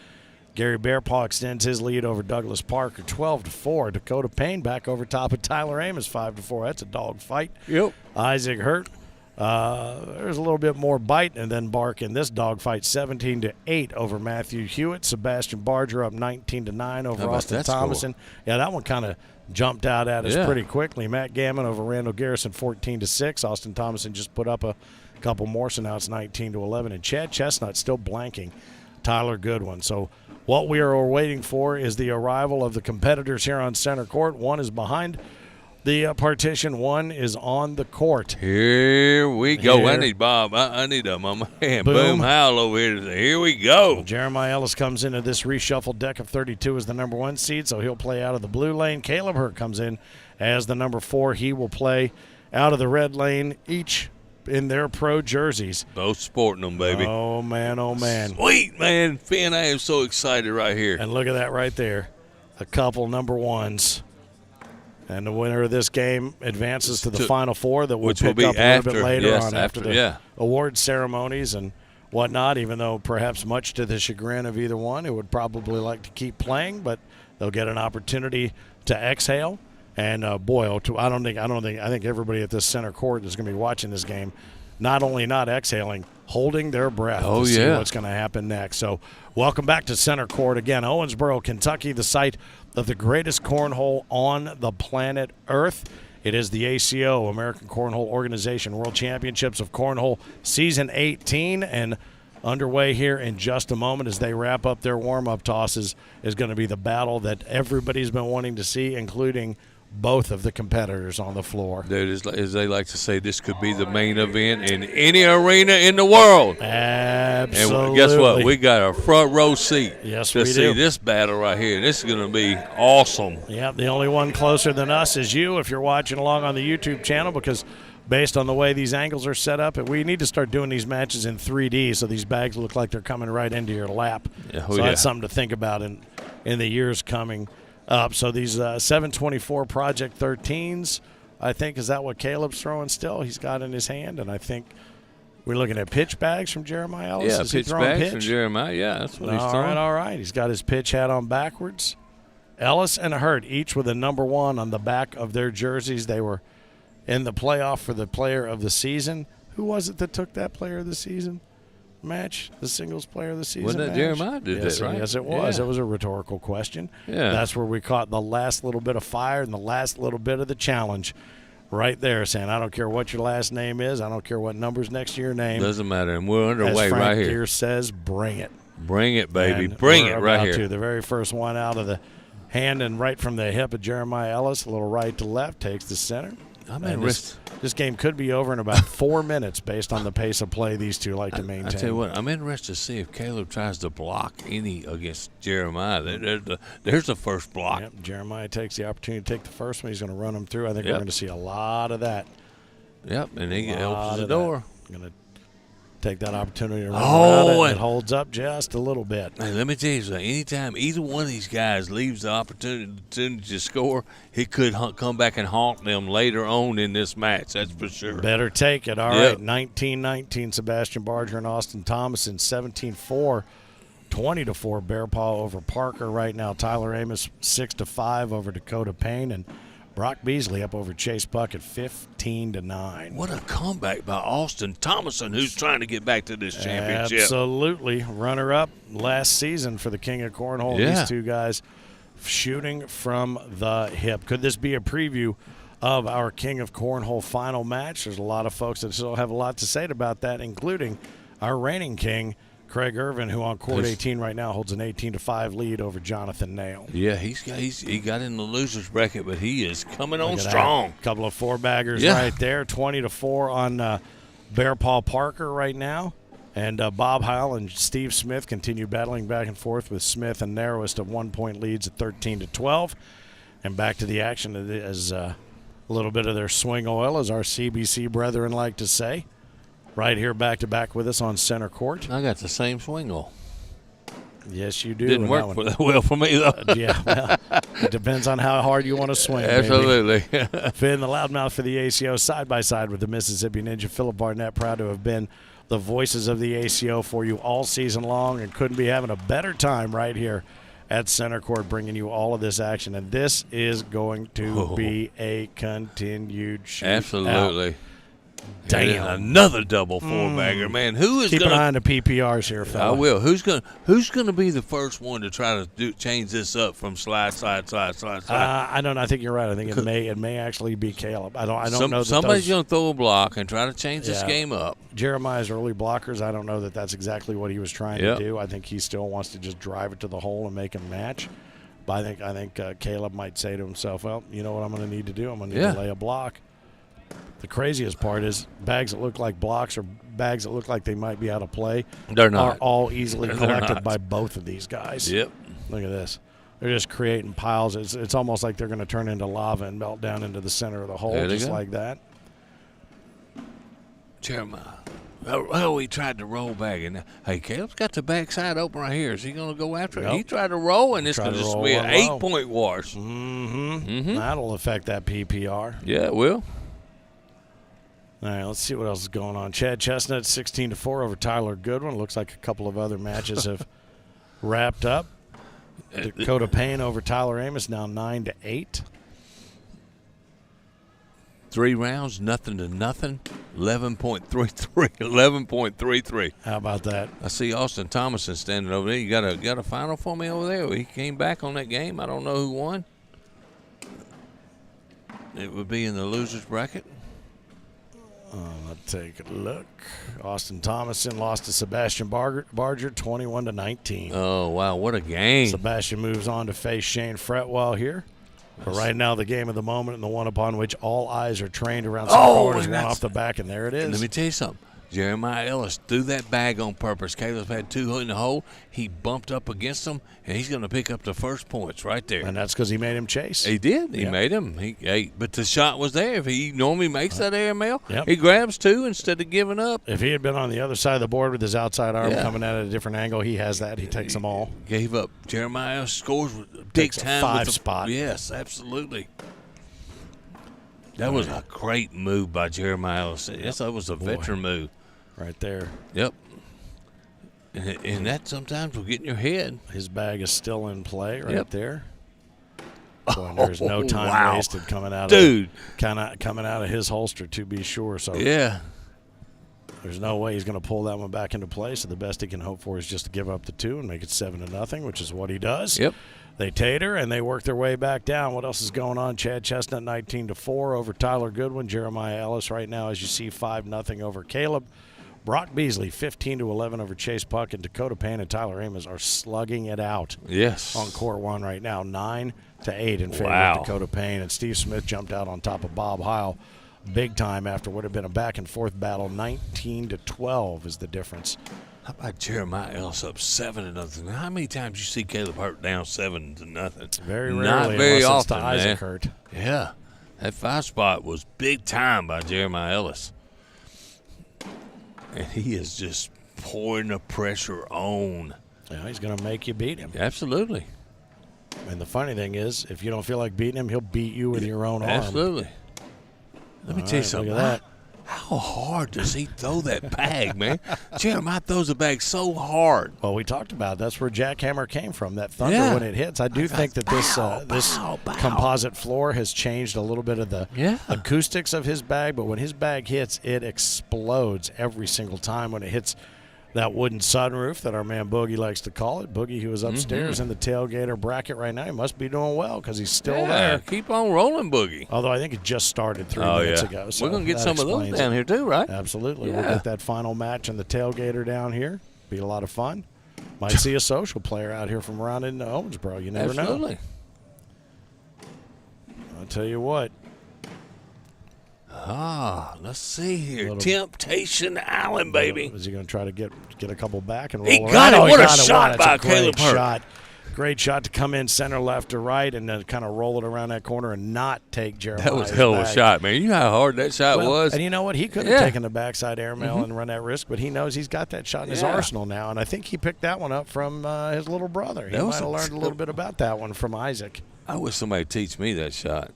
Gary Bearpaw extends his lead over Douglas Parker, 12-4. Dakota Payne back over top of Tyler Amos, 5-4. That's a dog fight. Yep. Isaac Hurt. There's a little bit more bite and then bark in this dog fight, 17-8 over Matthew Hewitt. Sebastian Barger up 19-9 over Austin Thomason. Yeah, that one kind of jumped out at us pretty quickly. Matt Gammon over Randall Garrison, 14-6. Austin Thomason just put up a couple more, so now it's 19-11. And Chad Chestnut still blanking Tyler Goodwin. So what we are waiting for is the arrival of the competitors here on center court. One is behind the partition, one is on the court. Here we go. I need Bob. I need my man Boom Howell over here. Here we go. Jeremiah Ellis comes into this reshuffled deck of 32 as the number 1 seed, so he'll play out of the blue lane. Caleb Hurt comes in as the number 4. He will play out of the red lane, each in their pro jerseys. Both sporting them, baby. Oh, man, oh, man. Sweet, man. Finn, I am so excited right here. And look at that right there. A couple number 1s. And the winner of this game advances to the Final Four that we'll pick up a little bit later on after the award ceremonies and whatnot, even though perhaps much to the chagrin of either one, who would probably like to keep playing, but they'll get an opportunity to exhale. And, I think everybody at this center court is going to be watching this game, not only not exhaling, holding their breath to see what's going to happen next. So welcome back to center court again. Owensboro, Kentucky, the site of the greatest cornhole on the planet Earth. It is the ACO, American Cornhole Organization, World Championships of Cornhole Season 18, and underway here in just a moment as they wrap up their warm-up tosses is going to be the battle that everybody's been wanting to see, including both of the competitors on the floor. Dude, as they like to say, this could be the main event in any arena in the world. Absolutely. And guess what? We got a front row seat to see this battle right here. This is going to be awesome. Yeah, the only one closer than us is you if you're watching along on the YouTube channel, because based on the way these angles are set up, we need to start doing these matches in 3D so these bags look like they're coming right into your lap. That's something to think about in the years coming up. So these 724 Project 13s, I think, is that what Caleb's throwing still? He's got in his hand, and I think we're looking at pitch bags from Jeremiah Ellis. Yeah, is pitch bags from Jeremiah. Yeah, that's what he's throwing. All right. He's got his pitch hat on backwards. Ellis and Hurt, each with a number 1 on the back of their jerseys. They were in the playoff for the player of the season. Who was it that took that player of the season? match, the singles player of the season Wasn't that match? Jeremiah did Yes, that, right? Yes, it was. Yeah. It was a rhetorical question. Yeah. That's where we caught the last little bit of fire and the last little bit of the challenge right there, saying, I don't care what your last name is. I don't care what number's next to your name. Doesn't matter. And we're underway As Frank right here. Gear says, bring it. Bring it, baby. And Bring we're it right about here. to. The very first one out of the hand and right from the hip of Jeremiah Ellis, a little right to left, takes the center. This game could be over in about 4 minutes based on the pace of play these two like to maintain. I tell you what, I'm interested to see if Caleb tries to block any against Jeremiah. There's the first block. Yep, Jeremiah takes the opportunity to take the first one. He's going to run him through. I think we're Yep. going to see a lot of that. Yep, and he opens the door. Going to take that opportunity to run Oh, around it. and- It holds up just a little bit. Hey, let me tell you something. Anytime either one of these guys leaves the opportunity to score, he could come back and haunt them later on in this match. That's for sure. Better take it. All Yep. right, 19-19, Sebastian Barger and Austin Thomason. 17-4, 20-4, Bear Paw over Parker right now. Tyler Amos 6-5 over Dakota Payne, and Brock Beasley up over Chase Buck at 15-9. What a comeback by Austin Thomason, who's trying to get back to this championship. Absolutely. Runner-up last season for the King of Cornhole. Yeah. These two guys shooting from the hip. Could this be a preview of our King of Cornhole final match? There's a lot of folks that still have a lot to say about that, including our reigning king, Craig Irvin, who on court 18 right now holds an 18-5 lead over Jonathan Nail. Yeah, he got in the losers bracket, but he is coming on Look at strong. that. Couple of four-baggers Yeah. right there. 20-4 on Bear Paw Parker right now. And Bob Heil and Steve Smith continue battling back and forth with Smith and narrowest of 1-point leads at 13-12. And back to the action as a little bit of their swing oil, as our CBC brethren like to say. Right here back-to-back with us on center court. I got the same swing oil. Yes, you do. Didn't and work that well for me, though. Yeah, well, it depends on how hard you want to swing. Absolutely. Finn, the loudmouth for the ACO, side-by-side with the Mississippi Ninja. Philip Barnett, proud to have been the voices of the ACO for you all season long, and couldn't be having a better time right here at center court bringing you all of this action. And this is going to be a continued shootout. Absolutely. Damn. And another double four-bagger, man. Who is Keep gonna, an eye on the PPRs here, fella. I will. Who's gonna be the first one to try to change this up from slide? I don't know. I think you're right. I think it may actually be Caleb. I don't know. That Somebody's going to throw a block and try to change this Yeah. game up. Jeremiah's early blockers, I don't know that that's exactly what he was trying to do. I think he still wants to just drive it to the hole and make him match. But I think Caleb might say to himself, well, you know what I'm going to need to do? I'm going to need to lay a block. The craziest part is bags that look like blocks or bags that look like they might be out of play They're not. are all easily They're collected not. by both of these guys. Yep. Look at this. They're just creating piles. It's almost like they're going to turn into lava and melt down into the center of the hole, There they just go. like that. Jeremiah. Oh, he tried to roll back. And hey, Caleb's got the backside open right here. Is he going to go after it? Nope. He tried to roll, and it's Tried going to to roll be an one low. 8-point wash. That'll affect that PPR. Yeah, it will. All right, let's see what else is going on. Chad Chestnut, 16-4 over Tyler Goodwin. Looks like a couple of other matches have wrapped up. Dakota Payne over Tyler Amos, now 9-8. 3 rounds, nothing to nothing. 11.33. 11.33. How about that? I see Austin Thomason standing over there. You got a final for me over there? He came back on that game. I don't know who won. It would be in the losers bracket. Let's take a look. Austin Thomason lost to Sebastian Barger 21-19. Oh, wow, what a game. Sebastian moves on to face Shane Fretwell here. But right now, the game of the moment and the one upon which all eyes are trained around some corners, one off the back, and there it is. Let me tell you something. Jeremiah Ellis threw that bag on purpose. Caleb had 2 in the hole. He bumped up against him, and he's going to pick up the first points right there. And that's because he made him chase. He did. He Yep. made him. But the shot was there. If he normally makes that airmail, Yep. he grabs 2 instead of giving up. If he had been on the other side of the board with his outside arm Yeah. coming at it at a different angle, he has that. He takes them all. Gave up. Jeremiah scores with big Takes a time. 5 with the, spot. Yes, absolutely. That was a great move by Jeremiah Ellis. Yes, that was a veteran move. Right there. Yep. And that sometimes will get in your head. His bag is still in play right Yep. there. Boy, there's no time wow. wasted coming out Dude. of coming out of his holster, to be sure. So Yeah. There's no way he's going to pull that one back into play, so the best he can hope for is just to give up the 2 and make it 7-0, which is what he does. Yep. They tater, and they work their way back down. What else is going on? Chad Chestnut 19-4 over Tyler Goodwin. Jeremiah Ellis right now, as you see, 5-0 over Caleb. Brock Beasley 15-11 over Chase Puck, and Dakota Payne and Tyler Amos are slugging it out. Yes. On court 1 right now, 9-8 in favor of Dakota Payne, and Steve Smith jumped out on top of Bob Heil big time after what had been a back-and-forth battle. 19-12 is the difference. How about Jeremiah Ellis up 7-0? How many times you see Caleb Hurt down 7-0? Very rarely. Not very often, to Isaac man. Hurt. Yeah, that 5 spot was big time by Jeremiah Ellis, and he is just pouring the pressure on. Yeah, he's going to make you beat him. Absolutely. And the funny thing is, if you don't feel like beating him, he'll beat you with your own arm. Absolutely. Let me tell you something. Look at that. How hard does he throw that bag, man? Jeremiah throws the bag so hard. Well, we talked about it. That's where Jackhammer came from, that thunder when it hits. I do think that this composite floor has changed a little bit of the acoustics of his bag, but when his bag hits, it explodes every single time when it hits that wooden sunroof that our man Boogie likes to call it. Boogie, who is upstairs in the tailgater bracket right now, he must be doing well because he's still there. Keep on rolling, Boogie. Although I think it just started 3 minutes ago. So we're going to get some of those down here too, right? Absolutely. We'll get that final match in the tailgater down here. Be a lot of fun. Might see a social player out here from around in Owensboro. You never know. I'll tell you what. Let's see here. Temptation Island, baby. Is he going to try to get a couple back and roll He around? got it. What a That's shot by a great Caleb Hurt. shot. Great shot to come in center, left, to right, and then kind of roll it around that corner and not take Jeremiah's That was a hell of a shot, man. You know how hard that shot was? And you know what? He could have taken the backside airmail and run that risk, but he knows he's got that shot in his arsenal now, and I think he picked that one up from his little brother. He might have learned a little bit about that one from Isaac. I wish somebody would teach me that shot.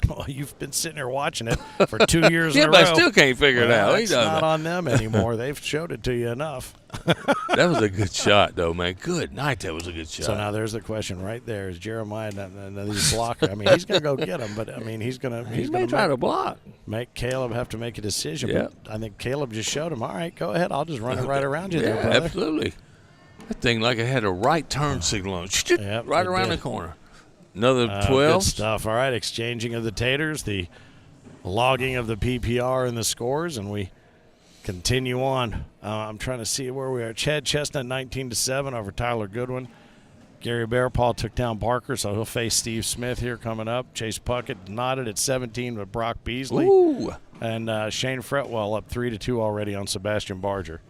Well, you've been sitting there watching it for 2 years in a row. But I still can't figure it out. It's not on them anymore. They've showed it to you enough. That was a good shot, though, man. Good night. That was a good shot. So now there's the question right there: is Jeremiah these blocker? I mean, he's going to go get him, but I mean, he's going to try to block. Make Caleb have to make a decision. Yeah. But I think Caleb just showed him. All right, go ahead. I'll just run it right around you there, brother. Absolutely. That thing like it had a right turn signal on. Yep, right around the corner. Another 12. Good stuff. All right, exchanging of the taters, the logging of the PPR and the scores, and we continue on. I'm trying to see where we are. Chad Chestnut 19-7 over Tyler Goodwin. Gary Bearpaw took down Barker, so he'll face Steve Smith here coming up. Chase Puckett knotted at 17 with Brock Beasley. Ooh. And Shane Fretwell up 3-2 already on Sebastian Barger.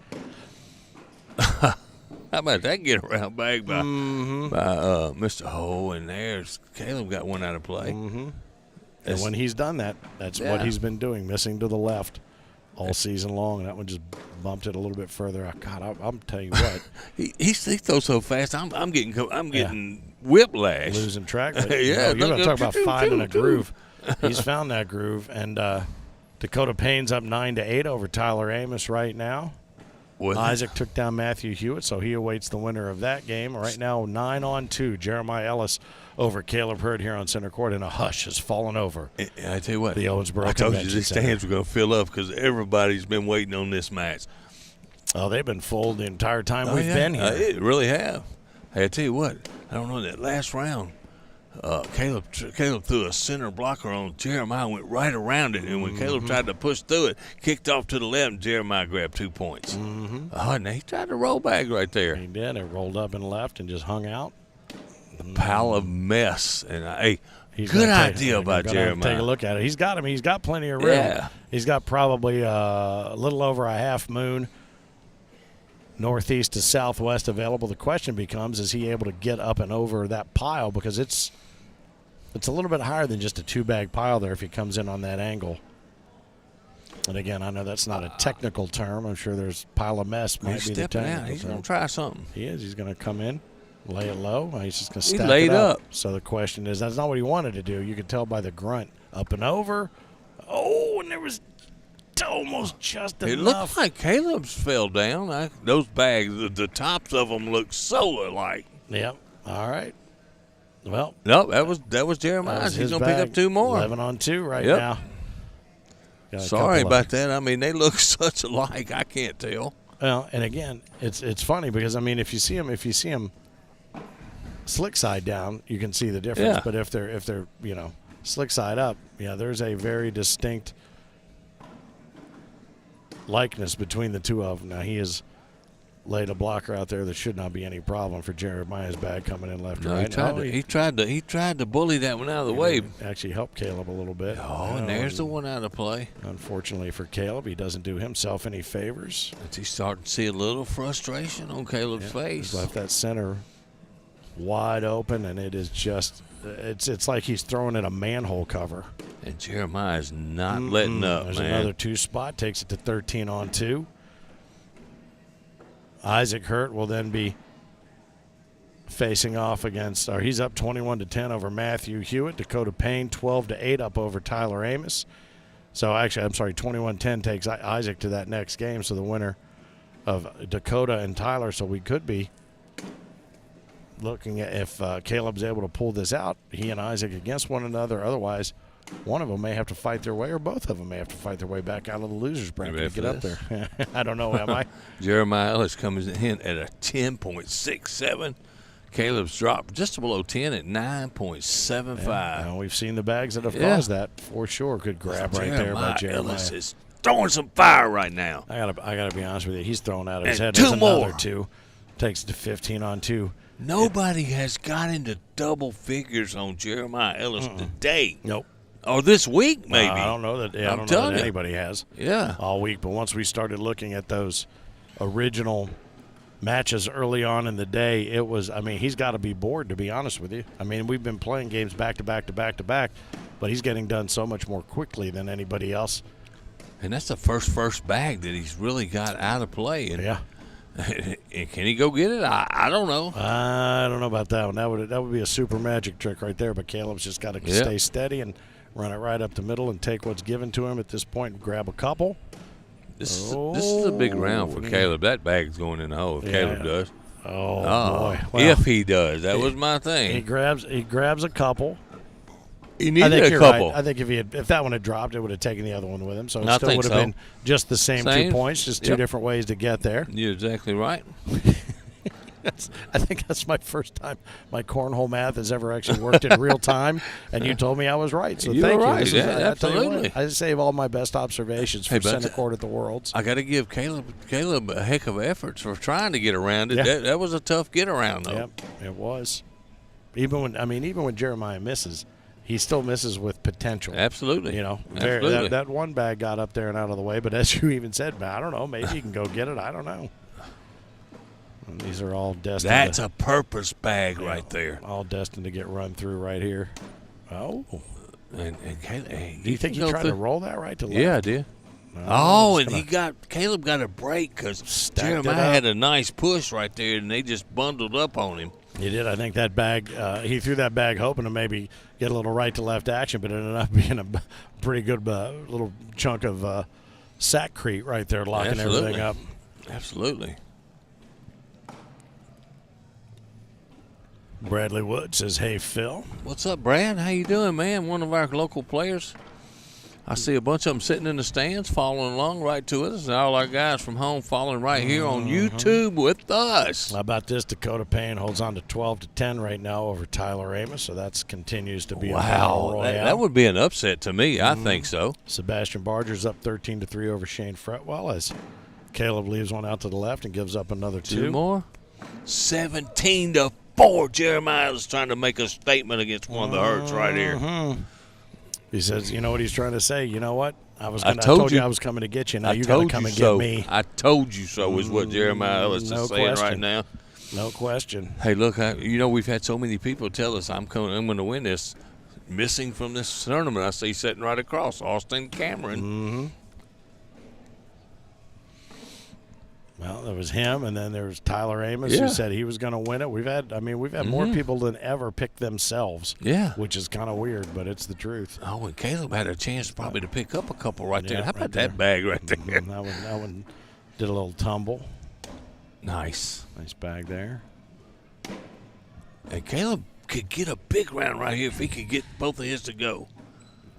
How about that get around bag by Mr. Ho, and there's Caleb got one out of play. And when he's done that, that's what he's been doing, missing to the left all season long. And that one just bumped it a little bit further. God, I'm telling you what, he throws so fast. I'm getting whiplash, losing track. But, you're going to talk about finding a groove. He's found that groove, and Dakota Payne's up 9-8 over Tyler Amos right now. Isaac took down Matthew Hewitt, so he awaits the winner of that game. Right now, 9-2. Jeremiah Ellis over Caleb Hurd here on center court, and a hush has fallen over. And I tell you what, the Owensboro I told you Convention the stands were going to fill up because everybody's been waiting on this match. Oh, they've been full the entire time we've been here. It really have. Hey, I tell you what, I don't know, in that last round, Caleb threw a center blocker on Jeremiah, went right around it, and when Caleb tried to push through it, kicked off to the left, and Jeremiah grabbed 2 points. And he tried to roll back right there. He did. It rolled up and left and just hung out. The pile of mess. And good idea by Jeremiah. Take a look at it. He's got him. He's got plenty of room. Yeah. He's got probably a little over a half moon northeast to southwest available. The question becomes, is he able to get up and over that pile? Because it's a little bit higher than just a 2-bag pile there if he comes in on that angle. And again, I know that's not a technical term. I'm sure there's pile of mess might be the technical term. He's going to try something. He is. He's going to come in, lay it low. He's just going to stack laid it up. up. So the question is, that's not what he wanted to do. You could tell by the grunt. Up and over. Oh, and there was almost just enough. It looked like Caleb's fell down. Those bags, the tops of them look so alike. Yep. All right. Well, no, that was Jeremiah. He's going to pick up 2 more. 11-2 right now. Sorry about that. I mean, they look such alike. I can't tell. Well, and again, it's funny because I mean, if you see them slick side down, you can see the difference. Yeah. But if they're slick side up, there's a very distinct likeness between the two of them. Now he has laid a blocker out there that should not be any problem for Jeremiah's bag coming in left or right. He tried to bully that one out of the way. Actually helped Caleb a little bit. Oh, and there's the one out of play. Unfortunately for Caleb, he doesn't do himself any favors. He's starting to see a little frustration on Caleb's face. He's left that center wide open, and it is just it's like he's throwing in a manhole cover. And Jeremiah's not letting up, There's man. another 2 spot, takes it to 13 on 2. Isaac Hurt will then be facing off against, or he's up 21-10 over Matthew Hewitt. Dakota Payne 12-8 up over Tyler Amos. So actually, I'm sorry, 21-10 takes Isaac to that next game. So the winner of Dakota and Tyler. So we could be looking at if Caleb's able to pull this out, he and Isaac against one another. Otherwise, one of them may have to fight their way, or both of them may have to fight their way back out of the losers bracket to get up there. I don't know, am I? Jeremiah Ellis comes in at a 10.67. Caleb's dropped just below 10 at 9.75. Yeah, we've seen the bags that have caused that for sure. Good grab right there by Jeremiah. Ellis is throwing some fire right now. I gotta be honest with you. He's throwing out of his head. Two There's more. Another 2. Takes it to 15 on 2. Nobody has got into double figures on Jeremiah Ellis today. Nope. Or this week, maybe. I don't know that. I I'm don't know telling that you. anybody has. Yeah. All week, but once we started looking at those original matches early on in the day, it was. I mean, he's got to be bored, to be honest with you. I mean, we've been playing games back to back to back to back, but he's getting done so much more quickly than anybody else. And that's the first bag that he's really got out of play. And yeah. Can he go get it? I don't know. I don't know about that one. That would be a super magic trick right there. But Caleb's just got to stay steady and run it right up the middle and take what's given to him at this point and grab a couple. This is a big round for Caleb. That bag's going in the hole if Caleb does. Oh boy! Well, if he does, that was my thing. He grabs a couple. He needed a couple. Right. I think if that one had dropped, it would have taken the other one with him. So it still would have been just the same 2 points, just two different ways to get there. You're exactly right. I think that's my first time my cornhole math has ever actually worked in real time, and you told me I was right. So thank you. Right. Absolutely. I save all my best observations for center court at the Worlds. I got to give Caleb a heck of efforts for trying to get around it. Yeah. That was a tough get around, though. Yep, it was. Even when Jeremiah misses, he still misses with potential. Absolutely. Absolutely. That one bag got up there and out of the way, but as you even said, man, I don't know, maybe he can go get it. I don't know. And these are all destined. That's a purpose bag right there. All destined to get run through right here. Oh. And Caleb, do you think he tried to roll that right to left? Yeah, I did. Caleb got a break because Jeremiah had a nice push right there, and they just bundled up on him. He did. I think that bag, he threw that bag hoping to maybe get a little right to left action, but it ended up being a pretty good little chunk of sackcrete right there, locking everything up. Absolutely. Bradley Wood says, "Hey, Phil." What's up, Brad? How you doing, man? One of our local players. I see a bunch of them sitting in the stands following along right to us, and all our guys from home following right here on YouTube with us. How about this? Dakota Payne holds on to 12-10 right now over Tyler Amos, so that continues to be a battle royale. That would be an upset to me. I think so. Sebastian Barger's up 13-3 over Shane Fretwell as Caleb leaves one out to the left and gives up another 2 more. 17-4. Jeremiah's trying to make a statement against one of the Hurts right here. He says, you know what he's trying to say? You know what? I told you I was coming to get you. Now you got to come and get me. I told you so is what Jeremiah Ellis is saying right now. No question. Hey, look, we've had so many people tell us I'm going to win this. Missing from this tournament, I see sitting right across, Austin Cameron. Well, there was him, and then there was Tyler Amos who said he was going to win it. We've had more people than ever pick themselves. Yeah, which is kind of weird, but it's the truth. Oh, and Caleb had a chance probably to pick up a couple right there. How about that bag right there? That one did a little tumble. Nice bag there. And Caleb could get a big round right here if he could get both of his to go.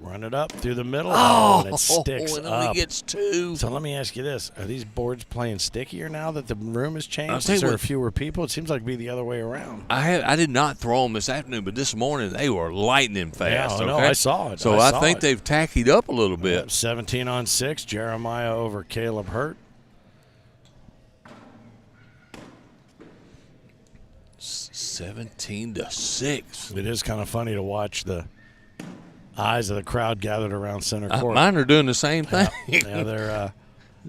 Run it up through the middle. Oh, and it sticks and only up. gets 2. So let me ask you this. Are these boards playing stickier now that the room has changed? Is there fewer people? It seems like it'd be the other way around. I did not throw them this afternoon, but this morning they were lightning fast. Yeah, no, okay? I saw it. So I think they've tackied up a little bit. 17 on 6. Jeremiah over Caleb Hurt. 17-6. It is kind of funny to watch the eyes of the crowd gathered around center court. Mine are doing the same thing. Yeah, they're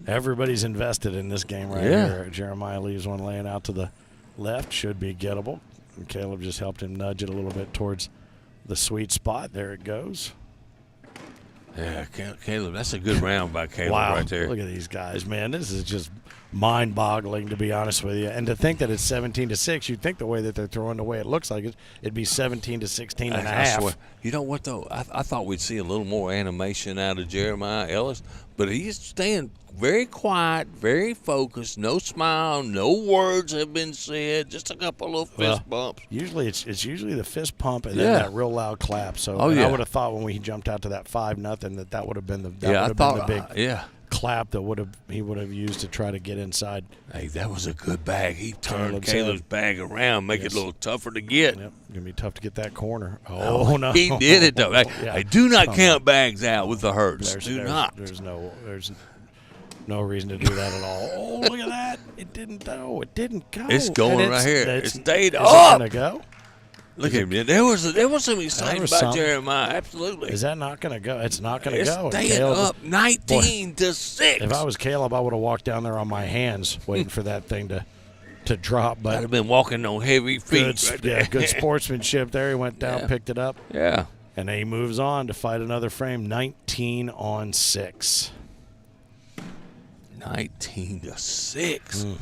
everybody's invested in this game right here. Jeremiah leaves one laying out to the left, should be gettable. And Caleb just helped him nudge it a little bit towards the sweet spot. There it goes. Yeah, Caleb, that's a good round by Caleb right there. Look at these guys, man. This is just mind-boggling, to be honest with you. And to think that it's 17-6, you'd think the way that they're throwing, the way it looks like it'd be 17-16 and a half. Swear. You know what, though? I thought we'd see a little more animation out of Jeremiah Ellis, but he's staying very quiet, very focused, no smile, no words have been said, just a couple of fist bumps. Usually it's usually the fist pump and then that real loud clap. So I would have thought when we jumped out to that 5-0 that would have been the big clap that he would have used to try to get inside. Hey, that was a good bag. He turned Caleb's bag around, make it a little tougher to get. Yep, gonna be tough to get that corner. Oh no, he did it though. Hey, do not count bags out with the Hurts. There's no reason to do that at all. Oh, look at that! It didn't go. It's going right here. It stayed up. Is it gonna go? Look at me. There was some excitement about Jeremiah. Absolutely. Is that not going to go? It's not going to go. It's staying up 19-6. If I was Caleb, I would have walked down there on my hands waiting for that thing to drop. But I'd have been walking on heavy feet. Good sportsmanship there. He went down, picked it up. Yeah. And then he moves on to fight another frame. 19 on 6. 19-6.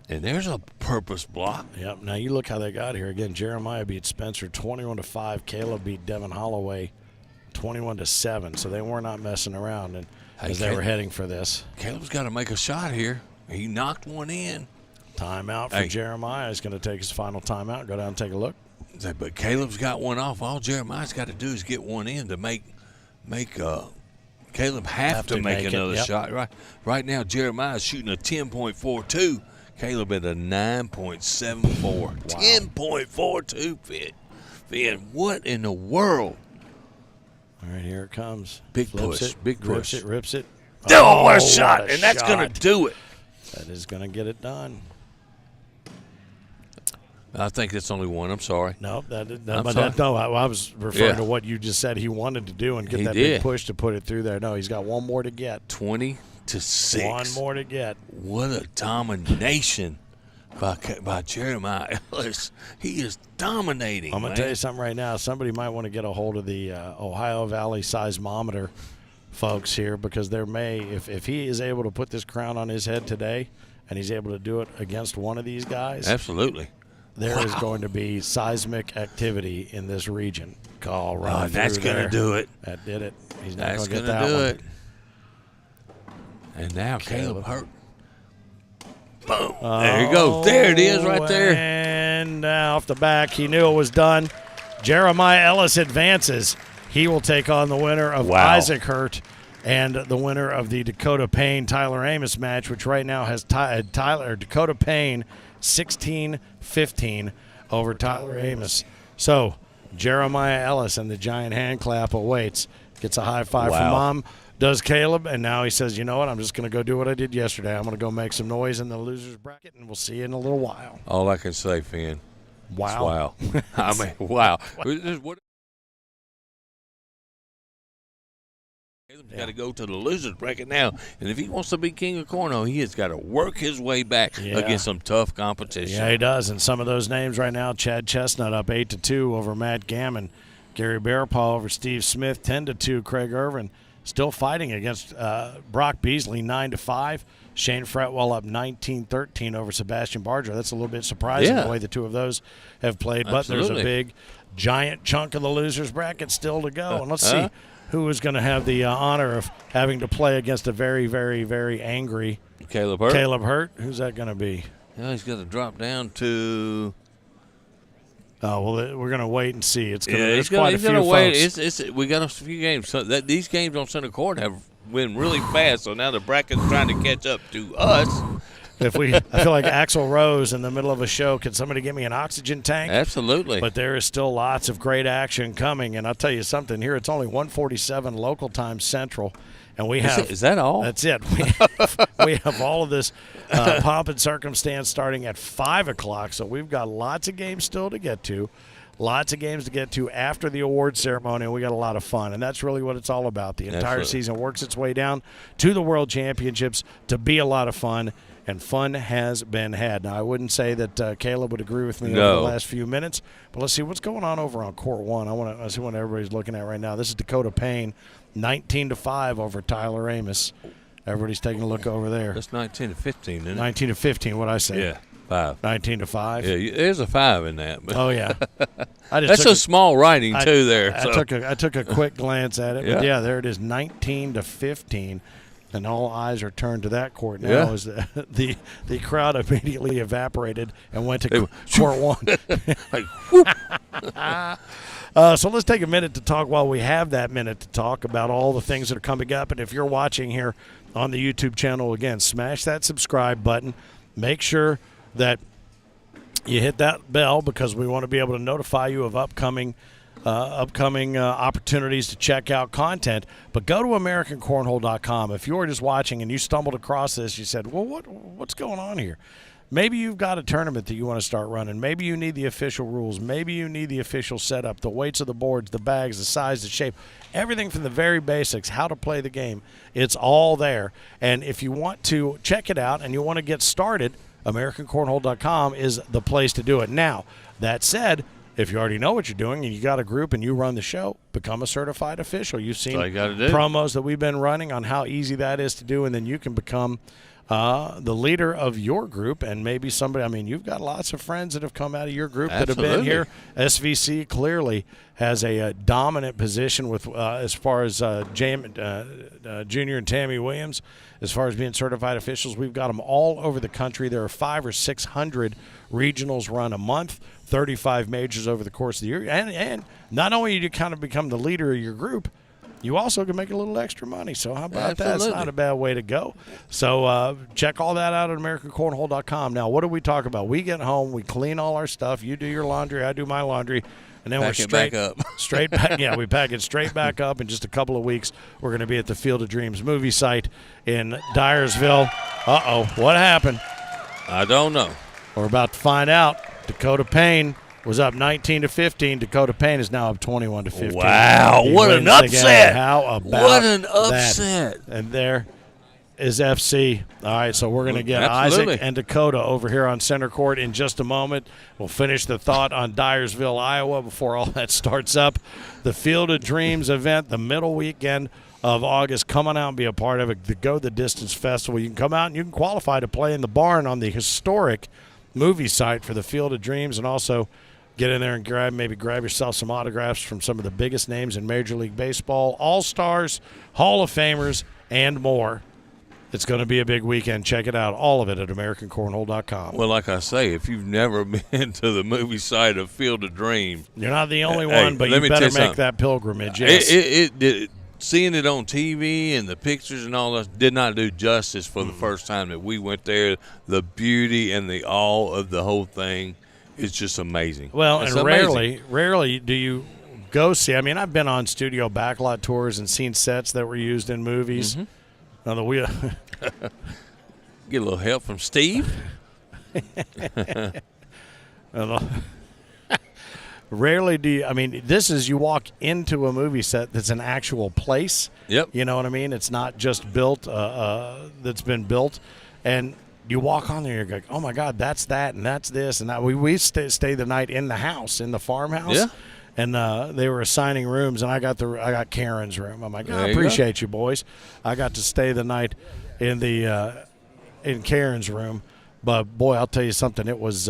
And there's a purpose block. Yep. Now you look how they got here. Again, Jeremiah beat Spencer 21-5. Caleb beat Devin Holloway 21-7. So they were not messing around and as they were heading for this. Caleb's got to make a shot here. He knocked one in. Timeout for Jeremiah. He's going to take his final timeout. Go down and take a look. But Caleb's got one off. All Jeremiah's got to do is get one in to make Caleb have to make another shot. Right now, Jeremiah's shooting a 10.42. Caleb at a 9.74. Wow. 10.42 Finn. What in the world? All right, here it comes. Big push. Rips it. Oh, what a shot. And that's going to do it. That is going to get it done. I think it's only one. I'm sorry. No, I was referring to what you just said he wanted to do and get that big push to put it through there. No, he's got one more to get. 20-6. One more to get. What a domination by Jeremiah Ellis. He is dominating. I'm going to tell you something right now. Somebody might want to get a hold of the Ohio Valley seismometer folks here because there may, if he is able to put this crown on his head today and he's able to do it against one of these guys. Absolutely. There is going to be seismic activity in this region. That's going to do it. That did it. He's not going to get that one. And now Caleb Hurt. Boom. There you go. There it is right there. And off the back, he knew it was done. Jeremiah Ellis advances. He will take on the winner of Isaac Hurt and the winner of the Dakota Payne-Tyler Amos match, which right now has Dakota Payne 16-15 over Tyler Amos. So Jeremiah Ellis and the giant hand clap awaits. Gets a high five from Mom. Does Caleb, and now he says, you know what, I'm just going to go do what I did yesterday. I'm going to go make some noise in the loser's bracket, and we'll see you in a little while. All I can say, Finn. Wow. I mean, wow. Caleb's got to go to the loser's bracket now, and if he wants to be king of Cornhole, he has got to work his way back against some tough competition. Yeah, he does, and some of those names right now, Chad Chestnut up 8-2 over Matt Gammon. Gary Bearpaw over Steve Smith, 10-2. Craig Irvin still fighting against Brock Beasley, 9-5. Shane Fretwell up 19-13 over Sebastian Barger. That's a little bit surprising the way the two of those have played. But there's a big, giant chunk of the losers bracket still to go. And let's see who is going to have the honor of having to play against a very, very, very angry Caleb Hurt. Caleb Hurt. Who's that going to be? He's going to drop down to Oh, well, we're going to wait and see. It's he's quite a few gonna wait. folks. We got a few games. So these games on center court have went really fast, so now the bracket's trying to catch up to us. I feel like Axl Rose in the middle of a show. Can somebody get me an oxygen tank? Absolutely. But there is still lots of great action coming, and I'll tell you something. Here it's only 1:47 local time Central, and we have. Is that all? That's it. We have all of this pomp and circumstance starting at 5 o'clock. So we've got lots of games still to get to. Lots of games to get to after the award ceremony, and we got a lot of fun. And that's really what it's all about. The entire season works its way down to the World Championships to be a lot of fun, and fun has been had. Now, I wouldn't say that Caleb would agree with me over the last few minutes, but let's see what's going on over on Court 1. I want to see what everybody's looking at right now. This is Dakota Payne, 19-5 over Tyler Amos. Everybody's taking a look over there. That's 19-15, isn't it? 19-15, what'd I say? Yeah. 5. 19-5. Yeah, there's a 5 in that. But oh yeah, that's a small writing too. There, I took a quick glance at it. But yeah, there it is, 19-15, and all eyes are turned to that court now. As the crowd immediately evaporated and went to Court 1. Like, so let's take a minute to talk while we have that minute to talk about all the things that are coming up. And if you're watching here on the YouTube channel, again, smash that subscribe button. Make sure that you hit that bell because we want to be able to notify you of upcoming opportunities to check out content. But go to AmericanCornhole.com. If you're just watching and you stumbled across this, you said, well, what's going on here? Maybe you've got a tournament that you want to start running. Maybe you need the official rules. Maybe you need the official setup, the weights of the boards, the bags, the size, the shape, everything from the very basics, how to play the game. It's all there. And if you want to check it out and you want to get started, AmericanCornhole.com is the place to do it. Now, that said, if you already know what you're doing and you got a group and you run the show, become a certified official. You've seen promos that we've been running on how easy that is to do, and then you can become the leader of your group and maybe somebody. I mean, you've got lots of friends that have come out of your group that have been here. SVC clearly has a dominant position with as far as Junior and Tammy Williams. As far as being certified officials, we've got them all over the country. There are 500 or 600 regionals run a month, 35 majors over the course of the year. And not only do you kind of become the leader of your group, you also can make a little extra money. So how about that? It's not a bad way to go. So check all that out at AmericanCornhole.com. Now, what do we talk about? We get home, we clean all our stuff. You do your laundry, I do my laundry. And then we're straight back. Yeah, we pack it straight back up. In just a couple of weeks, we're going to be at the Field of Dreams movie site in Dyersville. Uh-oh, what happened? I don't know. We're about to find out. Dakota Payne was up 19-15. Dakota Payne is now up 21-15. Wow, what an upset! How about what an upset! That? And there is FC. All right, so we're going to get Isaac and Dakota over here on center court in just a moment. We'll finish the thought on Dyersville, Iowa before all that starts up. The Field of Dreams event, the middle weekend of August. Come on out and be a part of it. The Go the Distance Festival. You can come out and you can qualify to play in the barn on the historic movie site for the Field of Dreams, and also get in there and grab yourself some autographs from some of the biggest names in Major League Baseball, All-Stars, Hall of Famers, and more. It's going to be a big weekend. Check it out. All of it at AmericanCornhole.com. Well, like I say, if you've never been to the movie site of Field of Dreams, you're not the only one, but you better make that pilgrimage. Yes. Seeing it on TV and the pictures and all that did not do justice for the first time that we went there. The beauty and the awe of the whole thing is just amazing. Well, it's amazing. Rarely do you go see. I mean, I've been on studio backlot tours and seen sets that were used in movies. Mm-hmm. Now get a little help from Steve. Rarely do you, I mean, this is you walk into a movie set that's an actual place. Yep. You know what I mean? It's not just built, that's been built. And you walk on there and you're like, oh, my God, that's that and that's this. And that. We stayed the night in the house, in the farmhouse. Yeah. And they were assigning rooms, and I got Karen's room. I'm like, I appreciate you, boys. I got to stay the night in Karen's room. But, boy, I'll tell you something. It was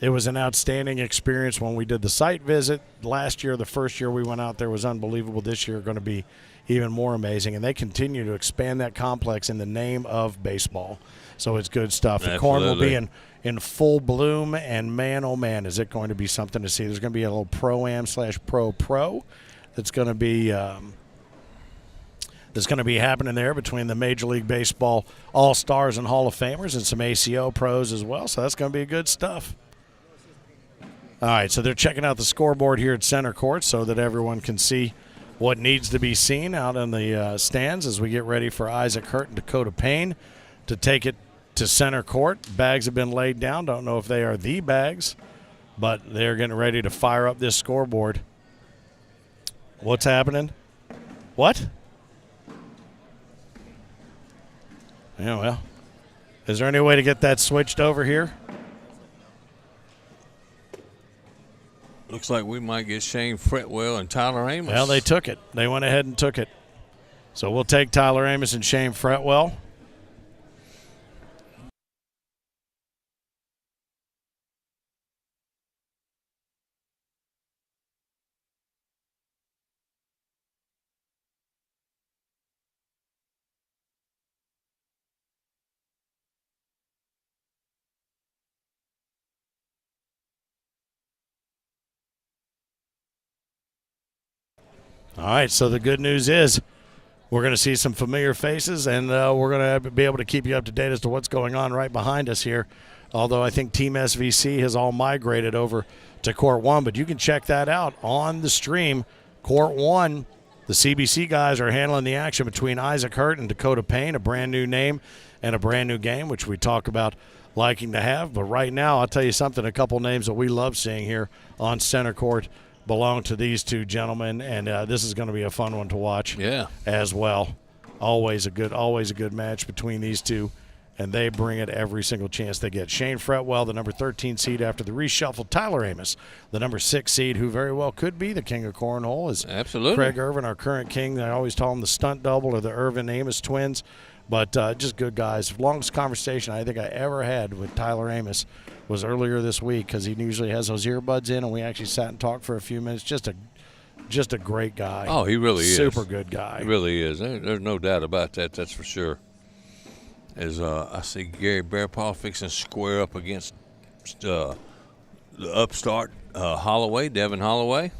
It was an outstanding experience when we did the site visit last year. The first year we went out there was unbelievable. This year going to be even more amazing, and they continue to expand that complex in the name of baseball. So it's good stuff. The corn will be in full bloom, and man, oh man, is it going to be something to see. There's going to be a little pro-am/pro-pro that's going to be happening there between the Major League Baseball All-Stars and Hall of Famers and some ACO pros as well. So that's going to be good stuff. All right, so they're checking out the scoreboard here at center court so that everyone can see what needs to be seen out in the stands as we get ready for Isaac Hurt and Dakota Payne to take it to center court. Bags have been laid down. Don't know if they are the bags, but they're getting ready to fire up this scoreboard. What's happening? What? Yeah, well, is there any way to get that switched over here? Looks like we might get Shane Fretwell and Tyler Amos. Well, they took it. They went ahead and took it. So we'll take Tyler Amos and Shane Fretwell. All right, so the good news is we're going to see some familiar faces, and we're going to be able to keep you up to date as to what's going on right behind us here, although I think Team SVC has all migrated over to Court 1, but you can check that out on the stream. Court 1, the CBC guys are handling the action between Isaac Hurt and Dakota Payne, a brand-new name and a brand-new game, which we talk about liking to have. But right now, I'll tell you something, a couple names that we love seeing here on center court belong to these two gentlemen, and this is going to be a fun one to watch as well. Always a good match between these two, and they bring it every single chance they get. Shane Fretwell, the number 13 seed after the reshuffle. Tyler Amos, the number 6 seed, who very well could be the king of cornhole. Is absolutely Craig Irvin, our current king. They always call him the stunt double or the Irvin Amos twins, but just good guys. Longest conversation I think I ever had with Tyler Amos was earlier this week, because he usually has those earbuds in, and we actually sat and talked for a few minutes. Just a great guy. Oh, he really is. Super good guy. He really is. There's no doubt about that. That's for sure. As I see Gary Bearpaw fixing to square up against the upstart Holloway, Devin Holloway.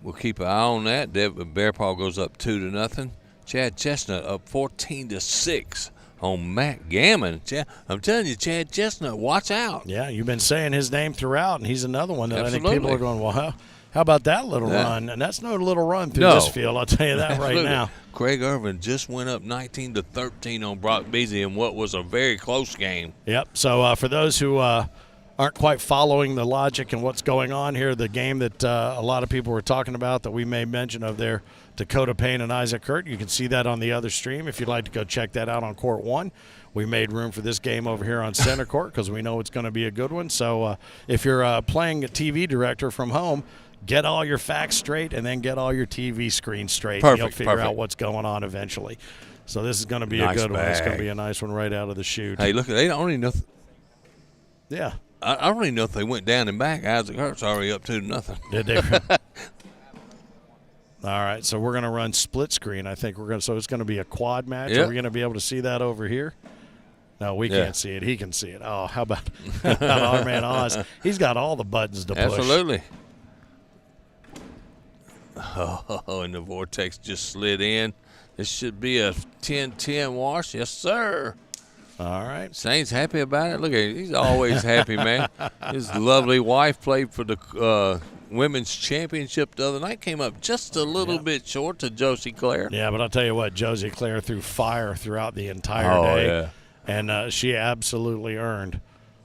We'll keep an eye on that. Bearpaw goes up 2-0. Chad Chestnut up 14-6. On Matt Gammon. I'm telling you, Chad Chestnut, watch out. Yeah, you've been saying his name throughout, and he's another one that I think people are going, well, how about that little run? And that's no little run through this field, I'll tell you that right now. Craig Irvin just went up 19-13 on Brock Beasley in what was a very close game. Yep, so for those who aren't quite following the logic and what's going on here, the game that a lot of people were talking about that we made mention of there, Dakota Payne and Isaac Hurt. You can see that on the other stream if you'd like to go check that out on Court 1. We made room for this game over here on center court because we know it's going to be a good one. So if you're playing a TV director from home, get all your facts straight and then get all your TV screen straight. Perfect, You'll figure out what's going on eventually. So this is going to be a good one. It's going to be a nice one right out of the chute. Hey, look, they don't even know. Yeah. I don't even know if they went down and back. Isaac Hurt's already up 2-0. Did they? All right, so we're going to run split screen. I think so it's going to be a quad match. Yep. Are we going to be able to see that over here? No, we can't see it. He can see it. Oh, how about our man Oz? He's got all the buttons to push. Absolutely. Oh, and the vortex just slid in. This should be a 10-10 wash. Yes, sir. All right. Saint's happy about it. Look at him. He's always happy, man. His lovely wife played for the Women's Championship the other night. Came up just a little bit short to Josie Claire. Yeah, but I'll tell you what, Josie Claire threw fire throughout the entire day. Yeah. And she absolutely earned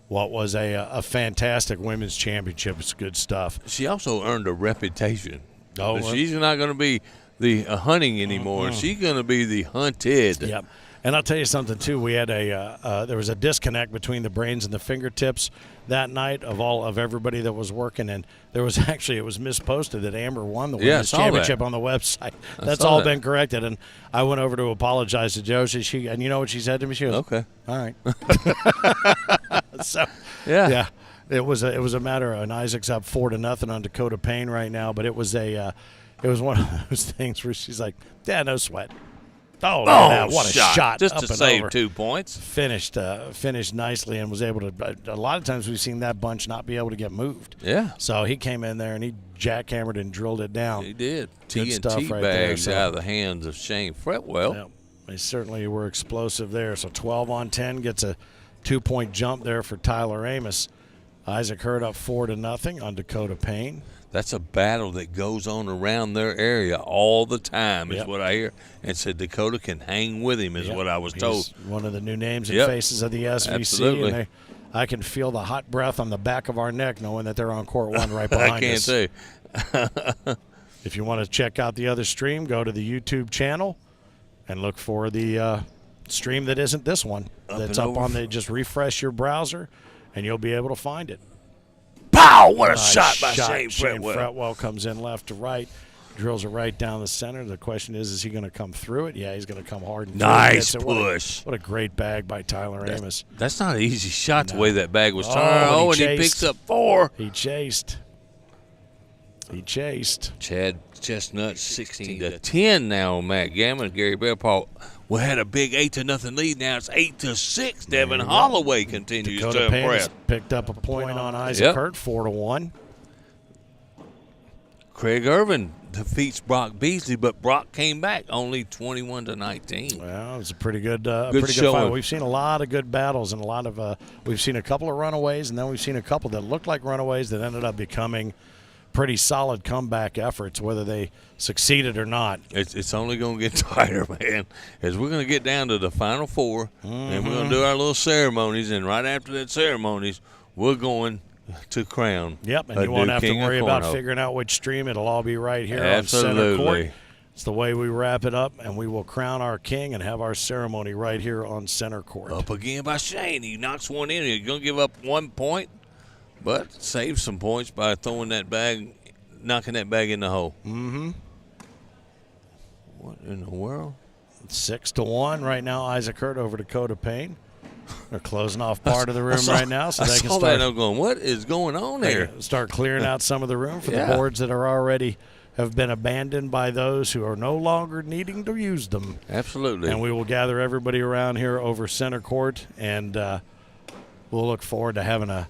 what was a fantastic Women's Championship. It's good stuff. She also earned a reputation. Oh, she's not going to be the hunting anymore. She's going to be the hunted. Yep. And I'll tell you something too. We had there was a disconnect between the brains and the fingertips that night of everybody that was working, and there was it was misposted that Amber won the Women's Championship on the website. That's all been corrected, and I went over to apologize to Josie. And you know what she said to me? She goes, "Okay, all right." So yeah. It was a matter of, and Isaac's up 4-0 on Dakota Payne right now, but it was one of those things where she's like, yeah, no sweat. Oh, look at that. What a shot. Just up to and save over. 2 points. Finished nicely and was able to – a lot of times we've seen that bunch not be able to get moved. Yeah. So he came in there and he jackhammered and drilled it down. He did. Good TNT stuff right bags there. So, out of the hands of Shane Fretwell. yeah, they certainly were explosive there. So 12 on 10 gets a 2-point jump there for Tyler Amos. Isaac Hurd up 4-0 on Dakota Payne. That's a battle that goes on around their area all the time, is Yep. what I hear. And said Dakota can hang with him, is Yep. what I was He's told. one of the new names and Yep. faces of the SVC. Absolutely. And I can feel the hot breath on the back of our neck knowing that they're on court one right behind I can't us. say. If you want to check out the other stream, go to the YouTube channel and look for the stream that isn't this one. That's up on the – just refresh your browser and you'll be able to find it. Pow! What a Nice shot by Shane Fretwell. Fretwell comes in left to right, drills it right down the center. The question is he going to come through it? Yeah, he's going to come hard. And Nice through it. push. What a great bag by Tyler Amos. That's not an easy shot the way that bag was turned. Oh, and he picks up 4. He chased. Chad Chestnut 16-10 now on Matt Gammon. Gary Bearpaw had a big 8-0 lead. Now it's 8-6. Devin Holloway continues Dakota to Payne impress. has picked up a point on Isaac Yep. Hurt, 4-1. Craig Irvin defeats Brock Beasley, but Brock came back only 21-19. Well, it was a pretty good showing. fight. We've seen a lot of good battles and a lot of we've seen a couple of runaways, and then we've seen a couple that looked like runaways that ended up becoming pretty solid comeback efforts, whether they succeeded or not. It's only going to get tighter, man, as we're going to get down to the Final Four, and we're going to do our little ceremonies, and right after that ceremonies, we're going to crown. Yep, and a you won't new have to king of worry about cornhole. figuring out which stream. It'll all be right here Absolutely. on Center Court. It's the way we wrap it up, and we will crown our king and have our ceremony right here on Center Court. Up again by Shane. He knocks one in. He's going to give up 1 point, but saves some points by throwing that bag, knocking that bag in the hole. Mm-hmm. What in the world? 6-1 right now. Isaac Hurt over Dakota Payne. They're closing off part of the room right now, so they can start. That, I'm going, what is going on here? Start clearing out some of the room for the boards that are already have been abandoned by those who are no longer needing to use them. Absolutely. And we will gather everybody around here over Center Court, and we'll look forward to having a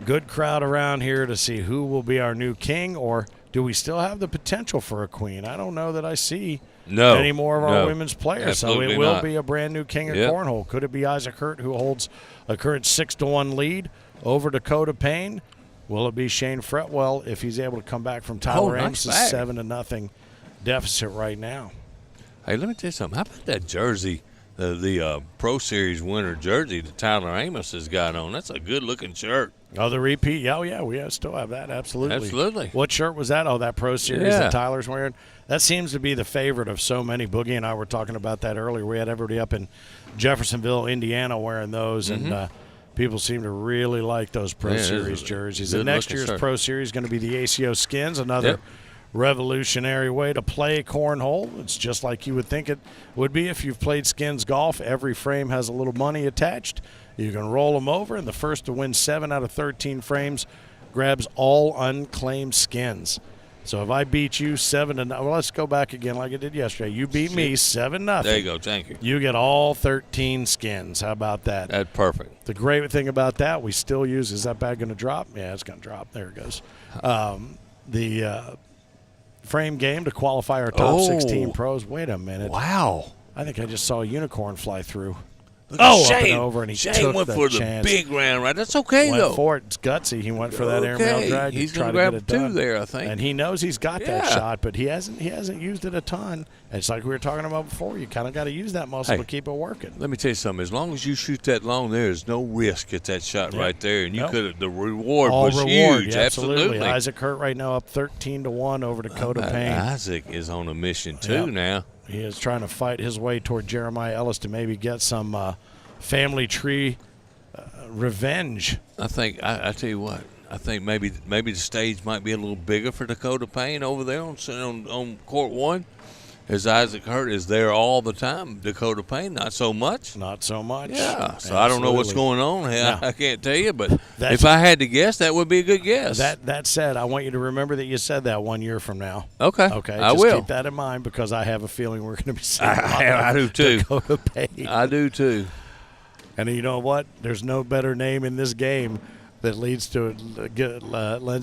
good crowd around here to see who will be our new king, or do we still have the potential for a queen? I don't know that I see any more of our women's players. Absolutely so it will not. be a brand new king of cornhole. Could it be Isaac Hurt, who holds a current 6-1 lead over Dakota Payne? Will it be Shane Fretwell if he's able to come back from Tyler Amos's 7-0 deficit right now? Hey, let me tell you something. How about that jersey, the Pro Series winner jersey that Tyler Amos has got on? That's a good-looking shirt. Oh, the repeat? Oh, yeah, we still have that. Absolutely. Absolutely. What shirt was that? Oh, that Pro Series that Tyler's wearing? That seems to be the favorite of so many. Boogie and I were talking about that earlier. We had everybody up in Jeffersonville, Indiana wearing those, and people seem to really like those Pro Series jerseys. And next year's Pro Series is going to be the ACO Skins, another revolutionary way to play cornhole. It's just like you would think it would be if you've played skins golf. Every frame has a little money attached. You can roll them over, and the first to win 7 out of 13 frames grabs all unclaimed skins. So if I beat you 7-0, well, let's go back again like I did yesterday. You beat me 7-0. There you go. Thank you. You get all 13 skins. How about that? That's perfect. The great thing about that, we still use, is that bag going to drop? Yeah, it's going to drop. There it goes. The frame game to qualify our top 16 pros. Wait a minute. Wow. I think I just saw a unicorn fly through. Look at Shane. Shane. Up and over, and he Shane took went the for chance. the big round, right? That's okay, Went though. for it. It's gutsy. He went for that airmail drag. He's going to grab 2 there, I think. And he knows he's got that shot, but he hasn't used it a ton. And it's like we were talking about before. You kind of got to use that muscle to keep it working. Let me tell you something. As long as you shoot that long, there's no risk at that shot right there. And you could have, the reward was huge. Yeah, absolutely. Isaac Hurt right now up 13-1 over Dakota Payne. Isaac is on a mission, too, now. He is trying to fight his way toward Jeremiah Ellis to maybe get some family tree revenge. I think I tell you what. I think maybe the stage might be a little bigger for Dakota Payne over there on court 1. as Isaac Hurt is there all the time. Dakota Payne, not so much. Not so much. Yeah, so I don't know what's going on. Yeah. I can't tell you, but if I had to guess, that would be a good guess. That said, I want you to remember that you said that 1 year from now. Okay. Okay. I just will. keep that in mind because I have a feeling we're going to be seeing I do too. Dakota Payne. I do too. And you know what? There's no better name in this game that lends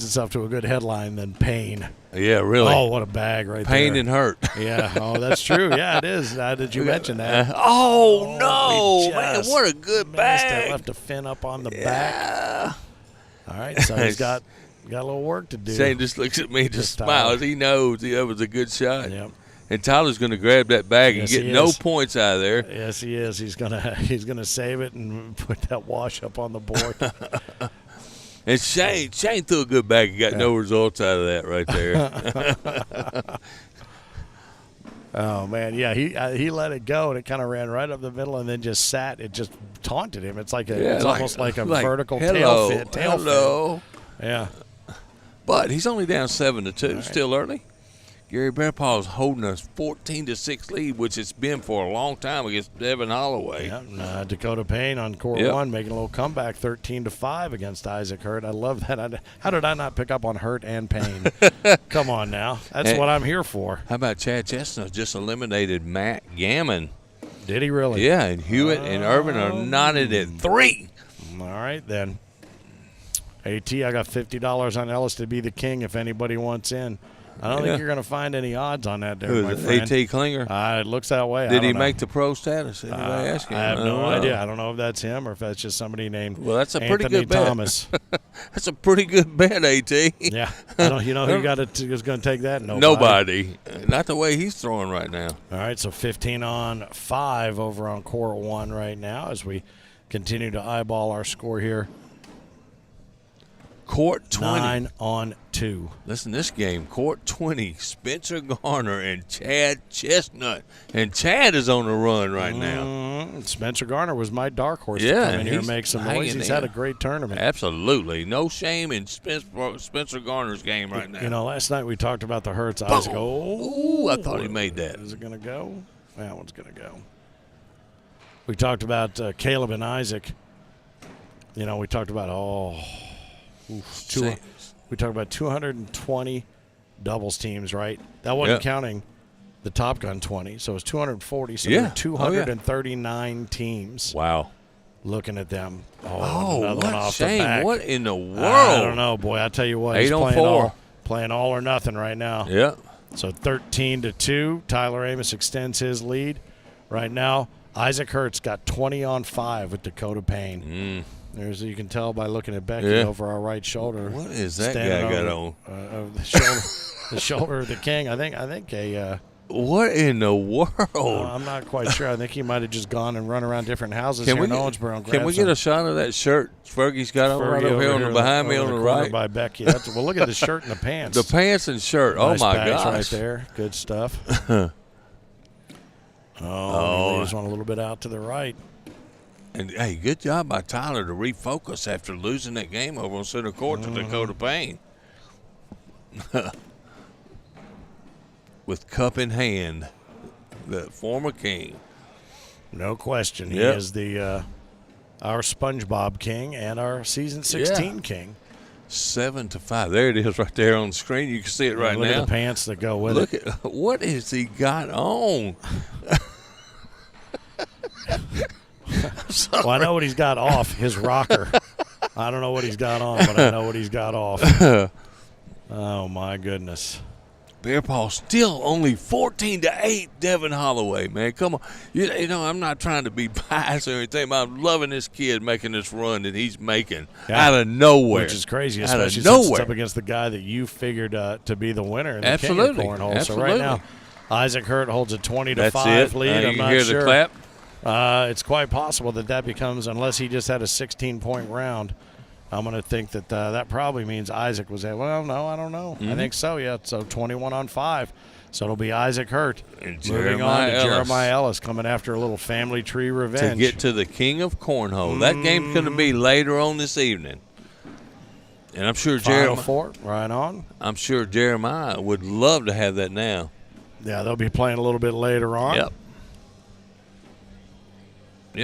itself to a good headline than Payne. Yeah, really. Oh, what a bag right there. Pain and hurt. Yeah. Oh, that's true. Yeah, it is. Did you mention that? Oh, no. Man, what a good bag. I left a fin up on the back. All right, so he's got a little work to do. Shane just looks at me and just smiles. He knows that was a good shot. Yep. And Tyler's going to grab that bag and get no is. points out of there. Yes, he is. He's gonna save it and put that wash up on the board. And Shane threw a good bag and got no results out of that right there. Oh man, yeah, he let it go and it kind of ran right up the middle and then just sat. It just taunted him. It's like almost like a vertical tail fin. Yeah, but he's only down 7-2. Right. Still early. Gary Bearpaw is holding a 14-6 lead, which it's been for a long time against Devin Holloway. Yeah, Dakota Payne on court 1 making a little comeback, 13-5 against Isaac Hurt. I love that. How did I not pick up on Hurt and Payne? Come on now, that's what I'm here for. How about Chad Chestnut just eliminated Matt Gammon? Did he really? Yeah, and Hewitt and Irvin are knotted at 3. All right then. AT, I got $50 on Ellis to be the king if anybody wants in. I don't think you're going to find any odds on that there, Who my is it, friend. A.T. Klinger? It looks that way. Did he make the pro status? Anybody asking? I have no idea. I don't know if that's him or if that's just somebody named that's a Anthony pretty good bet. Thomas. That's a pretty good bet, A.T. Yeah. You know who is going to take that? Nobody. Not the way he's throwing right now. All right, so 15-5 over on court 1 right now as we continue to eyeball our score here. Court 20. 9-2. Listen, this game, court 20, Spencer Garner and Chad Chestnut. And Chad is on the run right now. Spencer Garner was my dark horse to come in here and make some noise. He's had a great tournament. Absolutely. No shame in Spencer Garner's game right now. You know, last night we talked about the Hurts. I was Ooh, I thought he made that. Is it going to go? That one's going to go. We talked about Caleb and Isaac. You know, we talked about, we talked about 220 doubles teams, right? That wasn't counting the Top Gun 20, so it was 240. So there were 239 teams. Wow. Looking at them. Another one off Shane, the back. What in the world? I don't know, boy. I tell you what, he's 8-4. playing all or nothing right now. Yeah. So 13-2. Tyler Amos extends his lead. Right now, Isaac Hurt's got 20-5 with Dakota Payne. There's, you can tell by looking at Becky over our right shoulder. What is that guy got on? The shoulder of the king. I think what in the world? I'm not quite sure. I think he might have just gone and run around different houses here in Owensboro. Can we get a shot of that shirt Fergie's got on right over here behind me on the right? By Becky. Well, look at the shirt and the pants. The pants and shirt. Nice my bags gosh. right there. Good stuff. He leaves one a little bit out to the right. And, hey, good job by Tyler to refocus after losing that game over on center court to Dakota Payne. With cup in hand, the former king. No question. He is our SpongeBob king and our season 16 king. 7-5. There it is right there on the screen. You can see it right now. Look at the pants that go with it. Look at what has he got on? Well, I know what he's got off, his rocker. I don't know what he's got on, but I know what he's got off. Oh, my goodness. Bearpaw still only 14-8, Devin Holloway, man. Come on. You know, I'm not trying to be biased or anything, but I'm loving this kid making this run that he's making out of nowhere. Which is crazy, especially since it's up against the guy that you figured to be the winner in the King of Cornhole. So right now, Isaac Hurt holds a 20-5 lead. I'm not hear sure. The clap? It's quite possible that becomes, unless he just had a 16-point round, I'm going to think that probably means Isaac was there. Well, no, I don't know. I think so, yeah. So 21-5. So it'll be Isaac Hurt. And moving on to Jeremiah Ellis coming after a little family tree revenge. To get to the King of Cornhole. That game's going to be later on this evening. And I'm sure Final four, right on. I'm sure Jeremiah would love to have that now. Yeah, they'll be playing a little bit later on. Yep.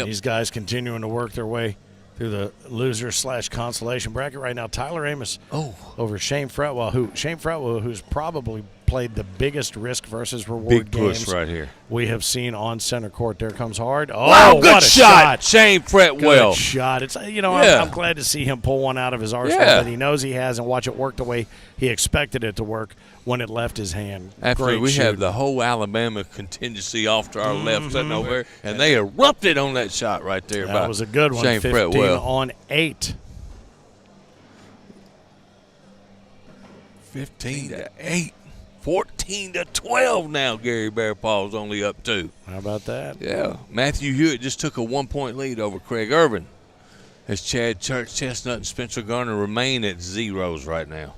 These guys continuing to work their way through the loser/consolation bracket right now. Tyler Amos over Shane Fretwell, who's probably played the biggest risk versus reward Big games push right here. we have seen on center court. There comes Hard. Wow, good what a shot. Shane Fretwell. Good shot. It's I'm glad to see him pull one out of his arsenal that he knows he has and watch it work the way he expected it to work when it left his hand. After Great we shoot. have the whole Alabama contingency off to our left sitting over there, and they erupted on that shot right there. That was a good one. Shane 15 Fretwell. on 8. 15-8. 14-12 now. Gary Bear Paul's only up 2. How about that? Yeah. Matthew Hewitt just took a 1-point lead over Craig Irvin as Chad Chestnut and Spencer Garner remain at zeros right now.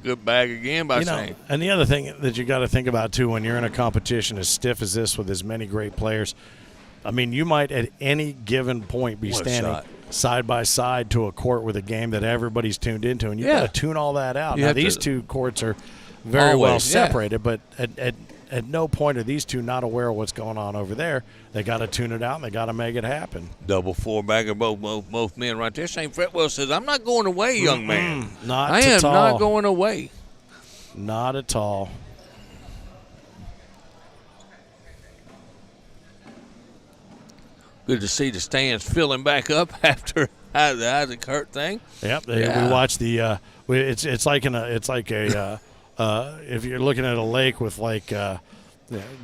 Good bag again by Shane. And the other thing that you got to think about, too, when you're in a competition as stiff as this with as many great players, I mean, you might at any given point be standing side by side to a court with a game that everybody's tuned into, and you got to tune all that out. Now, these two courts are very well separated, but at no point are these two not aware of what's going on over there. They got to tune it out, and they got to make it happen. Double four-bagger, both men right there. Shane Fretwell says, I'm not going away, young man. I am not going away. Not at all. Good to see the stands filling back up after the Isaac Hurt thing. Yep, we watched the. It's like if you're looking at a lake with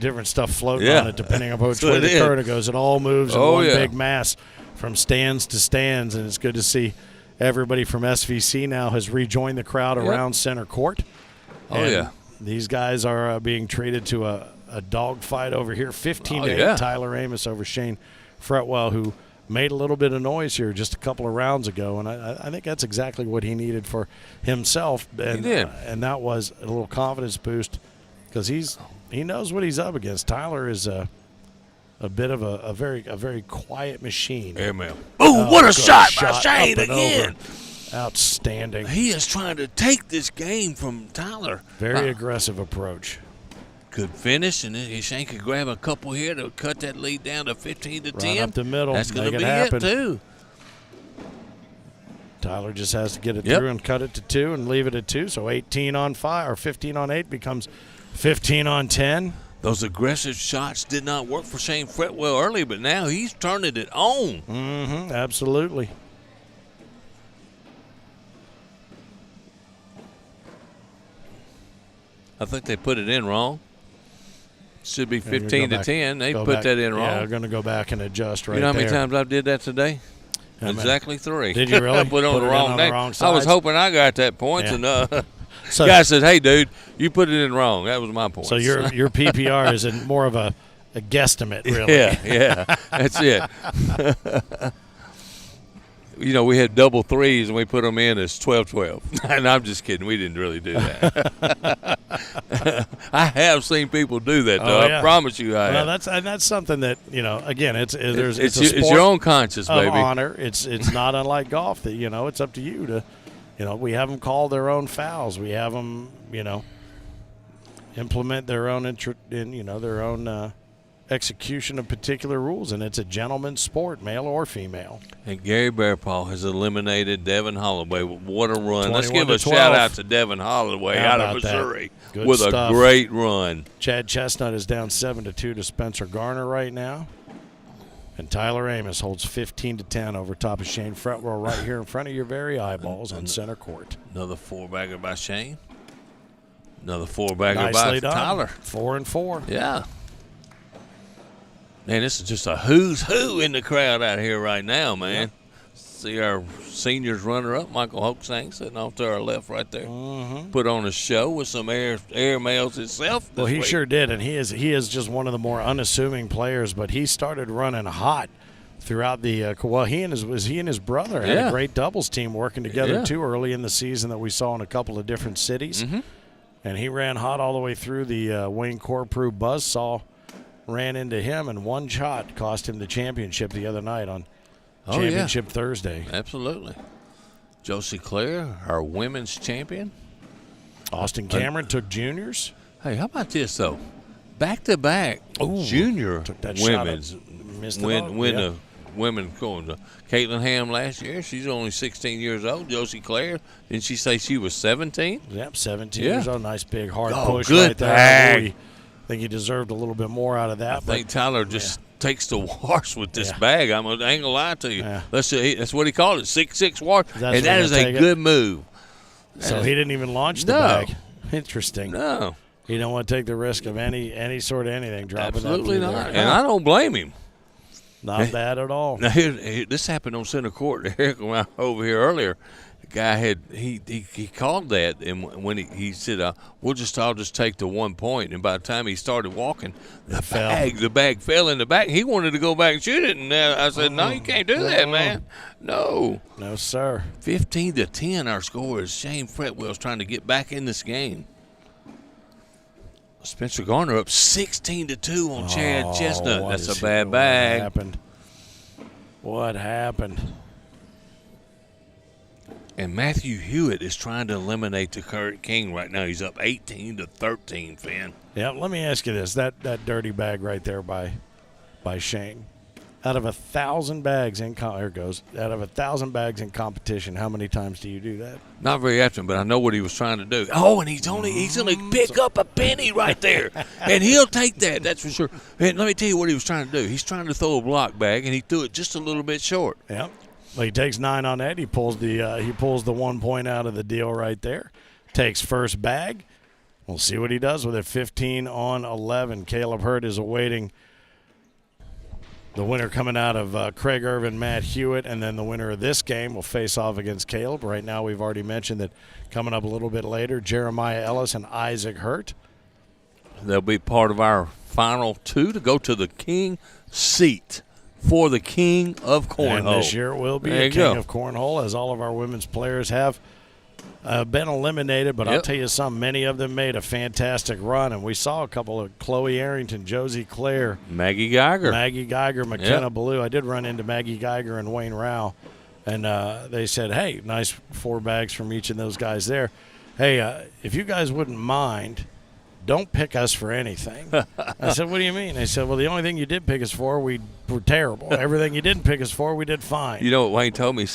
different stuff floating on it, depending on which way the current goes, it all moves in one big mass from stands to stands, and it's good to see everybody from SVC now has rejoined the crowd around center court. These guys are being treated to a dogfight over here, 15-8. Tyler Amos over Shane Fretwell, who made a little bit of noise here just a couple of rounds ago, and I think that's exactly what he needed for himself. And, he did. And that was a little confidence boost because he knows what he's up against. Tyler is a bit of a very quiet machine. Airmail. Oh, what a shot by Shane Over. again. Outstanding. He is trying to take this game from Tyler. Very aggressive approach. Good finish, and then Shane could grab a couple here to cut that lead down to 15-10. Right up the middle. That's going to be happen. it, too. Tyler just has to get it through and cut it to 2 and leave it at 2. So 18 on 5 or 15 on 8 becomes 15 on 10. Those aggressive shots did not work for Shane Fretwell early, but now he's turning it on. Mm-hmm, absolutely. I think they put it in wrong. Should be 15-10. They put that in wrong. Yeah, they're going to go back and adjust right there. You know how many times I did that today? Exactly 3. Did you really? I put on the wrong name. I was hoping I got that point, and so, guy said, "Hey, dude, you put it in wrong." That was my point. So your PPR is more of a guesstimate, really. Yeah, that's it. You know, we had double threes, and we put them in as 12-12. And I'm just kidding. We didn't really do that. I have seen people do that, though. I promise you I have. That's something that, again, it's a sport it's your own conscience, of baby. honor. It's not unlike golf that, it's up to you to, we have them call their own fouls. We have them, implement their own, their own execution of particular rules, and it's a gentleman's sport, male or female. And Gary Bearpaw has eliminated Devin Holloway. What a run. Let's give a 21-12. shout-out to Devin Holloway out of Missouri with a great run. Chad Chestnut is down 7-2 to Spencer Garner right now. And Tyler Amos holds 15-10 over top of Shane Fretwell right here in front of your very eyeballs on center court. Another four-bagger by Shane. Another four-bagger by Tyler. 4-4. Yeah. Man, this is just a who's who in the crowd out here right now, man. Yeah. See our seniors runner-up, Michael Hoaxang, sitting off to our left right there. Mm-hmm. Put on a show with some air mails himself. Well, he week. sure did, and he is just one of the more unassuming players. But he started running hot throughout the. He and his brother had a great doubles team working together too early in the season that we saw in a couple of different cities, and he ran hot all the way through the Wayne Corprew buzzsaw. Ran into him, and one shot cost him the championship the other night on Championship Thursday. Absolutely. Josie Claire, our women's champion. Austin Cameron took juniors. Hey, how about this, though? Back-to-back junior women's. The women going to Caitlin Ham last year. She's only 16 years old. Josie Claire, didn't she say she was 17? Yep, 17 years old. Nice big hard push good right there. bag. I think he deserved a little bit more out of that. I think Tyler just takes the wash with this bag. I ain't gonna lie to you. That's what he called it, 6'6" wash, and that is a good move. So he didn't even launch the bag. Interesting. No. You don't want to take the risk of any sort of anything dropping Absolutely that not. there. And I don't blame him. Not bad at all. Now here, this happened on center court. Eric went over here earlier. The guy he called that, and when he said, I'll just take the 1 point. And by the time he started walking, the bag fell in the back. He wanted to go back and shoot it, and I said, no, you can't do that, man. No, sir. 15-10. Our score is Shane Fretwell's trying to get back in this game. Spencer Garner up 16-2 on Chad Chestnut. That's a bad bag. What happened? And Matthew Hewitt is trying to eliminate the Kurt King right now. He's up 18-13, Finn. Yeah, let me ask you this. That dirty bag right there by Shane. Out of 1,000 bags in out of 1,000 bags in competition, how many times do you do that? Not very often, but I know what he was trying to do. Oh, and he's gonna pick up a penny right there, and he'll take that. That's for sure. And let me tell you what he was trying to do. He's trying to throw a block bag, and he threw it just a little bit short. Yep. Well, he takes 9 on that. He pulls the 1 point out of the deal right there. Takes first bag. We'll see what he does with it. 15-11. Caleb Hurt is awaiting the winner coming out of Craig Irvin, Matt Hewitt, and then the winner of this game will face off against Caleb. Right now we've already mentioned that coming up a little bit later, Jeremiah Ellis and Isaac Hurt. They'll be part of our final 2 to go to the King seat for the King of Cornhole. And this year it will be a King of Cornhole, as all of our women's players have been eliminated. But I'll tell you something, many of them made a fantastic run, and we saw a couple of Chloe Arrington, Josie Claire, Maggie Geiger, McKenna Ballou. I did run into Maggie Geiger and Wayne Rao, and they said, hey, nice 4 bags from each of those guys there. Hey, if you guys wouldn't mind, don't pick us for anything. I said, what do you mean? They said, well, the only thing you did pick us for, we were terrible. Everything you didn't pick us for, we did fine. You know what Wayne told me?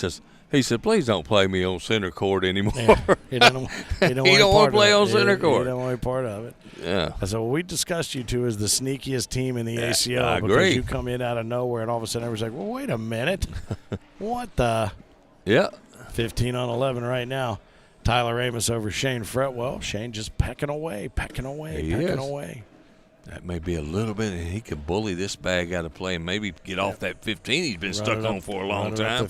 He said, please don't play me on center court anymore. Yeah, he don't want to play on center court. He don't want to be part of it. Yeah. I said, well, we discussed you two as the sneakiest team in the ACO. I because agree. You come in out of nowhere, and all of a sudden everyone's like, well, wait a minute. What the? Yeah. 15-11 right now. Tyler Amos over Shane Fretwell. Shane just pecking away. That may be a little bit, and he can bully this bag out of play and maybe get off that 15 he's been stuck on for a long time.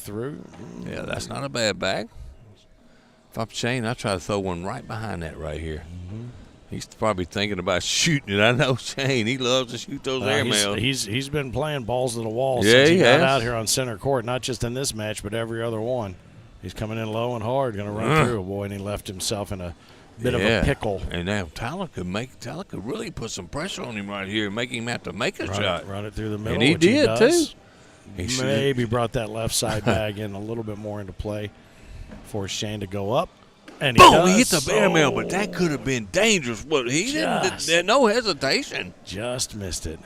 Yeah, that's not a bad bag. If I'm Shane, I try to throw one right behind that right here. Mm-hmm. He's probably thinking about shooting it. I know Shane. He loves to shoot those airmails. He's been playing balls to the wall Yeah, since he got has. out here on center court, not just in this match, but every other one. He's coming in low and hard, going to run through. Boy, and he left himself in a bit of a pickle. And now Tyler could really put some pressure on him right here and make him have to make a shot. Run it through the middle, And he which did, too. He maybe brought that left side bag in a little bit more into play for Shane to go up. And he Boom, does. he hit the airmail, but that could have been dangerous. But he didn't. There's no hesitation. Just missed it.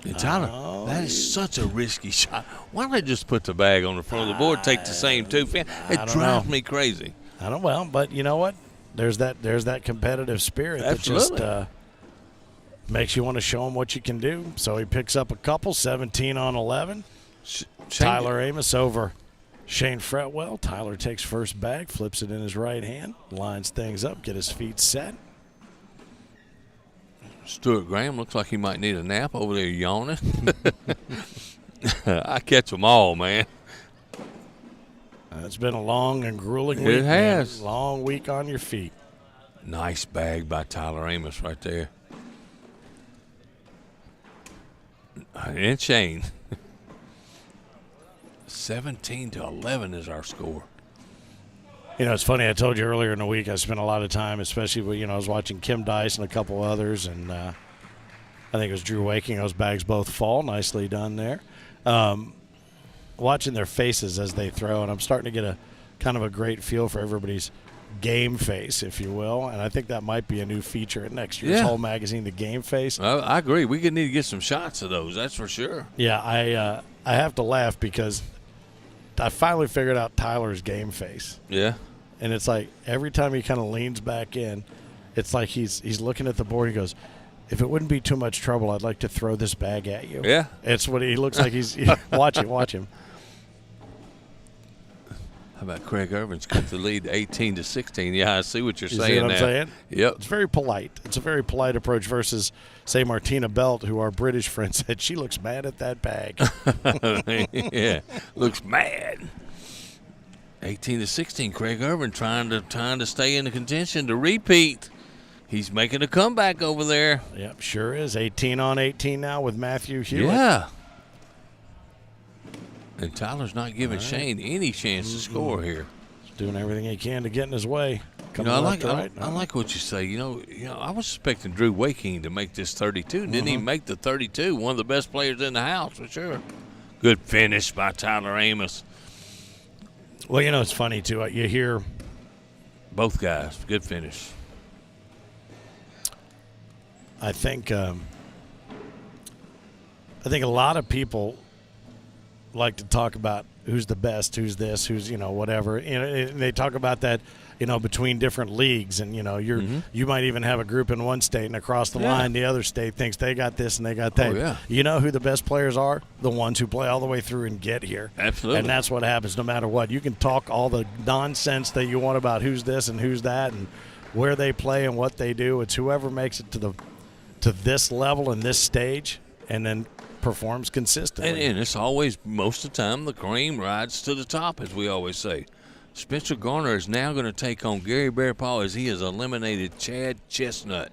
And Tyler, that is such a risky shot. Why don't they just put the bag on the front of the board, take the same 2? It drives me crazy. I don't. Well, but you know what? There's that competitive spirit Absolutely. that just makes you want to show him what you can do. So he picks up a couple, 17-11. Tyler Amos over Shane Fretwell. Tyler takes first bag, flips it in his right hand, lines things up, get his feet set. Stuart Graham looks like he might need a nap over there yawning. I catch them all, man. It's been a long and grueling week. It has. Man. Long week on your feet. Nice bag by Tyler Amos right there. And Shane. 17-11 is our score. You know, it's funny. I told you earlier in the week I spent a lot of time, especially with, I was watching Kim Dice and a couple others, and I think it was Drew Waking. Those bags both fall. Nicely done there. watching their faces as they throw, and I'm starting to get a kind of a great feel for everybody's game face, if you will. And I think that might be a new feature in next year's whole magazine, the game face. I agree. We could need to get some shots of those. That's for sure. Yeah, I have to laugh because I finally figured out Tyler's game face. Yeah. And it's like every time he kind of leans back in, it's like he's looking at the board. He goes, "If it wouldn't be too much trouble, I'd like to throw this bag at you." Yeah. It's what he looks like. He's watch him. How about Craig Irvin's cut the lead 18-16? Yeah, I see what you're saying. See what I'm saying? Yep. It's very polite. It's a very polite approach versus, say, Martina Belt, who our British friend said she looks mad at that bag. Yeah, looks mad. 18-16. Craig Irvin trying to stay in the contention to repeat. He's making a comeback over there. Yep, sure is. 18 on 18 now with Matthew Hewitt. Yeah. And Tyler's not giving Shane any chance to score here. He's doing everything he can to get in his way. I like what you say. You know, I was expecting Drew Waking to make this 32. Didn't even make the 32. One of the best players in the house for sure. Good finish by Tyler Amos. Well, you know, it's funny too. You hear both guys. Good finish. I think a lot of people like to talk about who's the best, who's this, who's, whatever. And they talk about that, between different leagues. And, you might even have a group in one state, and across the line, the other state thinks they got this and they got that. Oh, yeah. You know who the best players are? The ones who play all the way through and get here. Absolutely. And that's what happens no matter what. You can talk all the nonsense that you want about who's this and who's that and where they play and what they do. It's whoever makes it to this level and this stage and then performs consistently. And it's always, most of the time, the cream rides to the top, as we always say. Spencer Garner is now going to take on Gary Bear Paul as he has eliminated Chad Chestnut.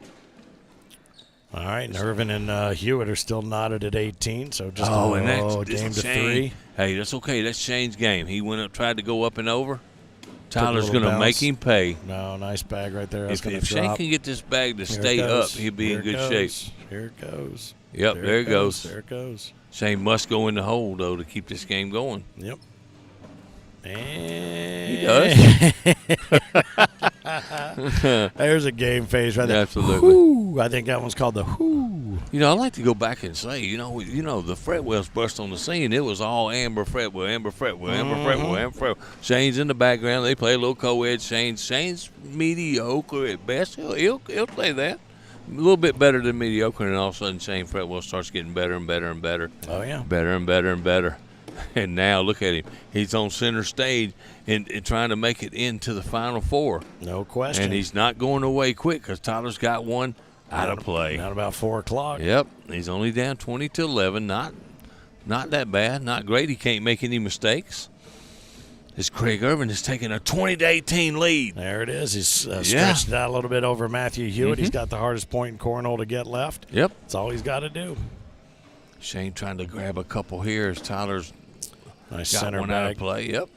All right, and Irvin and Hewitt are still knotted at 18, so just game to 3. Hey, that's okay. That's Shane's game. He went up, tried to go up and over. Tyler's going to make him pay. No, nice bag right there. If Shane can get this bag to stay up, he'll be in good shape. Here it goes. Yep, there it goes. There it goes. Shane must go in the hole, though, to keep this game going. Yep. He does. There's a game phase right there. Absolutely. Whoo. I think that one's called the whoo. I like to go back and say, the Fretwells burst on the scene. It was all Amber Fretwell, Amber Fretwell, Amber Fretwell, Amber Fretwell. Shane's in the background. They play a little co-ed. Shane's mediocre at best. He'll play that. A little bit better than mediocre, and all of a sudden Shane Fretwell starts getting better and better and better. Oh, yeah. Better and better and better. And now look at him. He's on center stage and trying to make it into the Final Four. No question. And he's not going away quick because Tyler's got one out of play. Not about 4 o'clock. Yep. He's only down 20-11. Not that bad. Not great. He can't make any mistakes. As Craig Irvin is taking a 20-18 lead. There it is. He's stretched it out a little bit over Matthew Hewitt. He's got the hardest point in Cornhole to get left. Yep. That's all he's got to do. Shane trying to grab a couple here as Tyler's nice got center one bag. out of play. Yep.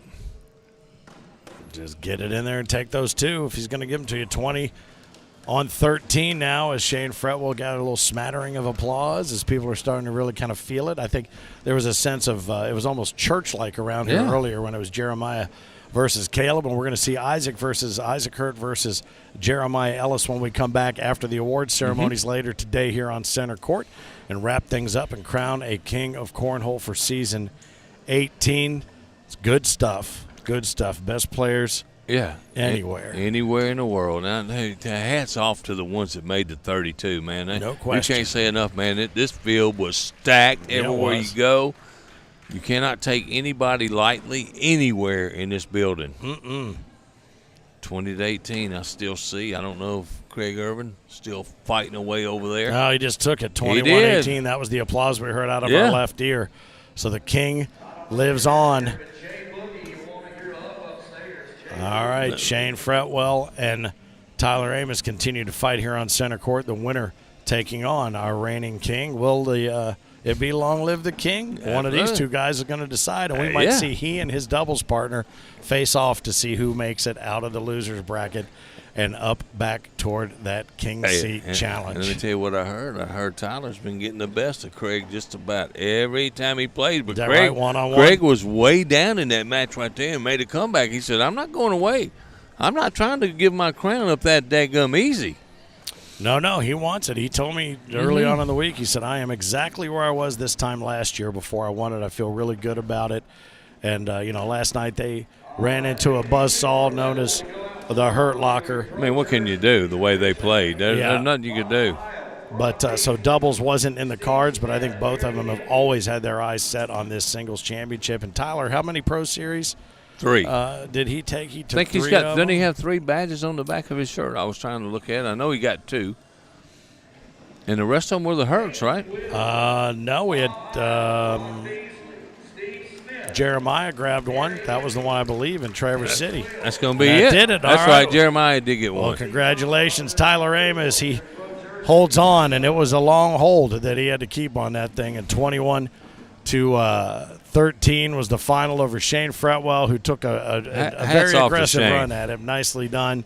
Just get it in there and take those two if he's going to give them to you. 20 on 13 now as Shane Fretwell got a little smattering of applause as people are starting to really kind of feel it. I think there was a sense of it was almost church-like around here earlier when it was Jeremiah versus Caleb, and we're going to see Isaac Hurt versus Jeremiah Ellis when we come back after the awards ceremonies later today here on Center Court and wrap things up and crown a king of Cornhole for season 18. It's good stuff. Good stuff. Best players anywhere. Anywhere in the world. Now, hats off to the ones that made the 32, man. No question. You can't say enough, man. This field was stacked everywhere you go. You cannot take anybody lightly anywhere in this building. 20-18, I still see. I don't know if Craig Irvin still fighting away over there. No, he just took it. 21-18. That was the applause we heard out of our left ear. So the king lives on. All right, Shane Fretwell and Tyler Amos continue to fight here on Center Court. The winner taking on our reigning king. Will it be long live the king? One of these two guys is going to decide, and we might see he and his doubles partner face off to see who makes it out of the losers bracket and up back toward that king seat challenge. And let me tell you what I heard. I heard Tyler's been getting the best of Craig just about every time he played. But Craig, right, one-on-one? Craig was way down in that match right there and made a comeback. He said, I'm not going away. I'm not trying to give my crown up that daggum easy. No, he wants it. He told me early on in the week, he said, I am exactly where I was this time last year before I won it. I feel really good about it. And, last night they ran into a buzzsaw known as the Hurt Locker. I mean, what can you do the way they played? There's nothing you could do. But so doubles wasn't in the cards, but I think both of them have always had their eyes set on this singles championship. And Tyler, how many Pro Series? 3. Did he take? He took I think he's 3 got. of Doesn't them? he have 3 badges on the back of his shirt? I was trying to look at it. I know he got 2. And the rest of them were the Hurts, right? No, we had Jeremiah grabbed one. That was the one, I believe, in Traverse City. That's going to be that it. Did it. That's All right. Jeremiah did get one. Well, congratulations, Tyler Amos. He holds on, and it was a long hold that he had to keep on that thing. And 21 to 13 was the final over Shane Fretwell, who took a very aggressive run at him. Nicely done.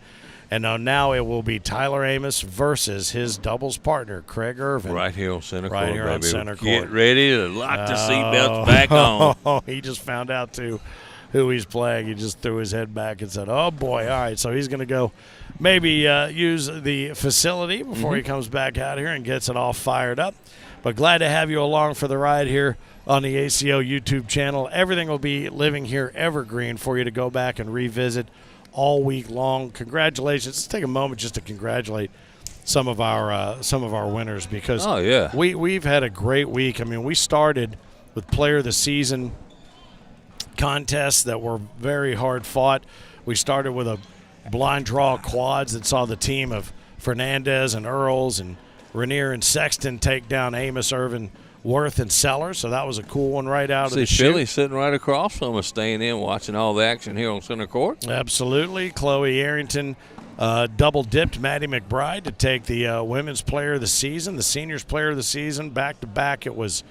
And now it will be Tyler Amos versus his doubles partner, Craig Irvin. Right here on center court, Right here on center court. Get ready to lock the seatbelts back on. He just found out, too, who he's playing. He just threw his head back and said, oh, boy, all right. So he's going to go maybe use the facility before he comes back out here and gets it all fired up. But glad to have you along for the ride here on the ACO YouTube channel. Everything will be living here evergreen for you to go back and revisit all week long. Congratulations. Let's take a moment just to congratulate some of our winners, because we've had a great week. I mean, we started with Player of the Season contests that were very hard fought. We started with a blind draw quads that saw the team of Fernandez and Earls and Rainier and Sexton take down Amos, Irvin, Worth, and Sellers. So that was a cool one right out of the chute. Philly sitting right across from us, staying in, watching all the action here on center court. Absolutely. Chloe Arrington double-dipped Maddie McBride to take the Women's Player of the Season, the Seniors Player of the Season. Back-to-back, it was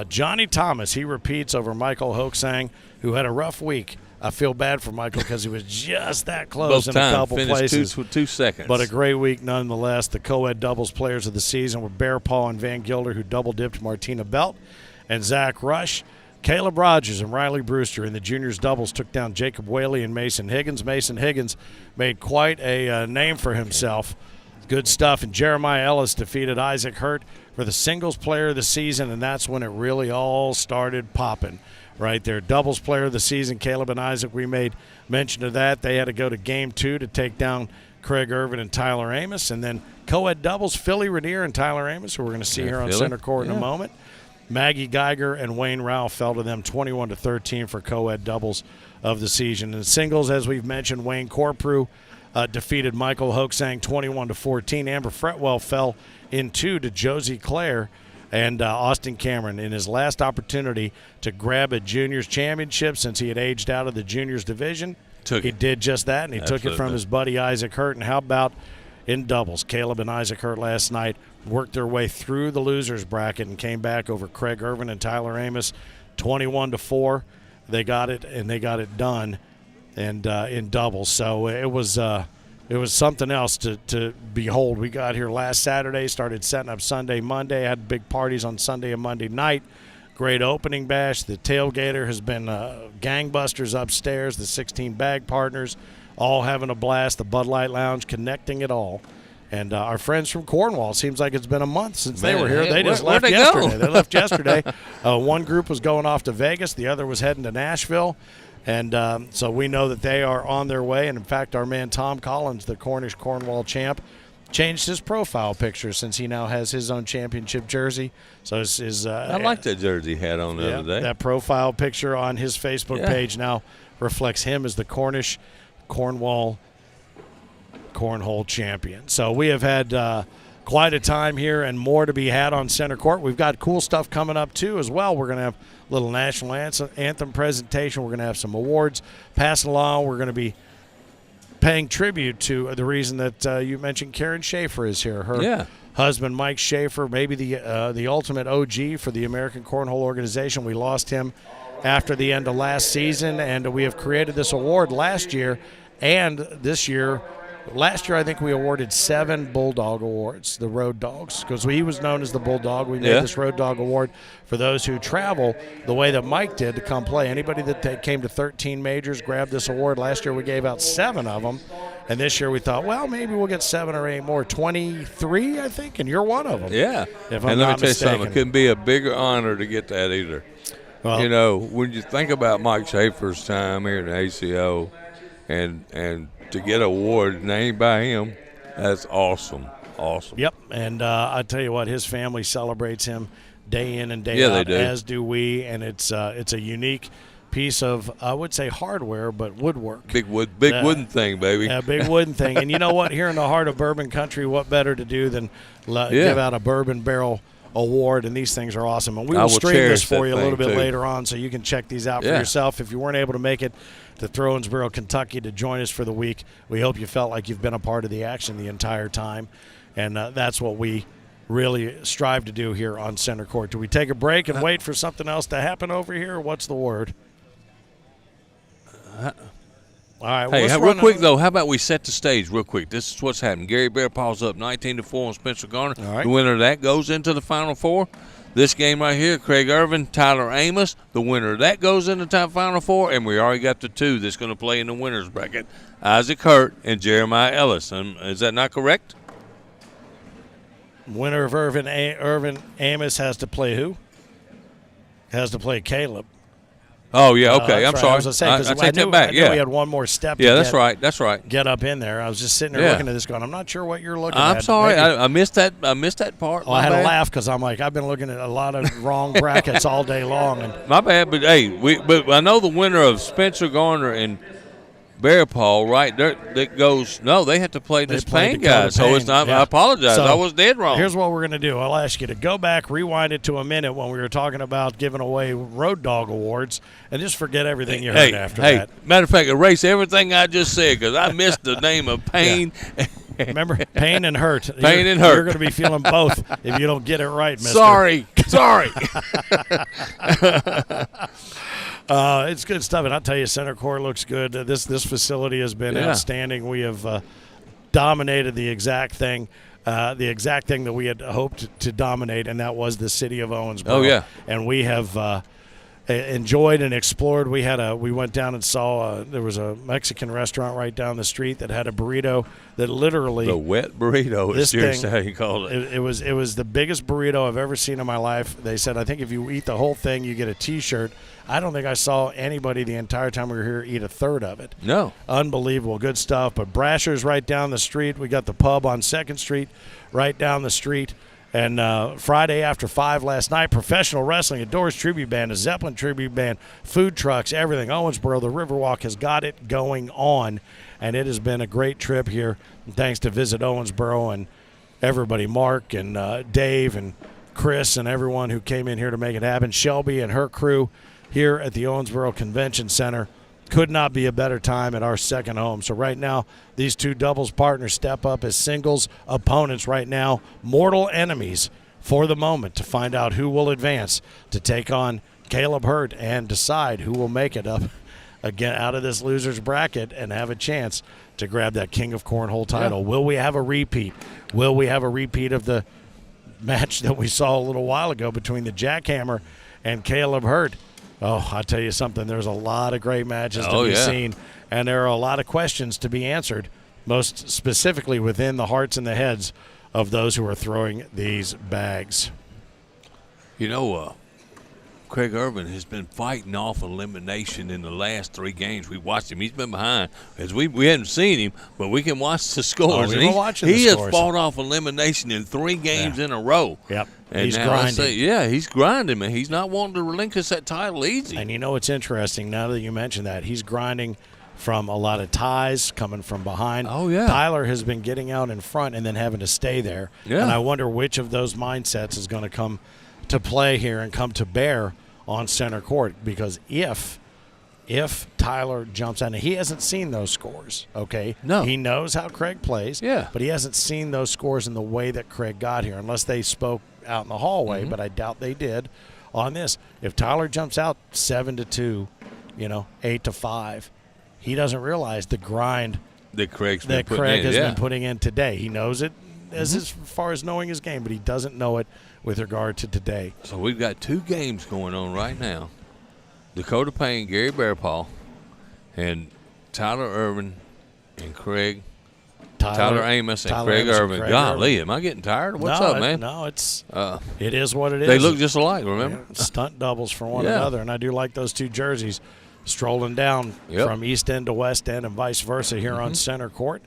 Johnny Thomas. He repeats over Michael Hoaxang, who had a rough week. I feel bad for Michael because he was just that close in a couple places. Finished 2 seconds. But a great week nonetheless. The co-ed doubles players of the season were Bear Paul and Van Gilder, who double-dipped Martina Belt and Zach Rush. Caleb Rogers and Riley Brewster in the juniors doubles took down Jacob Whaley and Mason Higgins. Mason Higgins made quite a name for himself. Good stuff. And Jeremiah Ellis defeated Isaac Hurt for the singles player of the season, and that's when it really all started popping. Right there, doubles player of the season, Caleb and Isaac, we made mention of that. They had to go to game 2 to take down Craig Irvin and Tyler Amos. And then co-ed doubles, Philly Rainier and Tyler Amos, who we're going to see here on center court in a moment. Maggie Geiger and Wayne Ralph fell to them 21-13 for co-ed doubles of the season. And singles, as we've mentioned, Wayne Corprew defeated Michael Hoaxang 21-14. Amber Fretwell fell in 2 to Josie Clare. And Austin Cameron, in his last opportunity to grab a juniors championship since he had aged out of the juniors division, he did just that, and he took it from his buddy Isaac Hurt. And how about in doubles? Caleb and Isaac Hurt last night worked their way through the losers bracket and came back over Craig Irvin and Tyler Amos 21-4. They got it, and they got it done and in doubles. So it was something else to behold. We got here last Saturday, started setting up Sunday, Monday, had big parties on Sunday and Monday night. Great opening bash. The tailgater has been gangbusters upstairs. The 16 bag partners all having a blast. The Bud Light Lounge connecting it all. And our friends from Cornwall, seems like it's been a month since they were here. They just left yesterday. They left yesterday. One group was going off to Vegas. The other was heading to Nashville. And so we know that they are on their way. And, in fact, our man Tom Collins, the Cornish Cornwall champ, changed his profile picture since he now has his own championship jersey. So I like that jersey he had on the other day. That profile picture on his Facebook page now reflects him as the Cornish Cornwall Cornhole champion. So we have had quite a time here and more to be had on center court. We've got cool stuff coming up, too, as well. We're going to have a little national anthem presentation. We're going to have some awards passed along. We're going to be paying tribute to the reason that you mentioned Karen Schaefer is here. Her husband, Mike Schaefer, maybe the ultimate OG for the American Cornhole organization. We lost him after the end of last season, and we have created this award last year and this year Last year, I think we awarded 7 Bulldog Awards, the Road Dogs, because he was known as the Bulldog. We made this Road Dog Award for those who travel the way that Mike did to come play. Anybody that came to 13 majors grabbed this award. Last year, we gave out 7 of them. And this year we thought, well, maybe we'll get 7 or 8 more. 23, I think, and you're one of them. Yeah. If and I'm let not me tell you something, mistaken. it couldn't be a bigger honor to get that either. Well, you know, when you think about Mike Schaefer's time here in the ACO and to get an award named by him, that's awesome. Awesome. Yep, and I tell you what, his family celebrates him day in and day Yeah, out, they do. as do we, and it's a unique piece of, I would say hardware, but woodwork. Big wooden thing, baby. Yeah, big wooden thing. And you know what? Here in the heart of bourbon country, what better to do than give out a bourbon barrel award, and these things are awesome. And we will stream this for you a little bit later on, so you can check these out for yourself. If you weren't able to make it to Owensboro, Kentucky to join us for the week, we hope you felt like you've been a part of the action the entire time. And that's what we really strive to do here on Center Court. Do we take a break and wait for something else to happen over here, or what's the word? All right. Hey, real quick, though, how about we set the stage real quick? This is what's happening. Gary Bear Paul's up 19-4 on Spencer Garner. All right. The winner of that goes into the Final Four. This game right here, Craig Irvin, Tyler Amos. The winner of that goes into the Final Four, and we already got the 2 that's going to play in the winner's bracket, Isaac Hurt and Jeremiah Ellis. Is that not correct? Winner of Irvin Amos has to play who? Has to play Caleb. Oh, yeah, okay. I'm sorry. I take that back. I knew we had one more step to that's right. That's right. Get up in there. I was just sitting there looking at this going, I'm not sure what you're looking at. I'm sorry. I missed that part. Well, I had to laugh because I'm like, I've been looking at a lot of wrong brackets all day long. And my bad, but hey, but I know the winner of Spencer Garner and Bear Paul, right? That goes. No, they have to play this Payne guy, so it's not. I apologize. So I was dead wrong. Here's what we're going to do. I'll ask you to go back, rewind it to a minute when we were talking about giving away Road Dog Awards, and just forget everything you heard after that. Matter of fact, erase everything I just said because I missed the name of Payne. Remember, Payne and Hurt. Payne and Hurt. You're going to be feeling both if you don't get it right, mister. Sorry. It's good stuff, and I'll tell you, Center Court looks good. This facility has been outstanding. We have dominated the exact thing that we had hoped to dominate, and that was the city of Owensboro. Oh, yeah. And we have enjoyed and explored. We went down and saw there was a Mexican restaurant right down the street that had a burrito that literally the wet burrito is seriously how you call it. It was the biggest burrito I've ever seen in my life. They said, I think if you eat the whole thing, you get a T-shirt. I don't think I saw anybody the entire time we were here eat a third of it. No. Unbelievable. Good stuff. But Brasher's right down the street. We got the pub on 2nd Street right down the street. And Friday after 5 last night, professional wrestling, a Doors tribute band, a Zeppelin tribute band, food trucks, everything. Owensboro, the Riverwalk has got it going on. And it has been a great trip here. And thanks to Visit Owensboro and everybody, Mark and Dave and Chris and everyone who came in here to make it happen. Shelby and her crew here at the Owensboro Convention Center. Could not be a better time at our second home. So right now, these 2 doubles partners step up as singles opponents right now, mortal enemies for the moment, to find out who will advance to take on Caleb Hurt and decide who will make it up again out of this loser's bracket and have a chance to grab that King of Cornhole title. Yeah. Will we have a repeat? Will we have a repeat of the match that we saw a little while ago between the Jackhammer and Caleb Hurt? Oh, I'll tell you something. There's a lot of great matches to be seen, and there are a lot of questions to be answered, most specifically within the hearts and the heads of those who are throwing these bags. You know, Craig Irvin has been fighting off elimination in the last 3 games. We watched him. He's been behind because we hadn't seen him, but we can watch the scores. He has fought off elimination in 3 games in a row. Yep. And he's grinding. He's grinding, man. He's not wanting to relinquish that title easy. And you know what's interesting, now that you mention that, he's grinding from a lot of ties coming from behind. Oh, yeah. Tyler has been getting out in front and then having to stay there. Yeah. And I wonder which of those mindsets is going to come to play here and come to bear on Center Court, because if Tyler jumps out, and he hasn't seen those scores, okay? No. He knows how Craig plays, but he hasn't seen those scores in the way that Craig got here, unless they spoke out in the hallway, but I doubt they did on this. If Tyler jumps out 7-2, 8-5, he doesn't realize the grind that Craig has been putting in today. He knows it Mm-hmm. as far as knowing his game, but he doesn't know it with regard to today. So we've got 2 games going on right now. Dakota Payne, Gary Bearpaw, and Tyler Irvin and Craig. Tyler Amos and Craig Irvin. Golly, am I getting tired? What's up, man? No, it is what it is. They look just alike, remember? Yeah, stunt doubles for one another, and I do like those 2 jerseys strolling down from East End to West End and vice versa here on center court.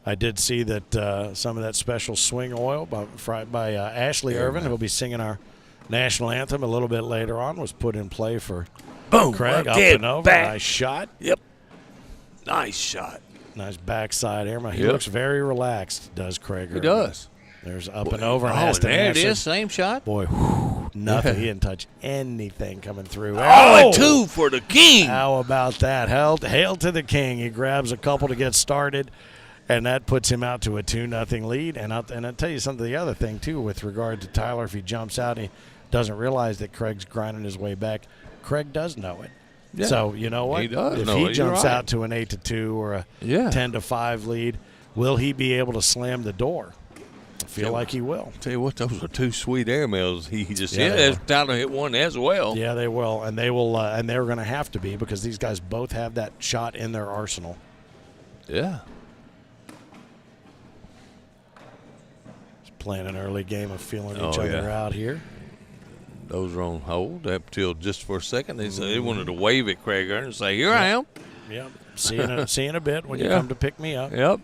I did see that some of that special swing oil by Ashley Irvin, who will be singing our national anthem a little bit later on, was put in play for Craig. Up and over. Nice shot. Yep. Nice shot. Nice backside air. He looks very relaxed, does Craig Irvin. He does. There's up and over. And there it is. Same shot. Boy, nothing. He didn't touch anything coming through. Oh, 2 for the king. How about that? Hail to the king. He grabs a couple to get started, and that puts him out to a 2-0 lead. And I'll tell you something, the other thing, too, with regard to Tyler, if he jumps out, he doesn't realize that Craig's grinding his way back. Craig does know it. Yeah. So, you know what? He does if know he it. jumps You're out to an 8-2 or a 10-5 lead, will he be able to slam the door? I feel like he will. Tell you what, those are 2 sweet airmails he just hit. Tyler hit one as well. Yeah, they will, and they're going to have to be because these guys both have that shot in their arsenal. Yeah. Just playing an early game of feeling each other out here. Those are on hold up till just for a second. They wanted to wave at Craig Irvin and say, "Here I am." Yep. See in a bit when you come to pick me up. Yep.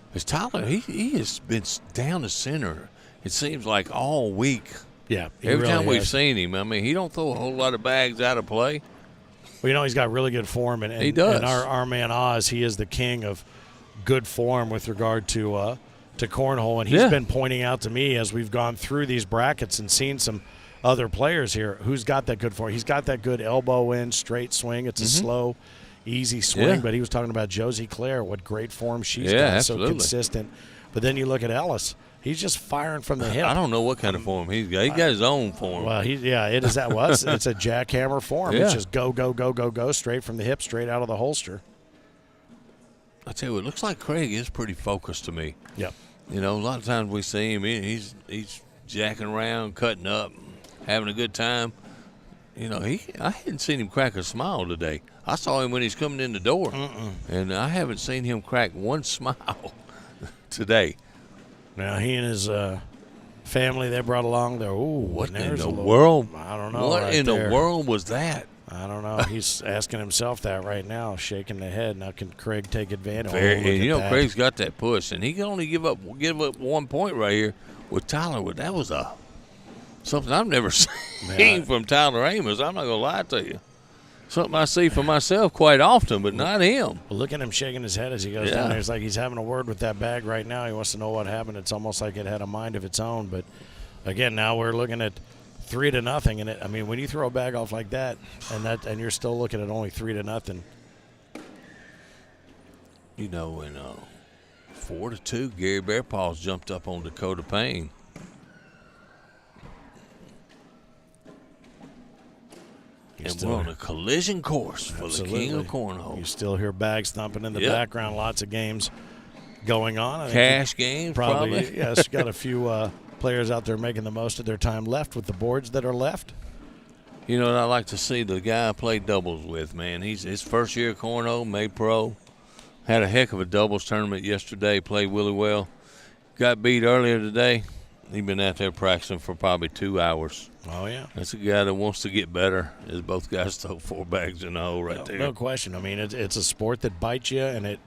Because Tyler, he has been down the center, it seems like, all week. Yeah. Every time we've seen him, I mean, he don't throw a whole lot of bags out of play. Well, you know, he's got really good form. And he does. And our man Oz, he is the king of good form with regard to cornhole. And he's been pointing out to me as we've gone through these brackets and seen some other players here who's got that good form. He's got that good elbow in, straight swing. It's a slow, easy swing. But he was talking about Josie Claire, what great form she's got, absolutely. so consistent. But then you look at Ellis. He's just firing from the hip. I don't know what kind of form he's got. He's got his own form. Well, it is that. Well, it's a jackhammer form. It's just go, straight from the hip, straight out of the holster. I tell you what, it looks like Craig is pretty focused to me. Yep. You know, a lot of times we see him, he's jacking around, cutting up, having a good time. You know, I hadn't seen him crack a smile today. I saw him when he's coming in the door, and I haven't seen him crack one smile today. Now, he and his family they brought along there. Ooh, what in the world? I don't know. What in the world was that? I don't know. He's asking himself that right now, shaking the head. Now, can Craig take advantage? Craig's got that push, and he can only give up 1 point right here with Tyler. That was something I've never seen from Tyler Amos. I'm not gonna lie to you. Something I see for myself quite often, but not him. Well, look at him shaking his head as he goes down there. It's like he's having a word with that bag right now. He wants to know what happened. It's almost like it had a mind of its own. But again, now we're looking at 3-0, and I mean, when you throw a bag off like that, and you're still looking at only 3-0. You know, in 4-2, Gary Bearpaws jumped up on Dakota Payne. And we're on a collision course for the king of cornhole. You still hear bags thumping in the background. Lots of games going on. Cash games, probably. Yes, got a few players out there making the most of their time left with the boards that are left. You know what I like to see? The guy I played doubles with, man. He's his first year of cornhole, made pro. Had a heck of a doubles tournament yesterday, played really well. Got beat earlier today. He's been out there practicing for probably 2 hours. Oh, yeah. That's a guy that wants to get better. As both guys throw 4 bags in the hole there. No question. I mean, it's a sport that bites you, and it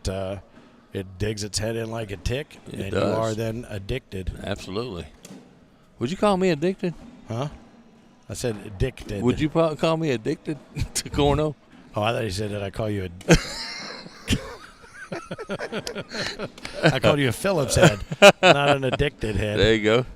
digs its head in like a tick, and you are then addicted. Absolutely. Would you call me addicted? Huh? I said addicted. Would you call me addicted to cornhole? Oh, I thought you said that I call you a I called you a Phillips head, not an addicted head. There you go.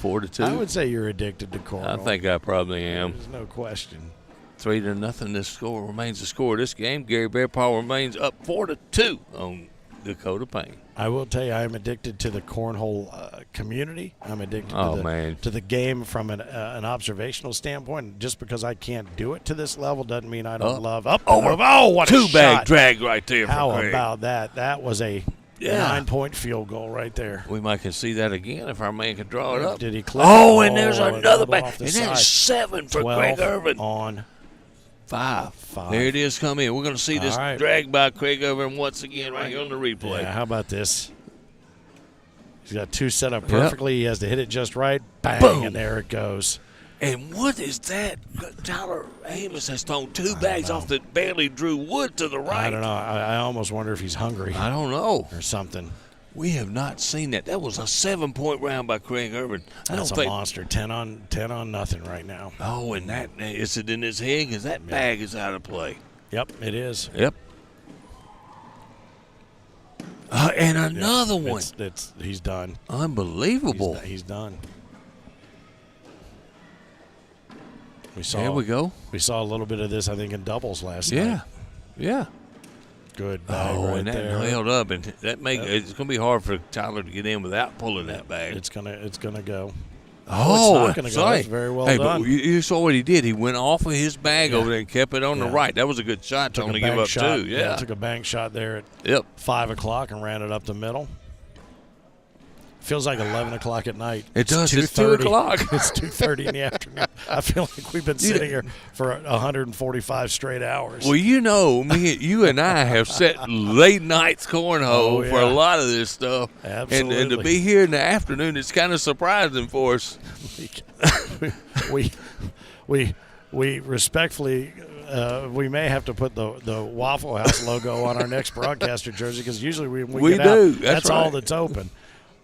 4-2. I would say you're addicted to cornhole. I think I probably am. There's no question. 3-0. This score remains the score of this game. Gary Bearpaw remains up 4-2 on Dakota Payne. I will tell you, I am addicted to the cornhole community. I'm addicted to the game from an observational standpoint. Just because I can't do it to this level doesn't mean I don't love up. What a two-bag shot. drag right there. How for Craig. about that? That was a 9-point field goal right there. We might can see that again if our man can draw it up. Did he clip? And there's another bag. Off the And side. there's 7 for 12 Craig Irvin. On 5. There it is. Come in. We're going to see this drag by Craig Irvin once again right here on the replay. Yeah, how about this? He's got 2 set up perfectly. He has to hit it just right. Bang, Boom. and there it goes. And what is that? Tyler Amos has thrown 2 bags off that barely drew wood to the right. I don't know. I almost wonder if he's hungry. I don't know. Or something. We have not seen that. That was a 7-point round by Craig Irvin. That's a monster. 10 on nothing right now. Oh, and that is it in his head? Because that bag is out of play. Yep, it is. Yep. And another one. He's done. Unbelievable. He's done. There we go. We saw a little bit of this, I think, in doubles last night. Yeah. Good bag right and that there. held up, and that it's going to be hard for Tyler to get in without pulling that bag. It's gonna go. Oh, it's not gonna go. That's very well done. But you saw what he did. He went off of his bag over there and kept it on the right. That was a good shot to only give up 2. Yeah, took a bank shot there at 5 o'clock and ran it up the middle. Feels like 11 o'clock at night. It does. It's 2 o'clock. It's 2:30 in the afternoon. I feel like we've been sitting here for 145 straight hours. Well, you and I have set late nights cornhole for a lot of this stuff. Absolutely. And to be here in the afternoon, it's kind of surprising for us. we respectfully, we may have to put the Waffle House logo on our next broadcaster jersey because usually we get do. out, that's right. all that's open.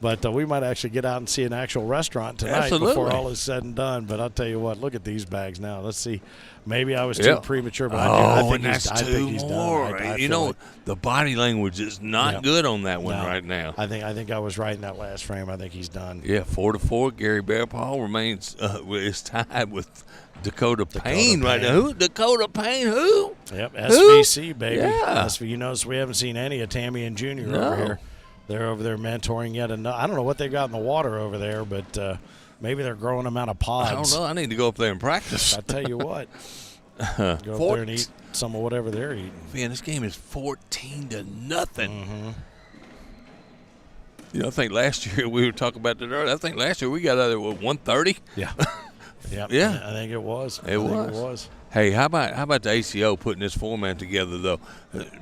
But we might actually get out and see an actual restaurant tonight before all is said and done. But I'll tell you what, look at these bags now. Let's see. Maybe I was too premature, but I think he's done. You know, the body language is not good on that one right now. I think I was right in that last frame. I think he's done. Yeah, 4-4. Gary Bearpaw remains is tied with Dakota Payne right now. Who? Dakota Payne? Who? Yep, SVC, baby. Yeah. You notice we haven't seen any of Tammy and Junior over here. They're over there mentoring yet another. I don't know what they got in the water over there, but maybe they're growing them out of pods. I don't know. I need to go up there and practice. I tell you what. Go up there and eat some of whatever they're eating. Man, this game is 14-0. Mm-hmm. I think last year we were talking about that earlier. I think last year we got out there with 130. Yeah. Yeah. I think it was. It was. Hey, how about the ACO putting this format together, though?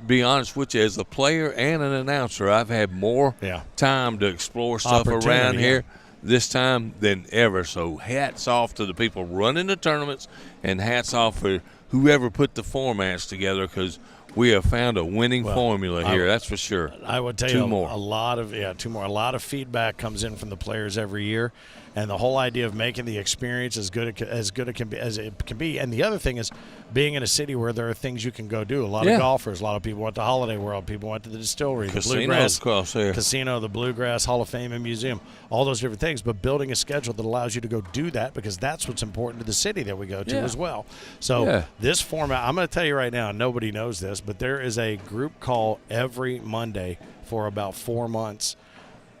Be honest with you, as a player and an announcer, I've had more time to explore stuff around here this time than ever. So hats off to the people running the tournaments and hats off for whoever put the formats together because we have found a winning formula here, that's for sure. I would tell you a lot of 2 more. A lot of feedback comes in from the players every year. And the whole idea of making the experience as good as it can be. And the other thing is being in a city where there are things you can go do. A lot of golfers, a lot of people went to Holiday World, people went to the distillery, the Bluegrass Casino, the Bluegrass Hall of Fame and Museum, all those different things. But building a schedule that allows you to go do that because that's what's important to the city that we go to as well. So this format, I'm going to tell you right now, nobody knows this, but there is a group call every Monday for about 4 months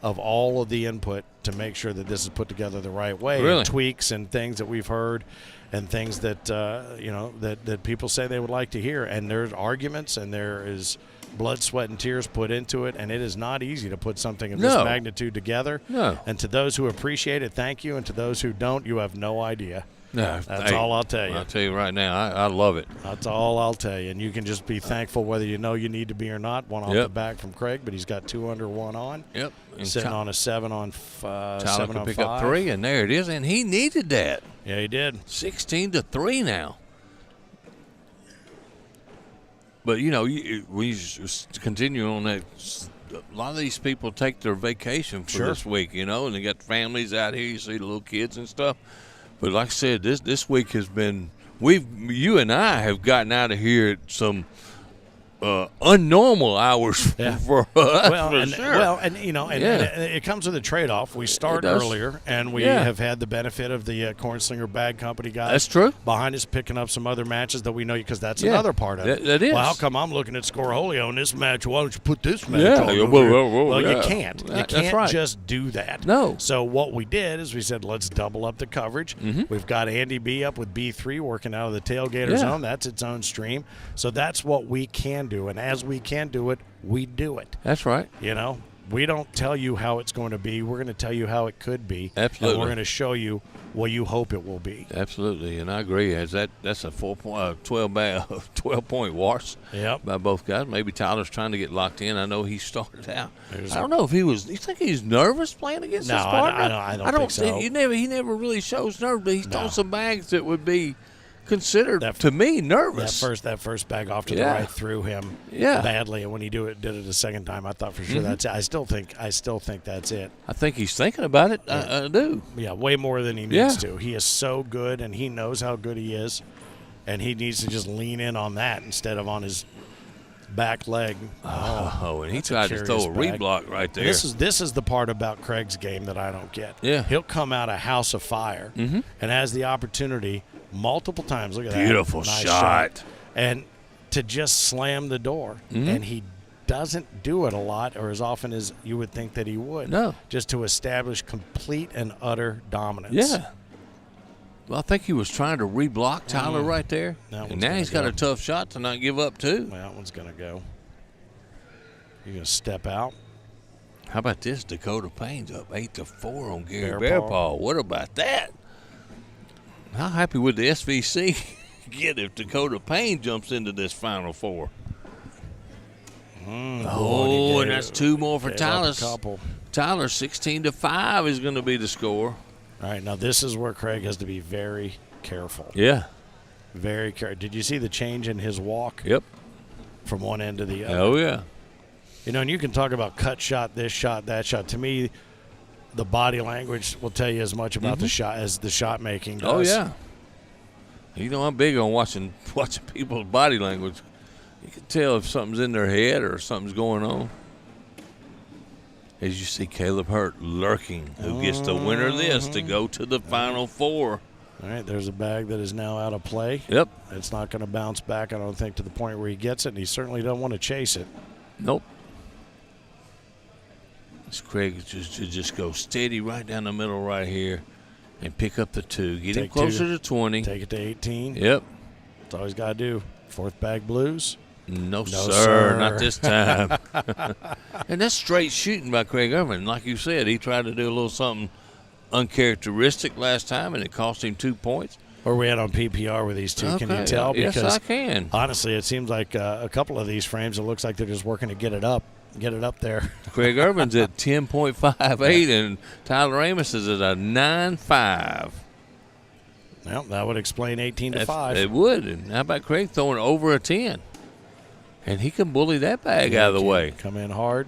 of all of the input to make sure that this is put together the right way. Really? And tweaks and things that we've heard and things that, that people say they would like to hear. And there's arguments and there is blood, sweat, and tears put into it. And it is not easy to put something of this magnitude together. No. And to those who appreciate it, thank you. And to those who don't, you have no idea. No, that's all I'll tell you. I'll tell you right now, I love it. That's all I'll tell you. And you can just be thankful whether you know you need to be or not. One off the back from Craig, but he's got 2 under, 1 on. Yep. And sitting on a 7 on 7 on pick 5. up 3, and there it is. And he needed that. Yeah, he did. 16-3 now. But, we just continue on that. A lot of these people take their vacation for this week, and they got families out here. You see the little kids and stuff. But like I said, this week has been you and I have gotten out of here at some unnormal hours for us. And it comes with a trade-off. We start earlier, and we have had the benefit of the Cornslinger Bag Company guys. That's true. Behind us, picking up some other matches that we know, because that's another part of it. That is. Well, how come I'm looking at Scoreholio on this match? Why don't you put this match on? You can't. You can't just do that. No. So what we did is we said, let's double up the coverage. We've got Andy B up with B3 working out of the tailgater zone. That's its own stream. So that's what we can do. And as we can do it, we do it. That's right. We don't tell you how it's going to be. We're going to tell you how it could be. Absolutely. And we're going to show you what you hope it will be. Absolutely. And I agree. That's a 12-point wash by both guys. Maybe Tyler's trying to get locked in. I know he started out. I don't know if he was. You think he's nervous playing against his partner? I don't think so. He never really shows nerves, but he's thrown some bags that would be considered to me nervous. That first bag off to the right threw him badly, and when he did it a second time, I thought for sure that's it. I still think that's it. I think he's thinking about it. I do. Yeah, way more than he needs to. He is so good, and he knows how good he is, and he needs to just lean in on that instead of on his back leg. And he tried to throw a reblock right there. This is the part about Craig's game that I don't get. Yeah, he'll come out a house of fire and has the opportunity multiple times. Look at that. Beautiful nice shot. And to just slam the door. And he doesn't do it a lot or as often as you would think that he would. No. Just to establish complete and utter dominance. Yeah. Well, I think he was trying to reblock Tyler right there. And now he's got a tough shot to not give up, too. Well, that one's going to go. You're going to step out. How about this? Dakota Payne's up 8-4 on Gary Bearpaw. What about that? How happy would the SVC get if Dakota Payne jumps into this Final Four? And that's two more for Tyler. Tyler, 16-5 is going to be the score. All right, now this is where Craig has to be very careful. Yeah. Very careful. Did you see the change in his walk? Yep. From one end to the other. Oh, yeah. And you can talk about cut shot, this shot, that shot. To me, the body language will tell you as much about the shot as the shot making does. Oh, yeah. I'm big on watching people's body language. You can tell if something's in their head or something's going on. As you see Caleb Hurt lurking, who gets the winner of this to go to the Final Four. All right, there's a bag that is now out of play. Yep. It's not going to bounce back, I don't think, to the point where he gets it, and he certainly doesn't want to chase it. Nope. This Craig just go steady right down the middle right here and pick up the 2. Get him closer to 20. Take it to 18. Yep. That's all he's got to do. Fourth bag blues. No, sir. Not this time. And that's straight shooting by Craig Irvin. Like you said, he tried to do a little something uncharacteristic last time, and it cost him 2 points. Where we at on PPR with these two? Okay. Can you tell? Yes, Because I can. Honestly, it seems like a couple of these frames, it looks like they're just working to get it up there. Craig Irvin's at 10.58, and Tyler Amos is at a 9.5. Well, that would explain 18-5. It would. And how about Craig throwing over a 10? And he can bully that bag out of the way. Come in hard.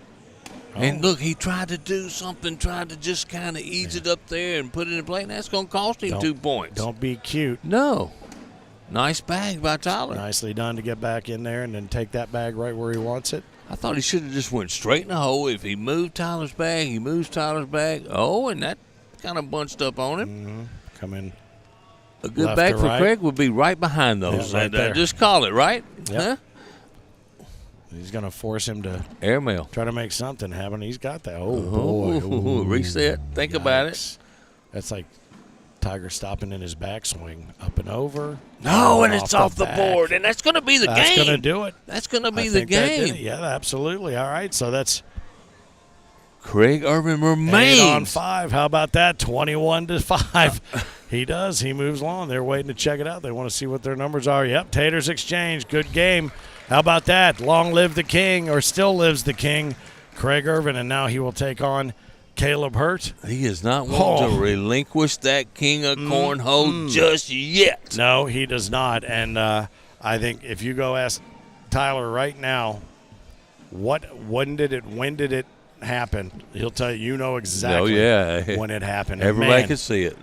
And look, he tried to do something, tried to just kind of ease it up there and put it in play, and that's going to cost him 2 points. Don't be cute. No. Nice bag by Tyler. Nicely done to get back in there and then take that bag right where he wants it. I thought he should have just went straight in the hole. If he moved Tyler's bag, he moves Tyler's bag. Oh, and that kind of bunched up on him. Come in. A good bag for Craig would be right behind those. Yeah, right there. Just call it, right? Yep. Huh? He's going to force him to airmail. Try to make something happen. He's got that. Oh, boy. Ooh, reset. Think about it. That's like Tiger stopping in his backswing. Up and over. No, and it's off the board. And that's going to be the game. That's going to do it. That's going to be the game. Yeah, absolutely. All right, so that's Craig Irvin remains 8 on 5. How about that? 21-5. He does. He moves along. They're waiting to check it out. They want to see what their numbers are. Yep, Taters exchange. Good game. How about that? Long live the king, or still lives the king, Craig Irvin, and now he will take on Caleb Hurt. He is not wanting to relinquish that king of cornhole just yet. No, he does not. And I think if you go ask Tyler right now, when did it happen? He'll tell you. You know exactly when it happened. Everybody can see it.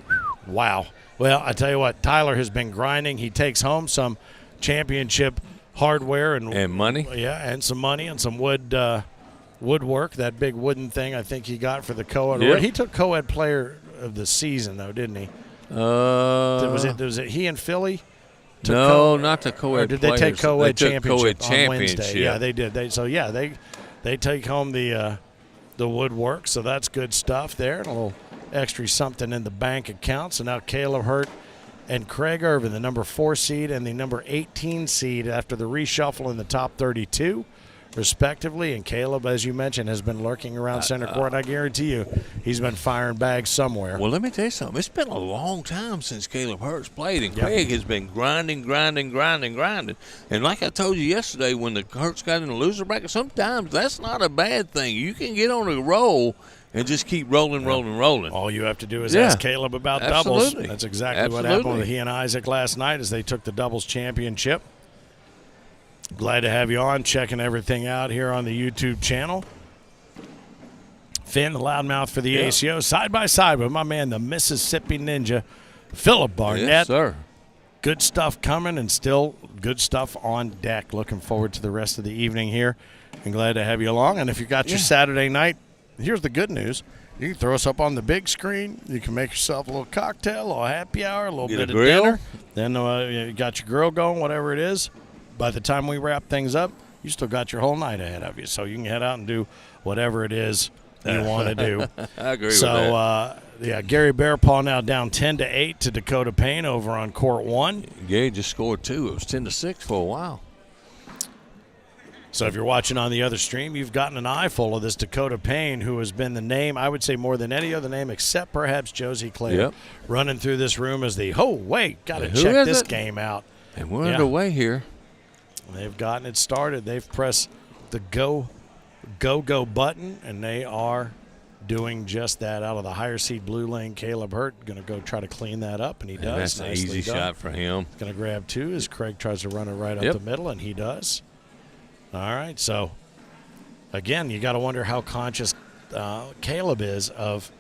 Wow. Well, I tell you what, Tyler has been grinding. He takes home some championship hardware and money. Yeah, and some money and some woodwork. That big wooden thing I think he got for the co-ed. Yep. He took co-ed player of the season though, didn't he? Was it he and Philly? No, not the co-ed. Or did they take co-ed championship on championship. Wednesday? Yeah, they did. They take home the woodwork, so that's good stuff there. And a little extra something in the bank account. So now Caleb Hurt and Craig Irvin, the number 4 seed and the number 18 seed after the reshuffle in the top 32, respectively. And Caleb, as you mentioned, has been lurking around center court. I guarantee you he's been firing bags somewhere. Well, let me tell you something. It's been a long time since Caleb Hurt's played, and Craig has been grinding. And like I told you yesterday, when the Hurts got in the loser bracket, sometimes that's not a bad thing. You can get on a roll and just keep rolling. All you have to do is ask Caleb about doubles. That's exactly what happened with he and Isaac last night as they took the doubles championship. Glad to have you on, checking everything out here on the YouTube channel. Finn, the loudmouth for the ACO, side by side with my man, the Mississippi Ninja, Philip Barnett. Yes, sir. Good stuff coming and still good stuff on deck. Looking forward to the rest of the evening here and glad to have you along. And if you got your Saturday night, here's the good news. You can throw us up on the big screen. You can make yourself a little cocktail, a little happy hour, a little bit of dinner. Then you got your grill going, whatever it is. By the time we wrap things up, you still got your whole night ahead of you. So you can head out and do whatever it is you want to do. I agree with that. So, Gary Bearpaw now down 10-8 to Dakota Payne over on court 1. Gary just scored 2. It was 10-6 for a while. So if you're watching on the other stream, you've gotten an eyeful of this Dakota Payne, who has been the name, I would say more than any other name, except perhaps Josie Clay, running through this room as the, got to check this game out. And we're underway here. They've gotten it started. They've pressed the go button, and they are doing just that. Out of the higher seed blue lane, Caleb Hurt going to go try to clean that up, and he does. That's an easy shot for him. Going to grab 2 as Craig tries to run it right up the middle, and he does. All right, so again, you got to wonder how conscious Caleb is of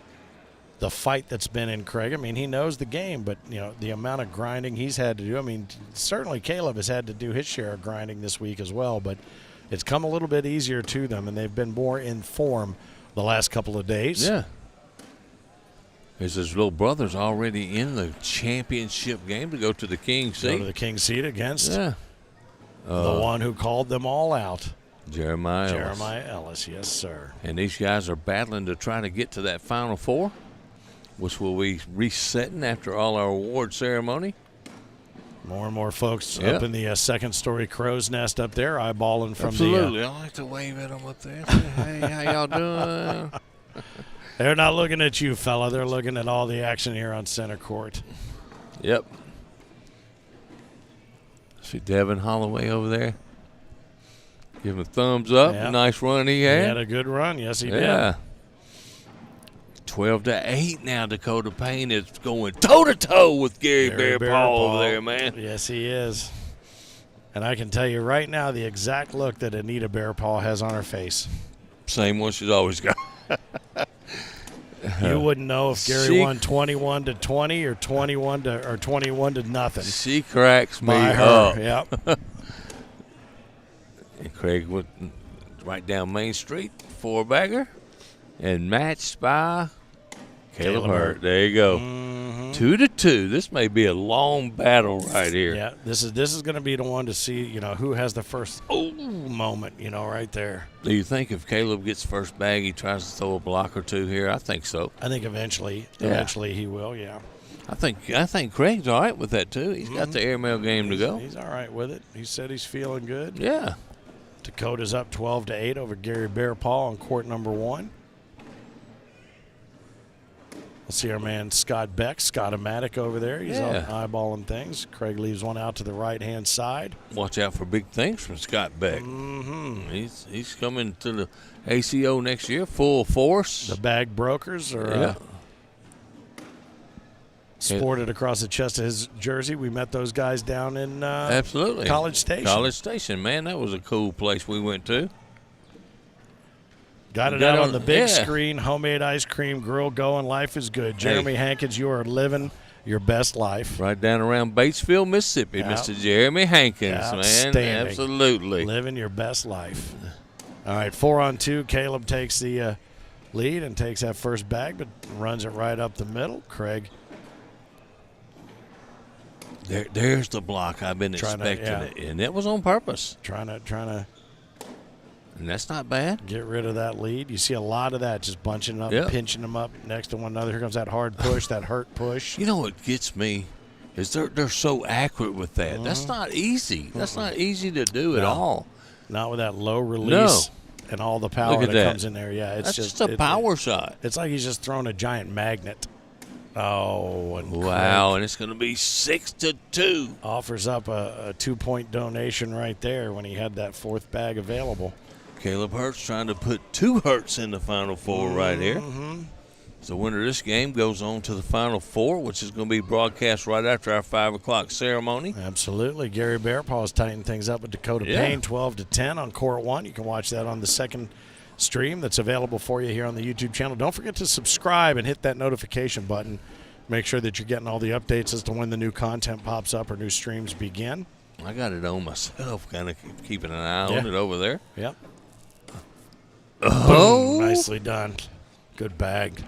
the fight that's been in Craig. I mean, he knows the game, but, the amount of grinding he's had to do. I mean, certainly Caleb has had to do his share of grinding this week as well, but it's come a little bit easier to them, and they've been more in form the last couple of days. Yeah. His little brother's already in the championship game to go to the King seat. Go to the King seat against the one who called them all out. Jeremiah Ellis, yes, sir. And these guys are battling to try to get to that Final Four, which will be resetting after all our award ceremony. More and more folks up in the second-story crow's nest up there, eyeballing from Absolutely. I like to wave at them up there. Hey, how y'all doing? They're not looking at you, fella. They're looking at all the action here on center court. Yep. See Devin Holloway over there. Give him a thumbs up. Yep. Nice run he had. He had a good run. Yes, he did. 12-8 now. Dakota Payne is going toe-to-toe with Gary Bearpaw over there, man. Yes, he is. And I can tell you right now the exact look that Anita Bearpaw has on her face. Same one she's always got. You wouldn't know if Gary won 21-20 or 21 to nothing. She cracks me up. Yep. And Craig went right down Main Street, 4-bagger, and matched by Caleb Hurt. There you go. 2-2. This may be a long battle right here. Yeah, this is going to be the one to see, who has the first moment, right there. Do you think if Caleb gets first bag, he tries to throw a block or 2 here? I think so. I think eventually he will, yeah. I think Craig's all right with that, too. He's got the airmail game to go. He's all right with it. He said he's feeling good. Yeah. Dakota's up 12-8 over Gary Bearpaw on court number 1. We'll see our man Scott Beck, Scott-O-Matic over there. He's eyeballing things. Craig leaves one out to the right-hand side. Watch out for big things from Scott Beck. He's coming to the ACO next year, full force. The bag brokers are sported across the chest of his jersey. We met those guys down in absolutely College Station. College Station, man, that was a cool place we went to. Got it out on the big screen, homemade ice cream grill going. Life is good. Jeremy Hankins, you are living your best life. Right down around Batesville, Mississippi, Yep. Mr. Jeremy Hankins, man. Absolutely. Living your best life. All right, 4-on-2. Caleb takes the lead and takes that first bag, but runs it right up the middle. Craig. There's the block I've been expecting it, and that was on purpose. Trying to. And that's not bad. Get rid of that lead. You see a lot of that, just bunching them up, pinching them up next to one another. Here comes that hard push, that hurt push. You know what gets me is they're so accurate with that. That's not easy. That's not easy to do at all. Not with that low release and all the power that comes in there. Yeah, it's just a power shot. It's like he's just throwing a giant magnet. Oh, and wow, Craig and it's going to be 6-2. Offers up a 2-point donation right there when he had that fourth bag available. Caleb Hurts trying to put 2 Hurts in the Final Four right here. So the winner of this game goes on to the Final Four, which is going to be broadcast right after our 5 o'clock ceremony. Absolutely. Gary Bearpaw is tightening things up with Dakota Payne, 12-10 on Court 1. You can watch that on the second stream that's available for you here on the YouTube channel. Don't forget to subscribe and hit that notification button. Make sure that you're getting all the updates as to when the new content pops up or new streams begin. I got it on myself, kind of keeping an eye on it over there. Yep. Oh, boom. Nicely done. Good bag.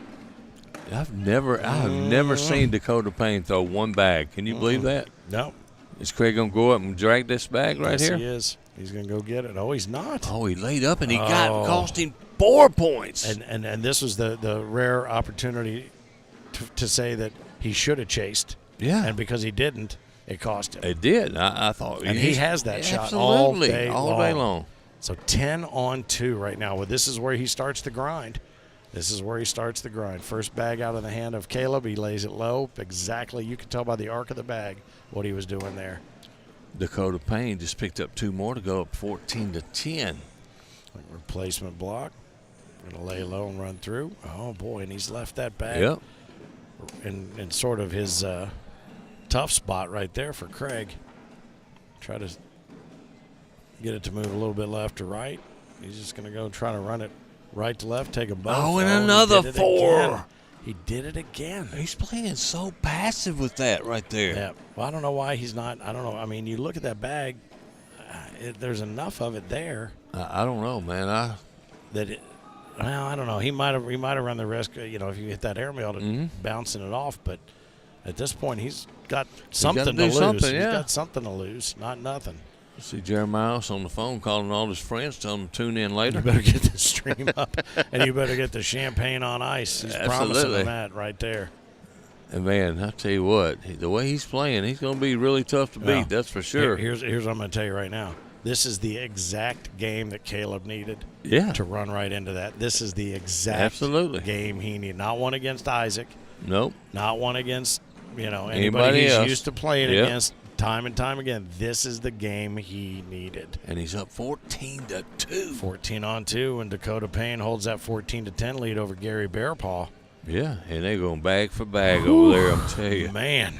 I've never seen Dakota Payne throw one bag. Can you believe that? No. Is Craig going to go up and drag this bag right here? Yes, he is. He's going to go get it. Oh, he's not. Oh, he laid up and he cost him 4 points. And this was the rare opportunity to say that he should have chased. Yeah. And because he didn't, it cost him. It did. I thought. And he has that shot all day long. So 10-on-2 right now. Well, this is where he starts the grind. First bag out of the hand of Caleb. He lays it low. Exactly. You can tell by the arc of the bag what he was doing there. Dakota Payne just picked up 2 more to go up 14-10. Replacement block. Going to lay low and run through. Oh, boy, and he's left that bag in sort of his tough spot right there for Craig. Try to get it to move a little bit left to right. He's just going to go try to run it right to left, take them both. Oh, and another 4. He did it again. He's playing so passive with that right there. Yeah. Well, I don't know why he's not. I don't know. I mean, you look at that bag, there's enough of it there. I don't know, man. I don't know. He might have run the risk, if you hit that airmail to bouncing it off. But at this point, he's got something to lose. He's got something to lose, not nothing. See Jeremiah on the phone calling all his friends, telling them to tune in later. You better get the stream up, and you better get the champagne on ice. He's promising them that right there. And, man, I tell you what, the way he's playing, he's going to be really tough to beat, that's for sure. Here's what I'm going to tell you right now. This is the exact game that Caleb needed to run right into that. This is the exact game he needed. Not one against Isaac. Nope. Not one against, anybody he's else. used to playing against. Time and time again, this is the game he needed. And he's up 14-2. 14-on-2, and Dakota Payne holds that 14-10 lead over Gary Bearpaw. Yeah, and they're going bag for bag over there, I'm telling you. Man.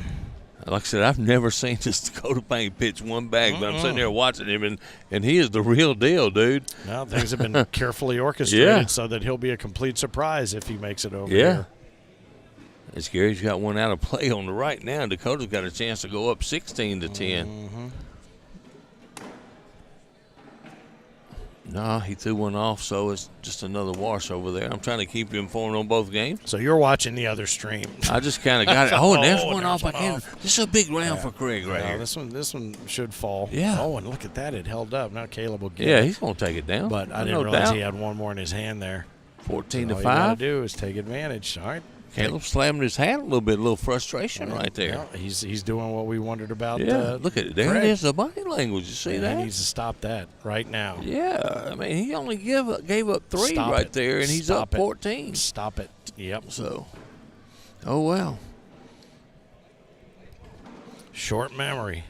Like I said, I've never seen this Dakota Payne pitch one bag, but I'm sitting there watching him, and he is the real deal, dude. Well, things have been carefully orchestrated so that he'll be a complete surprise if he makes it over here. As Gary's got one out of play on the right now, Dakota's got a chance to go up 16-10. No, he threw one off, so it's just another wash over there. I'm trying to keep you informed on both games. So you're watching the other stream. I just kind of got it. Oh, and there's one off again. This is a big round for Craig right here. This one should fall. Yeah. Oh, and look at that. It held up. Now Caleb will get it. Yeah, he's going to take it down. But I didn't realize he had one more in his hand there. 14-5. All you got to do is take advantage. All right. Caleb slamming his hand a little frustration right there. Yeah, he's doing what we wondered about. Yeah, look at it. There it is, the body language. You see that? He needs to stop that right now. Yeah, I mean, he only gave up 3 there, and he's up 14. Stop it. Yep. So, oh, well. Short memory.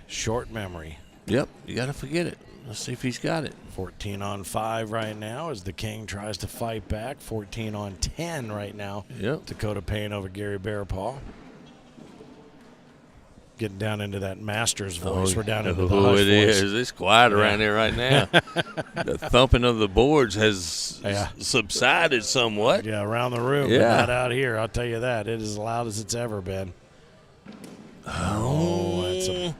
Yep, you got to forget it. Let's see if he's got it. 14-on-5 right now as the King tries to fight back. 14-on-10 right now. Yep. Dakota Payne over Gary Bearpaw. Getting down into that master's voice. We're down into the hush it voice. is. It's quiet around here right now. The thumping of the boards has subsided somewhat. Yeah, around the room, but not out here. I'll tell you that. It is as loud as it's ever been. Oh,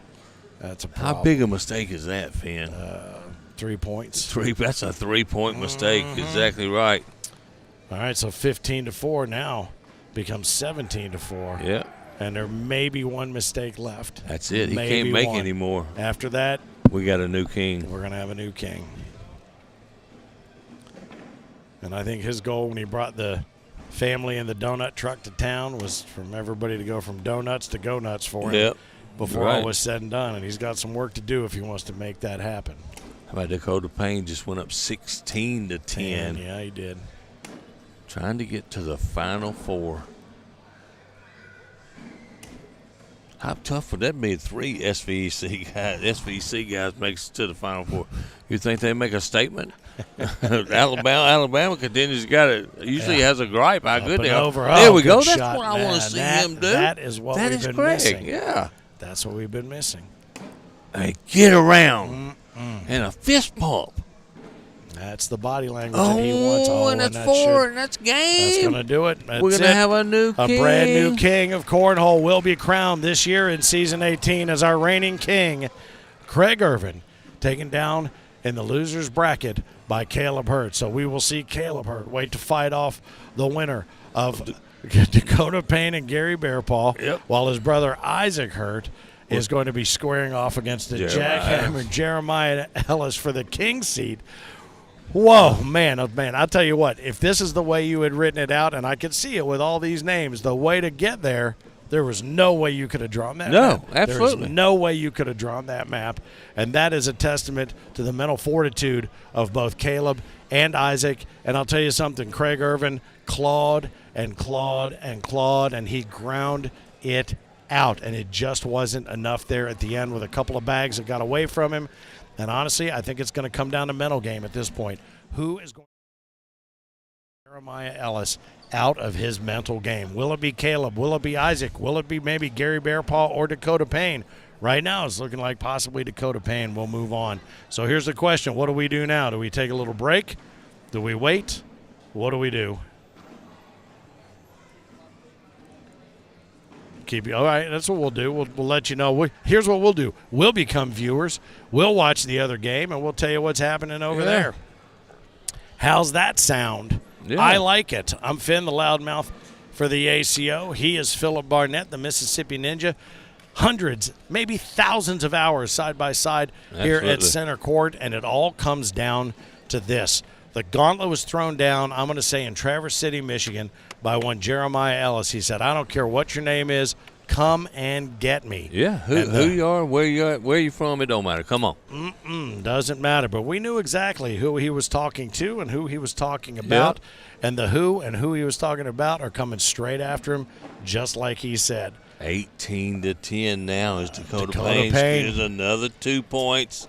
that's a problem. How big a mistake is that, Finn? 3 points. That's a 3-point mistake. Exactly right. All right, so 15-4 now becomes 17-4. Yeah. And there may be one mistake left. That's it. He Maybe can't make one. any more. After that, we got a new king. We're going to have a new king. And I think his goal when he brought the family in the donut truck to town was from everybody to go from donuts to go nuts for him. Yep. Before all was said and done. And he's got some work to do if he wants to make that happen. How about Dakota Payne just went up 16-10. Yeah, he did. Trying to get to the Final Four. How tough would that be? 3 SVC guys makes it to the Final Four. You think they make a statement? Alabama continues. Usually has a gripe. How good they are. There we go. That's what I want to see him do. That is what we've been missing. Yeah, that's what we've been missing. Hey, get around and a fist pump. That's the body language that he wants. And that's four, and that's game. That's going to do it. We're going to have a new king. A brand new king of Cornhole will be crowned this year in Season 18 as our reigning king, Craig Irvin, taken down in the loser's bracket by Caleb Hurt. So we will see Caleb Hurt wait to fight off the winner of Dakota Payne and Gary Bearpaw, while his brother Isaac Hurt is going to be squaring off against the jackhammer Jeremiah Ellis for the king seat. Whoa, man, oh man, I'll tell you what, if this is the way you had written it out, and I could see it with all these names, the way to get there, there was no way you could have drawn that map. No, absolutely. There was no way you could have drawn that map, and that is a testament to the mental fortitude of both Caleb and Isaac. And I'll tell you something, Craig Irvin clawed and clawed and clawed, and he ground it out, and it just wasn't enough there at the end with a couple of bags that got away from him. And honestly, I think it's going to come down to mental game at this point. Who is going to get Jeremiah Ellis out of his mental game? Will it be Caleb? Will it be Isaac? Will it be maybe Gary Bearpaw or Dakota Payne? Right now, it's looking like possibly Dakota Payne will move on. So here's the question. What do we do now? Do we take a little break? Do we wait? What do we do? All right, that's what we'll do. We'll let you know. Here's what we'll do. We'll become viewers. We'll watch the other game, and we'll tell you what's happening over there. How's that sound? Yeah. I like it. I'm Finn, the loudmouth for the ACO. He is Philip Barnett, the Mississippi Ninja. Hundreds, maybe thousands of hours side by side here at center court, and it all comes down to this. The gauntlet was thrown down, I'm going to say, in Traverse City, Michigan, by one Jeremiah Ellis. He said, I don't care what your name is, come and get me. Yeah, who you are, where you at, where you from, it don't matter. Come on. Doesn't matter. But we knew exactly who he was talking to and who he was talking about. Yep. And the who and who he was talking about are coming straight after him, just like he said. 18-10 now as Dakota Payne scores another 2 points.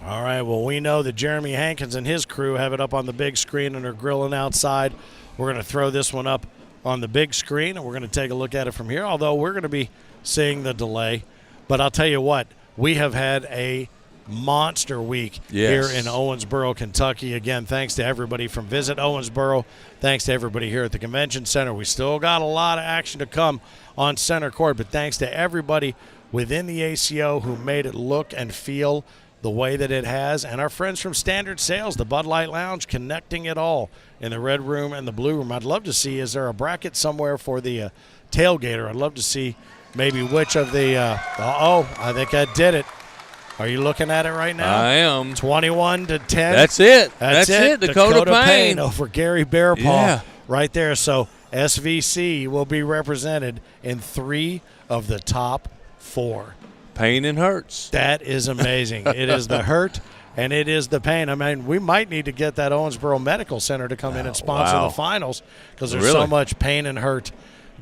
All right, well, we know that Jeremy Hankins and his crew have it up on the big screen and are grilling outside. We're going to throw this one up on the big screen, and we're going to take a look at it from here, although we're going to be seeing the delay. But I'll tell you what, we have had a monster week here in Owensboro, Kentucky. Again, thanks to everybody from Visit Owensboro. Thanks to everybody here at the Convention Center. We still got a lot of action to come on center court, but thanks to everybody within the ACO who made it look and feel the way that it has, and our friends from Standard Sales, the Bud Light Lounge, connecting it all in the red room and the blue room. I'd love to see, is there a bracket somewhere for the tailgater? I'd love to see maybe which of the I think I did it. Are you looking at it right now? I am. 21-10. That's it. That's it. Dakota Payne over Gary Bearpaw right there. So SVC will be represented in 3 of the top 4. Payne and Hurts. That is amazing. It is the Hurt and it is the Payne. I mean, we might need to get that Owensboro Medical Center to come in and sponsor the finals because there's so much Payne and Hurt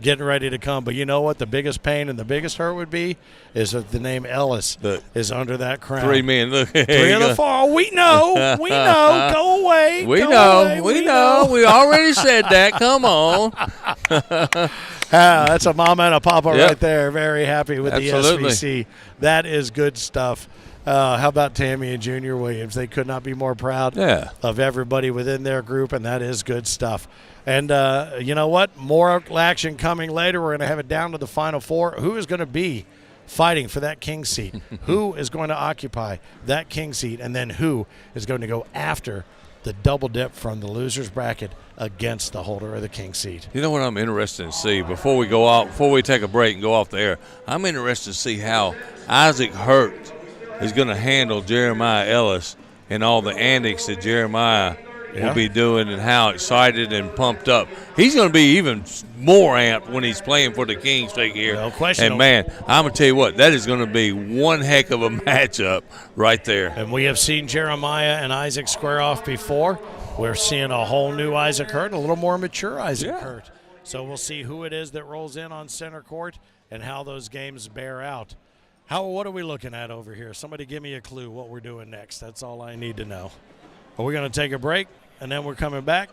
getting ready to come. But you know what? The biggest pain and the biggest hurt would be is if the name Ellis is under that crown. 3 men. Look, 3 of the 4. We know. We know. Go away. We Go know. away. We know. We already said that. Come on. That's a mama and a papa right there. Very happy with the SVC. That is good stuff. How about Tammy and Junior Williams? They could not be more proud of everybody within their group, and that is good stuff. And you know what? More action coming later. We're going to have it down to the Final Four. Who is going to be fighting for that king seat? Who is going to occupy that king seat? And then who is going to go after the double dip from the loser's bracket against the holder of the king seat? You know what I'm interested to see before we go out, before we take a break and go off the air? I'm interested to see how Isaac Hurt is going to handle Jeremiah Ellis and all the antics that Jeremiah will be doing and how excited and pumped up. He's going to be even more amped when he's playing for the Kings take here. No question. And, man, I'm going to tell you what, that is going to be one heck of a matchup right there. And we have seen Jeremiah and Isaac square off before. We're seeing a whole new Isaac Hurt, a little more mature Isaac Hurt. So we'll see who it is that rolls in on center court and how those games bear out. What are we looking at over here? Somebody give me a clue what we're doing next. That's all I need to know. Are we going to take a break and then we're coming back?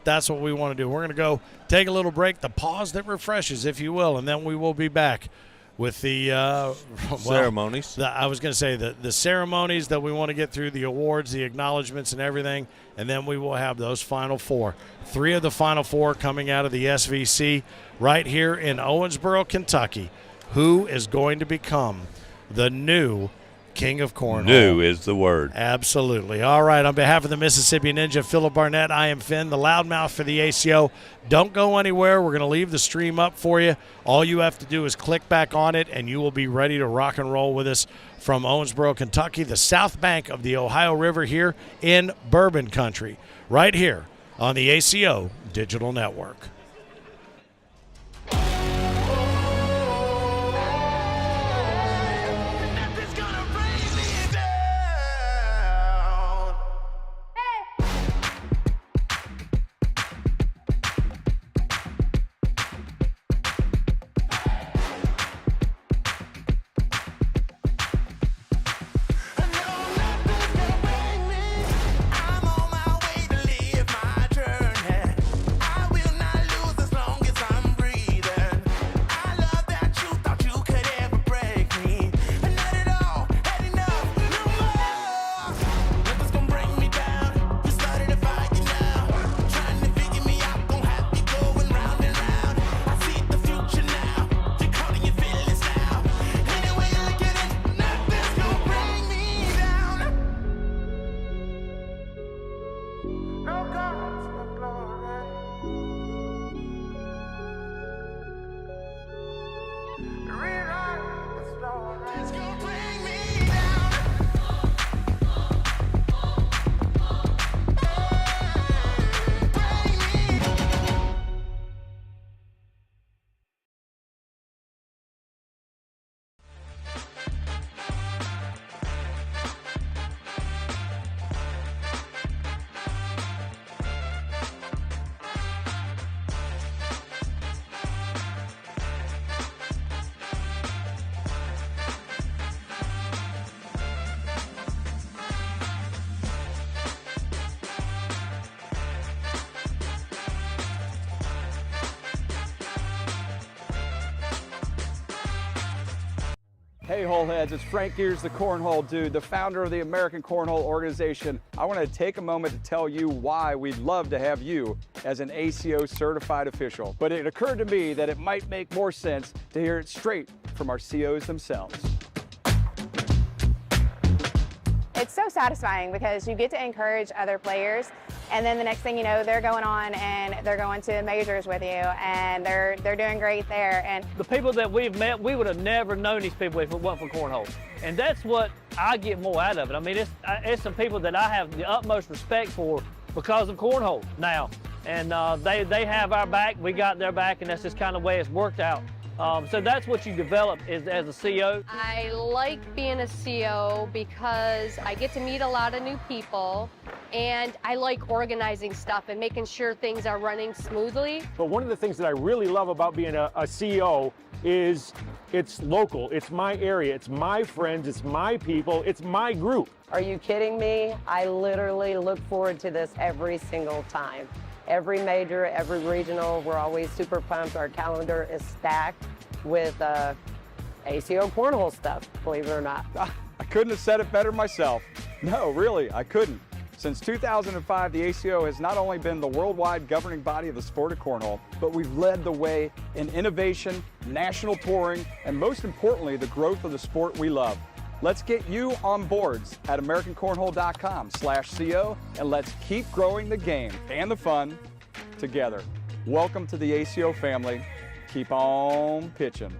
That's what we want to do. We're going to go take a little break, the pause that refreshes, if you will, and then we will be back with the ceremonies. I was going to say the ceremonies that we want to get through, the awards, the acknowledgments, and everything, and then we will have those Final Four. 3 of the Final Four coming out of the SVC right here in Owensboro, Kentucky. Who is going to become the new King of Cornhole? New is the word. Absolutely. All right, on behalf of the Mississippi Ninja, Phillip Barnett, I am Finn, the loudmouth for the ACO. Don't go anywhere. We're going to leave the stream up for you. All you have to do is click back on it, and you will be ready to rock and roll with us from Owensboro, Kentucky, the south bank of the Ohio River here in Bourbon Country, right here on the ACO Digital Network. Hey Holeheads, it's Frank Gears, the Cornhole Dude, the founder of the American Cornhole Organization. I want to take a moment to tell you why we'd love to have you as an ACO certified official. But it occurred to me that it might make more sense to hear it straight from our COs themselves. It's so satisfying because you get to encourage other players, and then the next thing you know, they're going on and they're going to majors with you, and they're doing great there. And the people that we've met, we would have never known these people if it wasn't for Cornhole. And that's what I get more out of it. I mean, it's some people that I have the utmost respect for because of Cornhole now. And they have our back, we got their back, and that's just kind of the way it's worked out. So that's what you develop as a CO. I like being a CO because I get to meet a lot of new people, and I like organizing stuff and making sure things are running smoothly. But one of the things that I really love about being a CO is it's local, it's my area, it's my friends, it's my people, it's my group. Are you kidding me? I literally look forward to this every single time. Every major, every regional, we're always super pumped. Our calendar is stacked with ACO Cornhole stuff, believe it or not. I couldn't have said it better myself. No, really, I couldn't. Since 2005, the ACO has not only been the worldwide governing body of the sport of cornhole, but we've led the way in innovation, national touring, and most importantly, the growth of the sport we love. Let's get you on boards at AmericanCornhole.com/CO, and let's keep growing the game and the fun together. Welcome to the ACO family. Keep on pitching.